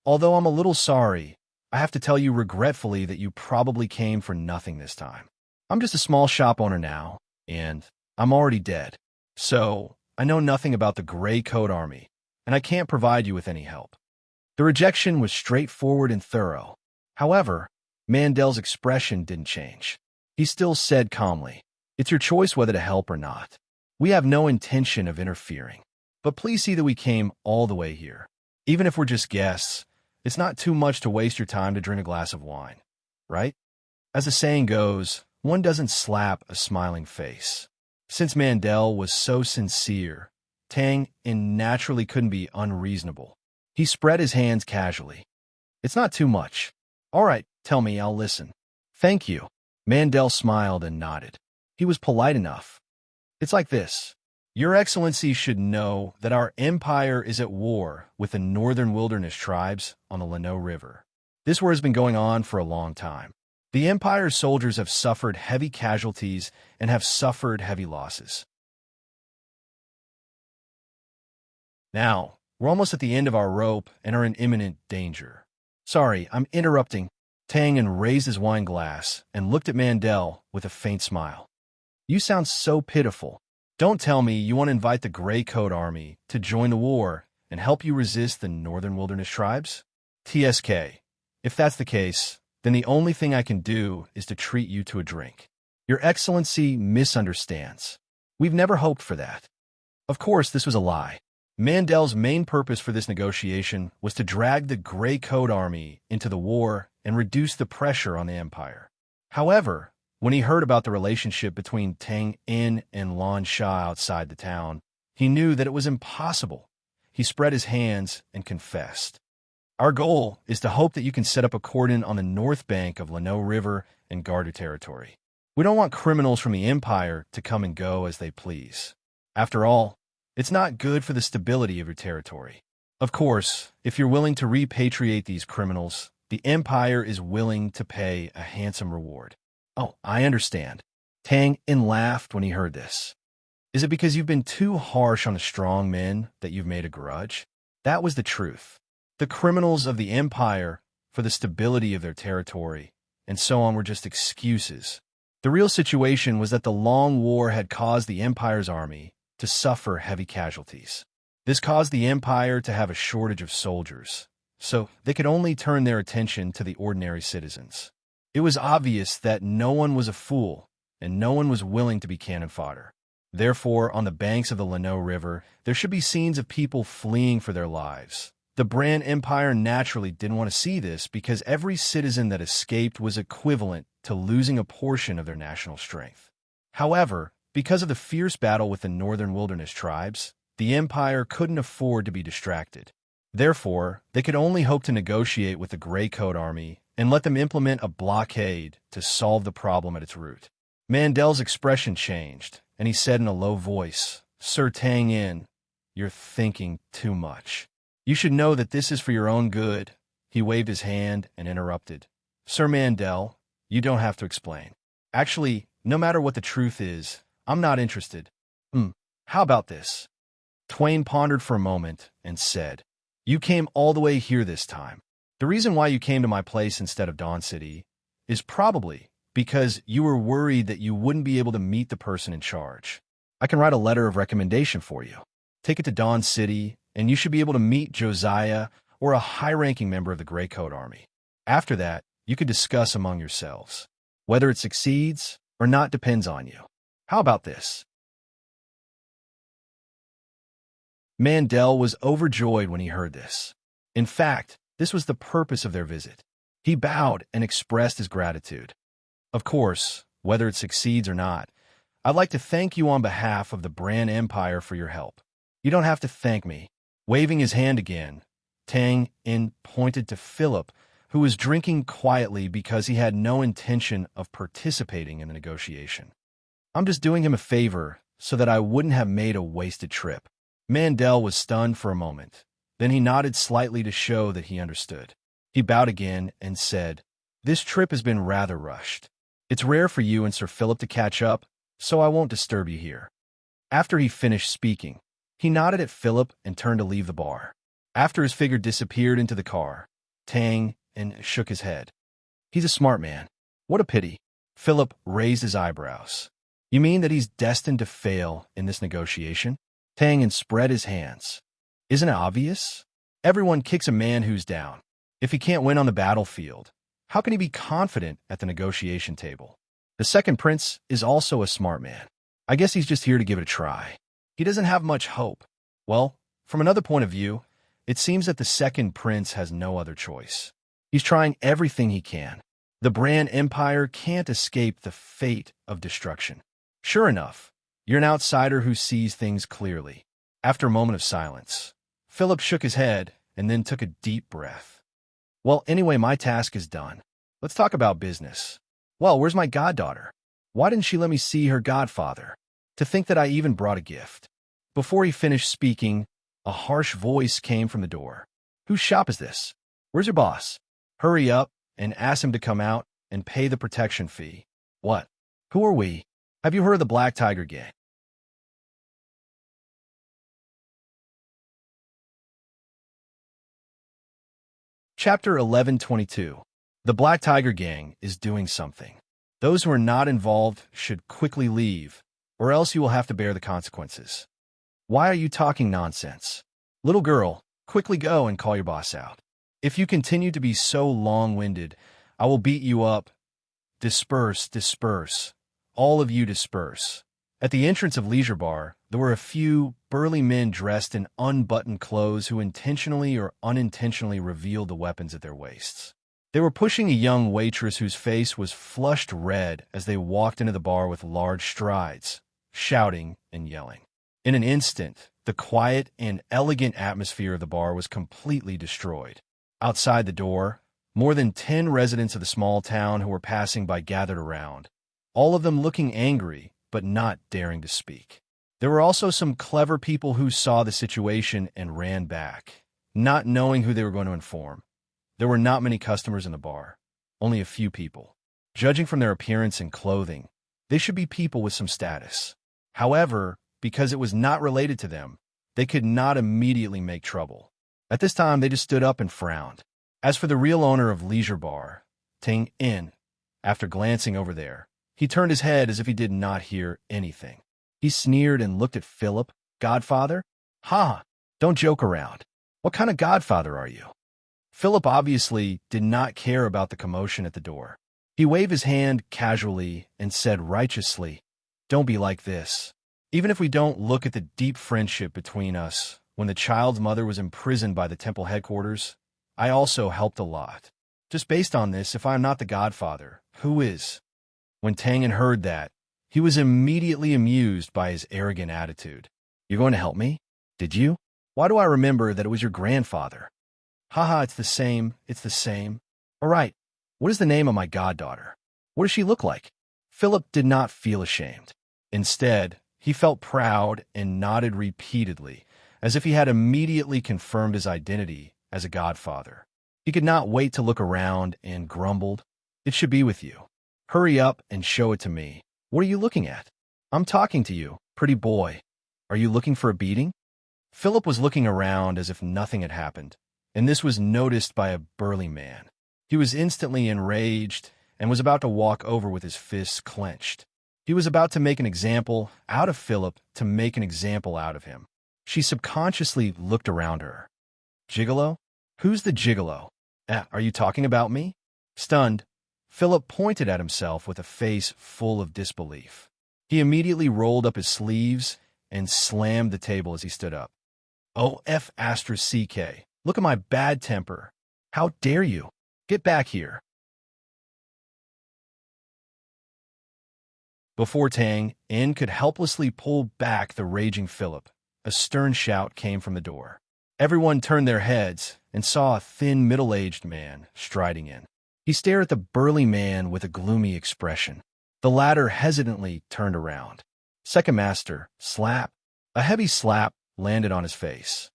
Although I'm a little sorry, I have to tell you regretfully that you probably came for nothing this time. I'm just a small shop owner now, and I'm already dead. So, I know nothing about the Grey Coat Army, and I can't provide you with any help. The rejection was straightforward and thorough. However, Mandel's expression didn't change. He still said calmly, It's your choice whether to help or not. We have no intention of interfering. But please see that we came all the way here. Even if we're just guests, it's not too much to waste your time to drink a glass of wine, right? As the saying goes, one doesn't slap a smiling face. Since Mandel was so sincere, Tang In naturally couldn't be unreasonable. He spread his hands casually. It's not too much. All right, tell me, I'll listen. Thank you. Mandel smiled and nodded. He was polite enough. It's like this. Your Excellency should know that our empire is at war with the northern wilderness tribes on the Leno River. This war has been going on for a long time. The Empire's soldiers have suffered heavy casualties and have suffered heavy losses. Now, we're almost at the end of our rope and are in imminent danger. Sorry, I'm interrupting. Tang In raised his wine glass and looked at Mandel with a faint smile. You sound so pitiful. Don't tell me you want to invite the Grey Coat Army to join the war and help you resist the northern wilderness tribes? TSK, if that's the case, then the only thing I can do is to treat you to a drink. Your Excellency misunderstands. We've never hoped for that. Of course, this was a lie. Mandel's main purpose for this negotiation was to drag the Grey Coat Army into the war and reduce the pressure on the Empire. However, when he heard about the relationship between Tang In and Lan Sha outside the town, he knew that it was impossible. He spread his hands and confessed. Our goal is to hope that you can set up a cordon on the north bank of Leno River and guard your territory. We don't want criminals from the Empire to come and go as they please. After all, it's not good for the stability of your territory. Of course, if you're willing to repatriate these criminals, the Empire is willing to pay a handsome reward. Oh, I understand. Tang In laughed when he heard this. Is it because you've been too harsh on the strong men that you've made a grudge? That was the truth. The criminals of the Empire, for the stability of their territory, and so on, were just excuses. The real situation was that the long war had caused the Empire's army to suffer heavy casualties. This caused the Empire to have a shortage of soldiers, so they could only turn their attention to the ordinary citizens. It was obvious that no one was a fool, and no one was willing to be cannon fodder. Therefore, on the banks of the Lano River, there should be scenes of people fleeing for their lives. The Bran Empire naturally didn't want to see this because every citizen that escaped was equivalent to losing a portion of their national strength. However, because of the fierce battle with the northern wilderness tribes, the Empire couldn't afford to be distracted. Therefore, they could only hope to negotiate with the Grey Coat army and let them implement a blockade to solve the problem at its root. Mandel's expression changed, and he said in a low voice, "Sir Tang, you're thinking too much. You should know that this is for your own good." He waved his hand and interrupted. "Sir Mandel, you don't have to explain. Actually, no matter what the truth is, I'm not interested." How about this?" Twain pondered for a moment and said, "You came all the way here this time. The reason why you came to my place instead of Dawn City is probably because you were worried that you wouldn't be able to meet the person in charge. I can write a letter of recommendation for you. Take it to Dawn City, and you should be able to meet Josiah or a high-ranking member of the Grey Coat army. After that, you could discuss among yourselves. Whether it succeeds or not depends on you. How about this?" Mandel was overjoyed when he heard this. In fact, this was the purpose of their visit. He bowed and expressed his gratitude. "Of course, whether it succeeds or not, I'd like to thank you on behalf of the Bran Empire for your help. You don't have to thank me." Waving his hand again, Tang pointed to Philip, who was drinking quietly because he had no intention of participating in the negotiation. "I'm just doing him a favor so that I wouldn't have made a wasted trip." Mandel was stunned for a moment. Then he nodded slightly to show that he understood. He bowed again and said, "This trip has been rather rushed. It's rare for you and Sir Philip to catch up, so I won't disturb you here." After he finished speaking, he nodded at Philip and turned to leave the bar. After his figure disappeared into the car, Tang shook his head. "He's a smart man. What a pity." Philip raised his eyebrows. "You mean that he's destined to fail in this negotiation?" Tang spread his hands. "Isn't it obvious? Everyone kicks a man who's down. If he can't win on the battlefield, how can he be confident at the negotiation table? The second prince is also a smart man. I guess he's just here to give it a try. He doesn't have much hope. Well, from another point of view, it seems that the second prince has no other choice. He's trying everything he can. The Bran Empire can't escape the fate of destruction." "Sure enough, you're an outsider who sees things clearly." After a moment of silence, Philip shook his head and then took a deep breath. "Well, anyway, my task is done. Let's talk about business. Well, where's my goddaughter? Why didn't she let me see her godfather? To think that I even brought a gift." Before he finished speaking, a harsh voice came from the door. "Whose shop is this? Where's your boss? Hurry up and ask him to come out and pay the protection fee." "What? Who are we? Have you heard of the Black Tiger Gang?" Chapter 1122. The Black Tiger Gang is doing something. Those who are not involved should quickly leave, or else you will have to bear the consequences. "Why are you talking nonsense? Little girl, quickly go and call your boss out. If you continue to be so long-winded, I will beat you up. Disperse, disperse. All of you disperse." At the entrance of Leisure Bar, there were a few burly men dressed in unbuttoned clothes who intentionally or unintentionally revealed the weapons at their waists. They were pushing a young waitress whose face was flushed red as they walked into the bar with large strides, shouting and yelling. In an instant, the quiet and elegant atmosphere of the bar was completely destroyed. Outside the door, more than 10 residents of the small town who were passing by gathered around, all of them looking angry but not daring to speak. There were also some clever people who saw the situation and ran back, not knowing who they were going to inform. There were not many customers in the bar, only a few people. Judging from their appearance and clothing, they should be people with some status. However, because it was not related to them, they could not immediately make trouble. At this time, they just stood up and frowned. As for the real owner of Leisure Bar, Ting In, after glancing over there, He turned his head as if he did not hear anything. He sneered and looked at Philip. Godfather? Ha! Don't joke around. What kind of godfather are you? Philip obviously did not care about the commotion at the door. He waved his hand casually and said righteously, "Don't be like this. Even if we don't look at the deep friendship between us, when the child's mother was imprisoned by the temple headquarters, I also helped a lot. Just based on this, if I am not the godfather, who is?" When Tangan heard that, he was immediately amused by his arrogant attitude. "You're going to help me? Did you? Why do I remember that it was your grandfather?" "Haha, it's the same, it's the same. All right, what is the name of my goddaughter? What does she look like?" Philip did not feel ashamed. Instead, he felt proud and nodded repeatedly, as if he had immediately confirmed his identity as a godfather. He could not wait to look around and grumbled, "It should be with you. Hurry up and show it to me. What are you looking at?" "I'm talking to you, pretty boy. Are you looking for a beating?" Philip was looking around as if nothing had happened, and this was noticed by a burly man. He was instantly enraged and was about to walk over with his fists clenched. He was about to make an example out of Philip to make an example out of him. She subconsciously looked around her. "Gigolo? Who's the gigolo? Are you talking about me?" Stunned, Philip pointed at himself with a face full of disbelief. He immediately rolled up his sleeves and slammed the table as he stood up. "OF*CK, look at my bad temper. How dare you? Get back here." Before Tang In could helplessly pull back the raging Philip, a stern shout came from the door. Everyone turned their heads and saw a thin, middle-aged man striding in. He stared at the burly man with a gloomy expression. The latter hesitantly turned around. "Second master, slap." A heavy slap landed on his face.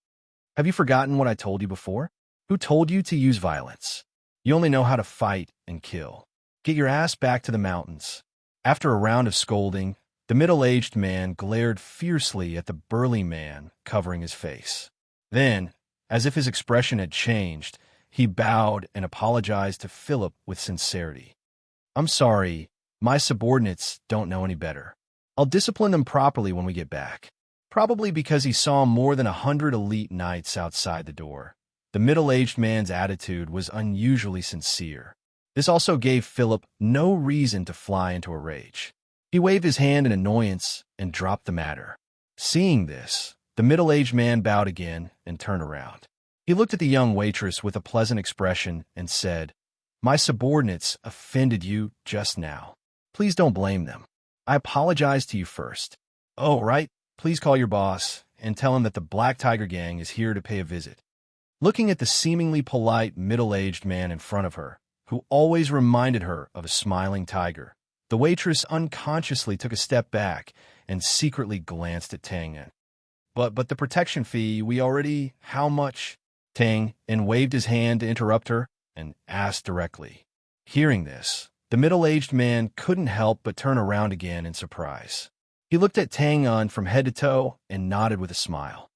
"Have you forgotten what I told you before? Who told you to use violence? You only know how to fight and kill. Get your ass back to the mountains." After a round of scolding, the middle-aged man glared fiercely at the burly man covering his face. Then, as if his expression had changed, he bowed and apologized to Philip with sincerity. "I'm sorry, my subordinates don't know any better. I'll discipline them properly when we get back." Probably because he saw more than 100 elite knights outside the door, the middle-aged man's attitude was unusually sincere. This also gave Philip no reason to fly into a rage. He waved his hand in annoyance and dropped the matter. Seeing this, the middle-aged man bowed again and turned around. He looked at the young waitress with a pleasant expression and said, "My subordinates offended you just now. Please don't blame them. I apologize to you first. Oh, right, please call your boss and tell him that the Black Tiger Gang is here to pay a visit." Looking at the seemingly polite middle-aged man in front of her, who always reminded her of a smiling tiger, the waitress unconsciously took a step back and secretly glanced at Tang In. But the protection fee, we already, how much?" Tang In waved his hand to interrupt her and asked directly. Hearing this, the middle-aged man couldn't help but turn around again in surprise. He looked at Tang In from head to toe and nodded with a smile.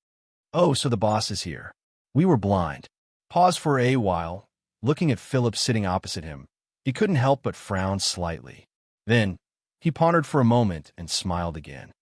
"Oh, so the boss is here. We were blind." Paused for a while, looking at Philip sitting opposite him. He couldn't help but frown slightly. Then, he pondered for a moment and smiled again.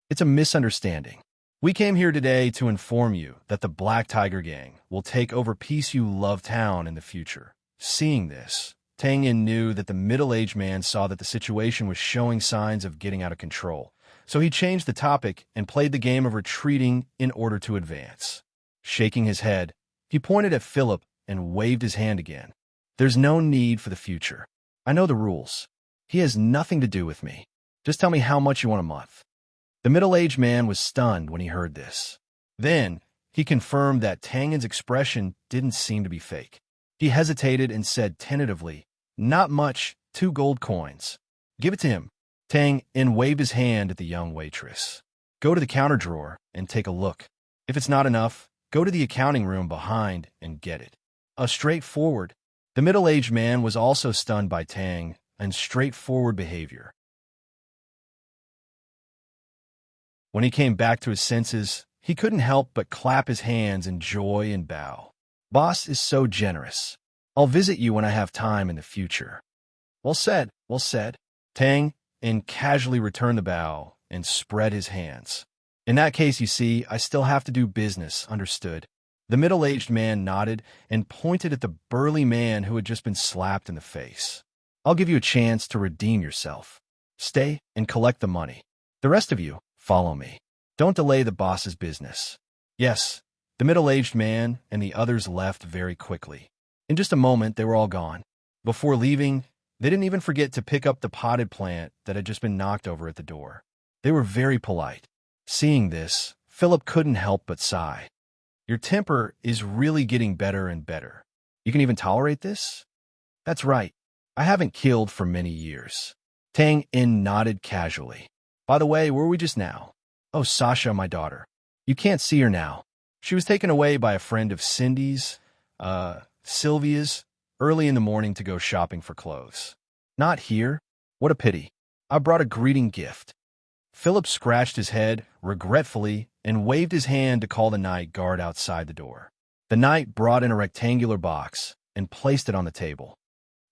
"It's a misunderstanding. We came here today to inform you that the Black Tiger Gang will take over Peace You Love Town in the future." Seeing this, Tang In knew that the middle-aged man saw that the situation was showing signs of getting out of control, so he changed the topic and played the game of retreating in order to advance. Shaking his head, he pointed at Philip and waved his hand again. "There's no need for the future. I know the rules. He has nothing to do with me. Just tell me how much you want a month." The middle-aged man was stunned when he heard this. Then, he confirmed that Tang In's expression didn't seem to be fake. He hesitated and said tentatively, "Not much, 2 gold coins. Give it to him." Tang In waved his hand at the young waitress. "Go to the counter drawer and take a look. If it's not enough, go to the accounting room behind and get it." A straightforward. The middle-aged man was also stunned by Tang In's straightforward behavior. When he came back to his senses, he couldn't help but clap his hands in joy and bow. "Boss is so generous. I'll visit you when I have time in the future." Well said, well said." Tang and casually returned the bow and spread his hands. In that case, you see, I still have to do business, understood. The middle-aged man nodded and pointed at the burly man who had just been slapped in the face. I'll give you a chance to redeem yourself. Stay and collect the money. The rest of you, follow me. Don't delay the boss's business. Yes, the middle-aged man and the others left very quickly. In just a moment, they were all gone. Before leaving, they didn't even forget to pick up the potted plant that had just been knocked over at the door. They were very polite. Seeing this, Philip couldn't help but sigh. Your temper is really getting better and better. You can even tolerate this? That's right. I haven't killed for many years. Tang In nodded casually. By the way, where were we just now? Oh, Sasha, my daughter. You can't see her now. She was taken away by a friend of Cindy's, Sylvia's, early in the morning to go shopping for clothes. Not here? What a pity. I brought a greeting gift. Philip scratched his head regretfully and waved his hand to call the night guard outside the door. The knight brought in a rectangular box and placed it on the table.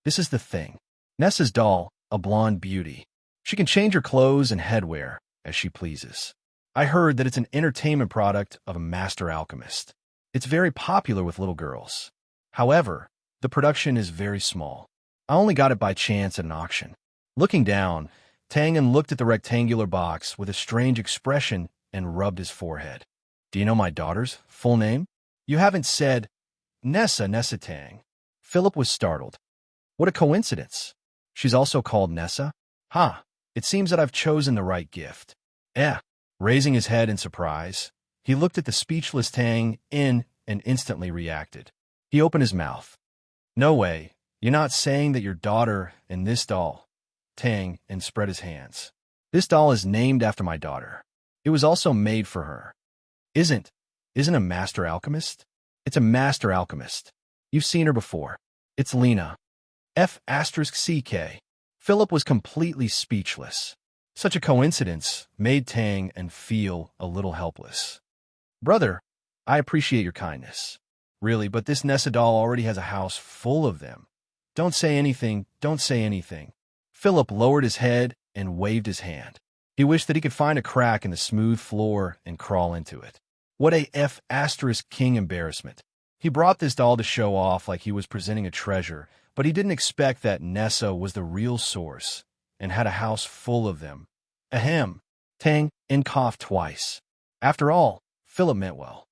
This is the thing. Nessa's doll, a blonde beauty. She can change her clothes and headwear as she pleases. I heard that it's an entertainment product of a master alchemist. It's very popular with little girls. However, the production is very small. I only got it by chance at an auction. Looking down, Tangen looked at the rectangular box with a strange expression and rubbed his forehead. Do you know my daughter's full name? You haven't said Nessa Tang. Philip was startled. What a coincidence. She's also called Nessa? Ha, it seems that I've chosen the right gift. Raising his head in surprise, he looked at the speechless Tang In and instantly reacted. He opened his mouth. No way, you're not saying that your daughter and this doll, Tang In spread his hands. This doll is named after my daughter. It was also made for her. Isn't a master alchemist? It's a master alchemist. You've seen her before. It's Lena. F***CK. Philip was completely speechless. Such a coincidence made Tang In feel a little helpless. Brother, I appreciate your kindness. Really, but this Nessa doll already has a house full of them. Don't say anything, don't say anything. Philip lowered his head and waved his hand. He wished that he could find a crack in the smooth floor and crawl into it. What a F***king embarrassment. He brought this doll to show off like he was presenting a treasure, but he didn't expect that Nessa was the real source and had a house full of them. Ahem. Tang In coughed twice. After all, Philip meant well.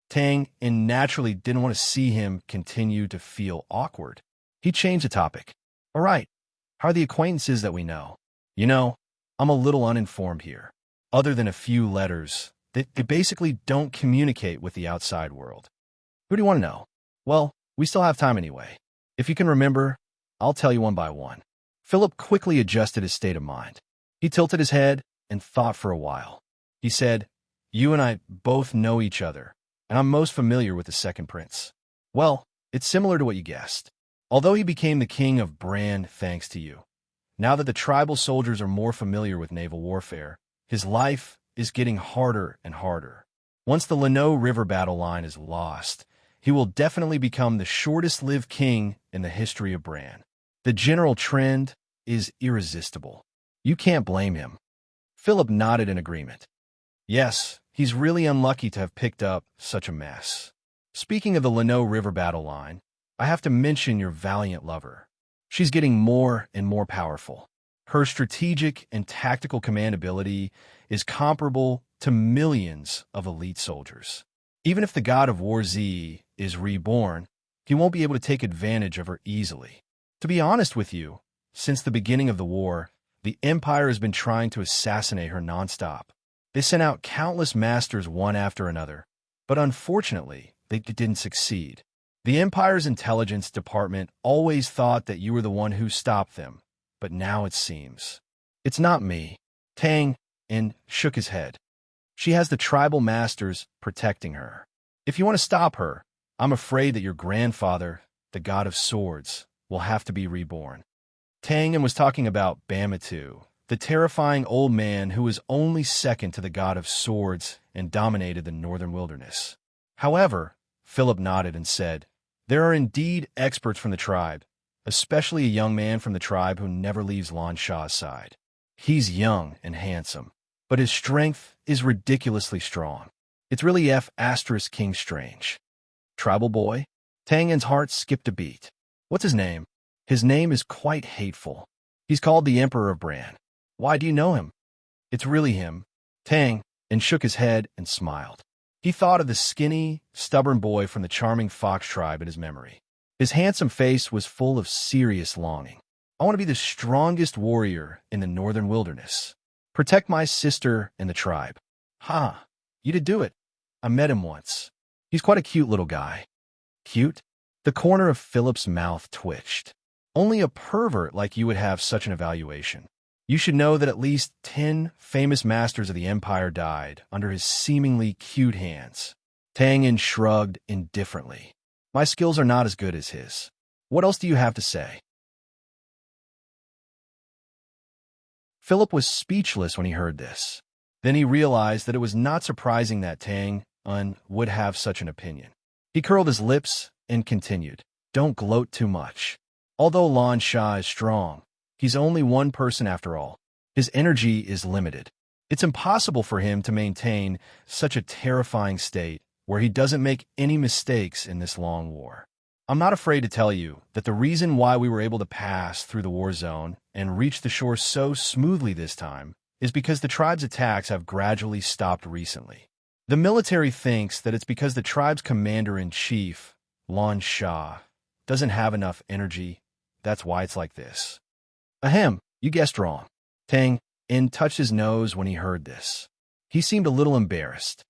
Tang In naturally didn't want to see him continue to feel awkward. He changed the topic. All right, how are the acquaintances that we know? You know, I'm a little uninformed here. Other than a few letters, they basically don't communicate with the outside world. Who do you want to know? Well, we still have time anyway. If you can remember, I'll tell you one by one. Philip quickly adjusted his state of mind. He tilted his head and thought for a while. He said, You and I both know each other, and I'm most familiar with the second prince. Well, it's similar to what you guessed. Although he became the king of Bran thanks to you, now that the tribal soldiers are more familiar with naval warfare, his life is getting harder and harder. Once the Leno River battle line is lost, he will definitely become the shortest-lived king in the history of Bran. The general trend is irresistible. You can't blame him. Philip nodded in agreement. Yes, he's really unlucky to have picked up such a mess. Speaking of the Leno River battle line, I have to mention your valiant lover. She's getting more and more powerful. Her strategic and tactical command ability is comparable to millions of elite soldiers. Even if the god of War Z is reborn, he won't be able to take advantage of her easily. To be honest with you, since the beginning of the war, the Empire has been trying to assassinate her nonstop. They sent out countless masters one after another, but unfortunately, they didn't succeed. The Empire's intelligence department always thought that you were the one who stopped them, but now it seems. It's not me. Tang In shook his head. She has the tribal masters protecting her. If you want to stop her, I'm afraid that your grandfather, the god of swords, will have to be reborn. Tang In was talking about Bamatu, the terrifying old man who was only second to the god of swords and dominated the northern wilderness. However, Philip nodded and said, There are indeed experts from the tribe, especially a young man from the tribe who never leaves Lan Shah's side. He's young and handsome, but his strength is ridiculously strong. It's really King strange. Tribal boy? Tang En's heart skipped a beat. What's his name? His name is quite hateful. He's called the Emperor of Bran. Why do you know him? It's really him. Tang En shook his head and smiled. He thought of the skinny, stubborn boy from the charming Fox tribe in his memory. His handsome face was full of serious longing. I want to be the strongest warrior in the northern wilderness. Protect my sister and the tribe. Ha! You did do it. I met him once. He's quite a cute little guy. Cute? The corner of Philip's mouth twitched. Only a pervert like you would have such an evaluation. You should know that at least 10 famous masters of the Empire died under his seemingly cute hands. Tang En shrugged indifferently. My skills are not as good as his. What else do you have to say? Philip was speechless when he heard this. Then he realized that it was not surprising that Tang En would have such an opinion. He curled his lips and continued, Don't gloat too much. Although Lan Shah is strong, he's only one person after all. His energy is limited. It's impossible for him to maintain such a terrifying state where he doesn't make any mistakes in this long war. I'm not afraid to tell you that the reason why we were able to pass through the war zone and reach the shore so smoothly this time is because the tribe's attacks have gradually stopped recently. The military thinks that it's because the tribe's commander-in-chief, Lan Shah, doesn't have enough energy. That's why it's like this. Ahem, you guessed wrong. Tang En touched his nose when he heard this. He seemed a little embarrassed.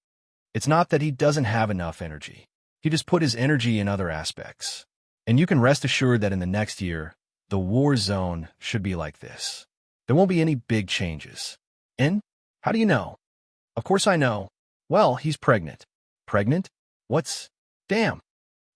It's not that he doesn't have enough energy. He just put his energy in other aspects. And you can rest assured that in the next year, the war zone should be like this. There won't be any big changes. En? How do you know? Of course I know. Well, he's pregnant. Pregnant? What's... Damn!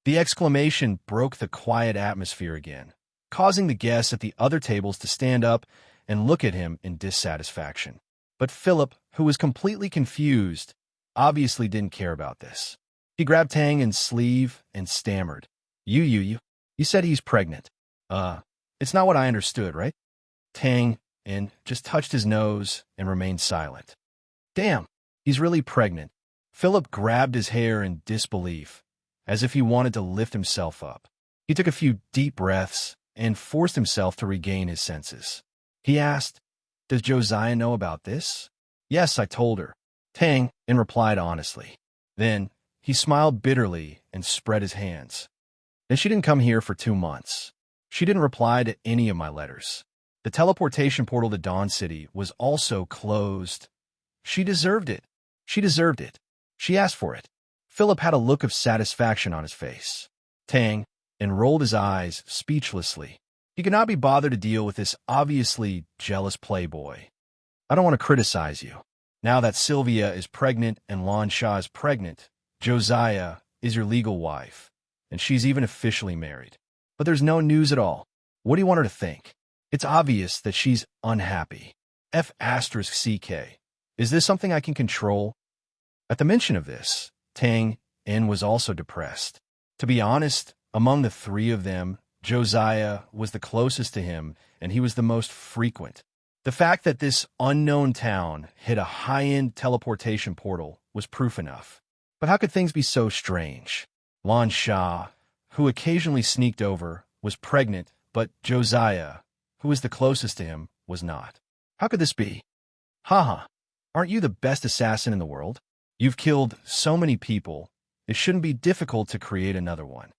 The exclamation broke the quiet atmosphere again, causing the guests at the other tables to stand up and look at him in dissatisfaction. But Philip, who was completely confused, obviously didn't care about this. He grabbed Tang En's sleeve and stammered. You said he's pregnant. It's not what I understood, right? Tang En just touched his nose and remained silent. Damn, he's really pregnant. Philip grabbed his hair in disbelief, as if he wanted to lift himself up. He took a few deep breaths and forced himself to regain his senses. He asked, Does Josiah know about this? Yes, I told her. Tang En replied honestly. Then he smiled bitterly and spread his hands. And she didn't come here for 2 months. She didn't reply to any of my letters. The teleportation portal to Dawn City was also closed. She deserved it. She deserved it. She asked for it. Philip had a look of satisfaction on his face. Tang En rolled his eyes speechlessly. He could not be bothered to deal with this obviously jealous playboy. I don't want to criticize you. Now that Sylvia is pregnant and Lan Shah is pregnant, Josiah is your legal wife, and she's even officially married. But there's no news at all. What do you want her to think? It's obvious that she's unhappy. F***CK. Is this something I can control? At the mention of this, Tang En was also depressed. To be honest, among the three of them, Josiah was the closest to him, and he was the most frequent. The fact that this unknown town hid a high-end teleportation portal was proof enough. But how could things be so strange? Lan Shah, who occasionally sneaked over, was pregnant, but Josiah, who was the closest to him, was not. How could this be? Haha, aren't you the best assassin in the world? You've killed so many people, it shouldn't be difficult to create another one.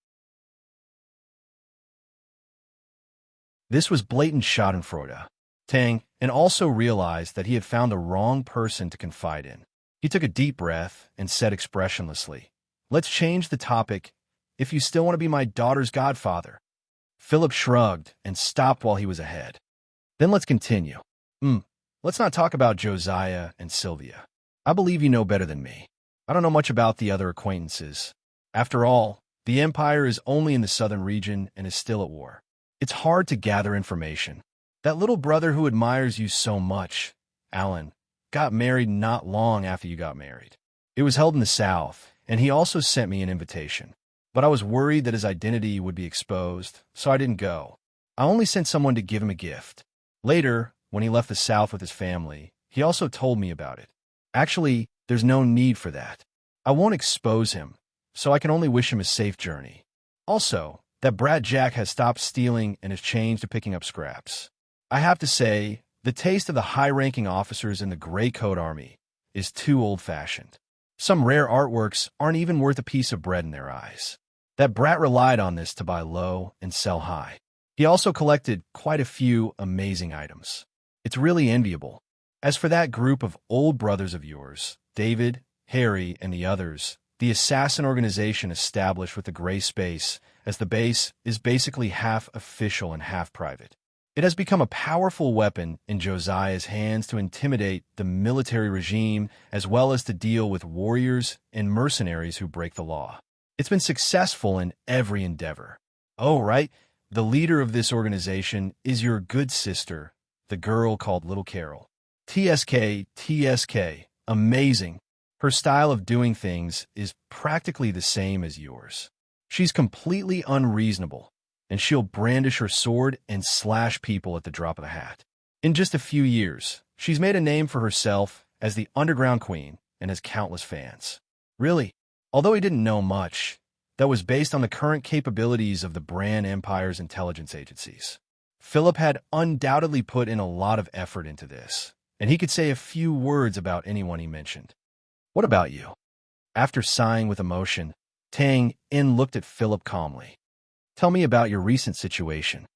This was blatant schadenfreude. Tang En also realized that he had found the wrong person to confide in. He took a deep breath and said expressionlessly, Let's change the topic. If you still want to be my daughter's godfather. Philip shrugged and stopped while he was ahead. Then let's continue. Let's not talk about Josiah and Sylvia. I believe you know better than me. I don't know much about the other acquaintances. After all, the Empire is only in the southern region and is still at war. It's hard to gather information. That little brother who admires you so much, Alan, got married not long after you got married. It was held in the South, and he also sent me an invitation. But I was worried that his identity would be exposed, so I didn't go. I only sent someone to give him a gift. Later, when he left the South with his family, he also told me about it. Actually, there's no need for that. I won't expose him, so I can only wish him a safe journey. Also, that brat Jack has stopped stealing and has changed to picking up scraps. I have to say, the taste of the high-ranking officers in the Gray Coat Army is too old-fashioned. Some rare artworks aren't even worth a piece of bread in their eyes. That brat relied on this to buy low and sell high. He also collected quite a few amazing items. It's really enviable. As for that group of old brothers of yours, David, Harry, and the others, the assassin organization established with the Gray Space as the base is basically half official and half private. It has become a powerful weapon in Josiah's hands to intimidate the military regime as well as to deal with warriors and mercenaries who break the law. It's been successful in every endeavor. Oh, right, the leader of this organization is your good sister, the girl called Little Carol. TSK, amazing. Her style of doing things is practically the same as yours. She's completely unreasonable, and she'll brandish her sword and slash people at the drop of a hat. In just a few years, she's made a name for herself as the Underground Queen and has countless fans. Really, although he didn't know much, that was based on the current capabilities of the Bran Empire's intelligence agencies. Philip had undoubtedly put in a lot of effort into this, and he could say a few words about anyone he mentioned. What about you? After sighing with emotion, Tang In looked at Philip calmly. Tell me about your recent situation.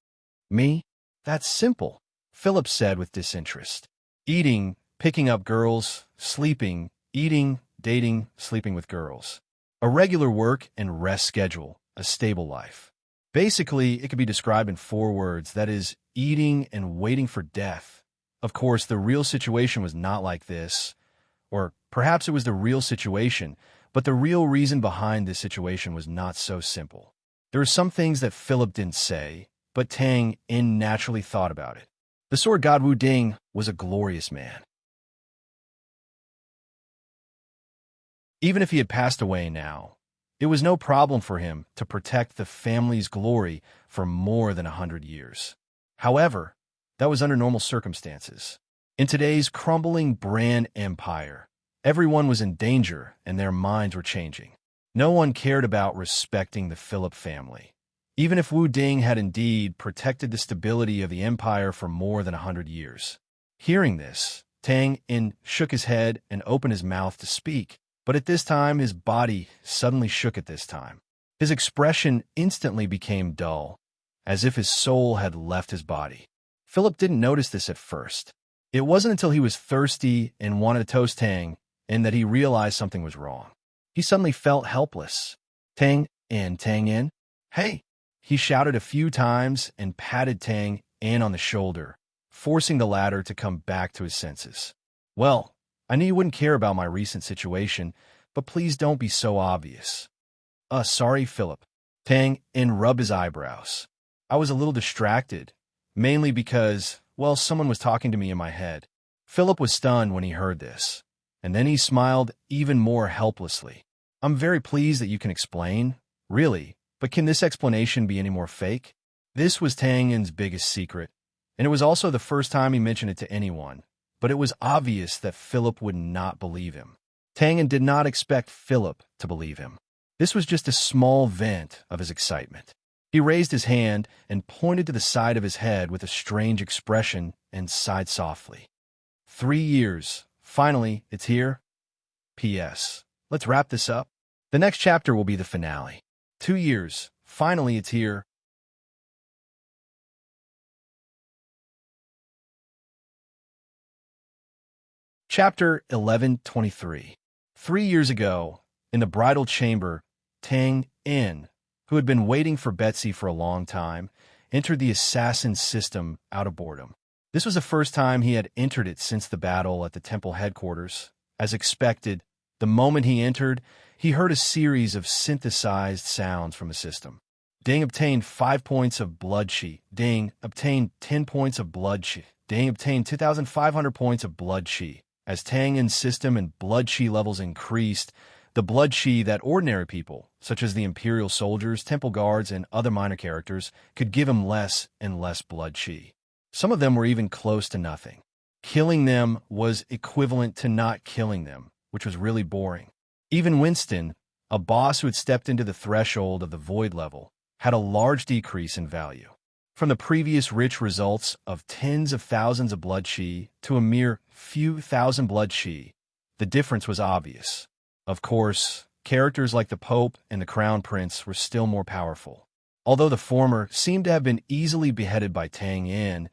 Me? That's simple, Philip said with disinterest. Eating, picking up girls, sleeping, eating, dating, sleeping with girls. A regular work and rest schedule, a stable life. Basically, it could be described in 4 words, that is, eating and waiting for death. Of course, the real situation was not like this. Or perhaps it was the real situation, but the real reason behind this situation was not so simple. There are some things that Philip didn't say, but Tang In naturally thought about it. The sword god Wu Ding was a glorious man. Even if he had passed away now, it was no problem for him to protect the family's glory for more than 100 years. However, that was under normal circumstances. In today's crumbling Bran Empire, everyone was in danger and their minds were changing. No one cared about respecting the Philip family, even if Wu Ding had indeed protected the stability of the empire for more than 100 years. Hearing this, Tang In shook his head and opened his mouth to speak, but at this time his body suddenly shook at this time. His expression instantly became dull, as if his soul had left his body. Philip didn't notice this at first. It wasn't until he was thirsty and wanted to toast Tang In that he realized something was wrong. He suddenly felt helpless. Tang In, hey! He shouted a few times and patted Tang In on the shoulder, forcing the latter to come back to his senses. Well, I knew you wouldn't care about my recent situation, but please don't be so obvious. Sorry, Philip. Tang In rubbed his eyebrows. I was a little distracted, mainly because, well, someone was talking to me in my head. Philip was stunned when he heard this, and then he smiled even more helplessly. I'm very pleased that you can explain, really, but can this explanation be any more fake? This was Tang In's biggest secret, and it was also the first time he mentioned it to anyone, but it was obvious that Philip would not believe him. Tang In did not expect Philip to believe him. This was just a small vent of his excitement. He raised his hand and pointed to the side of his head with a strange expression and sighed softly. 3 years. Finally, it's here. P.S. Let's wrap this up. The next chapter will be the finale. 2 years. Finally, it's here. Chapter 1123. 3 years ago, in the bridal chamber, Tang In, who had been waiting for Betsy for a long time, entered the assassin system out of boredom. This was the first time he had entered it since the battle at the temple headquarters. As expected, the moment he entered, he heard a series of synthesized sounds from the system. Ding obtained 5 points of blood chi. Ding obtained 10 points of blood chi. Ding obtained 2,500 points of blood chi. As Tang In's system and blood chi levels increased, The blood chi that ordinary people, such as the imperial soldiers, temple guards, and other minor characters, could give him less and less blood chi. Some of them were even close to nothing. Killing them was equivalent to not killing them, which was really boring. Even Winston, a boss who had stepped into the threshold of the void level, had a large decrease in value. From the previous rich results of tens of thousands of blood chi to a mere few thousand blood chi, the difference was obvious. Of course, characters like the Pope and the Crown Prince were still more powerful. Although the former seemed to have been easily beheaded by Tang Yin,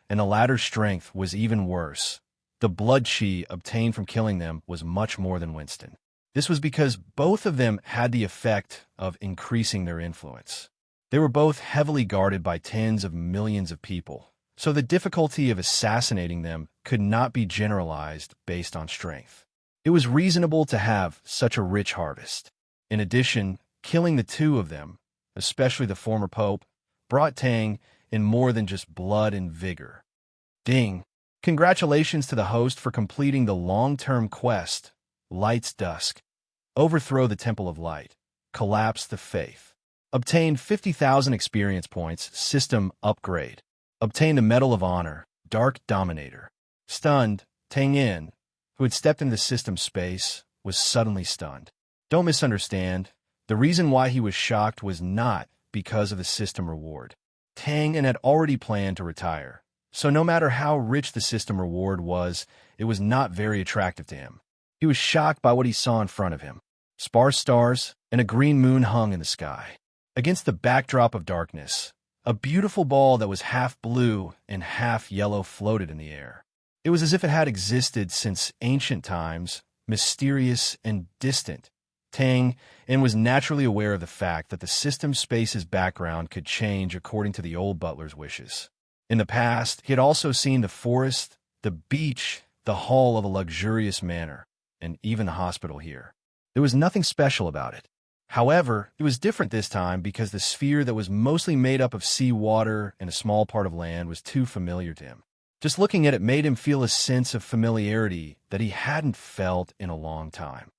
and the latter's strength was even worse, the blood chi obtained from killing them was much more than Winston. This was because both of them had the effect of increasing their influence. They were both heavily guarded by tens of millions of people, so the difficulty of assassinating them could not be generalized based on strength. It was reasonable to have such a rich harvest. In addition, killing the two of them, especially the former pope, brought Tang in more than just blood and vigor. Ding! Congratulations to the host for completing the long-term quest, Light's Dusk. Overthrow the Temple of Light. Collapse the Faith. Obtain 50,000 experience points, system upgrade. Obtain the Medal of Honor, Dark Dominator. Stunned, Tang Yin, who had stepped into the system space, was suddenly stunned. Don't misunderstand. The reason why he was shocked was not because of the system reward. Tang Yin had already planned to retire, so no matter how rich the system reward was, it was not very attractive to him. He was shocked by what he saw in front of him. Sparse stars and a green moon hung in the sky. Against the backdrop of darkness, a beautiful ball that was half blue and half yellow floated in the air. It was as if it had existed since ancient times, mysterious and distant. Tang Yin was naturally aware of the fact that the system space's background could change according to the old butler's wishes. In the past, he had also seen the forest, the beach, the hall of a luxurious manor, and even the hospital here. There was nothing special about it. However, it was different this time because the sphere that was mostly made up of sea water and a small part of land was too familiar to him. Just looking at it made him feel a sense of familiarity that he hadn't felt in a long time.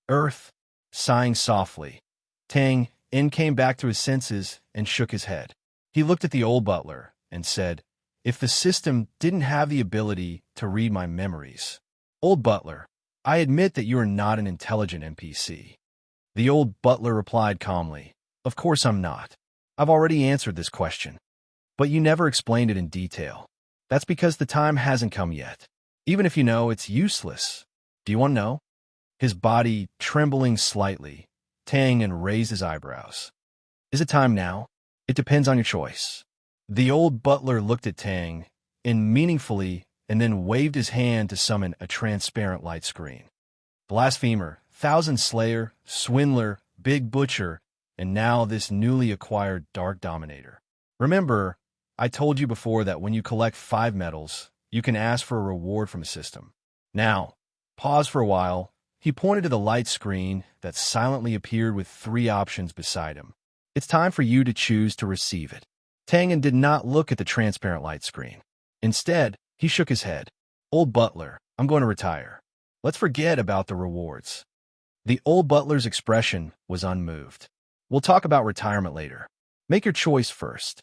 Earth, sighing softly. Tang Yin came back to his senses and shook his head. He looked at the old butler and said, "If the system didn't have the ability to read my memories." "Old butler, I admit that you are not an intelligent NPC." The old butler replied calmly, "Of course I'm not. I've already answered this question. But you never explained it in detail. That's because the time hasn't come yet. Even if you know, it's useless. Do you want to know?" His body trembling slightly, Tang Yin raised his eyebrows. "Is it time now? It depends on your choice." The old butler looked at Tang Yin meaningfully and then waved his hand to summon a transparent light screen. Blasphemer, Thousand Slayer, Swindler, Big Butcher, and now this newly acquired Dark Dominator. Remember, I told you before that when you collect 5 medals, you can ask for a reward from a system. Now, pause for a while. He pointed to the light screen that silently appeared with 3 options beside him. "It's time for you to choose to receive it." Tang Yin did not look at the transparent light screen. Instead, he shook his head. "Old butler, I'm going to retire. Let's forget about the rewards." The old butler's expression was unmoved. "We'll talk about retirement later. Make your choice first."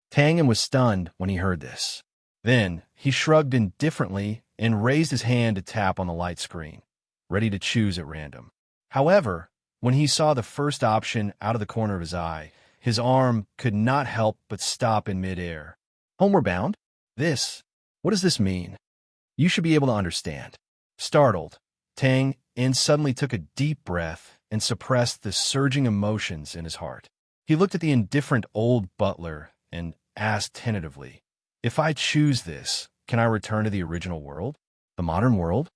Tang Yin was stunned when he heard this. Then, he shrugged indifferently and raised his hand to tap on the light screen, ready to choose at random. However, when he saw the first option out of the corner of his eye, his arm could not help but stop in midair. "Homeward bound? What does this mean? You should be able to understand." Startled, Tang Yin suddenly took a deep breath and suppressed the surging emotions in his heart. He looked at the indifferent old butler and asked tentatively, "If I choose this, can I return to the original world? The modern world?"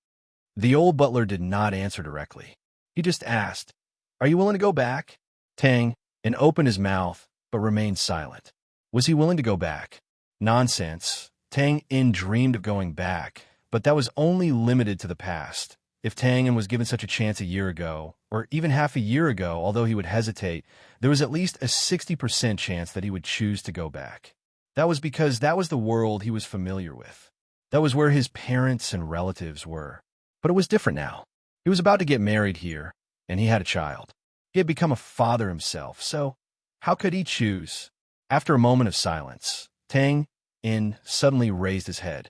The old butler did not answer directly. He just asked, "Are you willing to go back?" Tang Yin opened his mouth, but remained silent. Was he willing to go back? Nonsense. Tang Yin dreamed of going back, but that was only limited to the past. If Tang Yin was given such a chance a year ago, or even half a year ago, although he would hesitate, there was at least a 60% chance that he would choose to go back. That was because that was the world he was familiar with. That was where his parents and relatives were. But it was different now. He was about to get married here, and he had a child. He had become a father himself, so how could he choose? After a moment of silence, Tang In suddenly raised his head.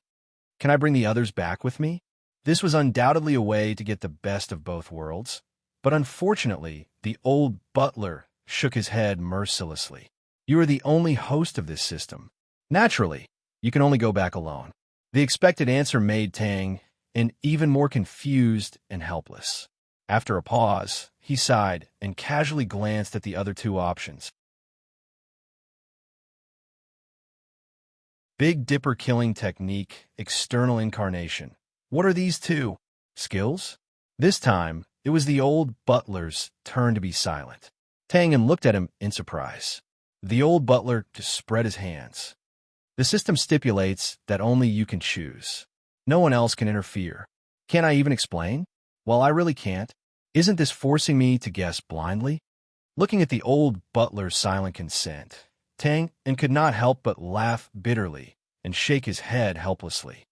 Can I bring the others back with me? This was undoubtedly a way to get the best of both worlds, but unfortunately, the old butler shook his head mercilessly. You are the only host of this system. Naturally, you can only go back alone. The expected answer made Tang In even more confused and helpless. After a pause, he sighed and casually glanced at the other two options. Big Dipper killing technique, external incarnation. What are these two? Skills? This time, it was the old butler's turn to be silent. Tang In looked at him in surprise. The old butler just spread his hands. The system stipulates that only you can choose. No one else can interfere. Can't I even explain? Well, I really can't. Isn't this forcing me to guess blindly? Looking at the old butler's silent consent, Tang In could not help but laugh bitterly and shake his head helplessly.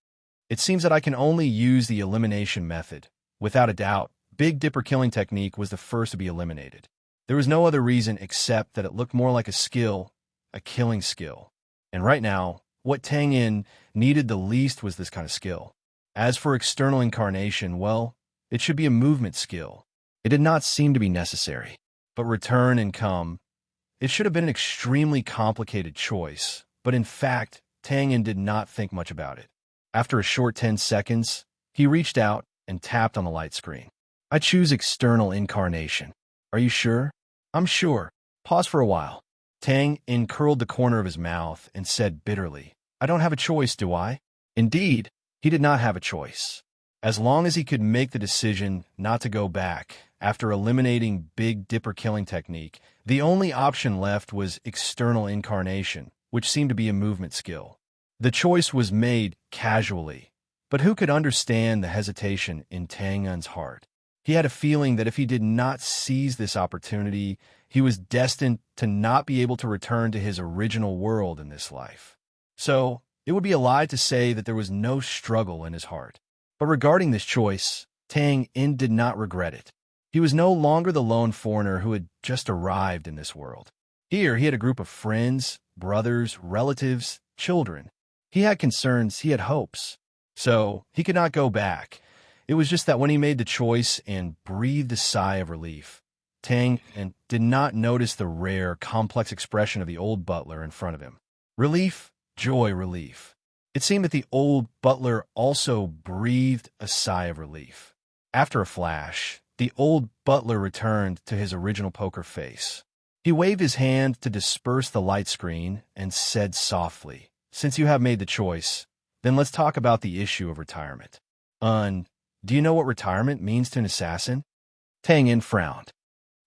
It seems that I can only use the elimination method. Without a doubt, Big Dipper killing technique was the first to be eliminated. There was no other reason except that it looked more like a skill, a killing skill. And right now, what Tang In needed the least was this kind of skill. As for external incarnation, well, it should be a movement skill. It did not seem to be necessary. But return and come, it should have been an extremely complicated choice, but in fact, Tang In did not think much about it. After a short 10 seconds, he reached out and tapped on the light screen. I choose external incarnation. Are you sure? I'm sure. Pause for a while. Tang In curled the corner of his mouth and said bitterly, I don't have a choice, do I? Indeed, he did not have a choice. As long as he could make the decision not to go back, after eliminating Big Dipper killing technique, the only option left was external incarnation, which seemed to be a movement skill. The choice was made casually, but who could understand the hesitation in Tang In's heart? He had a feeling that if he did not seize this opportunity, he was destined to not be able to return to his original world in this life. So, it would be a lie to say that there was no struggle in his heart. But regarding this choice, Tang In did not regret it. He was no longer the lone foreigner who had just arrived in this world. Here, he had a group of friends, brothers, relatives, children. He had concerns, he had hopes. So, he could not go back. It was just that when he made the choice and breathed a sigh of relief, Tang In did not notice the rare, complex expression of the old butler in front of him. Relief, joy, relief. It seemed that the old butler also breathed a sigh of relief. After a flash, the old butler returned to his original poker face. He waved his hand to disperse the light screen and said softly, Since you have made the choice, then let's talk about the issue of retirement. Do you know what retirement means to an assassin? Tang In frowned.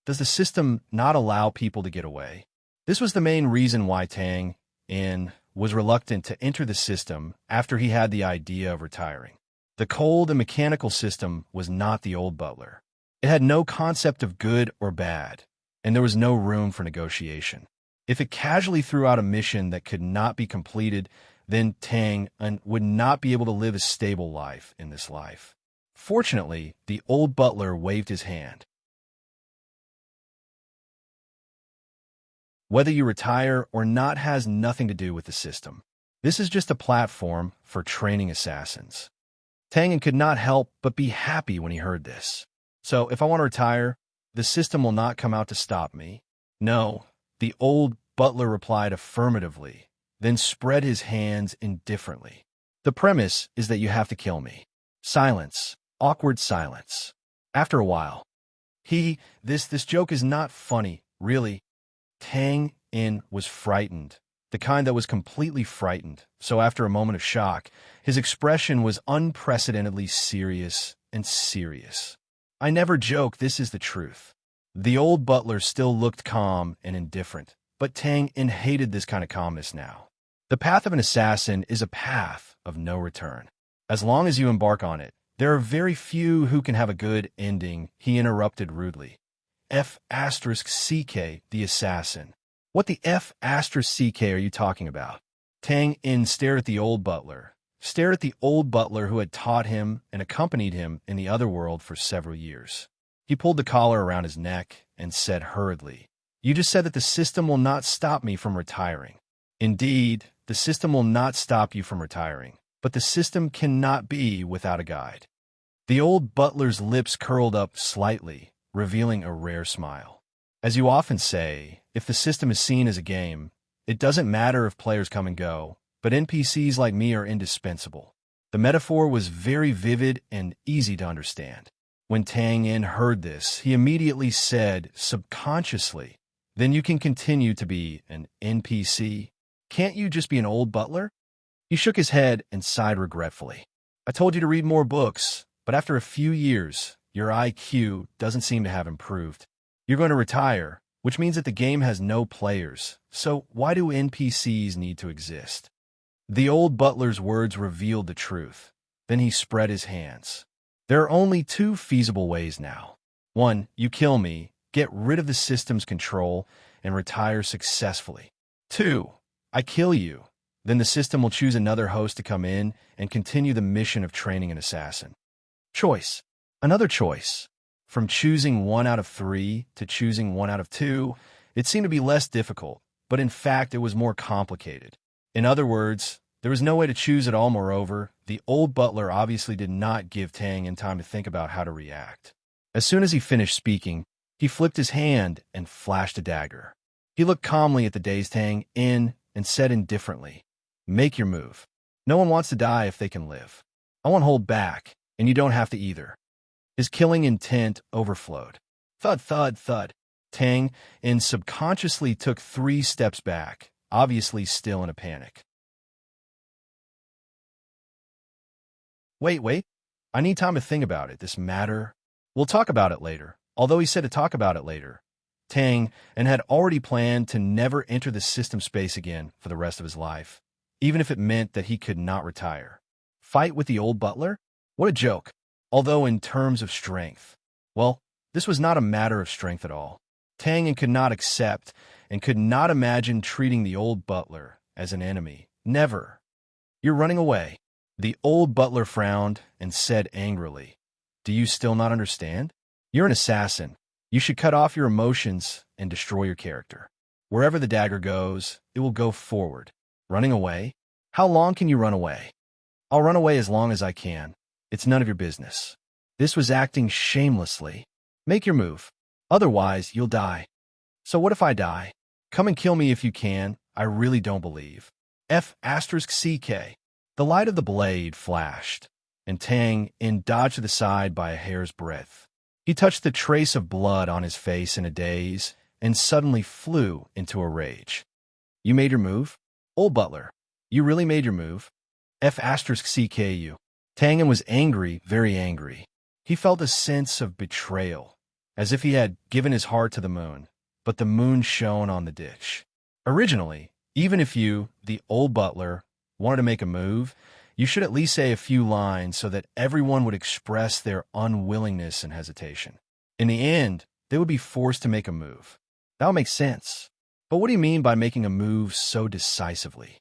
Does the system not allow people to get away? This was the main reason why Tang In was reluctant to enter the system after he had the idea of retiring. The cold and mechanical system was not the old butler. It had no concept of good or bad, and there was no room for negotiation. If it casually threw out a mission that could not be completed, then Tang In would not be able to live a stable life in this life. Fortunately, the old butler waved his hand. Whether you retire or not has nothing to do with the system. This is just a platform for training assassins. Tang In could not help but be happy when he heard this. So, if I want to retire, the system will not come out to stop me. No, the old butler replied affirmatively, then spread his hands indifferently. The premise is that you have to kill me. Silence. Awkward silence. After a while, this joke is not funny, really. Tang In was frightened, the kind that was completely frightened. So after a moment of shock, his expression was unprecedentedly serious and serious. I never joke, this is the truth. The old butler still looked calm and indifferent, but Tang In hated this kind of calmness now. The path of an assassin is a path of no return. As long as you embark on it, there are very few who can have a good ending, he interrupted rudely. F*CK, the assassin. What the F*CK are you talking about? Tang In stared at the old butler, stared at the old butler who had taught him and accompanied him in the other world for several years. He pulled the collar around his neck and said hurriedly, "You just said that the system will not stop me from retiring." "Indeed, the system will not stop you from retiring, but the system cannot be without a guide." The old butler's lips curled up slightly, revealing a rare smile. "As you often say, if the system is seen as a game, it doesn't matter if players come and go, but NPCs like me are indispensable." The metaphor was very vivid and easy to understand. When Tang Yin heard this, he immediately said, subconsciously, "Then you can continue to be an NPC? Can't you just be an old butler?" He shook his head and sighed regretfully. "I told you to read more books, but after a few years, your IQ doesn't seem to have improved. You're going to retire, which means that the game has no players, so why do NPCs need to exist?" The old butler's words revealed the truth. Then he spread his hands. "There are only two feasible ways now. One, you kill me, get rid of the system's control, and retire successfully. Two, I kill you. Then the system will choose another host to come in and continue the mission of training an assassin." Choice. Another choice. From choosing 1 out of 3 to choosing 1 out of 2, it seemed to be less difficult, but in fact it was more complicated. In other words, there was no way to choose at all. Moreover, the old butler obviously did not give Tang Yin time to think about how to react. As soon as he finished speaking, he flipped his hand and flashed a dagger. He looked calmly at the dazed Tang Yin and said indifferently, "Make your move. No one wants to die if they can live. I won't hold back, and you don't have to either." His killing intent overflowed. Thud, thud, thud. Tang Yin subconsciously took 3 steps back, obviously still in a panic. Wait. I need time to think about it. This matter? We'll talk about it later." Although he said to talk about it later, Tang Yin had already planned to never enter the system space again for the rest of his life, even if it meant that he could not retire. Fight with the old butler? What a joke. Although in terms of strength, well, this was not a matter of strength at all. Tang Yin could not accept and could not imagine treating the old butler as an enemy. Never. "You're running away." The old butler frowned and said angrily, "Do you still not understand? You're an assassin. You should cut off your emotions and destroy your character. Wherever the dagger goes, it will go forward. Running away? How long can you run away?" "I'll run away as long as I can. It's none of your business." This was acting shamelessly. "Make your move. Otherwise, you'll die." "So what if I die? Come and kill me if you can. I really don't believe." F***CK. The light of the blade flashed, and Tang Yin dodged to the side by a hair's breadth. He touched the trace of blood on his face in a daze and suddenly flew into a rage. "You made your move? Old butler, you really made your move?" F***CKU. Tang Yin was angry, very angry. He felt a sense of betrayal, as if he had given his heart to the moon, but the moon shone on the ditch. Originally, even if you, the old butler, wanted to make a move, you should at least say a few lines so that everyone would express their unwillingness and hesitation. In the end, they would be forced to make a move. That would make sense. But what do you mean by making a move so decisively?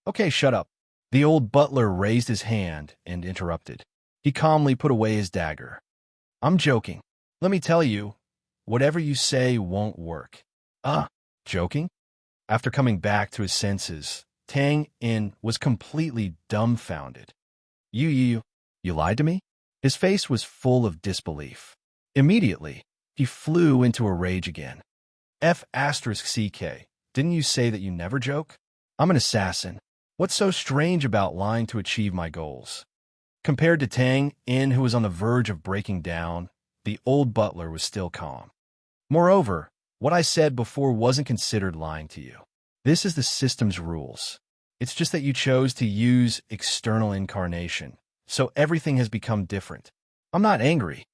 "Okay, shut up." The old butler raised his hand and interrupted. He calmly put away his dagger. "I'm joking. Let me tell you, whatever you say won't work." Joking? After coming back to his senses, Tang Yin was completely dumbfounded. You lied to me?" His face was full of disbelief. Immediately, he flew into a rage again. F***CK. Didn't you say that you never joke? I'm an assassin. What's so strange about lying to achieve my goals? Compared to Tang Yin, who was on the verge of breaking down, the old butler was still calm. "Moreover, what I said before wasn't considered lying to you. This is the system's rules. It's just that you chose to use external incarnation, so everything has become different. I'm not angry.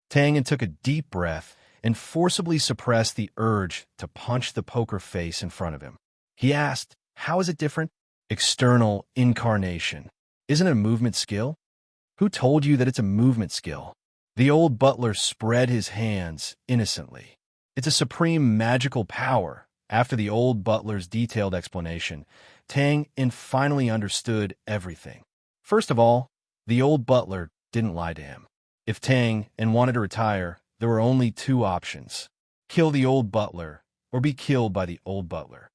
Tang Yin took a deep breath and forcibly suppressed the urge to punch the poker face in front of him. He asked, "How is it different?" "External incarnation. Isn't it a movement skill?" "Who told you that it's a movement skill?" The old butler spread his hands innocently. "It's a supreme magical power." After the old butler's detailed explanation, Tang In finally understood everything. First of all, the old butler didn't lie to him. If Tang In wanted to retire, there were only two options: kill the old butler or be killed by the old butler.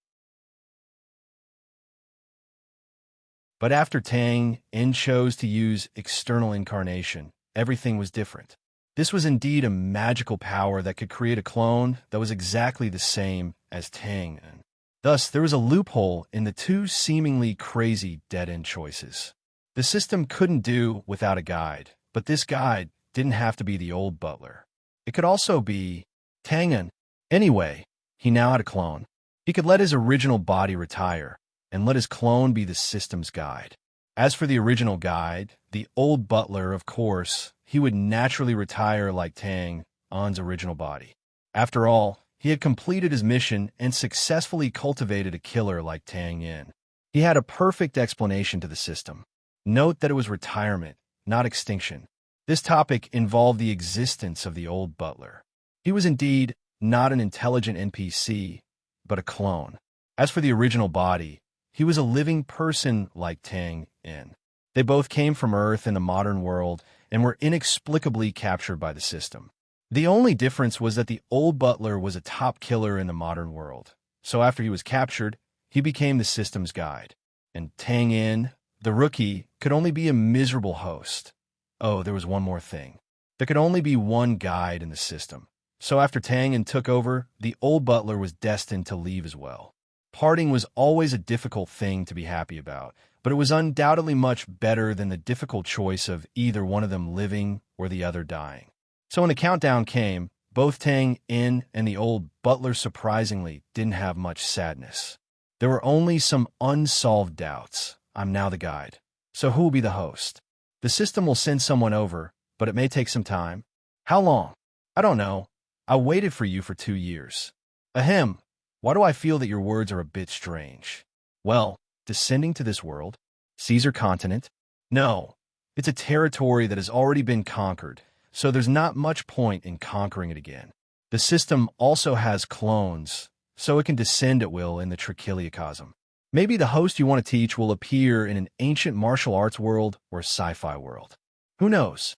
But after Tang In chose to use external incarnation, everything was different. This was indeed a magical power that could create a clone that was exactly the same as Tang In. Thus, there was a loophole in the two seemingly crazy dead-end choices. The system couldn't do without a guide, but this guide didn't have to be the old butler. It could also be Tang In. Anyway, he now had a clone. He could let his original body retire and let his clone be the system's guide. As for the original guide, the old butler, of course, he would naturally retire like Tang In's original body. After all, he had completed his mission and successfully cultivated a killer like Tang In. He had a perfect explanation to the system. Note that it was retirement, not extinction. This topic involved the existence of the old butler. He was indeed not an intelligent NPC, but a clone. As for the original body, he was a living person like Tang In. They both came from Earth in the modern world and were inexplicably captured by the system. The only difference was that the old butler was a top killer in the modern world, so after he was captured, he became the system's guide. And Tang In, the rookie, could only be a miserable host. Oh, there was one more thing. There could only be one guide in the system. So after Tang In took over, the old butler was destined to leave as well. Parting was always a difficult thing to be happy about, but it was undoubtedly much better than the difficult choice of either one of them living or the other dying. So when the countdown came, both Tang In and the old butler surprisingly didn't have much sadness. There were only some unsolved doubts. I'm now the guide. So who will be the host? The system will send someone over, but it may take some time. How long? I don't know. I waited for you for 2 years. Ahem. Why do I feel that your words are a bit strange? Well, descending to this world? Caesar continent? No. It's a territory that has already been conquered, so there's not much point in conquering it again. The system also has clones, so it can descend at will in the trichiliocosm. Maybe the host you want to teach will appear in an ancient martial arts world or a sci-fi world. Who knows?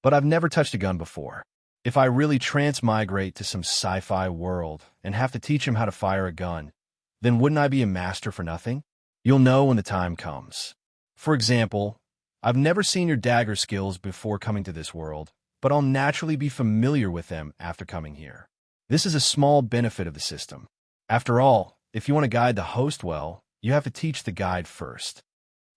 But I've never touched a gun before. If I really transmigrate to some sci-fi world and have to teach him how to fire a gun, then wouldn't I be a master for nothing? You'll know when the time comes. For example, I've never seen your dagger skills before coming to this world, but I'll naturally be familiar with them after coming here. This is a small benefit of the system. After all, if you want to guide the host well, you have to teach the guide first.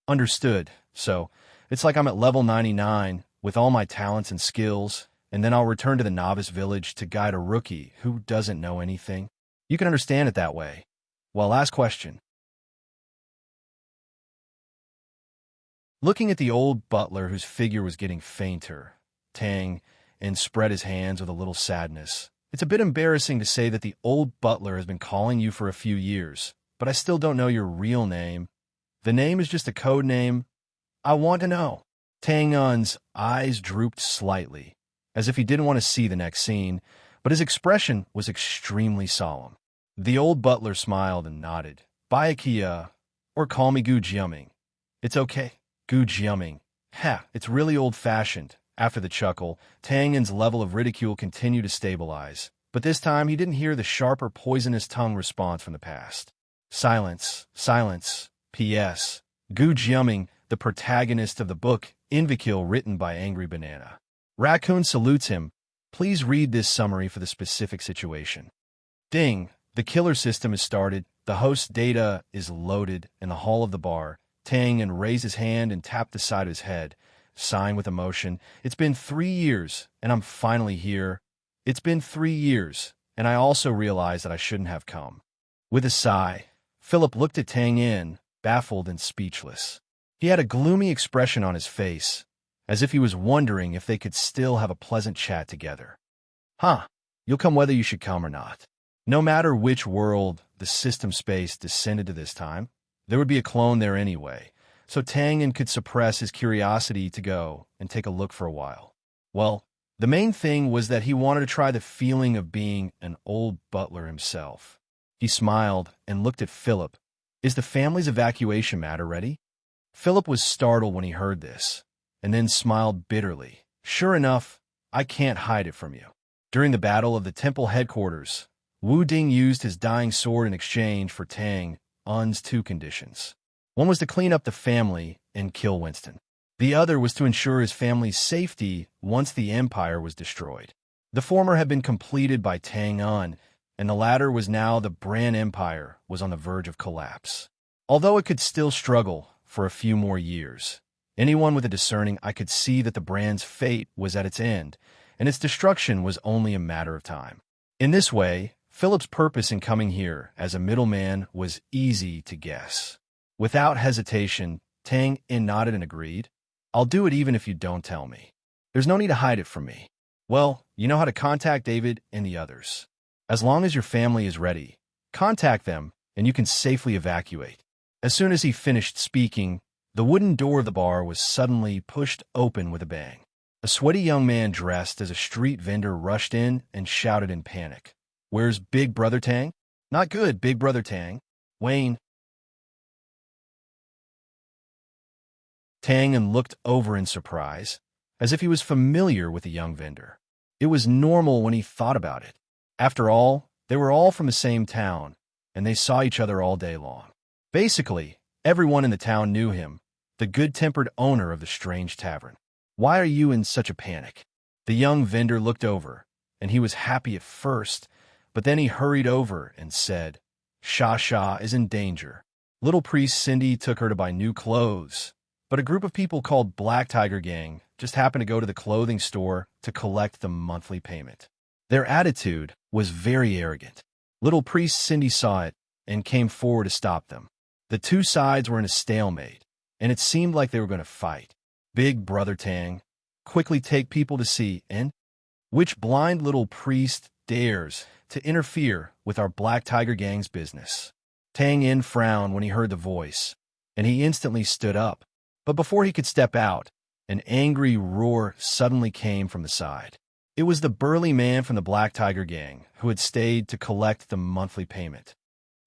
Understood. So, it's like I'm at level 99 with all my talents and skills, and then I'll return to the novice village to guide a rookie who doesn't know anything. You can understand it that way. Well, last question. Looking at the old butler whose figure was getting fainter, Tang In spread his hands with a little sadness. It's a bit embarrassing to say that the old butler has been calling you for a few years, but I still don't know your real name. The name is just a code name. I want to know. Tang In's eyes drooped slightly, as if he didn't want to see the next scene, but his expression was extremely solemn. The old butler smiled and nodded. Baiakia, or call me Gu Jiaming. It's okay. Gu Jiaming. Ha, it's really old-fashioned. After the chuckle, Tang In's level of ridicule continued to stabilize, but this time he didn't hear the sharper, poisonous tongue response from the past. Silence, silence. P.S. Gu Jiaming, the protagonist of the book Invicil written by Angry Banana. Raccoon salutes him. Please read this summary for the specific situation. Ding! The killer system is started, the host's data is loaded in the hall of the bar. Tang In raised his hand and tapped the side of his head, sighing with emotion. It's been 3 years, and I'm finally here. It's been 3 years, and I also realize that I shouldn't have come. With a sigh, Philip looked at Tang In, baffled and speechless. He had a gloomy expression on his face, as if he was wondering if they could still have a pleasant chat together. Huh, you'll come whether you should come or not. No matter which world the system space descended to this time, there would be a clone there anyway, so Tang In could suppress his curiosity to go and take a look for a while. Well, the main thing was that he wanted to try the feeling of being an old butler himself. He smiled and looked at Philip. Is the family's evacuation matter ready? Philip was startled when he heard this, and then smiled bitterly. Sure enough, I can't hide it from you. During the battle of the temple headquarters, Wu Ding used his dying sword in exchange for Tang Un's two conditions. One was to clean up the family and kill Winston. The other was to ensure his family's safety once the empire was destroyed. The former had been completed by Tang Un, and the latter was now the Bran Empire was on the verge of collapse. Although it could still struggle for a few more years, anyone with a discerning eye could see that the Bran's fate was at its end, and its destruction was only a matter of time. In this way, Philip's purpose in coming here as a middleman was easy to guess. Without hesitation, Tang In nodded and agreed. I'll do it even if you don't tell me. There's no need to hide it from me. Well, you know how to contact David and the others. As long as your family is ready, contact them and you can safely evacuate. As soon as he finished speaking, the wooden door of the bar was suddenly pushed open with a bang. A sweaty young man dressed as a street vendor rushed in and shouted in panic. Where's Big Brother Tang? Not good, Big Brother Tang. Wayne. Tang and looked over in surprise, as if he was familiar with the young vendor. It was normal when he thought about it. After all, they were all from the same town, and they saw each other all day long. Basically, everyone in the town knew him, the good-tempered owner of the strange tavern. Why are you in such a panic? The young vendor looked over, and he was happy at first, but then he hurried over and said, Sha Sha is in danger. Little priest Cindy took her to buy new clothes, but a group of people called Black Tiger Gang just happened to go to the clothing store to collect the monthly payment. Their attitude was very arrogant. Little priest Cindy saw it and came forward to stop them. The two sides were in a stalemate, and it seemed like they were going to fight. Big Brother Tang, quickly take people to see, and which blind little priest dares to interfere with our Black Tiger Gang's business? Tang In frowned when he heard the voice, and he instantly stood up. But before he could step out, an angry roar suddenly came from the side. It was the burly man from the Black Tiger Gang who had stayed to collect the monthly payment.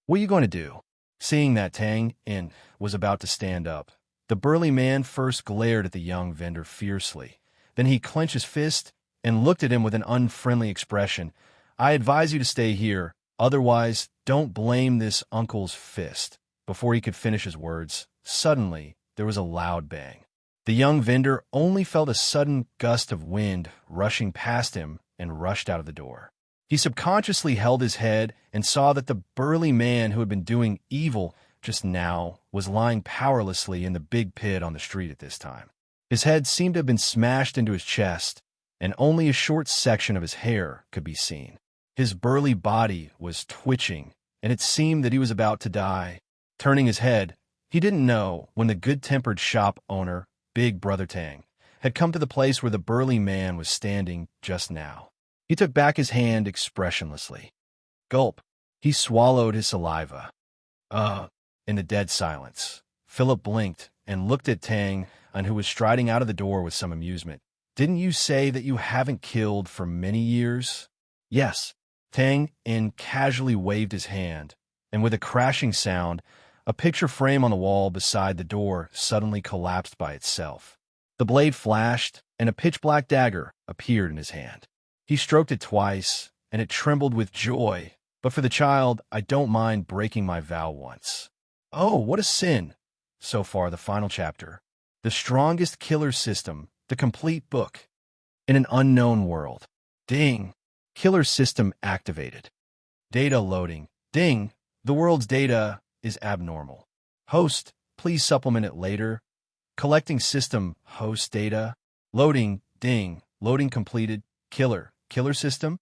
What are you going to do? Seeing that Tang In was about to stand up, the burly man first glared at the young vendor fiercely. Then he clenched his fist and looked at him with an unfriendly expression. I advise you to stay here, otherwise don't blame this uncle's fist. Before he could finish his words, suddenly there was a loud bang. The young vendor only felt a sudden gust of wind rushing past him and rushed out of the door. He subconsciously held his head and saw that the burly man who had been doing evil just now was lying powerlessly in the big pit on the street at this time. His head seemed to have been smashed into his chest, and only a short section of his hair could be seen. His burly body was twitching, and it seemed that he was about to die. Turning his head, he didn't know when the good-tempered shop owner, Big Brother Tang, had come to the place where the burly man was standing just now. He took back his hand expressionlessly. Gulp. He swallowed his saliva. In the dead silence, Philip blinked and looked at Tang, who was striding out of the door with some amusement. Didn't you say that you haven't killed for many years? Yes. Tang In casually waved his hand, and with a crashing sound, a picture frame on the wall beside the door suddenly collapsed by itself. The blade flashed, and a pitch-black dagger appeared in his hand. He stroked it twice, and it trembled with joy. But for the child, I don't mind breaking my vow once. Oh, what a sin! So far, the final chapter. The strongest killer system, the complete book. In an unknown world. Ding! Killer system activated. Data loading. Ding! The world's data is abnormal. Host, please supplement it later. Collecting system, host data. Loading, ding. Loading completed. Killer system.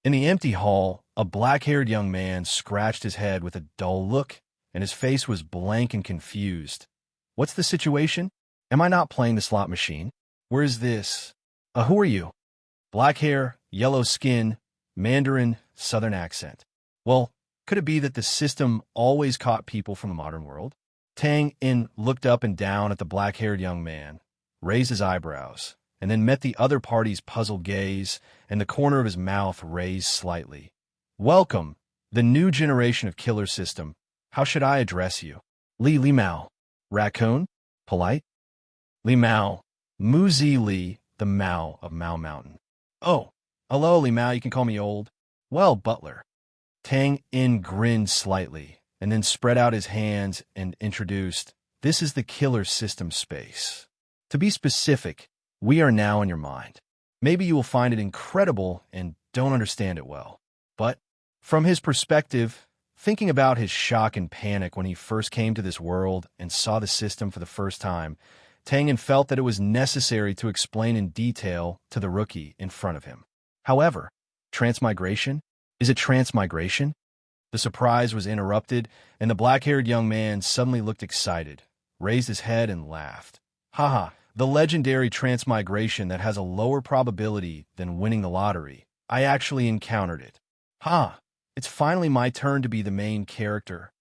In the empty hall, a black-haired young man scratched his head with a dull look, and his face was blank and confused. What's the situation? Am I not playing the slot machine? Where is this? Who are you? Black hair, yellow skin, Mandarin, southern accent. Well, could it be that the system always caught people from the modern world? Tang In looked up and down at the black-haired young man, raised his eyebrows, and then met the other party's puzzled gaze, and the corner of his mouth raised slightly. Welcome, The new generation of killer system. How should I address you? Li Mao. Raccoon? Polite? Li Mao. Mu Zi Li, the Mao of Mao Mountain. Oh, hello, Li Mao, you can call me old. Well, butler. Tang In grinned slightly, and then spread out his hands and introduced, this is the killer system space. To be specific, we are now in your mind. Maybe you will find it incredible and don't understand it well. But, from his perspective, thinking about his shock and panic when he first came to this world and saw the system for the first time, Tang In felt that it was necessary to explain in detail to the rookie in front of him. However, transmigration? Is it transmigration? The surprise was interrupted, and the black-haired young man suddenly looked excited, raised his head, and laughed. Haha, the legendary transmigration that has a lower probability than winning the lottery. I actually encountered it. It's finally my turn to be the main character.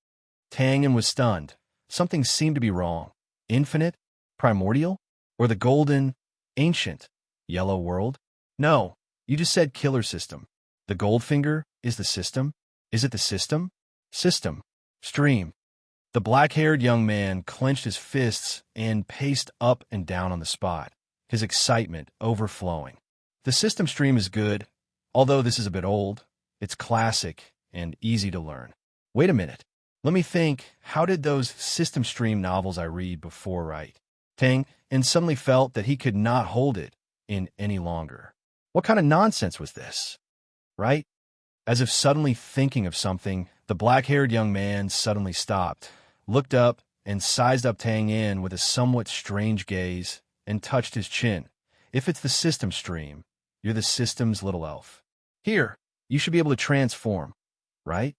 Tang In was stunned. Something seemed to be wrong. Infinite? Primordial? Or the golden, ancient, yellow world? No, you just said killer system. The Goldfinger is the system? Is it the system? System. Stream. The black-haired young man clenched his fists and paced up and down on the spot, his excitement overflowing. The system stream is good, although this is a bit old. It's classic and easy to learn. Wait a minute. Let me think, how did those system stream novels I read before write? Tang In suddenly felt that he could not hold it in any longer. What kind of nonsense was this? Right? As if suddenly thinking of something, the black-haired young man suddenly stopped, looked up, and sized up Tang In with a somewhat strange gaze, and touched his chin. If it's the system stream, you're the system's little elf. Here, you should be able to transform, right?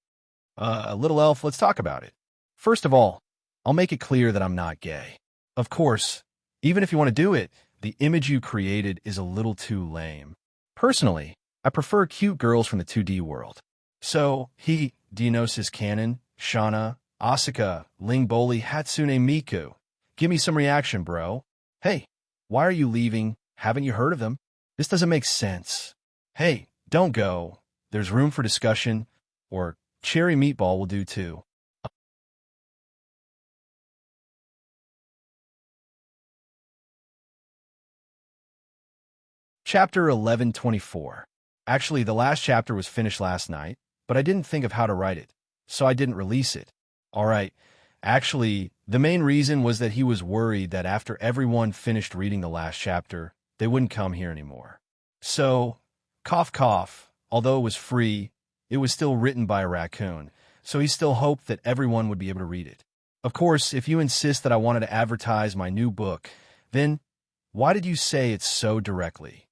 Little elf, let's talk about it. First of all, I'll make it clear that I'm not gay. Of course, even if you want to do it, the image you created is a little too lame. Personally, I prefer cute girls from the 2D world. So, Dionysus Canon, Shauna, Asuka, Ling Boli, Hatsune Miku. Give me some reaction, bro. Hey, why are you leaving? Haven't you heard of them? This doesn't make sense. Hey, don't go. There's room for discussion, or cherry meatball will do too. Chapter 1124. Actually, the last chapter was finished last night, but I didn't think of how to write it, so I didn't release it. Alright, actually, the main reason was that he was worried that after everyone finished reading the last chapter, they wouldn't come here anymore. So, cough cough, although it was free, it was still written by a raccoon, so he still hoped that everyone would be able to read it. Of course, if you insist that I wanted to advertise my new book, then why did you say it so directly?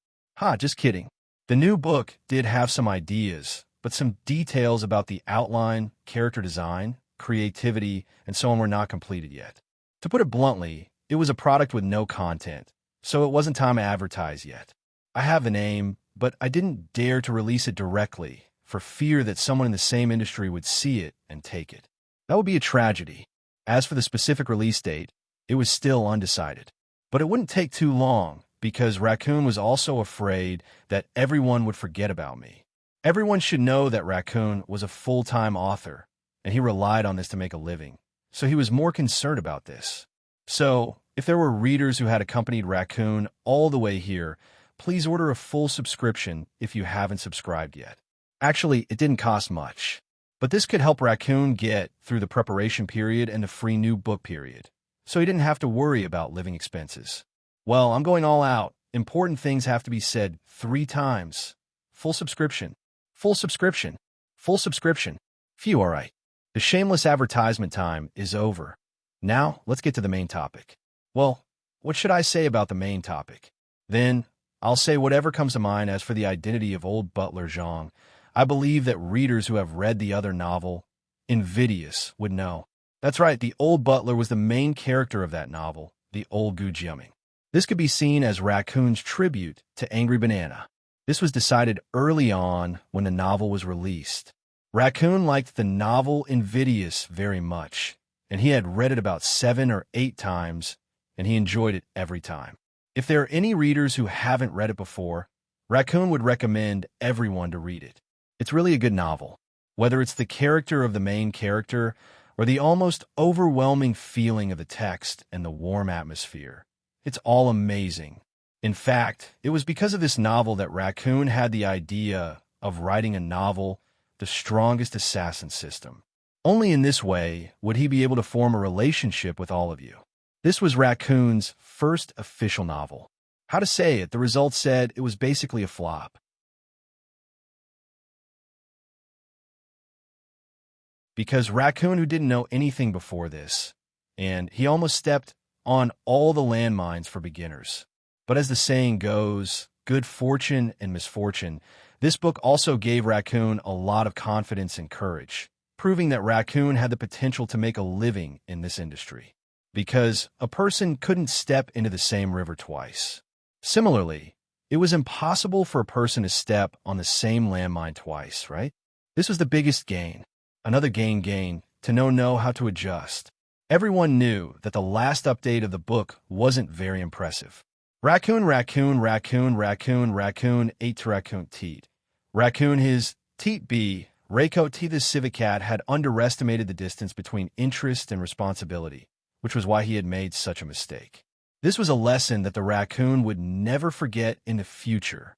Just kidding. The new book did have some ideas, but some details about the outline, character design, creativity, and so on were not completed yet. To put it bluntly, it was a product with no content, so it wasn't time to advertise yet. I have the name, but I didn't dare to release it directly for fear that someone in the same industry would see it and take it. That would be a tragedy. As for the specific release date, it was still undecided. But it wouldn't take too long, because Raccoon was also afraid that everyone would forget about me. Everyone should know that Raccoon was a full-time author, and he relied on this to make a living, so he was more concerned about this. So, if there were readers who had accompanied Raccoon all the way here, please order a full subscription if you haven't subscribed yet. Actually, it didn't cost much, but this could help Raccoon get through the preparation period and the free new book period, so he didn't have to worry about living expenses. Well, I'm going all out. Important things have to be said 3 times. Full subscription. Full subscription. Full subscription. Phew, all right. The shameless advertisement time is over. Now, let's get to the main topic. Well, what should I say about the main topic? Then, I'll say whatever comes to mind. As for the identity of old Butler Zhang, I believe that readers who have read the other novel, Invidious, would know. That's right, the old butler was the main character of that novel, the old Gujiaming. This could be seen as Raccoon's tribute to Angry Banana. This was decided early on when the novel was released. Raccoon liked the novel Invidious very much, and he had read it about 7 or 8 times, and he enjoyed it every time. If there are any readers who haven't read it before, Raccoon would recommend everyone to read it. It's really a good novel. Whether it's the character of the main character or the almost overwhelming feeling of the text and the warm atmosphere, it's all amazing. In fact, it was because of this novel that Raccoon had the idea of writing a novel, The Strongest Assassin System. Only in this way would he be able to form a relationship with all of you. This was Raccoon's first official novel. How to say it, the results said it was basically a flop. Because Raccoon, who didn't know anything before this, and he almost stepped on all the landmines for beginners. But as the saying goes, good fortune and misfortune, this book also gave Raccoon a lot of confidence and courage, proving that Raccoon had the potential to make a living in this industry. Because a person couldn't step into the same river twice. Similarly, it was impossible for a person to step on the same landmine twice, right? This was the biggest gain. Another gain, to know how to adjust. Everyone knew that the last update of the book wasn't very impressive. Raccoon, ate to raccoon teat. Raccoon his teat be, Reiko T the civet cat had underestimated the distance between interest and responsibility, which was why he had made such a mistake. This was a lesson that the raccoon would never forget in the future.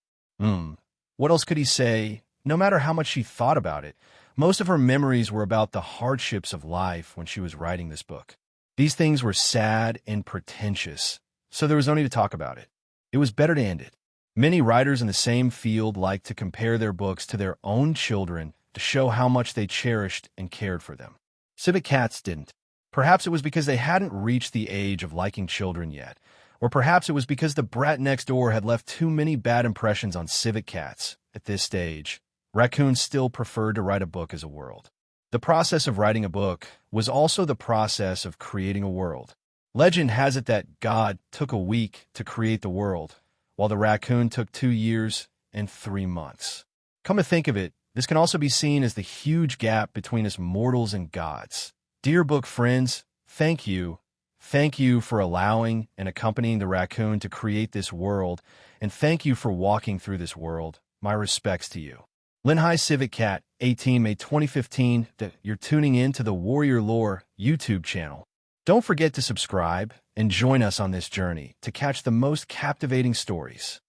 What else could he say? No matter how much she thought about it, most of her memories were about the hardships of life when she was writing this book. These things were sad and pretentious, so there was no need to talk about it. It was better to end it. Many writers in the same field like to compare their books to their own children to show how much they cherished and cared for them. Civet cats didn't. Perhaps it was because they hadn't reached the age of liking children yet, or perhaps it was because the brat next door had left too many bad impressions on civet cats. At this stage, Raccoon still preferred to write a book as a world. The process of writing a book was also the process of creating a world. Legend has it that God took a week to create the world, while the raccoon took 2 years and 3 months. Come to think of it, this can also be seen as the huge gap between us mortals and gods. Dear book friends, thank you. Thank you for allowing and accompanying the raccoon to create this world, and thank you for walking through this world. My respects to you. Linhai Civet Cat, 18 May 2015, that you're tuning in to the Warrior Lore YouTube channel. Don't forget to subscribe and join us on this journey to catch the most captivating stories.